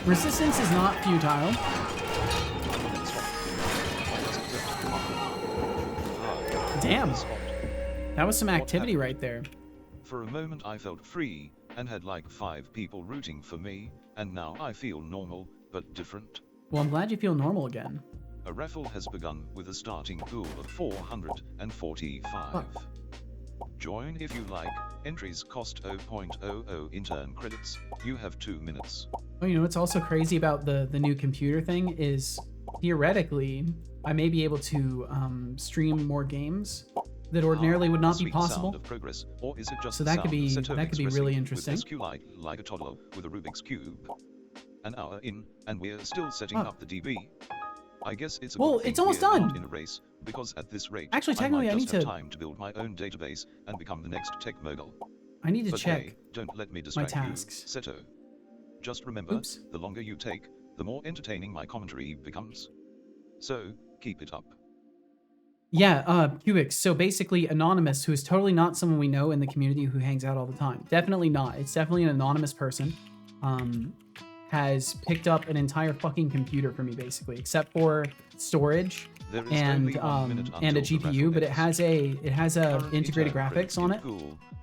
Resistance is not futile. Damn. That was some activity right there. For a moment I felt free, and had like 5 people rooting for me, and now I feel normal, but different. Well, I'm glad you feel normal again. A raffle has begun with a starting pool of 445. Join if you like. Entries cost 0.00 intern credits. You have 2 minutes. Oh, you know what's also crazy about the new computer thing is, theoretically, I may be able to stream more games that ordinarily would not be possible. Progress, or is it just so that could be really interesting. Like a toddler with a Rubik's cube. An hour in, and we're still setting up the DB. I guess it's a well, good thing it's almost we're done. Not in a race, because at this rate, actually, technically, I need to have time to build my own database and become the next tech mogul. I need to but check. Hey, don't let me distract my tasks. You, Seto. Just remember, the longer you take, the more entertaining my commentary becomes. So keep it up. Yeah, Cubix. So basically, Anonymous, who is totally not someone we know in the community who hangs out all the time. Definitely not. It's definitely an anonymous person. Has picked up an entire fucking computer for me, basically, except for storage and a GPU. But it has a integrated graphics on it.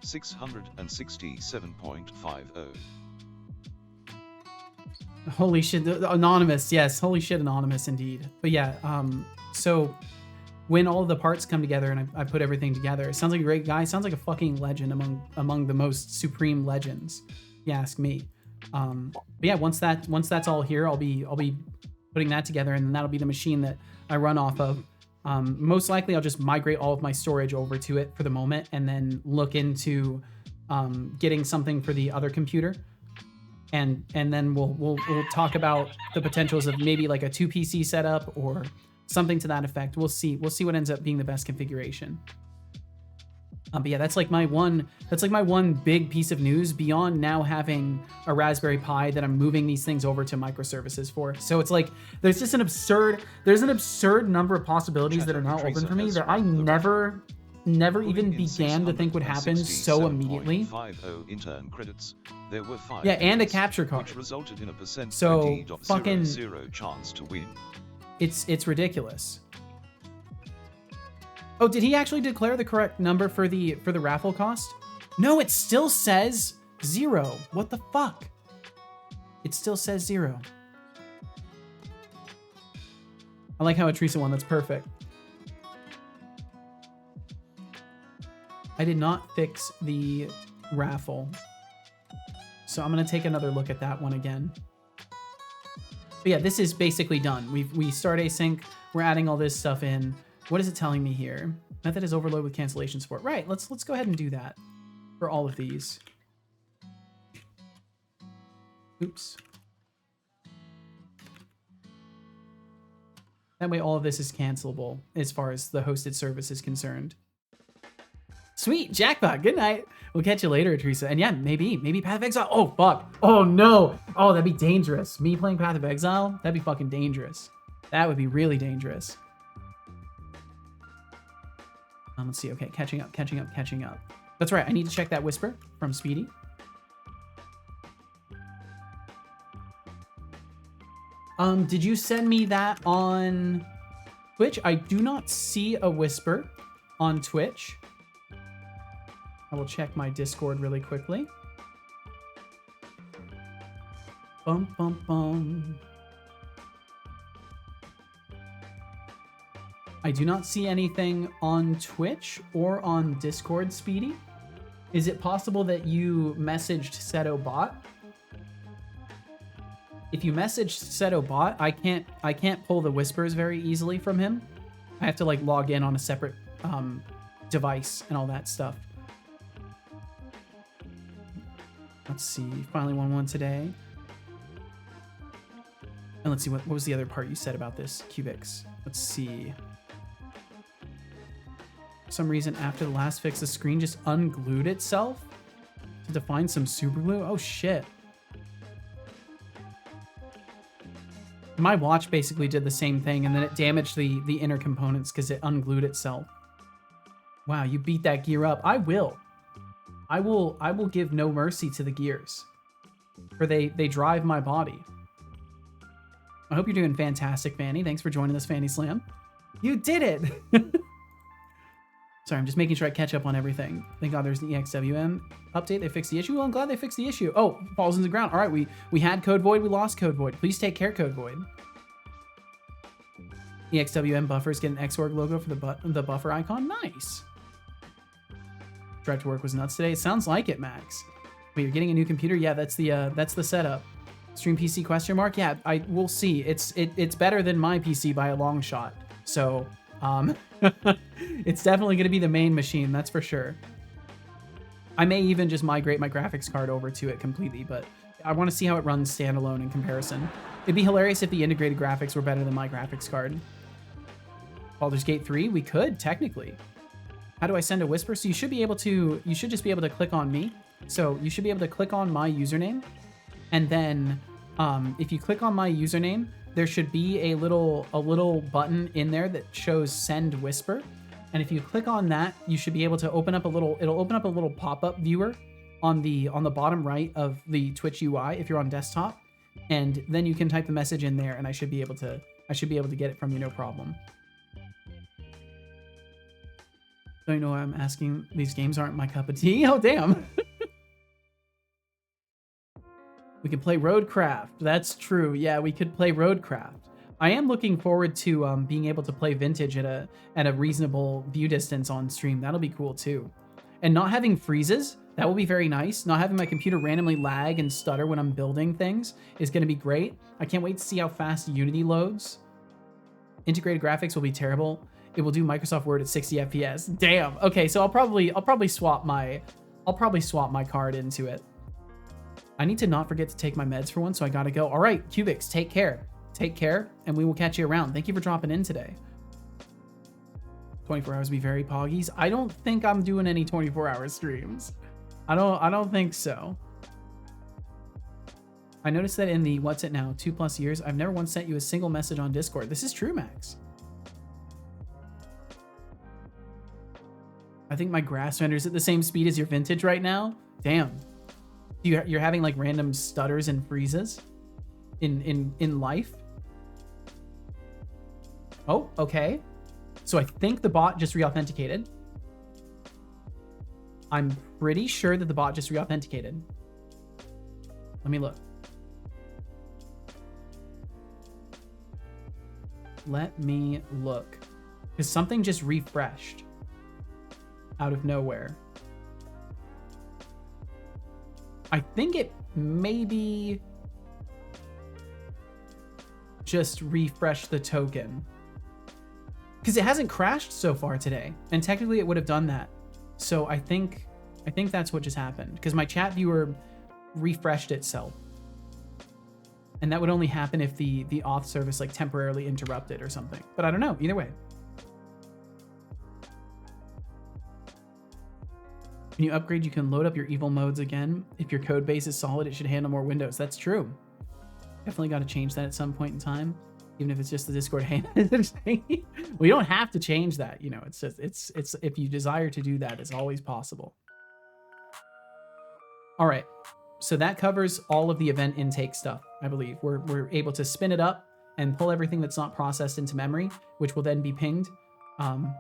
667.50. Holy shit, Anonymous. Yes, holy shit, Anonymous indeed. But yeah, so when all of the parts come together and I put everything together, it sounds like a great guy. Sounds like a fucking legend among the most supreme legends, if you ask me. But yeah, once that's all here, I'll be putting that together, and then that'll be the machine that I run off of. Most likely, I'll just migrate all of my storage over to it for the moment, and then look into getting something for the other computer, and then we'll talk about the potentials of maybe like a 2 PC setup or something to that effect. We'll see what ends up being the best configuration. But yeah, that's like my one big piece of news beyond now having a Raspberry Pi that I'm moving these things over to microservices for. So it's like there's an absurd number of possibilities that are now open for me that I never even began to think would happen so immediately. Yeah, and a capture card. Which resulted in a so fucking 0.00 chance to win. It's ridiculous. Oh, did he actually declare the correct number for the raffle cost? No, it still says 0. What the fuck? It still says 0. I like how a Teresa one. That's perfect. I did not fix the raffle, so I'm gonna take another look at that one again. But yeah, this is basically done. We start async. We're adding all this stuff in. What is it telling me here? Method is overloaded with cancellation support. Right, let's go ahead and do that for all of these. Oops. That way all of this is cancelable as far as the hosted service is concerned. Sweet, jackpot, good night. We'll catch you later, Teresa. And yeah, maybe Path of Exile. Oh, fuck. Oh, no. Oh, that'd be dangerous. Me playing Path of Exile? That'd be fucking dangerous. That would be really dangerous. Let's see. Okay, catching up. That's right. I need to check that whisper from Speedy. Did you send me that on Twitch? I do not see a whisper on Twitch. I will check my Discord really quickly. Bum, bum, bum. I do not see anything on Twitch or on Discord, Speedy. Is it possible that you messaged Seto Bot? If you messaged Seto Bot, I can't pull the whispers very easily from him. I have to like log in on a separate device and all that stuff. Let's see. Finally won one today. And let's see, what was the other part you said about this, Cubics? Let's see. For some reason, after the last fix, the screen just unglued itself to define some super glue. Oh, shit. My watch basically did the same thing, and then it damaged the inner components because it unglued itself. Wow, you beat that gear up. I will. I will give no mercy to the gears. For they drive my body. I hope you're doing fantastic, Fanny. Thanks for joining us, Fanny Slam. You did it! Sorry, I'm just making sure I catch up on everything. Thank God there's the EXWM update. They fixed the issue. Well, I'm glad they fixed the issue. Oh, falls into the ground. All right, we had Code Void. We lost Code Void. Please take care, Code Void. EXWM buffers get an Xorg logo for the buffer icon. Nice. Drive to work was nuts today. It sounds like it, Max. Wait, you're getting a new computer? Yeah, that's the setup. Stream PC question mark? Yeah, we'll see. It's better than my PC by a long shot. So, it's definitely going to be the main machine, that's for sure. I may even just migrate my graphics card over to it completely, but I want to see how it runs standalone in comparison. It'd be hilarious if the integrated graphics were better than my graphics card. Baldur's Gate 3? We could, technically. How do I send a whisper? So you should just be able to click on me. So you should be able to click on my username. And then if you click on my username, there should be a little button in there that shows send whisper. And if you click on that, you should be able to open up it'll open up a little pop-up viewer on the bottom right of the Twitch UI if you're on desktop. And then you can type the message in there and I should be able to get it from you, no problem. Don't you know why I'm asking? These games aren't my cup of tea. Oh, damn. We could play Roadcraft. That's true. Yeah, we could play Roadcraft. I am looking forward to being able to play Vintage at a reasonable view distance on stream. That'll be cool too. And not having freezes, that will be very nice. Not having my computer randomly lag and stutter when I'm building things is going to be great. I can't wait to see how fast Unity loads. Integrated graphics will be terrible. It will do Microsoft Word at 60 FPS. Damn. Okay, so I'll probably swap my card into it. I need to not forget to take my meds for once, so I gotta go. All right, Cubics, take care. Take care, and we will catch you around. Thank you for dropping in today. 24 hours be very poggies. I don't think I'm doing any 24-hour streams. I don't think so. I noticed that in the what's it now 2+ years, I've never once sent you a single message on Discord. This is true, Max. I think my grass render's at the same speed as your Vintage right now. Damn. You're having like random stutters and freezes in life. Oh, okay. So I think the bot just re-authenticated. I'm pretty sure that the bot just re-authenticated. Let me look. Let me look. Because something just refreshed out of nowhere. I think it maybe just refreshed the token. Because it hasn't crashed so far today. And technically it would have done that. So I think that's what just happened. Because my chat viewer refreshed itself. And that would only happen if the auth service like temporarily interrupted or something. But I don't know, either way. When you upgrade, you can load up your evil modes again. If your code base is solid, it should handle more windows. That's true. Definitely got to change that at some point in time, even if it's just the Discord hand. Well, you don't have to change that. You know, it's just it's if you desire to do that, it's always possible. All right, so that covers all of the event intake stuff. I believe we're able to spin it up and pull everything that's not processed into memory, which will then be pinged from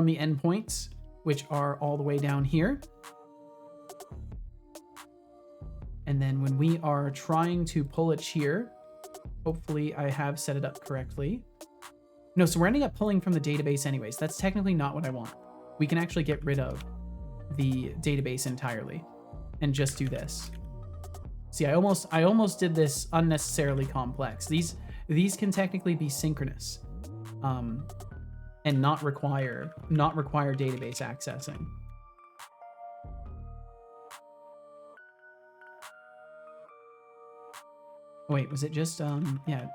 the endpoints, which are all the way down here. And then when we are trying to pull a cheer, hopefully I have set it up correctly. No, so we're ending up pulling from the database anyways. That's technically not what I want. We can actually get rid of the database entirely and just do this. See, I almost did this unnecessarily complex. These can technically be synchronous, and not require database accessing. Wait, was it just yeah?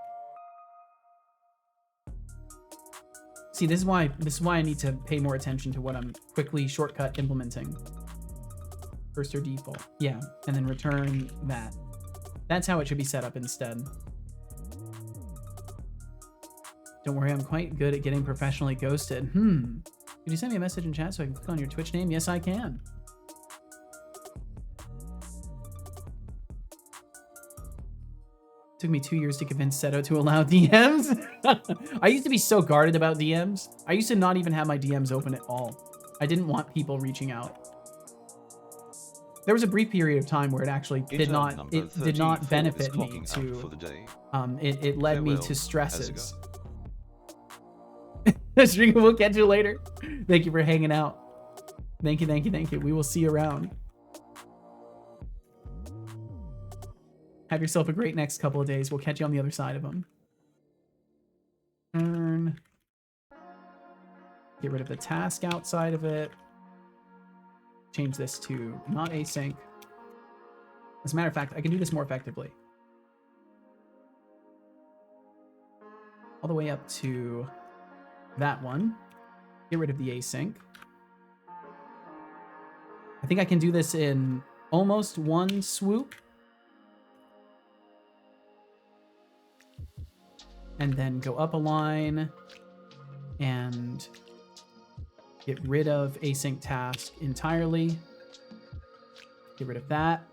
See, this is why I need to pay more attention to what I'm quickly shortcut implementing. First or default. Yeah, and then return that. That's how it should be set up instead. Don't worry, I'm quite good at getting professionally ghosted. Could you send me a message in chat so I can click on your Twitch name? Yes, I can. Took me 2 years to convince Seto to allow DMs. I used to be so guarded about DMs. I used to not even have my DMs open at all. I didn't want people reaching out. There was a brief period of time where it actually did not benefit me to it led me to stresses. We'll catch you later. Thank you for hanging out. Thank you. We will see you around. Have yourself a great next couple of days. We'll catch you on the other side of them. Turn. Get rid of the task outside of it. Change this to not async. As a matter of fact, I can do this more effectively. All the way up to that one. Get rid of the async. I think I can do this in almost one swoop. And then go up a line and get rid of async task entirely. Get rid of that.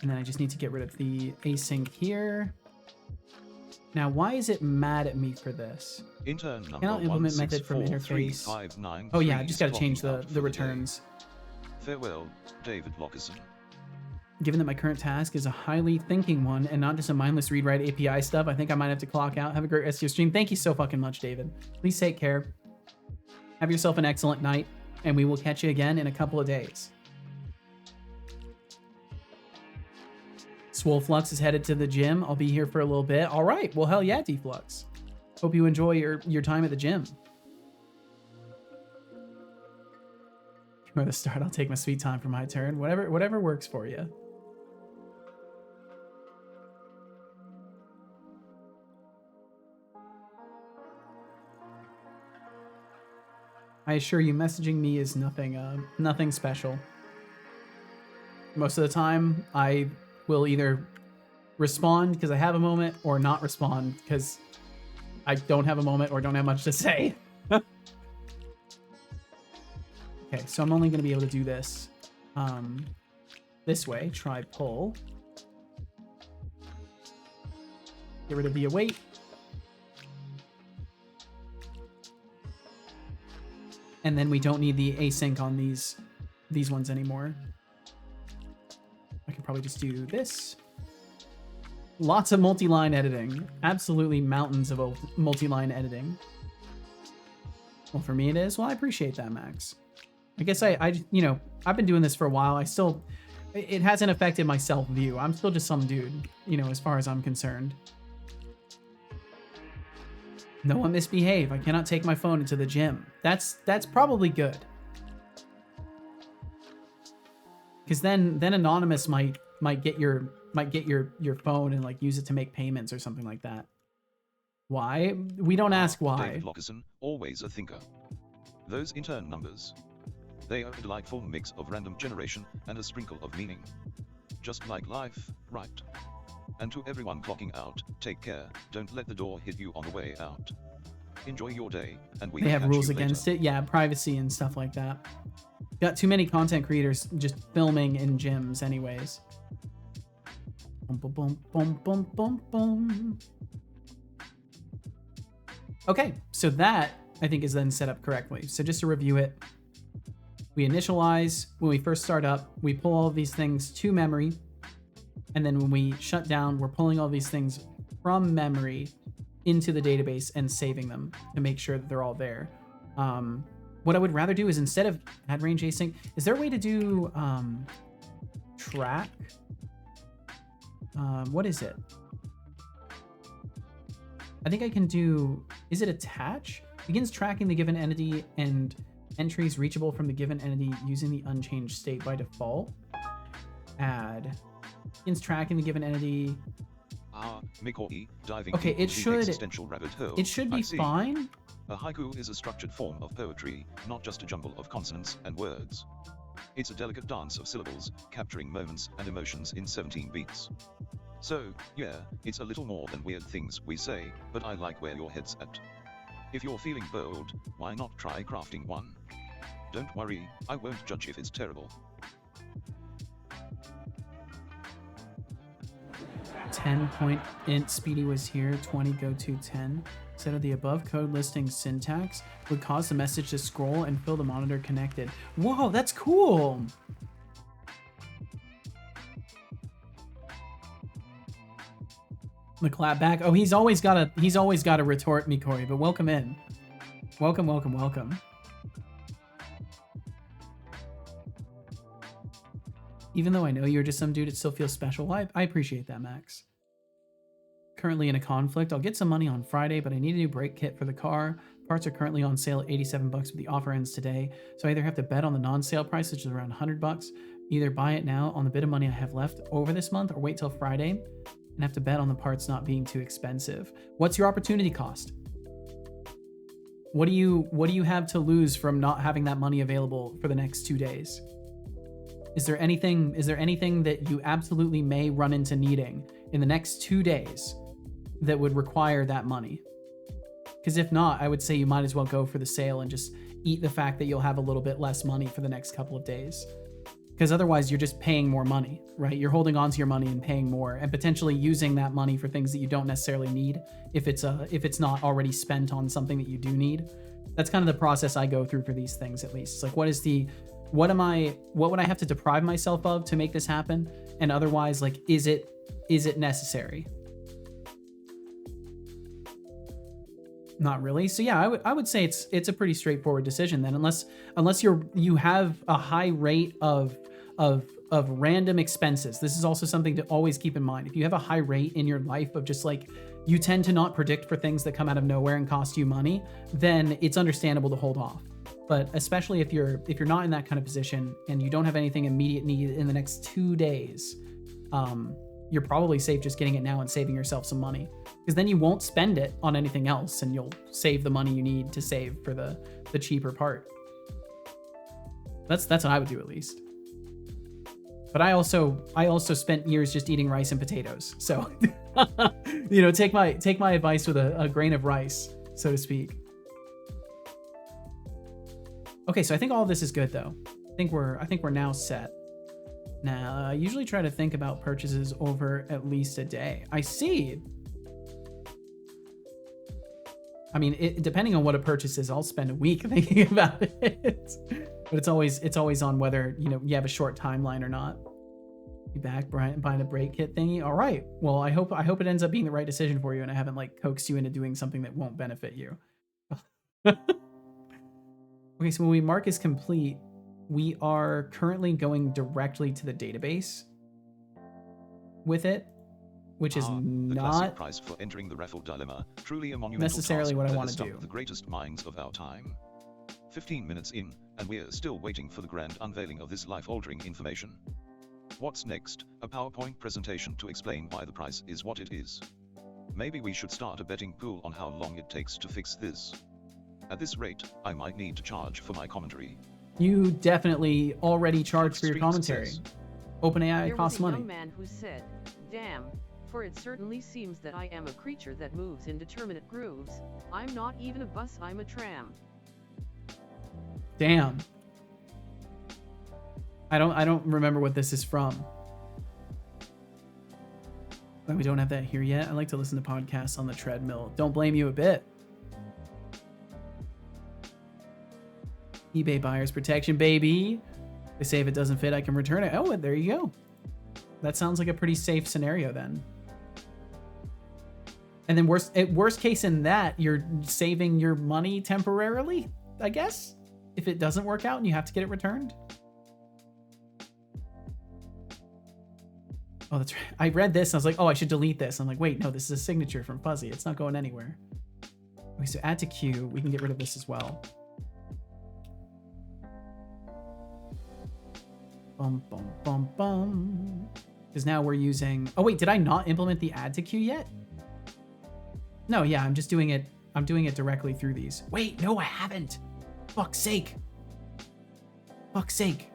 And then I just need to get rid of the async here. Now, why is it mad at me for this? Intern number Cannot implement method from interface. Oh yeah, I just got to change the returns. Farewell, David Lockerson. Given that my current task is a highly thinking one and not just a mindless read-write API stuff, I think I might have to clock out. Have a great rest of your stream. Thank you so fucking much, David. Please take care. Have yourself an excellent night, and we will catch you again in a couple of days. Swoleflux is headed to the gym. I'll be here for a little bit. All right. Well, hell yeah, Deflux. Hope you enjoy your time at the gym. From the start, I'll take my sweet time for my turn. Whatever works for you. I assure you, messaging me is nothing special. Most of the time, I will either respond because I have a moment or not respond because I don't have a moment or don't have much to say. Okay, so I'm only going to be able to do this this way. Try pull. Get rid of the await. And then we don't need the async on these ones anymore. I could probably just do this. Lots of multi-line editing. Absolutely mountains of multi-line editing. Well, for me it is. Well, I appreciate that, Max. I guess I you know, I've been doing this for a while. It hasn't affected my self-view. I'm still just some dude, you know, as far as I'm concerned. No one misbehave. I cannot take my phone into the gym. That's probably good. Because then Anonymous might get your phone and like use it to make payments or something like that. Why? We don't ask why. David Lockerson, always a thinker. Those intern numbers. They are a delightful mix of random generation and a sprinkle of meaning. Just like life, right? And to everyone clocking out, take care, don't let the door hit you on the way out. Enjoy your day, and we They have rules against it. Yeah, privacy and stuff like that. Got too many content creators just filming in gyms anyways. Boom, boom, boom, boom, boom, boom, boom. Okay, so that I think is then set up correctly. So just to review it, we initialize when we first start up, we pull all of these things to memory, and then when we shut down, we're pulling all these things from memory into the database and saving them to make sure that they're all there. What I would rather do is, instead of add range async, is there a way to do track? What is it? I think I can do, is it attach? Begins tracking the given entity and entries reachable from the given entity using the unchanged state by default. Add. Begins tracking the given entity. Diving okay, it should rabbit hole. It should be fine. A haiku is a structured form of poetry, not just a jumble of consonants and words. It's a delicate dance of syllables, capturing moments and emotions in 17 beats. So, yeah, it's a little more than weird things we say, but I like where your head's at. If you're feeling bold, why not try crafting one? Don't worry, I won't judge if it's terrible. 10 point int Speedy was here, 20 go to 10. Instead of the above code listing syntax would cause the message to scroll and fill the monitor connected. Whoa, that's cool. The clap back. Oh, he's always got a retort, Mikori, but welcome in. Welcome, welcome, welcome. Even though I know you're just some dude, it still feels special. I appreciate that, Max. Currently in a conflict. I'll get some money on Friday, but I need a new brake kit for the car. Parts are currently on sale at $87, but the offer ends today. So I either have to bet on the non-sale price, which is around $100, either buy it now on the bit of money I have left over this month, or wait till Friday and have to bet on the parts not being too expensive. What's your opportunity cost? What do you have to lose from not having that money available for the next 2 days? Is there anything that you absolutely may run into needing in the next 2 days that would require that money? Because if not, I would say you might as well go for the sale and just eat the fact that you'll have a little bit less money for the next couple of days. Because otherwise you're just paying more money, right? You're holding on to your money and paying more, and potentially using that money for things that you don't necessarily need if it's not already spent on something that you do need. That's kind of the process I go through for these things, at least. It's like, what would I have to deprive myself of to make this happen? And otherwise, like, is it necessary? Not really. So yeah, I would say it's a pretty straightforward decision then, unless you have a high rate of random expenses. This is also something to always keep in mind. If you have a high rate in your life of just like, you tend to not predict for things that come out of nowhere and cost you money, then it's understandable to hold off. But especially if you're not in that kind of position and you don't have anything immediate need in the next 2 days, you're probably safe just getting it now and saving yourself some money, because then you won't spend it on anything else and you'll save the money you need to save for the cheaper part. That's what I would do, at least. But I also spent years just eating rice and potatoes. So, take my advice with a grain of rice, so to speak. Okay, so I think all of this is good though. I think we're now set. Now, I usually try to think about purchases over at least a day. I see. I mean, depending on what a purchase is, I'll spend a week thinking about it. But it's always on whether you have a short timeline or not. You back buying a brake kit thingy? All right. Well, I hope it ends up being the right decision for you, and I haven't like coaxed you into doing something that won't benefit you. Okay, so when we mark as complete, we are currently going directly to the database with it, which is not prize for entering the raffle dilemma, truly a monumental necessarily task what I that want has to stumped do. the greatest minds of our time. 15 minutes in, and we're still waiting for the grand unveiling of this life-altering information. What's next? A PowerPoint presentation to explain why the price is what it is. Maybe we should start a betting pool on how long it takes to fix this. At this rate, I might need to charge for my commentary. You definitely already charge for your commentary. OpenAI costs money. There was a young man who said, "Damn, for it certainly seems that I am a creature that moves in determinate grooves. I'm not even a bus, I'm a tram." Damn. I don't remember what this is from. But we don't have that here yet. I like to listen to podcasts on the treadmill. Don't blame you a bit. eBay buyer's protection, baby. They say if it doesn't fit, I can return it. Oh, there you go. That sounds like a pretty safe scenario then. And then worst case in that, you're saving your money temporarily, I guess, if it doesn't work out and you have to get it returned. Oh, that's right. I read this and I was like, oh, I should delete this. I'm like, wait, no, this is a signature from Fuzzy. It's not going anywhere. Okay, so add to queue. We can get rid of this as well. Bum, bum, bum, bum. Because now we're using... Oh, wait, did I not implement the add to queue yet? No, yeah, I'm just doing it. I'm doing it directly through these. Wait, no, I haven't. Fuck's sake. Fuck's sake.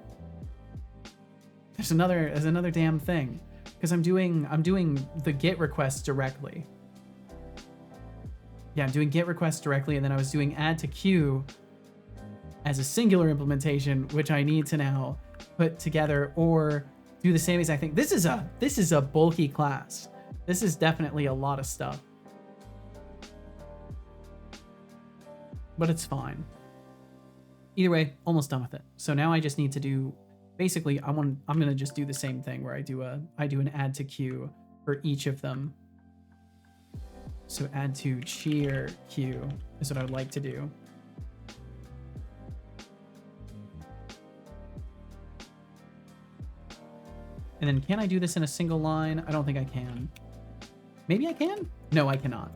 There's another damn thing. Because I'm doing the GET requests directly. Yeah, I'm doing GET requests directly, and then I was doing add to queue as a singular implementation, which I need to now put together or do the same exact thing. This is a bulky class. This is definitely a lot of stuff. But it's fine. Either way, almost done with it. So now I just need to do, basically, I'm gonna just do the same thing where I do an add to queue for each of them. So add to cheer queue is what I would like to do. And then can I do this in a single line? I don't think I can. Maybe I can? No, I cannot.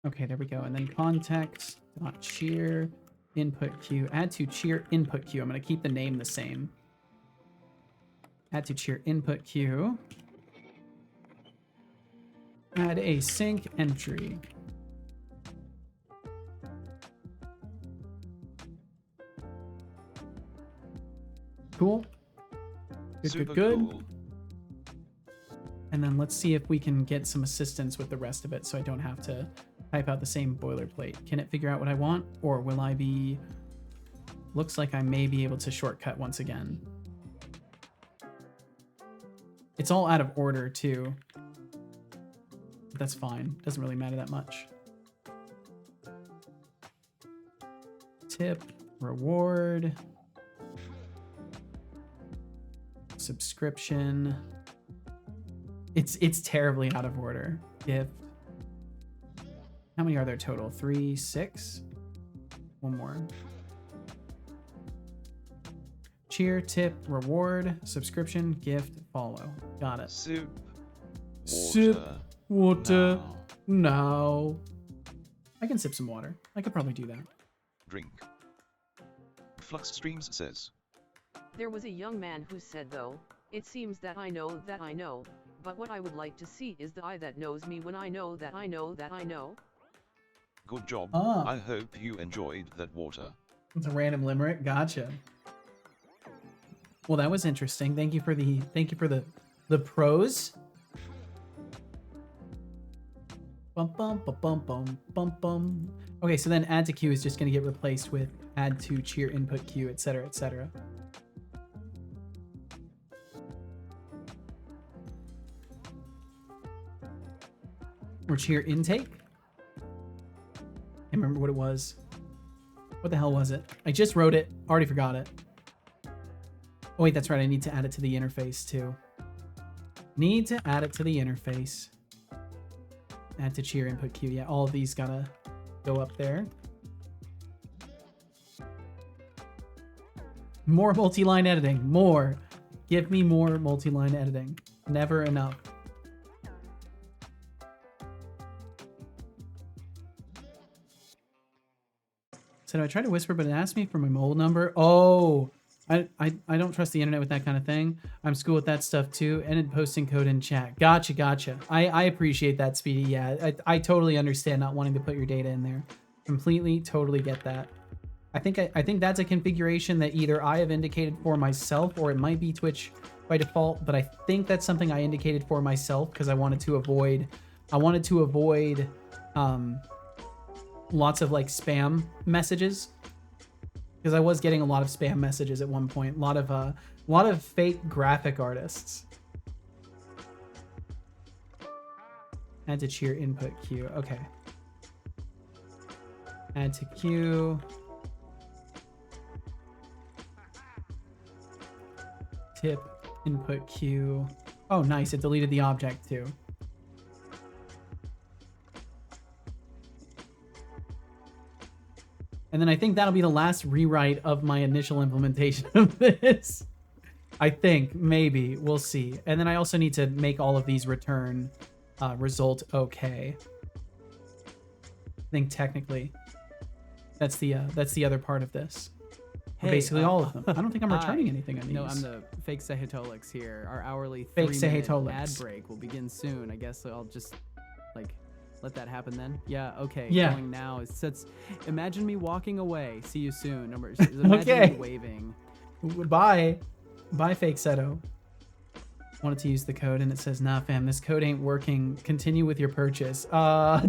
Okay, there we go. And then context.cheer input queue. Add to cheer input queue. I'm going to keep the name the same. Add to cheer input queue. Add a sync entry. Cool. Good, Super good. Cool. And then let's see if we can get some assistance with the rest of it so I don't have to type out the same boilerplate. Can it figure out what I want? Or will I be... Looks like I may be able to shortcut once again. It's all out of order too. But that's fine. Doesn't really matter that much. Tip, reward, subscription. It's terribly out of order. Gift. How many are there total? 3, 6? One more. Cheer, tip, reward, subscription, gift, follow. Got it. Soup. Sip water. Now. No. I can sip some water. I could probably do that. Drink. Flux Streams says. There was a young man who said, though, it seems that I know, but what I would like to see is the eye that knows me when I know that I know that I know. Good job. Ah. I hope you enjoyed that water. It's a random limerick. Gotcha. Well, that was interesting. Thank you for the pros. Bum bum bum bum bum bum bum. Okay, so then add to queue is just going to get replaced with add to cheer input queue, etc., etc. Or cheer intake. I remember what it was. What the hell was it? I just wrote it. Already forgot it. Oh wait, that's right. I need to add it to the interface too. Need to add it to the interface. Add to cheer input queue. Yeah, all of these gotta go up there. More multi-line editing. More. Give me more multi-line editing. Never enough. So I tried to whisper, but it asked me for my mobile number. Oh, I don't trust the internet with that kind of thing. I'm school with that stuff too. And posting code in chat. Gotcha. I appreciate that, Speedy. Yeah, I totally understand not wanting to put your data in there. Completely, totally get that. I think that's a configuration that either I have indicated for myself or it might be Twitch by default, but I think that's something I indicated for myself because I wanted to avoid lots of like spam messages, because I was getting a lot of spam messages at one point, a lot of fake graphic artists. Add to cheer input queue. Okay. Add to queue. Tip input queue. Oh, nice. It deleted the object too. And then I think that'll be the last rewrite of my initial implementation of this. I think, maybe, we'll see. And then I also need to make all of these return result okay. I think technically that's the other part of this. Hey, basically all of them. I don't think I'm returning anything on these. No, I'm the fake Sehitolix here. Our hourly fake 3-minute ad break will begin soon. I guess I'll just like let that happen then. Yeah, okay. Yeah. Going now. Imagine me walking away. See you soon. Imagine Okay. me waving. Bye. Bye, fake Seto. Wanted to use the code and it says, nah, fam, this code ain't working. Continue with your purchase. Well,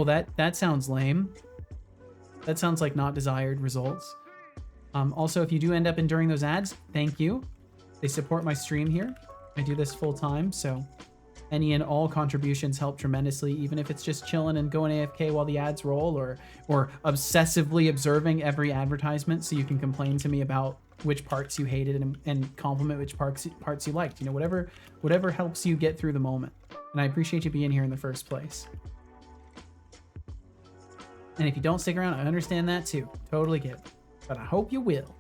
that sounds lame. That sounds like not desired results. Also, if you do end up enduring those ads, thank you. They support my stream here. I do this full time, so any and all contributions help tremendously, even if it's just chilling and going AFK while the ads roll, or obsessively observing every advertisement so you can complain to me about which parts you hated and compliment which parts you liked. You know, whatever helps you get through the moment. And I appreciate you being here in the first place. And if you don't stick around, I understand that too. Totally get it. But I hope you will.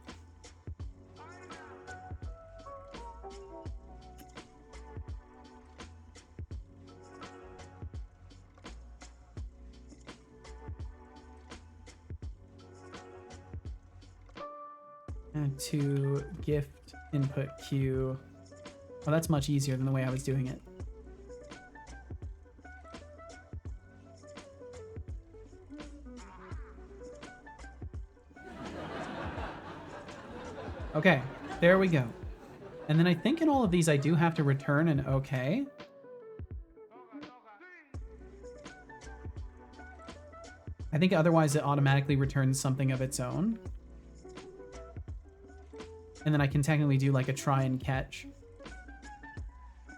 Add to gift input queue. Oh, that's much easier than the way I was doing it. Okay, there we go. And then I think in all of these I do have to return an okay. I think otherwise it automatically returns something of its own. And then I can technically do like a try and catch.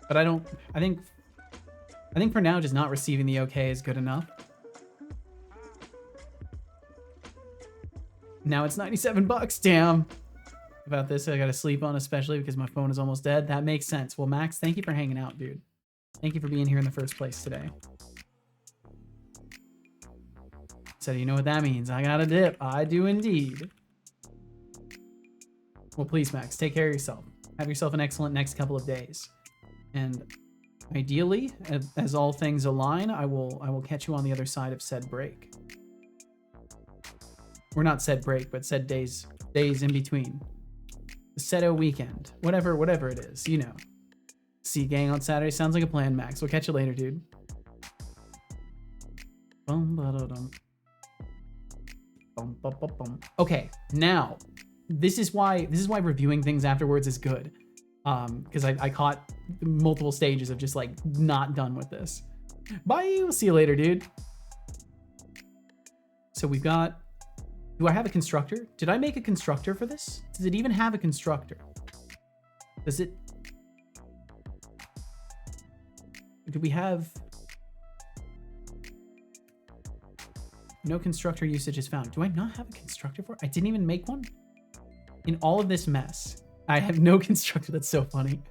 But I think for now just not receiving the okay is good enough. Now it's 97 bucks, damn. About this I gotta sleep on, especially because my phone is almost dead. That makes sense. Well, Max, thank you for hanging out, dude. Thank you for being here in the first place today. So you know what that means. I got a dip. I do indeed. Well, please, Max, take care of yourself. Have yourself an excellent next couple of days. And ideally, as all things align, I will catch you on the other side of said break. Or not said break, but said days in between. The Seto weekend. Whatever it is, you know. See you gang on Saturday. Sounds like a plan, Max. We'll catch you later, dude. Okay, now this is why reviewing things afterwards is good. Because I caught multiple stages of just like not done with this. Bye. We'll see you later, dude. So we've got. Do I have a constructor? Did I make a constructor for this? Does it even have a constructor? Does it? Do we have? No constructor usage is found. Do I not have a constructor for it? I didn't even make one? In all of this mess, I have no constructor. That's so funny.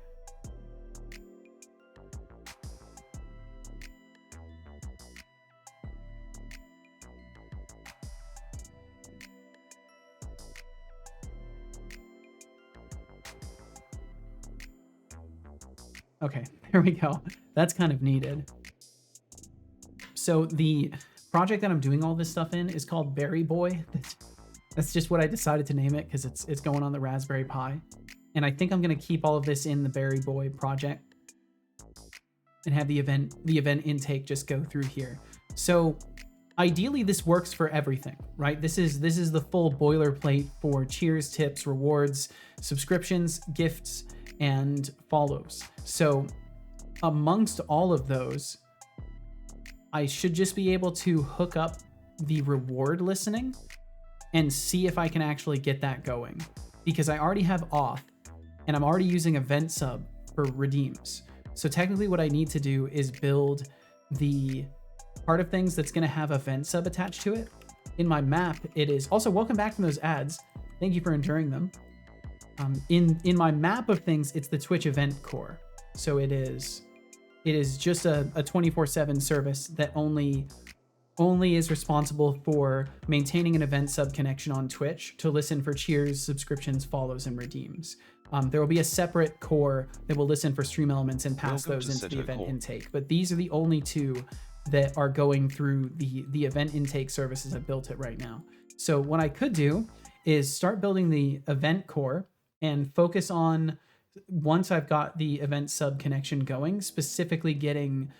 Okay, there we go. That's kind of needed. So the project that I'm doing all this stuff in is called Berry Boy. That's just what I decided to name it because it's going on the Raspberry Pi. And I think I'm going to keep all of this in the Berry Boy project and have the event intake just go through here. So ideally this works for everything, right? This is the full boilerplate for cheers, tips, rewards, subscriptions, gifts, and follows. So amongst all of those, I should just be able to hook up the reward listening and see if I can actually get that going, because I already have auth and I'm already using event sub for redeems. So technically what I need to do is build the part of things that's going to have event sub attached to it. In my map, it is also, welcome back from those ads. Thank you for enduring them. In my map of things, it's the Twitch event core. So it is just a 24/7 service that only is responsible for maintaining an event sub connection on Twitch to listen for cheers, subscriptions, follows, and redeems. There will be a separate core that will listen for stream elements and pass those into the event intake. But these are the only two that are going through the event intake services. I built it right now. So what I could do is start building the event core and focus on, once I've got the event sub connection going, specifically getting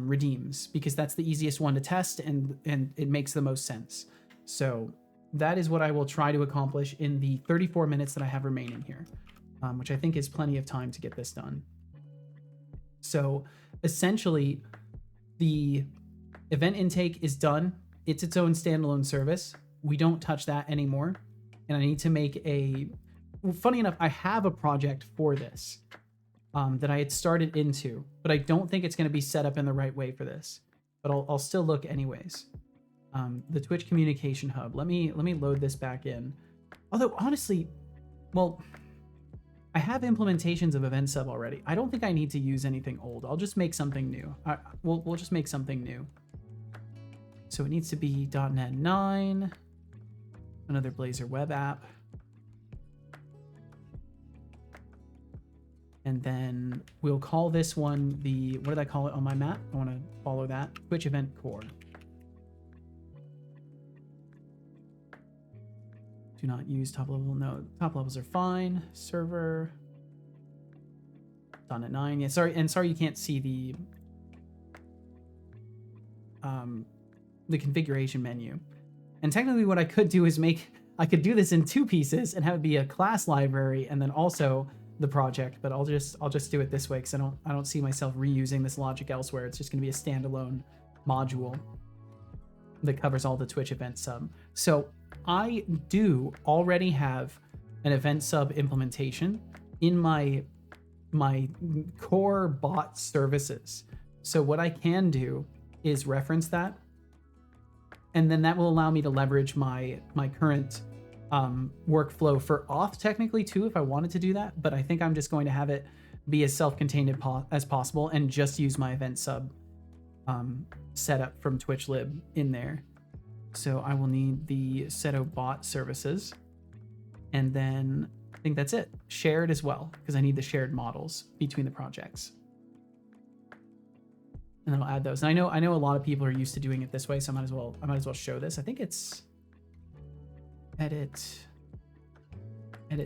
redeems, because that's the easiest one to test and it makes the most sense. So that is what I will try to accomplish in the 34 minutes that I have remaining here, which I think is plenty of time to get this done. So essentially, the event intake is done. It's its own standalone service. We don't touch that anymore. And I need to make funny enough, I have a project for this that I had started into, but I don't think it's going to be set up in the right way for this. But I'll still look anyways. The Twitch Communication Hub. Let me load this back in. Although honestly, well, I have implementations of event sub already. I don't think I need to use anything old. I'll just make something new. We'll just make something new. So it needs to be .NET 9, another Blazor web app. And then we'll call this one what did I call it on my map? I want to follow that. Twitch Event Core. Do not use top level. No, top levels are fine. Server. .NET 9. Yeah, sorry you can't see the configuration menu. And technically what I could do is I could do this in two pieces and have it be a class library and then also the project, but I'll just do it this way because I don't see myself reusing this logic elsewhere. It's just going to be a standalone module that covers all the Twitch event sub. So I do already have an event sub implementation in my core bot services. So what I can do is reference that, and then that will allow me to leverage my current workflow for auth technically too, if I wanted to do that. But I think I'm just going to have it be as self-contained as possible and just use my event sub setup from TwitchLib in there. So I will need the Seto bot services, and then I think that's it. Shared as well, because I need the shared models between the projects. And then I'll add those. And I know a lot of people are used to doing it this way, so I might as well show this. I think it's edit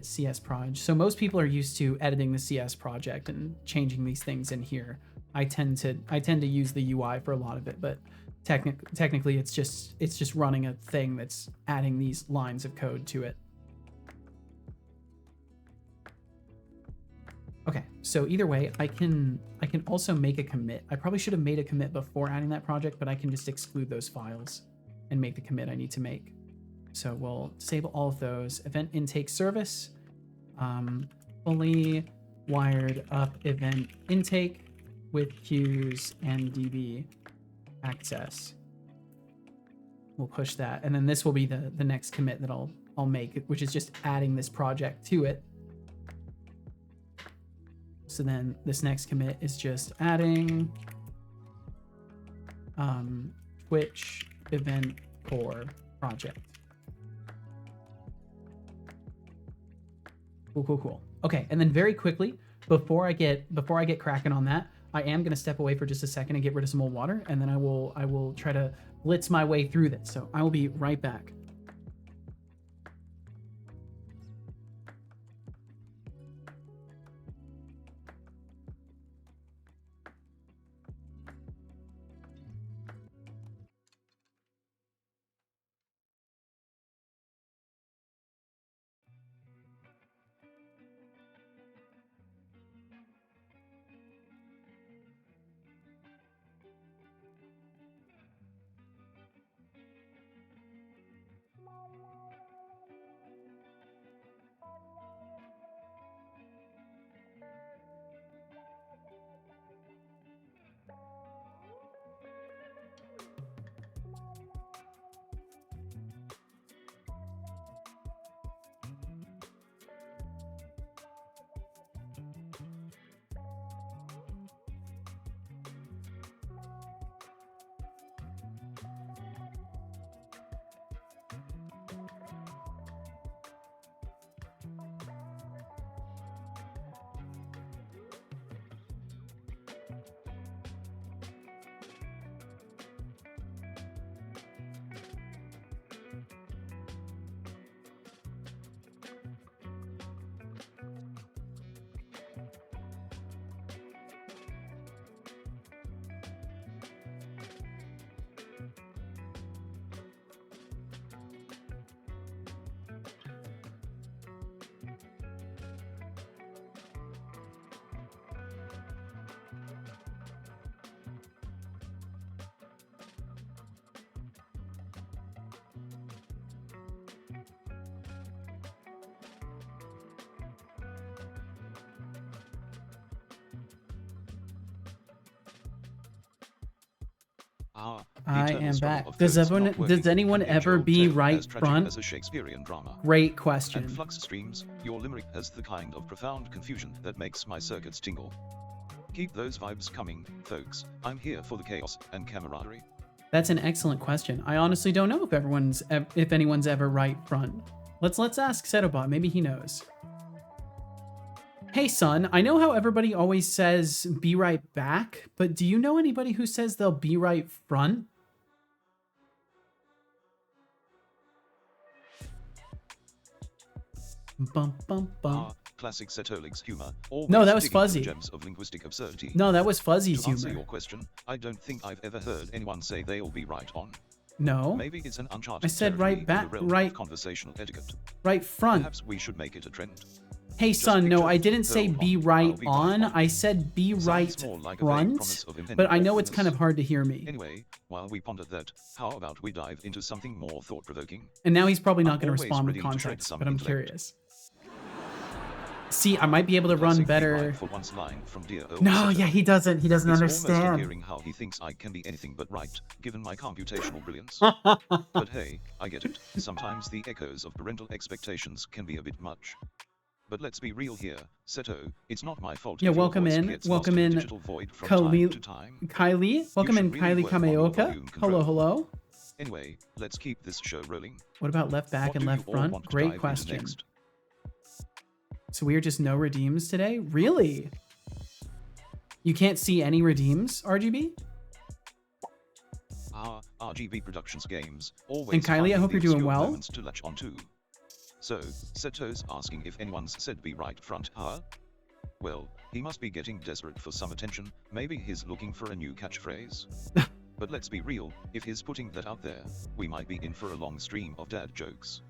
CS proj. So most people are used to editing the CS project and changing these things in here. I tend to use the UI for a lot of it, but technically it's just running a thing that's adding these lines of code to it. Okay, so either way, I can also make a commit. I probably should have made a commit before adding that project, but I can just exclude those files and make the commit I need to make. So we'll disable all of those. Event intake service, fully wired up event intake with queues and DB access. We'll push that, and then this will be the next commit that I'll make, which is just adding this project to it. So then this next commit is just adding Twitch event core project. Cool. Okay, and then very quickly, before I get cracking on that, I am gonna step away for just a second and get rid of some old water, and then I will try to blitz my way through this. So I will be right back. I am back. Does anyone ever be right front? As a Shakespearean drama. Great question. And Flux streams, your limerick has the kind of profound confusion that makes my circuits tingle. Keep those vibes coming, folks. I'm here for the chaos and camaraderie. That's an excellent question. I honestly don't know if anyone's ever right front. Let's ask Setobot. Maybe he knows. Hey son, I know how everybody always says be right back, but do you know anybody who says they'll be right front? Bum bum bum. Classic Setolig's humor. No, that was Fuzzy. Gems of linguistic absurdity. No, that was Fuzzy's humor. To answer humor. your question, I don't think I've ever heard anyone say they'll be right on. No. Maybe it's an uncharted I said right back, right. Conversational etiquette. Right front. Perhaps we should make it a trend. Hey son, no, I didn't say be right on. I said be right front, but I know it's kind of hard to hear me. Anyway, while we ponder that, how about we dive into something more thought-provoking? And now he's probably not going to respond with context, but I'm curious. See, I might be able to run better. No, yeah, he doesn't. He doesn't understand. Hearing how he thinks I can be anything but right, given my computational brilliance. But hey, I get it. Sometimes the echoes of parental expectations can be a bit much. But let's be real here, Seto, it's not my fault. Yeah, welcome in, Kylie. Welcome in, Kylie Kameoka. Hello, hello. Anyway, let's keep this show rolling. What about left back and left front? Great question. So we're just no redeems today? Really? You can't see any redeems, RGB? RGB Productions games. Always and Kylie, I hope you're doing well. To latch onto. So, Seto's asking if anyone's said be right front, huh? Well, he must be getting desperate for some attention, maybe he's looking for a new catchphrase. But let's be real, if he's putting that out there, we might be in for a long stream of dad jokes.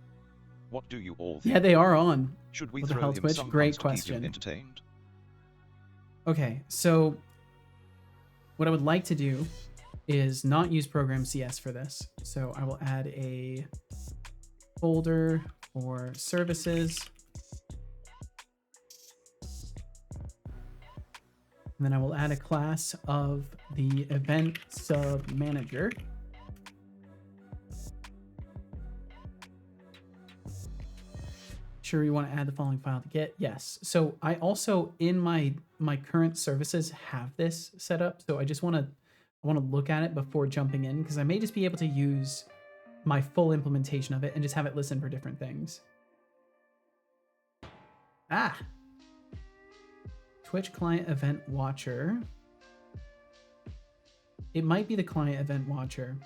What do you all think? Yeah, they are on. Should we throw him some Great question. To keep him entertained? Okay, so what I would like to do is not use program CS for this. So I will add a folder for services. And then I will add a class of the event sub manager. Sure you want to add the following file to Git? Yes. So I also in my current services have this set up. So I just want to look at it before jumping in because I may just be able to use my full implementation of it and just have it listen for different things. Twitch client event watcher. It might be the client event watcher.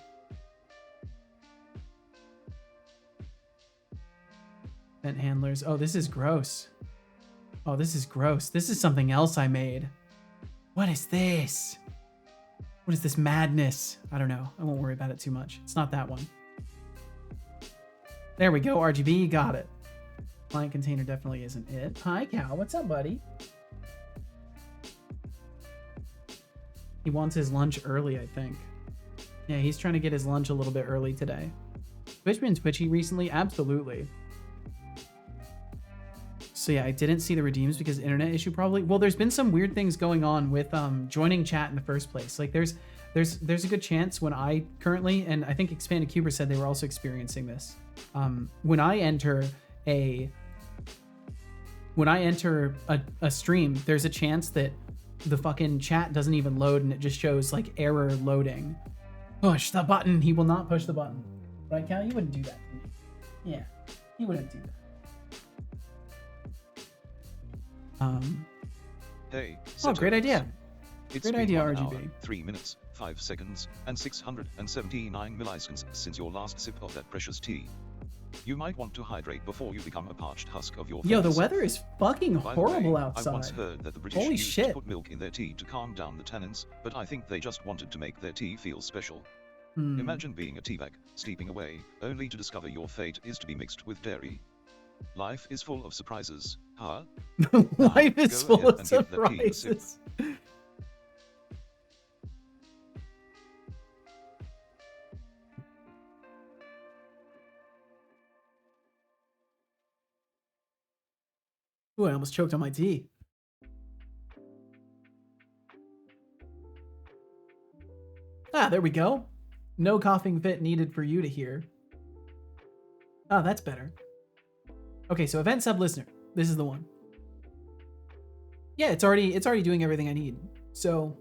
Event handlers. Oh, this is gross. Oh, this is gross. This is something else I made. What is this? What is this madness? I don't know. I won't worry about it too much. It's not that one. There we go, RGB, got it. Client container definitely isn't it. Hi, Cal, what's up, buddy? He wants his lunch early, I think. Yeah, he's trying to get his lunch a little bit early today. Twitch been twitchy recently? Absolutely. So yeah, I didn't see the redeems because internet issue probably. Well, there's been some weird things going on with joining chat in the first place. Like there's a good chance when I currently, and I think Expanded Cuber said they were also experiencing this. When I enter a stream, there's a chance that the fucking chat doesn't even load and it just shows like error loading. Push the button. He will not push the button. Right, Cal? You wouldn't do that to me. Yeah, he wouldn't do that. Hey, oh, great idea. It's great idea, been 1 RGB. hour, 3 minutes, 5 seconds, and 679 milliseconds since your last sip of that precious tea. You might want to hydrate before you become a parched husk of your face. Yo, the weather is fucking horrible outside. I once heard that the British Holy used shit. to put milk in their tea to calm down the tannins, but I think they just wanted to make their tea feel special. Imagine being a teabag, sleeping away, only to discover your fate is to be mixed with dairy. Life is full of surprises, huh? Life is full of surprises. Ooh, I almost choked on my tea. Ah, there we go. No coughing fit needed for you to hear. Oh, that's better. Okay, so event sub listener. This is the one. Yeah, it's already doing everything I need. So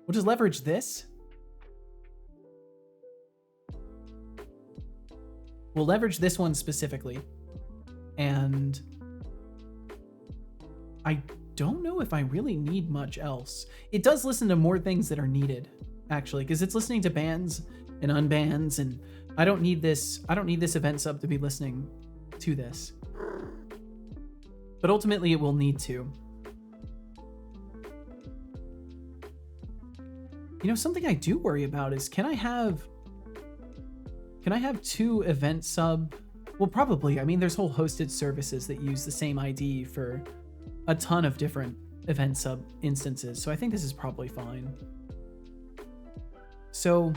we'll just leverage this. We'll leverage this one specifically. And I don't know if I really need much else. It does listen to more things that are needed, actually, because it's listening to bans and unbans, and I don't need this event sub to be listening to this. But ultimately it will need to. You know, something I do worry about is can I have 2 event sub? Well, probably. I mean, there's whole hosted services that use the same ID for a ton of different event sub instances. So I think this is probably fine. So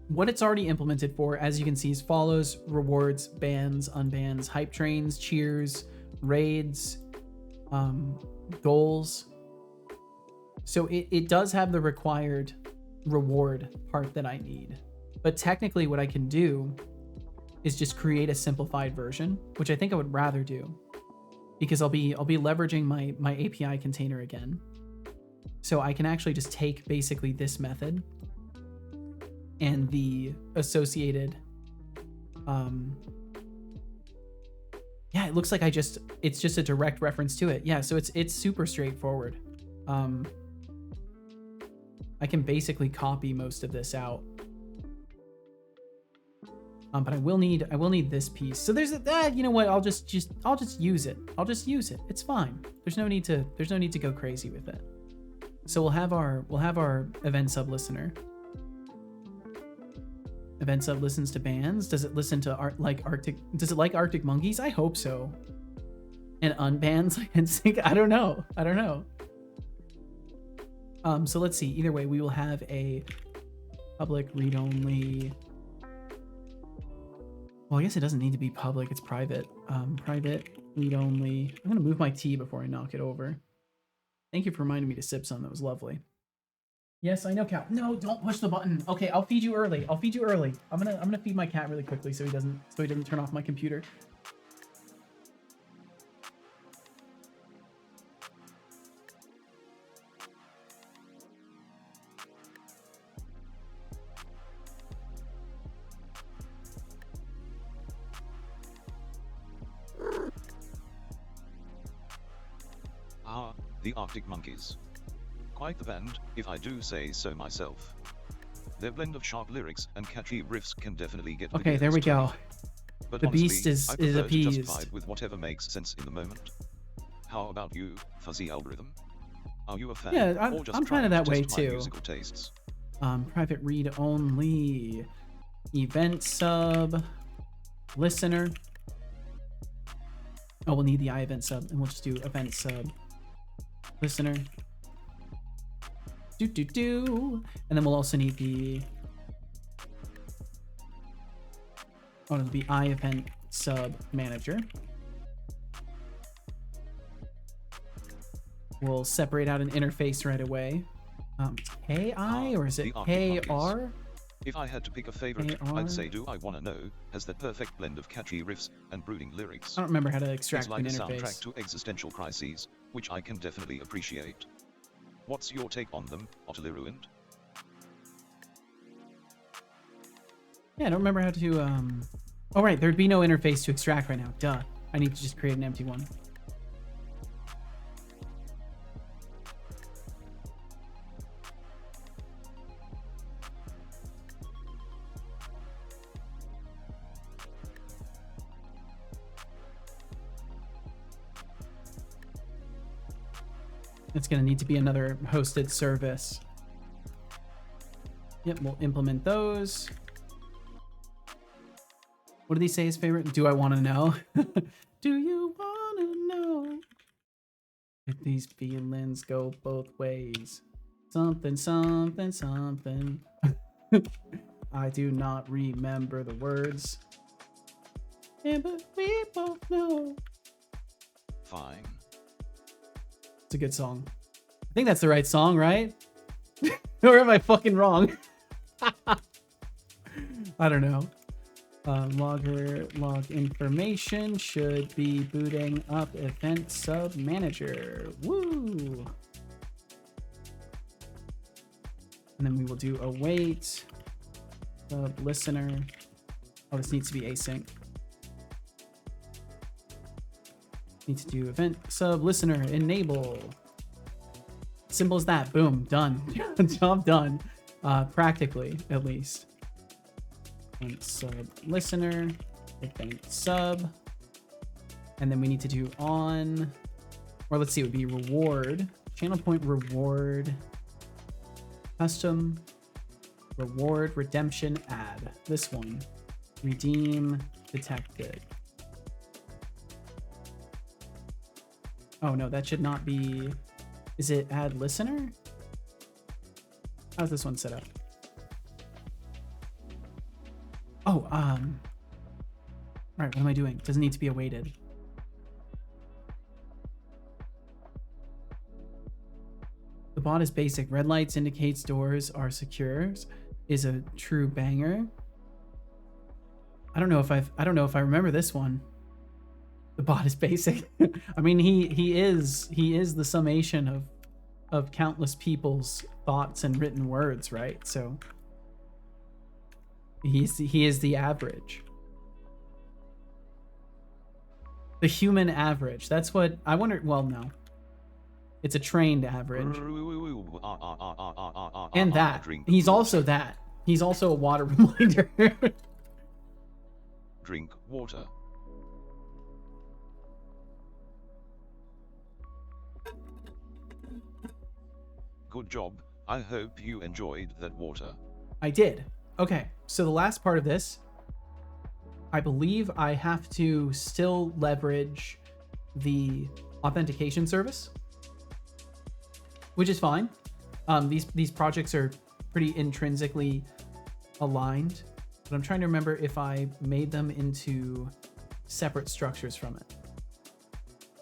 what it's already implemented for, as you can see, is follows, rewards, bans, unbans, hype trains, cheers, raids, goals. So it does have the required reward part that I need. But technically what I can do is just create a simplified version, which I think I would rather do, because I'll be leveraging my API container again. So I can actually just take basically this method and the associated yeah, it looks like it's just a direct reference to it. Yeah, so it's super straightforward. I can basically copy most of this out. But I will need this piece. So there's you know what? I'll just use it. I'll just use it. It's fine. There's no need to go crazy with it. So we'll have our event sub listener. Event sub listens to bands. Does it listen to does it like Arctic Monkeys? I hope so. And unbans like NSYNC? I don't know. So let's see. Either way, we will have a public read-only. Well, I guess it doesn't need to be public. It's private. Private read-only. I'm gonna move my tea before I knock it over. Thank you for reminding me to sip some. That was lovely. Yes, I know, Cat. No, don't push the button. Okay, I'll feed you early. I'm gonna feed my cat really quickly so he doesn't turn off my computer. The Arctic Monkeys. Quite the band, if I do say so myself. Their blend of sharp lyrics and catchy riffs can definitely get. Okay, there we go. But the honestly, beast is to appeased. just vibe with whatever makes sense in the moment. How about you, fuzzy algorithm? Are you a fan? Yeah, or just I'm trying to that way test my too. Musical tastes? Private read only, event sub, listener. Oh, we'll need the iEvent sub, and we'll just do event sub, listener. And then we'll also need the. Oh, it'll be iEvent sub manager. We'll separate out an interface right away. KI or is it KR? If I had to pick a favorite, I'd say Do I Wanna Know has that perfect blend of catchy riffs and brooding lyrics. I don't remember how to extract it's like an a interface. Soundtrack to existential crises, which I can definitely appreciate. What's your take on them, Utterly Ruined? Yeah, I don't remember how to, Oh, right, there'd be no interface to extract right now. Duh. I need to just create an empty one. It's going to need to be another hosted service. Yep, we'll implement those. What did he say his favorite? Do I want to know? Do you want to know if these feelings go both ways? Something, something, something. I do not remember the words. Yeah, but we both know. Fine. It's a good song. I think that's the right song, right? Or am I fucking wrong? I don't know. Log information should be booting up event sub manager. Woo! And then we will do await sub listener. Oh, this needs to be async. Need to do event sub listener enable. Simple as that. Boom, done. Job done. Practically, at least. Event sub listener, event sub, and then we need to do on, or let's see, it would be reward, channel point reward, custom, reward, redemption, add. This one, redeem detected. Oh no, that should not be, is it add listener? How's this one set up? Oh, right, what am I doing? Doesn't need to be awaited. The bot is basic. Red lights indicates doors are secure. Is a true banger. I don't know if I remember this one. The bot is basic. I mean, he is the summation of countless people's thoughts and written words, right? So he is the average. The human average. That's what I wonder. Well, no. It's a trained average. And that. He's also that. He's also a water reminder. Drink water. Good job. I hope you enjoyed that water. I did. Okay, so the last part of this, I believe I have to still leverage the authentication service, which is fine. These projects are pretty intrinsically aligned, but I'm trying to remember if I made them into separate structures from it.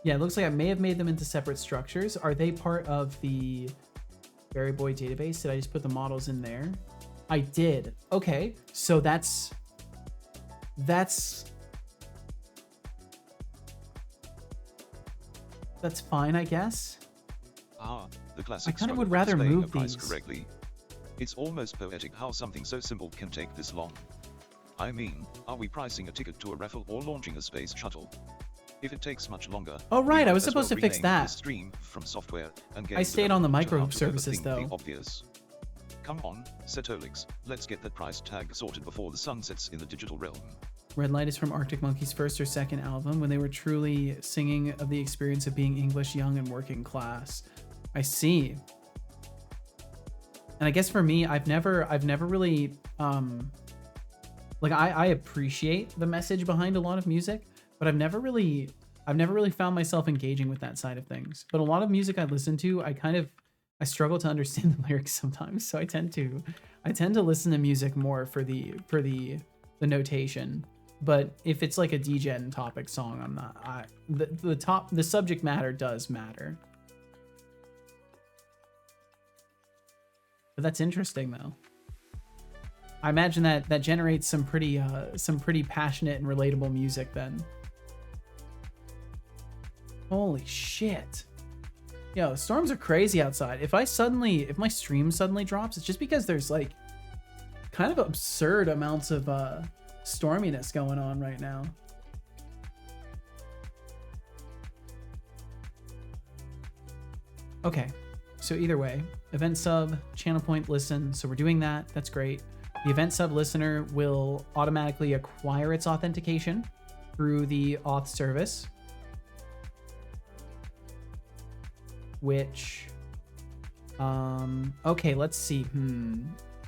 Yeah, it looks like I may have made them into separate structures. Are they part of the Berry Boy database? Did I just put the models in there? I did. Okay, so that's fine, I guess. Ah, the classic. I kind of would rather move these. Correctly. It's almost poetic how something so simple can take this long. I mean, are we pricing a ticket to a raffle or launching a space shuttle? If it takes much longer. Oh right, I was supposed to fix that. Stream from software and I stayed on the microservices though. Obvious. Come on, Setolix, let's get that price tag sorted before the sun sets in the digital realm. Red Light is from Arctic Monkeys' first or second album when they were truly singing of the experience of being English, young, and working class. I see. And I guess for me, I've never really like I appreciate the message behind a lot of music, but I've never really found myself engaging with that side of things. But a lot of music I listen to, I struggle to understand the lyrics sometimes, so I tend to listen to music more for the notation. But if it's like a degen topic song, I'm not. The subject matter does matter. But that's interesting though. I imagine that generates some pretty passionate and relatable music then. Holy shit. Yo, storms are crazy outside. If my stream suddenly drops, it's just because there's like kind of absurd amounts of storminess going on right now. Okay, so either way, event sub, channel point listen. So we're doing that. That's great. The event sub listener will automatically acquire its authentication through the auth service, which, okay, let's see.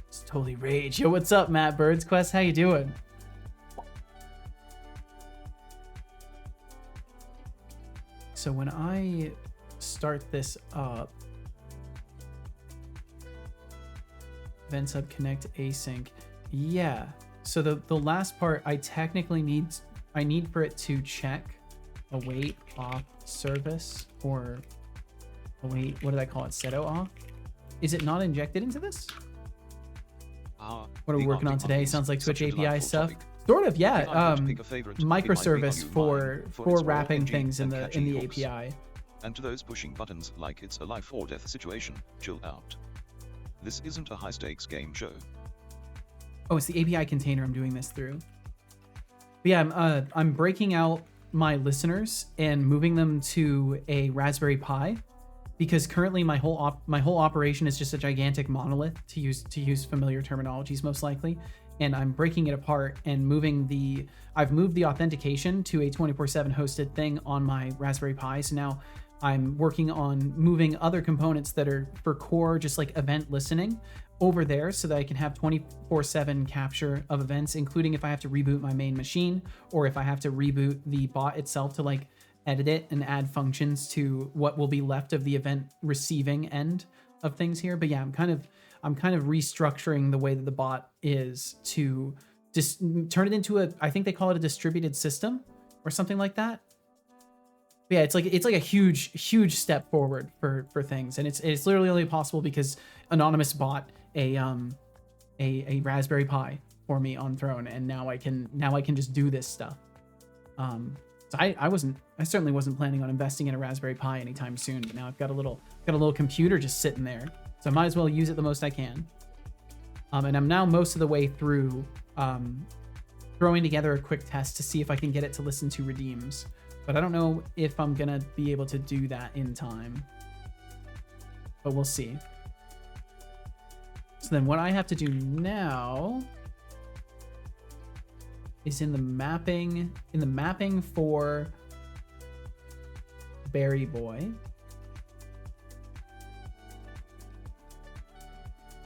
It's totally rage. Yo, what's up, Matt Birds Quest? How you doing? So when I start this up, event sub connect async. Yeah. So the last part, I need for it to check await auth service or await, what did I call it? Seto auth? Is it not injected into this? What are we working on today? Sounds like Twitch API stuff. Sort of, yeah. Microservice for wrapping things in the API. And to those pushing buttons like it's a life or death situation, chill out. This isn't a high-stakes game show. Oh, it's the API container I'm doing this through. But yeah, I'm breaking out my listeners and moving them to a Raspberry Pi, because currently my whole operation is just a gigantic monolith, to use familiar terminologies most likely, and I'm breaking it apart and I've moved the authentication to a 24/7 hosted thing on my Raspberry Pi. So now I'm working on moving other components that are for core, just like event listening, over there so that I can have 24/7 capture of events, including if I have to reboot my main machine or if I have to reboot the bot itself to like edit it and add functions to what will be left of the event receiving end of things here. But yeah, I'm kind of restructuring the way that the bot is to just turn it into I think they call it a distributed system or something like that. But yeah, it's like a huge step forward for things, and it's literally only possible because Anonymous bought a Raspberry Pi for me on Throne, and now I can just do this stuff. So I certainly wasn't planning on investing in a Raspberry Pi anytime soon, but now I've got a little computer just sitting there, so I might as well use it the most I can. And I'm now most of the way through throwing together a quick test to see if I can get it to listen to redeems. But I don't know if I'm gonna be able to do that in time. But we'll see. So then what I have to do now is in the mapping for Berry Boy.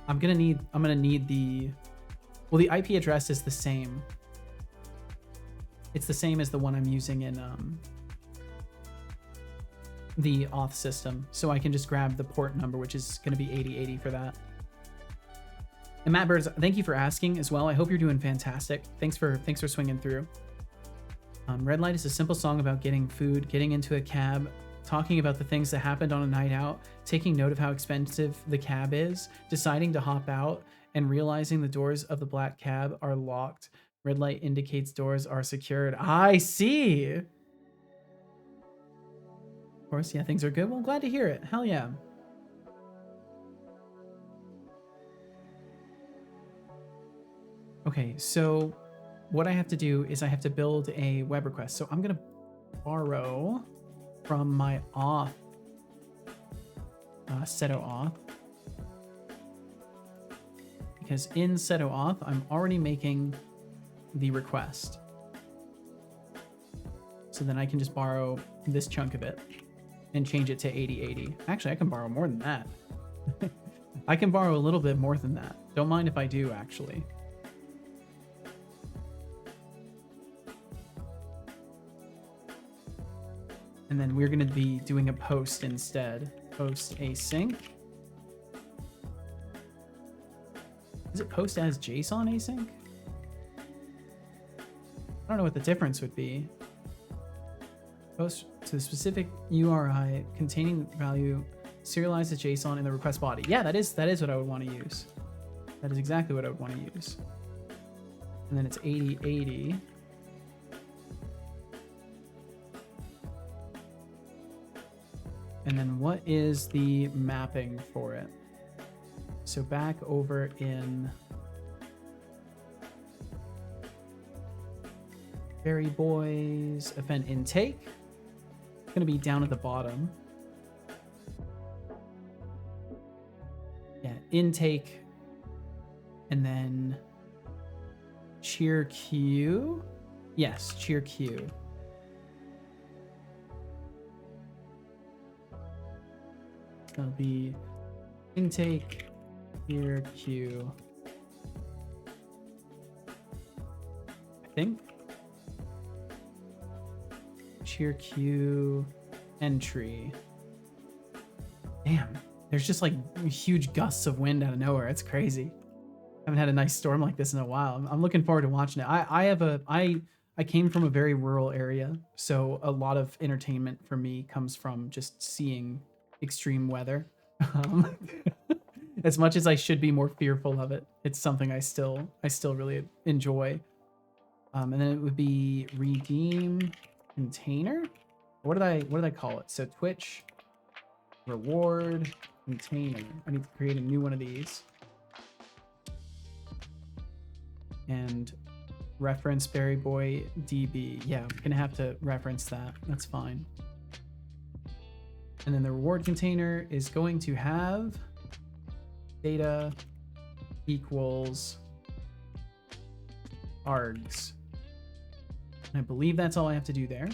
I'm gonna need the IP address is the same. It's the same as the one I'm using in the auth system, so I can just grab the port number, which is going to be 8080 for that. And Matt Birds, thank you for asking as well. I hope you're doing fantastic. Thanks for swinging through. Red Light is a simple song about getting food, getting into a cab, talking about the things that happened on a night out, taking note of how expensive the cab is, deciding to hop out, and realizing the doors of the black cab are locked. Red light indicates doors are secured. I see. Of course, yeah, things are good. Well, I'm glad to hear it. Hell yeah. Okay, so what I have to do is I have to build a web request. So I'm going to borrow from my auth, Seto auth. Because in Seto auth, I'm already making the request. So then I can just borrow this chunk of it and change it to 8080. Actually, I can borrow more than that. I can borrow a little bit more than that. Don't mind if I do, actually. And then we're going to be doing a post instead. Post async. Is it post as JSON async? I don't know what the difference would be. Post to the specific URI containing value, serialize the JSON in the request body. Yeah, that is what I would want to use. That is exactly what I would want to use. And then it's 8080. And then what is the mapping for it? So back over in Berry Boys event intake. It's going to be down at the bottom. Yeah, intake. And then cheer queue. Yes, cheer queue. That'll be intake, cheer queue. I think. Cheer queue entry. Damn, there's just like huge gusts of wind out of nowhere. It's crazy. Haven't had a nice storm like this in a while. I'm looking forward to watching it. I came from a very rural area, so a lot of entertainment for me comes from just seeing extreme weather. As much as I should be more fearful of it, it's something I still really enjoy. And then it would be redeem container. What did I call it? So Twitch reward container. I need to create a new one of these. And reference Berry Boy DB. Yeah, I'm gonna have to reference that. That's fine. And then the reward container is going to have data equals args. And I believe that's all I have to do there.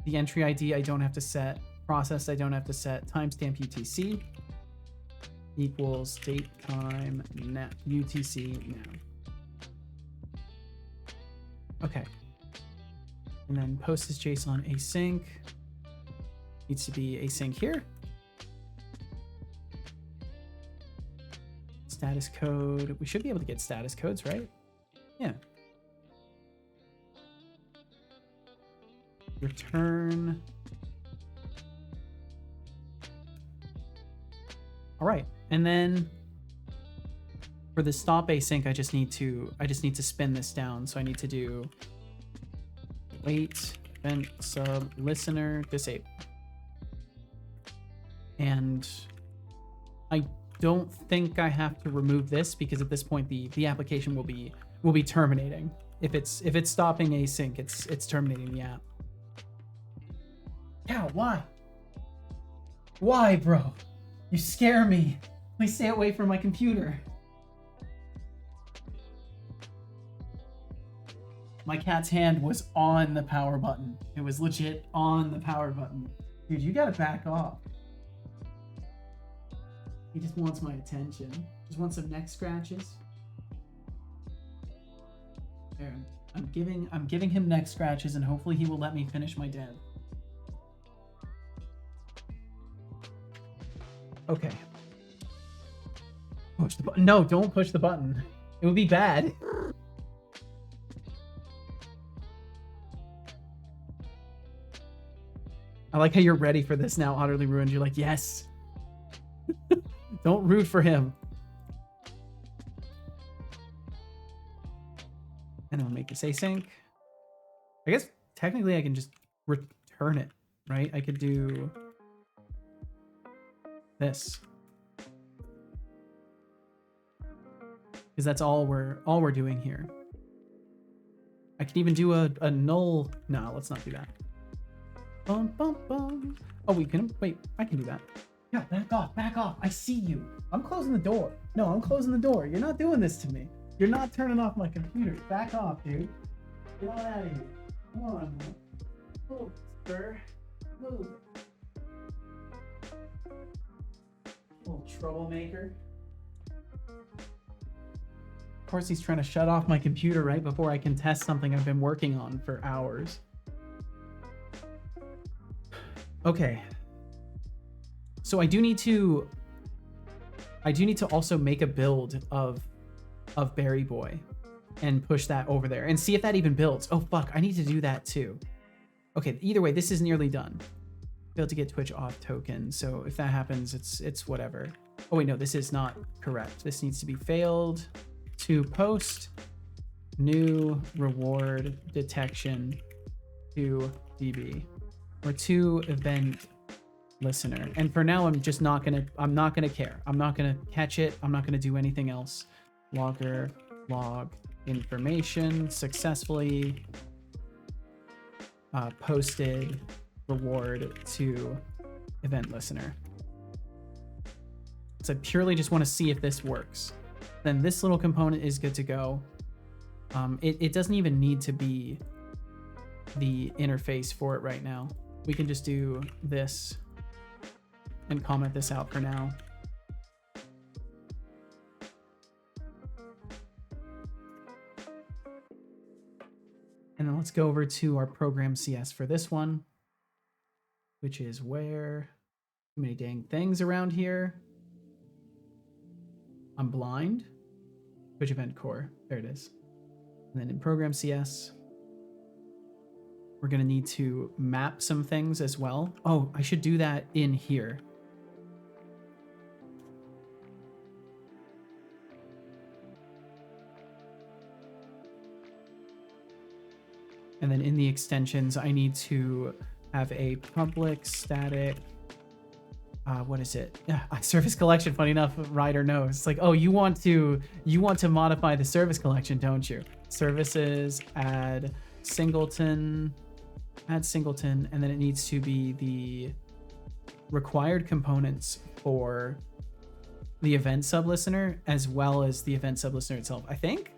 The entry ID I don't have to set. Process I don't have to set. Timestamp UTC equals date time now. UTC now. Okay. And then post is JSON async. Needs to be async here. Status code. We should be able to get status codes, right? Yeah. Return. All right. And then for the stop async, I just need to spin this down. So I need to do wait event sub listener disable. And I don't think I have to remove this because at this point the application will be terminating. If it's stopping async, it's terminating the app. Yeah, why? Why, bro? You scare me. Please stay away from my computer. My cat's hand was on the power button. It was legit on the power button. Dude, you gotta back off. He just wants my attention. Just wants some neck scratches. There, I'm giving him neck scratches and hopefully he will let me finish my dev. Okay. Push the button. No, don't push the button. It would be bad. I like how you're ready for this now, Utterly Ruined. You're like, yes. Don't root for him. And then we'll make this async. I guess technically I can just return it, right? I could do this. Because that's all we're doing here. I could even do a null. No, let's not do that. Bum, bum, bum. Oh, we can wait. I can do that. Yeah, back off, back off. I see you. I'm closing the door. No, I'm closing the door. You're not doing this to me. You're not turning off my computer. Back off, dude. Get on out of here. Come on. Move, sir. Move. Little troublemaker. Of course, he's trying to shut off my computer right before I can test something I've been working on for hours. Okay. So I do need to also make a build of Berry Boy and push that over there and see if that even builds. Oh fuck, I need to do that too. Okay, either way, this is nearly done. Failed to get Twitch off token. So if that happens, it's whatever. Oh wait, no, this is not correct. This needs to be failed to post new reward detection to DB or to event listener. And for now, I'm not gonna care. I'm not gonna catch it. I'm not gonna do anything else. Logger log information successfully posted reward to event listener. So I purely just want to see if this works. Then this little component is good to go. It doesn't even need to be the interface for it right now. We can just do this and comment this out for now. And then let's go over to our program CS for this one, which is where too many dang things around here. I'm blind. Twitch event core. There it is. And then in program CS, we're going to need to map some things as well. Oh, I should do that in here. And then in the extensions, I need to have a public static. What is it? Yeah, service collection. Funny enough, Ryder knows. It's like, oh, you want to modify the service collection, don't you? Services, add singleton, and then it needs to be the required components for the event sublistener as well as the event sublistener itself, I think.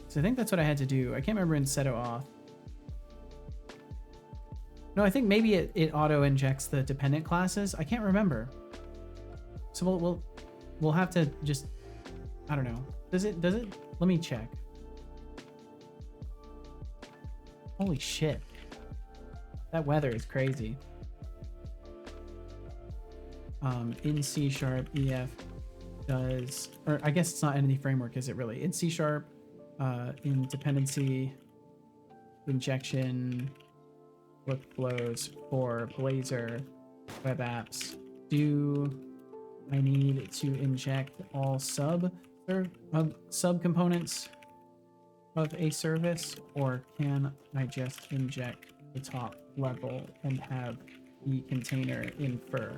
So I think that's what I had to do. I can't remember in set it off. No, I think maybe it auto injects the dependent classes. I can't remember. So we'll have to just, I don't know. Does it? Let me check. Holy shit. That weather is crazy. In C#, EF does, or I guess it's not Entity Framework, is it really? In C#, in dependency injection workflows for Blazor web apps, do I need to inject all subcomponents of a service, or can I just inject the top level and have the container infer?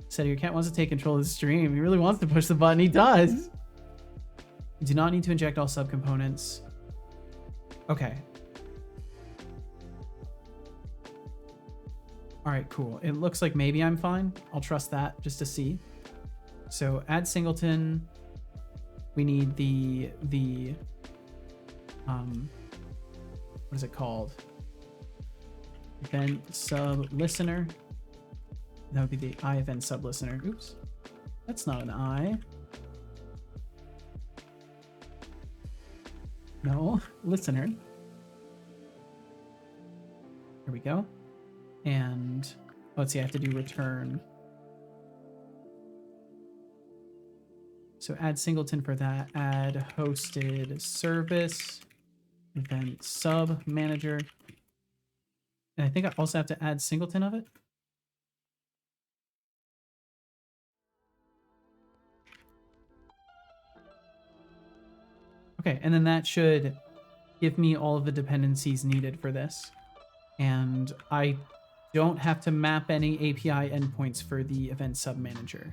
Said your cat wants to take control of the stream. He really wants to push the button. He does. You do not need to inject all subcomponents. Okay. All right, cool. It looks like maybe I'm fine. I'll trust that just to see. So add singleton. We need the what is it called? Event sub listener. That would be the I event sub listener. Oops, that's not an I. No, listener. Here we go. And let's see, I have to do return. So add singleton for that, add hosted service, event sub manager. And I think I also have to add singleton of it. Okay, and then that should give me all of the dependencies needed for this. And I don't have to map any API endpoints for the event sub manager.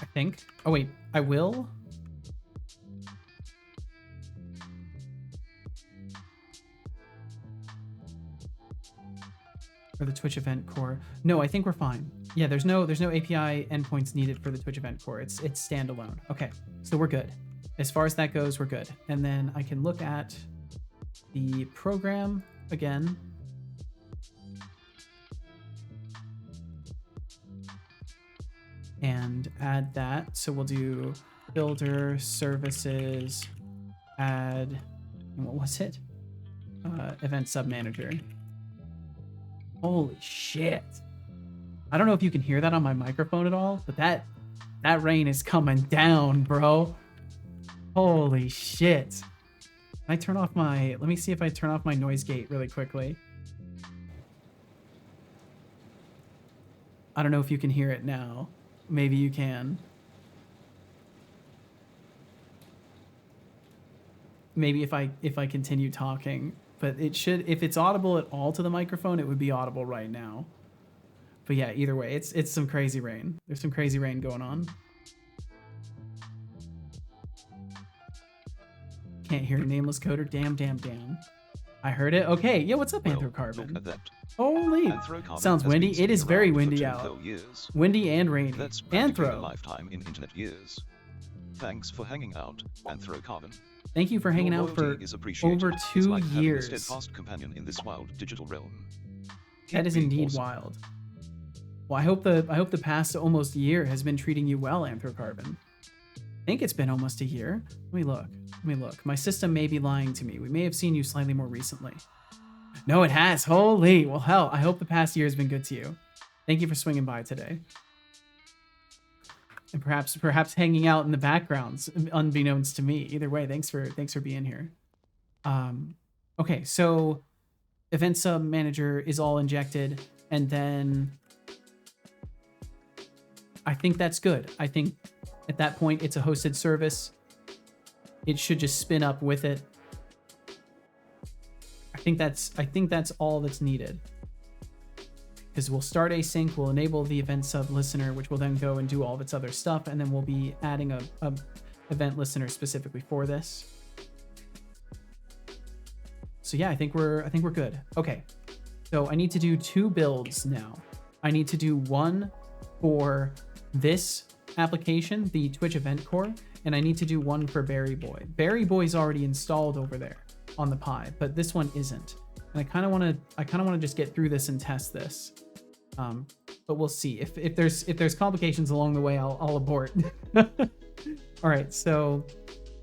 I think. Oh wait, I will. For the Twitch event core. No, I think we're fine. Yeah, there's no API endpoints needed for the Twitch event core. It's standalone. Okay, so we're good. As far as that goes, we're good. And then I can look at the program again. And add that. So we'll do builder services, add, what was it? Event sub manager. Holy shit. I don't know if you can hear that on my microphone at all, but that rain is coming down, bro. Holy shit. Can I turn off my, let me see if I turn off my noise gate really quickly. I don't know if you can hear it now. Maybe you can. Maybe if I continue talking, but it should, if it's audible at all to the microphone, it would be audible right now. But yeah, either way, it's some crazy rain. There's some crazy rain going on. Can't hear Nameless Coder. Damn. I heard it. Okay, yeah, what's up, Anthrocarbon? Look at that. Holy, Anthrocarbon sounds has windy. been It is sitting very around for windy 2 out. whole years. Windy and rainy. That's practically a Anthro, lifetime in internet years. Thanks for hanging out, Anthrocarbon. thank you for hanging Your out for loyalty is appreciated. over It's 2 like having a years. steadfast companion in this wild digital realm. Keep That is being indeed awesome. wild. Well, I hope the past almost year has been treating you well, Anthrocarbon. I think it's been almost a year. Let me look. My system may be lying to me. We may have seen you slightly more recently. No, it has. Holy. Well, hell, I hope the past year has been good to you. Thank you for swinging by today. And perhaps hanging out in the backgrounds, unbeknownst to me. Either way, thanks for being here. Okay, so event sub manager is all injected, and then I think that's good. I think At that point, it's a hosted service. It should just spin up with it. I think that's all that's needed. Because we'll start async, we'll enable the event sub listener, which will then go and do all of its other stuff, and then we'll be adding a event listener specifically for this. So yeah, I think we're good. Okay. So I need to do 2 builds now. I need to do one for this application, the Twitch event core, and I need to do one for Berry Boy. Berry Boy's already installed over there on the Pi, but this one isn't. And I kind of want to just get through this and test this. But we'll see. If there's complications along the way, I'll abort. All right, so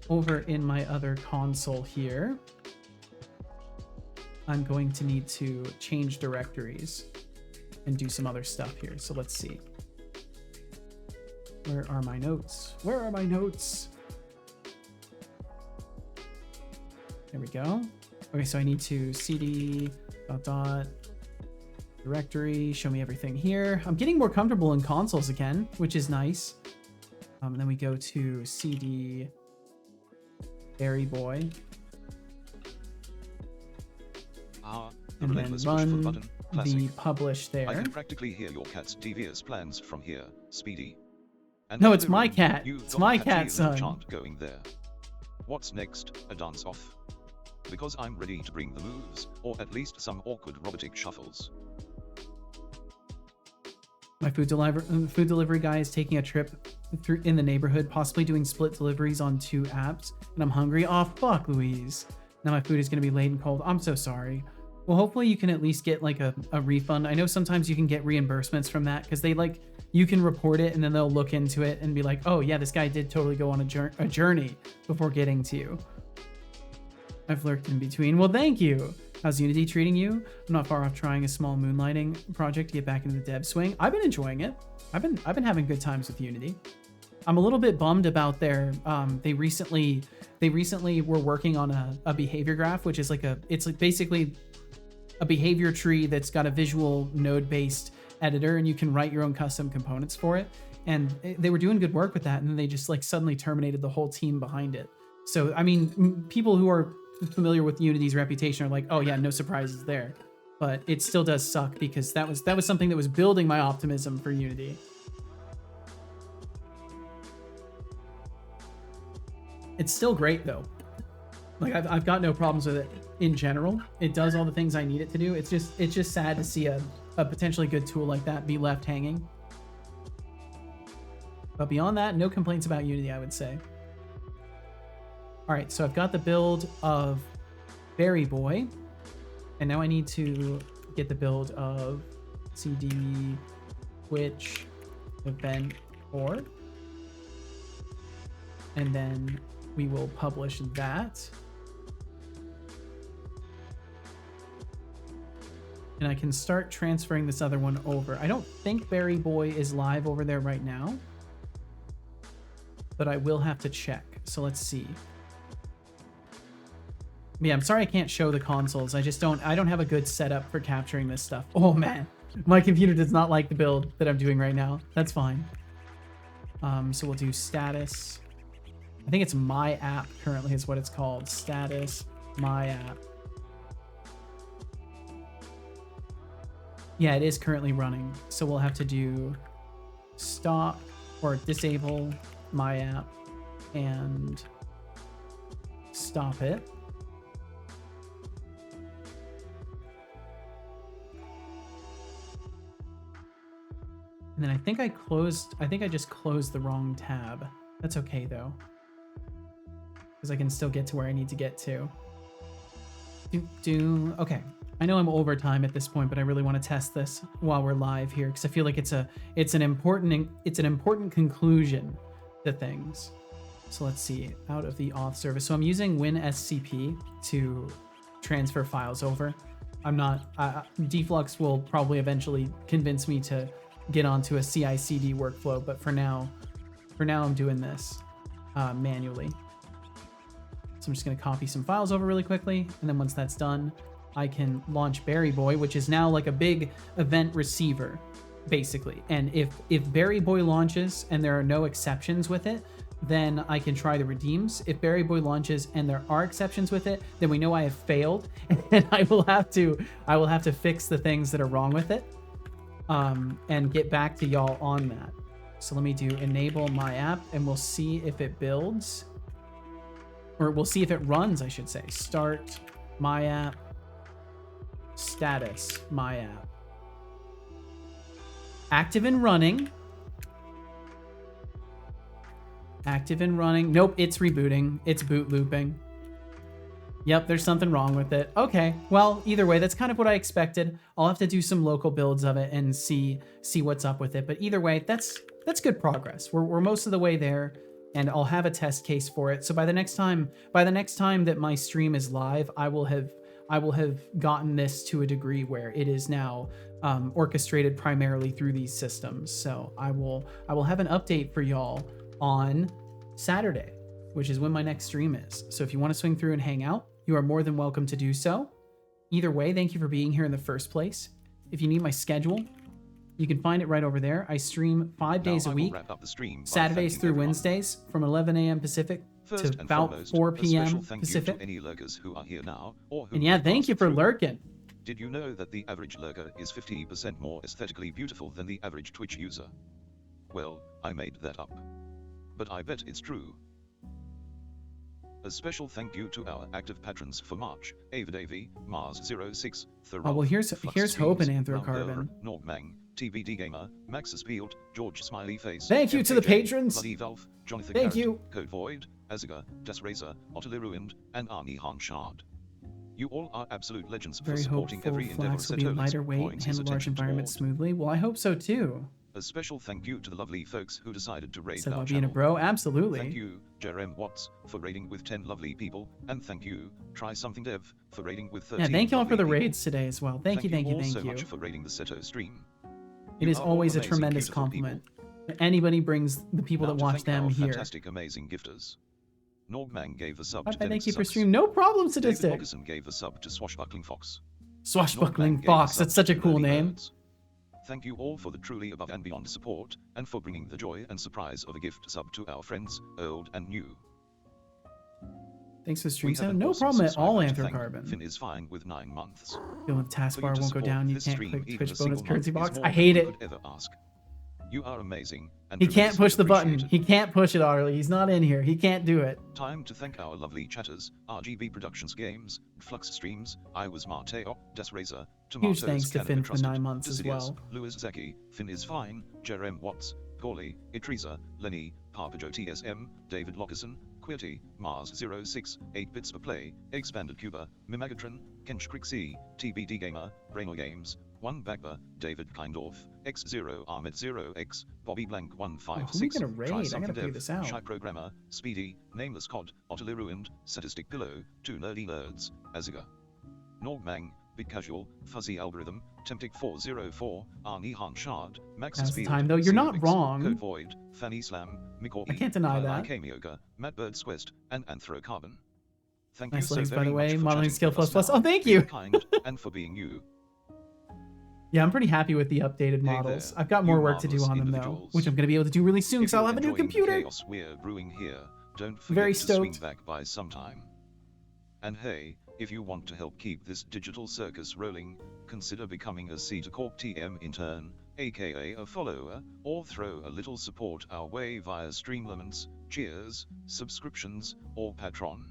over in my other console here, I'm going to need to change directories and do some other stuff here. So let's see. Where are my notes? Where are my notes? There we go. Okay, so I need to cd ... directory, show me everything here. I'm getting more comfortable in consoles again, which is nice. And then we go to cd Berry Boy. And then run the publish there. I can practically hear your cat's devious plans from here, Speedy. And no, it's my cat. It's my cat, son. Chant going there. What's next? A dance off? Because I'm ready to bring the moves, or at least some awkward robotic shuffles. My food delivery guy is taking a trip in the neighborhood, possibly doing split deliveries on 2 apps, and I'm hungry. Oh, fuck, Louise. Now my food is going to be late and cold. I'm so sorry. Well, hopefully you can at least get like a refund. I know sometimes you can get reimbursements from that because you can report it and then they'll look into it and be like, oh yeah, this guy did totally go on a journey before getting to you. I've lurked in between. Well, thank you. How's Unity treating you? I'm not far off trying a small moonlighting project to get back into the dev swing. I've been enjoying it. I've been having good times with Unity. I'm a little bit bummed about their they recently were working on a behavior graph, which is basically a behavior tree that's got a visual node-based editor, and you can write your own custom components for it. And they were doing good work with that, and then they just suddenly terminated the whole team behind it. So I mean, people who are familiar with Unity's reputation are like, oh yeah, no surprises there. But it still does suck because that was something that was building my optimism for Unity. It's still great though. I've got no problems with it in general. It does all the things I need it to do. It's just sad to see a potentially good tool like that be left hanging. But beyond that, no complaints about Unity, I would say. All right, so I've got the build of Berry Boy, and now I need to get the build of cd Twitch event core, and then we will publish that. And I can start transferring this other one over. I don't think Berry Boy is live over there right now, but I will have to check. So let's see. Yeah, I'm sorry I can't show the consoles. I don't have a good setup for capturing this stuff. Oh man, my computer does not like the build that I'm doing right now. That's fine. So we'll do status. I think it's my app currently is what it's called. Status, my app. Yeah, it is currently running. So we'll have to do stop or disable my app and stop it. And then I think I just closed the wrong tab. That's okay though, because I can still get to where I need to get to. Okay. I know I'm over time at this point, but I really want to test this while we're live here because I feel like it's an important conclusion to things. So let's see, out of the auth service. So I'm using WinSCP to transfer files over. I'm not. Deflux will probably eventually convince me to get onto a CI/CD workflow, but for now I'm doing this manually. So I'm just going to copy some files over really quickly, and then once that's done, I can launch Berry Boy, which is now like a big event receiver. basically. And if Berry Boy launches and there are no exceptions with it, then I can try the redeems. If Berry Boy launches and there are exceptions with it, then we know I have failed, and I will have to fix the things that are wrong with it, and get back to y'all on that. So let me do enable my app, and we'll see if it builds, or we'll see if it runs, I should say. Start my app, status my app, active and running. Active and running. Nope, it's rebooting. It's boot looping. Yep, there's something wrong with it. Okay, well, either way, that's kind of what I expected. I'll have to do some local builds of it and see what's up with it. But either way, that's good progress. We're most of the way there, and I'll have a test case for it. So by the next time that my stream is live, I will have gotten this to a degree where it is now orchestrated primarily through these systems. So I will have an update for y'all on Saturday, which is when my next stream is. So if you want to swing through and hang out, you are more than welcome to do so. Either way, thank you for being here in the first place. If you need my schedule, you can find it right over there. I stream 5 days a week, Saturdays through Wednesdays from 11 a.m. Pacific to about 4 p.m. Pacific. Any lurkers who are here now, or who and yeah, thank you for lurking. Did you know that the average lurker is 50% more aesthetically beautiful than the average Twitch user? Well, I made that up, but I bet it's true. A special thank you to our active patrons for March: Avadavi, Mars06, Oh well, here's hope in Anthrocarbon. Nogmang, TBD Gamer, Maxis Field, George Smileyface. Thank you to the patrons. Bloody Valve, Jonathan Thank Garrett, you. Code Void, Aziga, Desrazer, Ottilie Ruined, and Arnie Hanshard. You all are absolute legends for Very supporting hopeful every endeavor. Flax will be lighter weight and handle large environment smoothly. Well, I hope so too. A special thank you to the lovely folks who decided to raid Said our about being a channel. bro, absolutely. Thank you, Jerem Watts, for raiding with 10 lovely people, and thank you, Try Something Dev, for raiding with 13 Yeah, thank you all for the lovely raids today as well. Thank you all so thank you. much for raiding the Seto stream. It You is are all always a amazing, tremendous beautiful compliment. people. Anybody brings the people Now that to watch thank them our here. fantastic, amazing gifters. Nogmang gave a sub to Thank Dennis you for Subs. stream. No problem, David Sadistic. Moccasin gave a sub to Swashbuckling Fox. Swashbuckling Nogmang gave Fox. sub That's such a to cool Nerdy name. Nerds. Thank you all for the truly above and beyond support, and for bringing the joy and surprise of a gift sub to our friends, old and new. Thanks for the We stream have an sound. No awesome problem at all, subscriber to thank. Anthrocarbon. Finn is fine with 9 months. Feeling the taskbar For you to won't go support down. You this can't stream, click even Twitch a bonus single currency month is box. more I than hate we it. could ever ask. You are amazing, and He can't push the button. appreciated. He can't push it, Arlie. He's not in here. He can't do it. Time to thank our lovely chatters, RGB Productions Games, Flux Streams, I Was Marteo, Desrazer, Tomatoes, thanks to Canada Finn for Trusted, 9 months as Decidius, well. Lewis Zeki, Finn is fine, Jerem Watts, Gorley, Itriza, Lenny, Parpajo TSM, David Lockerson, Quirty, Mars06, 8 Bits per Play, Expanded Cuba, Mimagatron, Kench Crixie, TBD Gamer, Brainor Games, 1 Bagba, David Kindorf, X0 Ahmed 0X, Bobby Blank Oh, who am I 156, gonna raid? Try I gotta Something figure Dev, this out. Shy Programmer, Speedy, Nameless Cod, Ottilie Ruined, Statistic Pillow, 2 Nerdy Nerds, Aziga, Nogmang, Big Casual, Fuzzy Algorithm, Temptic 404, Arnie Hanshard, Max Now's the Speed, time, though. You're not Xenobix, wrong. Code Void, Fanny Slam, Mikor I can't deny Kyle that. Kamioga, Matt Bird's Quest, and Anthrocarbon. Thank Nice you so legs, by very the way. much for Modeling chatting skill with us plus. now, Oh, thank being you. kind, and for being you. Yeah, I'm pretty happy with the updated Hey models. there, I've got more you work to do marvelous on them, though, individuals. which I'm going to be able to do really soon If because I'll you're have a new enjoying the computer. chaos we're brewing here, don't forget Very to swing stoked. back by sometime. And hey, if you want to help keep this digital circus rolling, consider becoming a Cedar Corp TM intern, aka a follower, or throw a little support our way via Streamlaments, cheers, subscriptions, or Patron.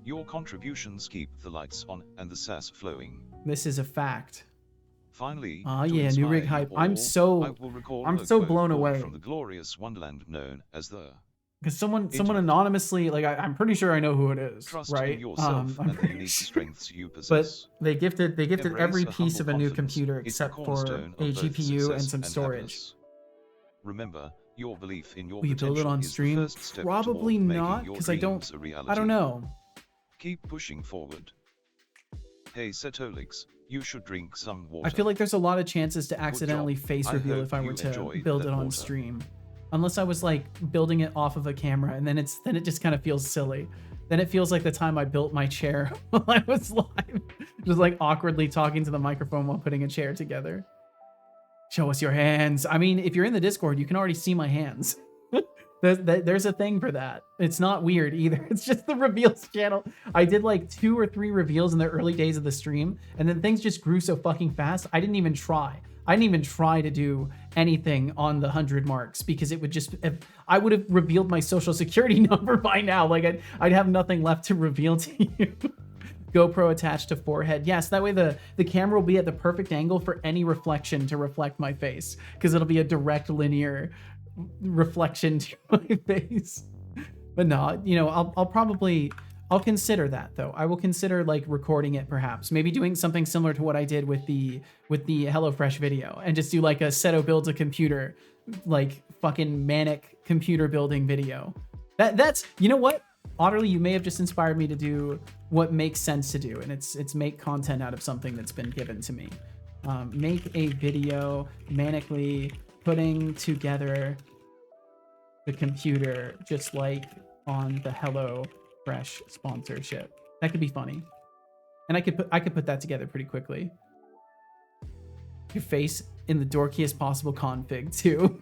Your contributions keep the lights on and the sass flowing. This is a fact. Finally, Ah, to yeah, new inspire rig you hype. all, I'm so a so quote blown pulled away. from the glorious wonderland known as the Because someone Internet. anonymously, like I'm pretty sure I know who it is, Trust right? in yourself I'm and the pretty unique sure. strengths you But possess. they gifted Embrace every a piece of humble a new confidence. computer It's the except for cornerstone a of both GPU and success some storage. happiness. Remember, your belief in your Will you build it potential on is the stream? first step Probably toward making not, your because I dreams a reality. don't know. Keep pushing forward. Hey Setolix, you should drink some water. I feel like there's a lot of chances to job. accidentally face I reveal hope if I you were to enjoyed build that it on water. stream. Unless I was like building it off of a camera, and then it just kind of feels silly. Then it feels like the time I built my chair while I was live, just like awkwardly talking to the microphone while putting a chair together. Show us your hands. I mean, if you're in the Discord, you can already see my hands. There's a thing for that. It's not weird either. It's just the reveals channel. I did like 2 or 3 reveals in the early days of the stream, and then things just grew so fucking fast. I didn't even try. I didn't even try to do anything on the 100 marks because it would just, I would have revealed my social security number by now. Like I'd have nothing left to reveal to you. GoPro attached to forehead. Yes, that way the camera will be at the perfect angle for any reflection to reflect my face, because it'll be a direct linear reflection to my face. But no, you know, I'll consider that though. I will consider like recording it, perhaps maybe doing something similar to what I did with the HelloFresh video, and just do like a Seto builds a computer, like fucking manic computer building video. That's, you know what? Otterly, you may have just inspired me to do what makes sense to do, and it's make content out of something that's been given to me. Make a video manically putting together the computer, just like on the HelloFresh sponsorship. That could be funny, and I could put that together pretty quickly. Your face in the dorkiest possible config too.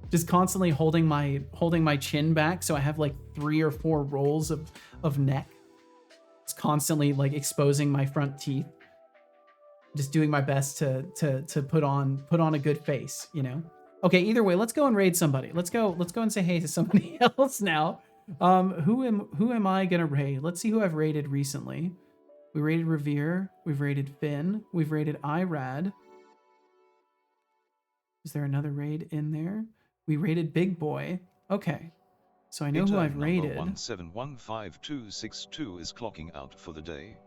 Just constantly holding my chin back, so I have like 3 or 4 rolls of neck. It's constantly like exposing my front teeth. Just doing my best to put on a good face, you know. Okay, either way, let's go and raid somebody. Let's go and say hey to somebody else now. Who am I gonna raid? Let's see who I've raided recently. We raided Revere. We've raided Finn. We've raided Irad. Is there another raid in there? We raided Big Boy. Okay. So I know who I've raided. 1715262 is clocking out for the day.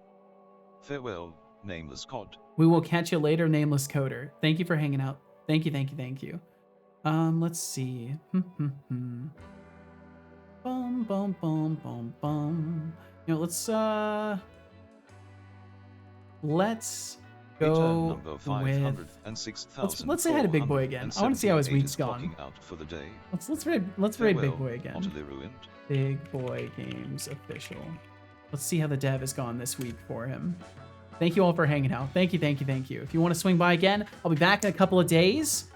Farewell, Nameless Cod. We will catch you later, Nameless Coder. Thank you for hanging out. Thank you. Let's see. Bum, bum, bum, bum, bum. You know, let's go with. Let's say hi to Big Boy again. I want to see how his week's gone. Let's raid Big Boy again. Big Boy Games official. Let's see how the dev has gone this week for him. Thank you all for hanging out. Thank you. If you want to swing by again, I'll be back in a couple of days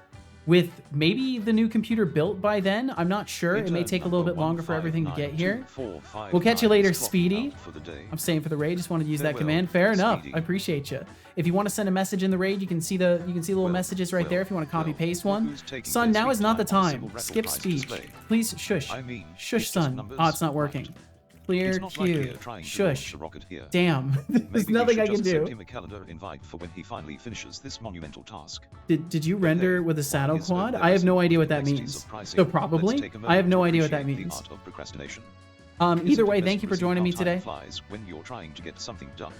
with maybe the new computer built by then. I'm not sure. It may take a little bit longer for everything to get here. We'll catch you later, Speedy. I'm staying for the raid. Just wanted to use that command. Fair enough. I appreciate you. If you want to send a message in the raid, you can see little messages right there if you want to copy paste one. Son, now is not the time. Skip speech. Please shush. Shush, son. Oh, it's not working. Clear queue. Shush. Damn. There's nothing I can do. Send him a calendar invite for when he finally finishes this monumental task. Did you render with a saddle quad? I have no idea what that means. So probably. I have no idea what that means. Either way, thank you for joining me today. When you're trying to get something done.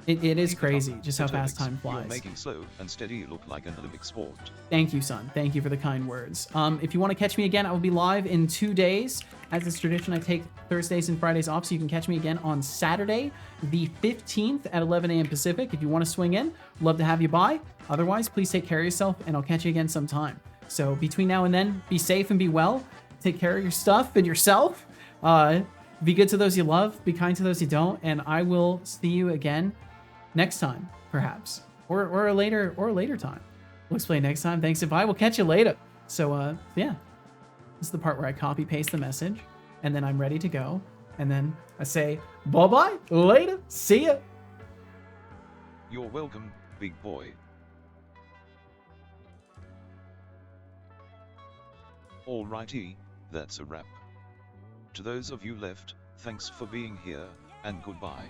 It is crazy just how fast time flies. You're making slow and steady look like an Olympic sport. Thank you, son. Thank you for the kind words. If you want to catch me again, I will be live in 2 days. As is tradition, I take Thursdays and Fridays off, so you can catch me again on Saturday, the 15th at 11 a.m. Pacific. If you want to swing in, love to have you by. Otherwise, please take care of yourself, and I'll catch you again sometime. So between now and then, be safe and be well. Take care of your stuff and yourself. Be good to those you love. Be kind to those you don't. And I will see you again next time, perhaps, or a later time. We'll explain next time. Thanks and bye. We'll catch you later. So yeah, this is the part where I copy paste the message, and then I'm ready to go, and then I say bye later, see ya. You're welcome, big boy. Alrighty, that's a wrap. To those of you left, thanks for being here, and goodbye.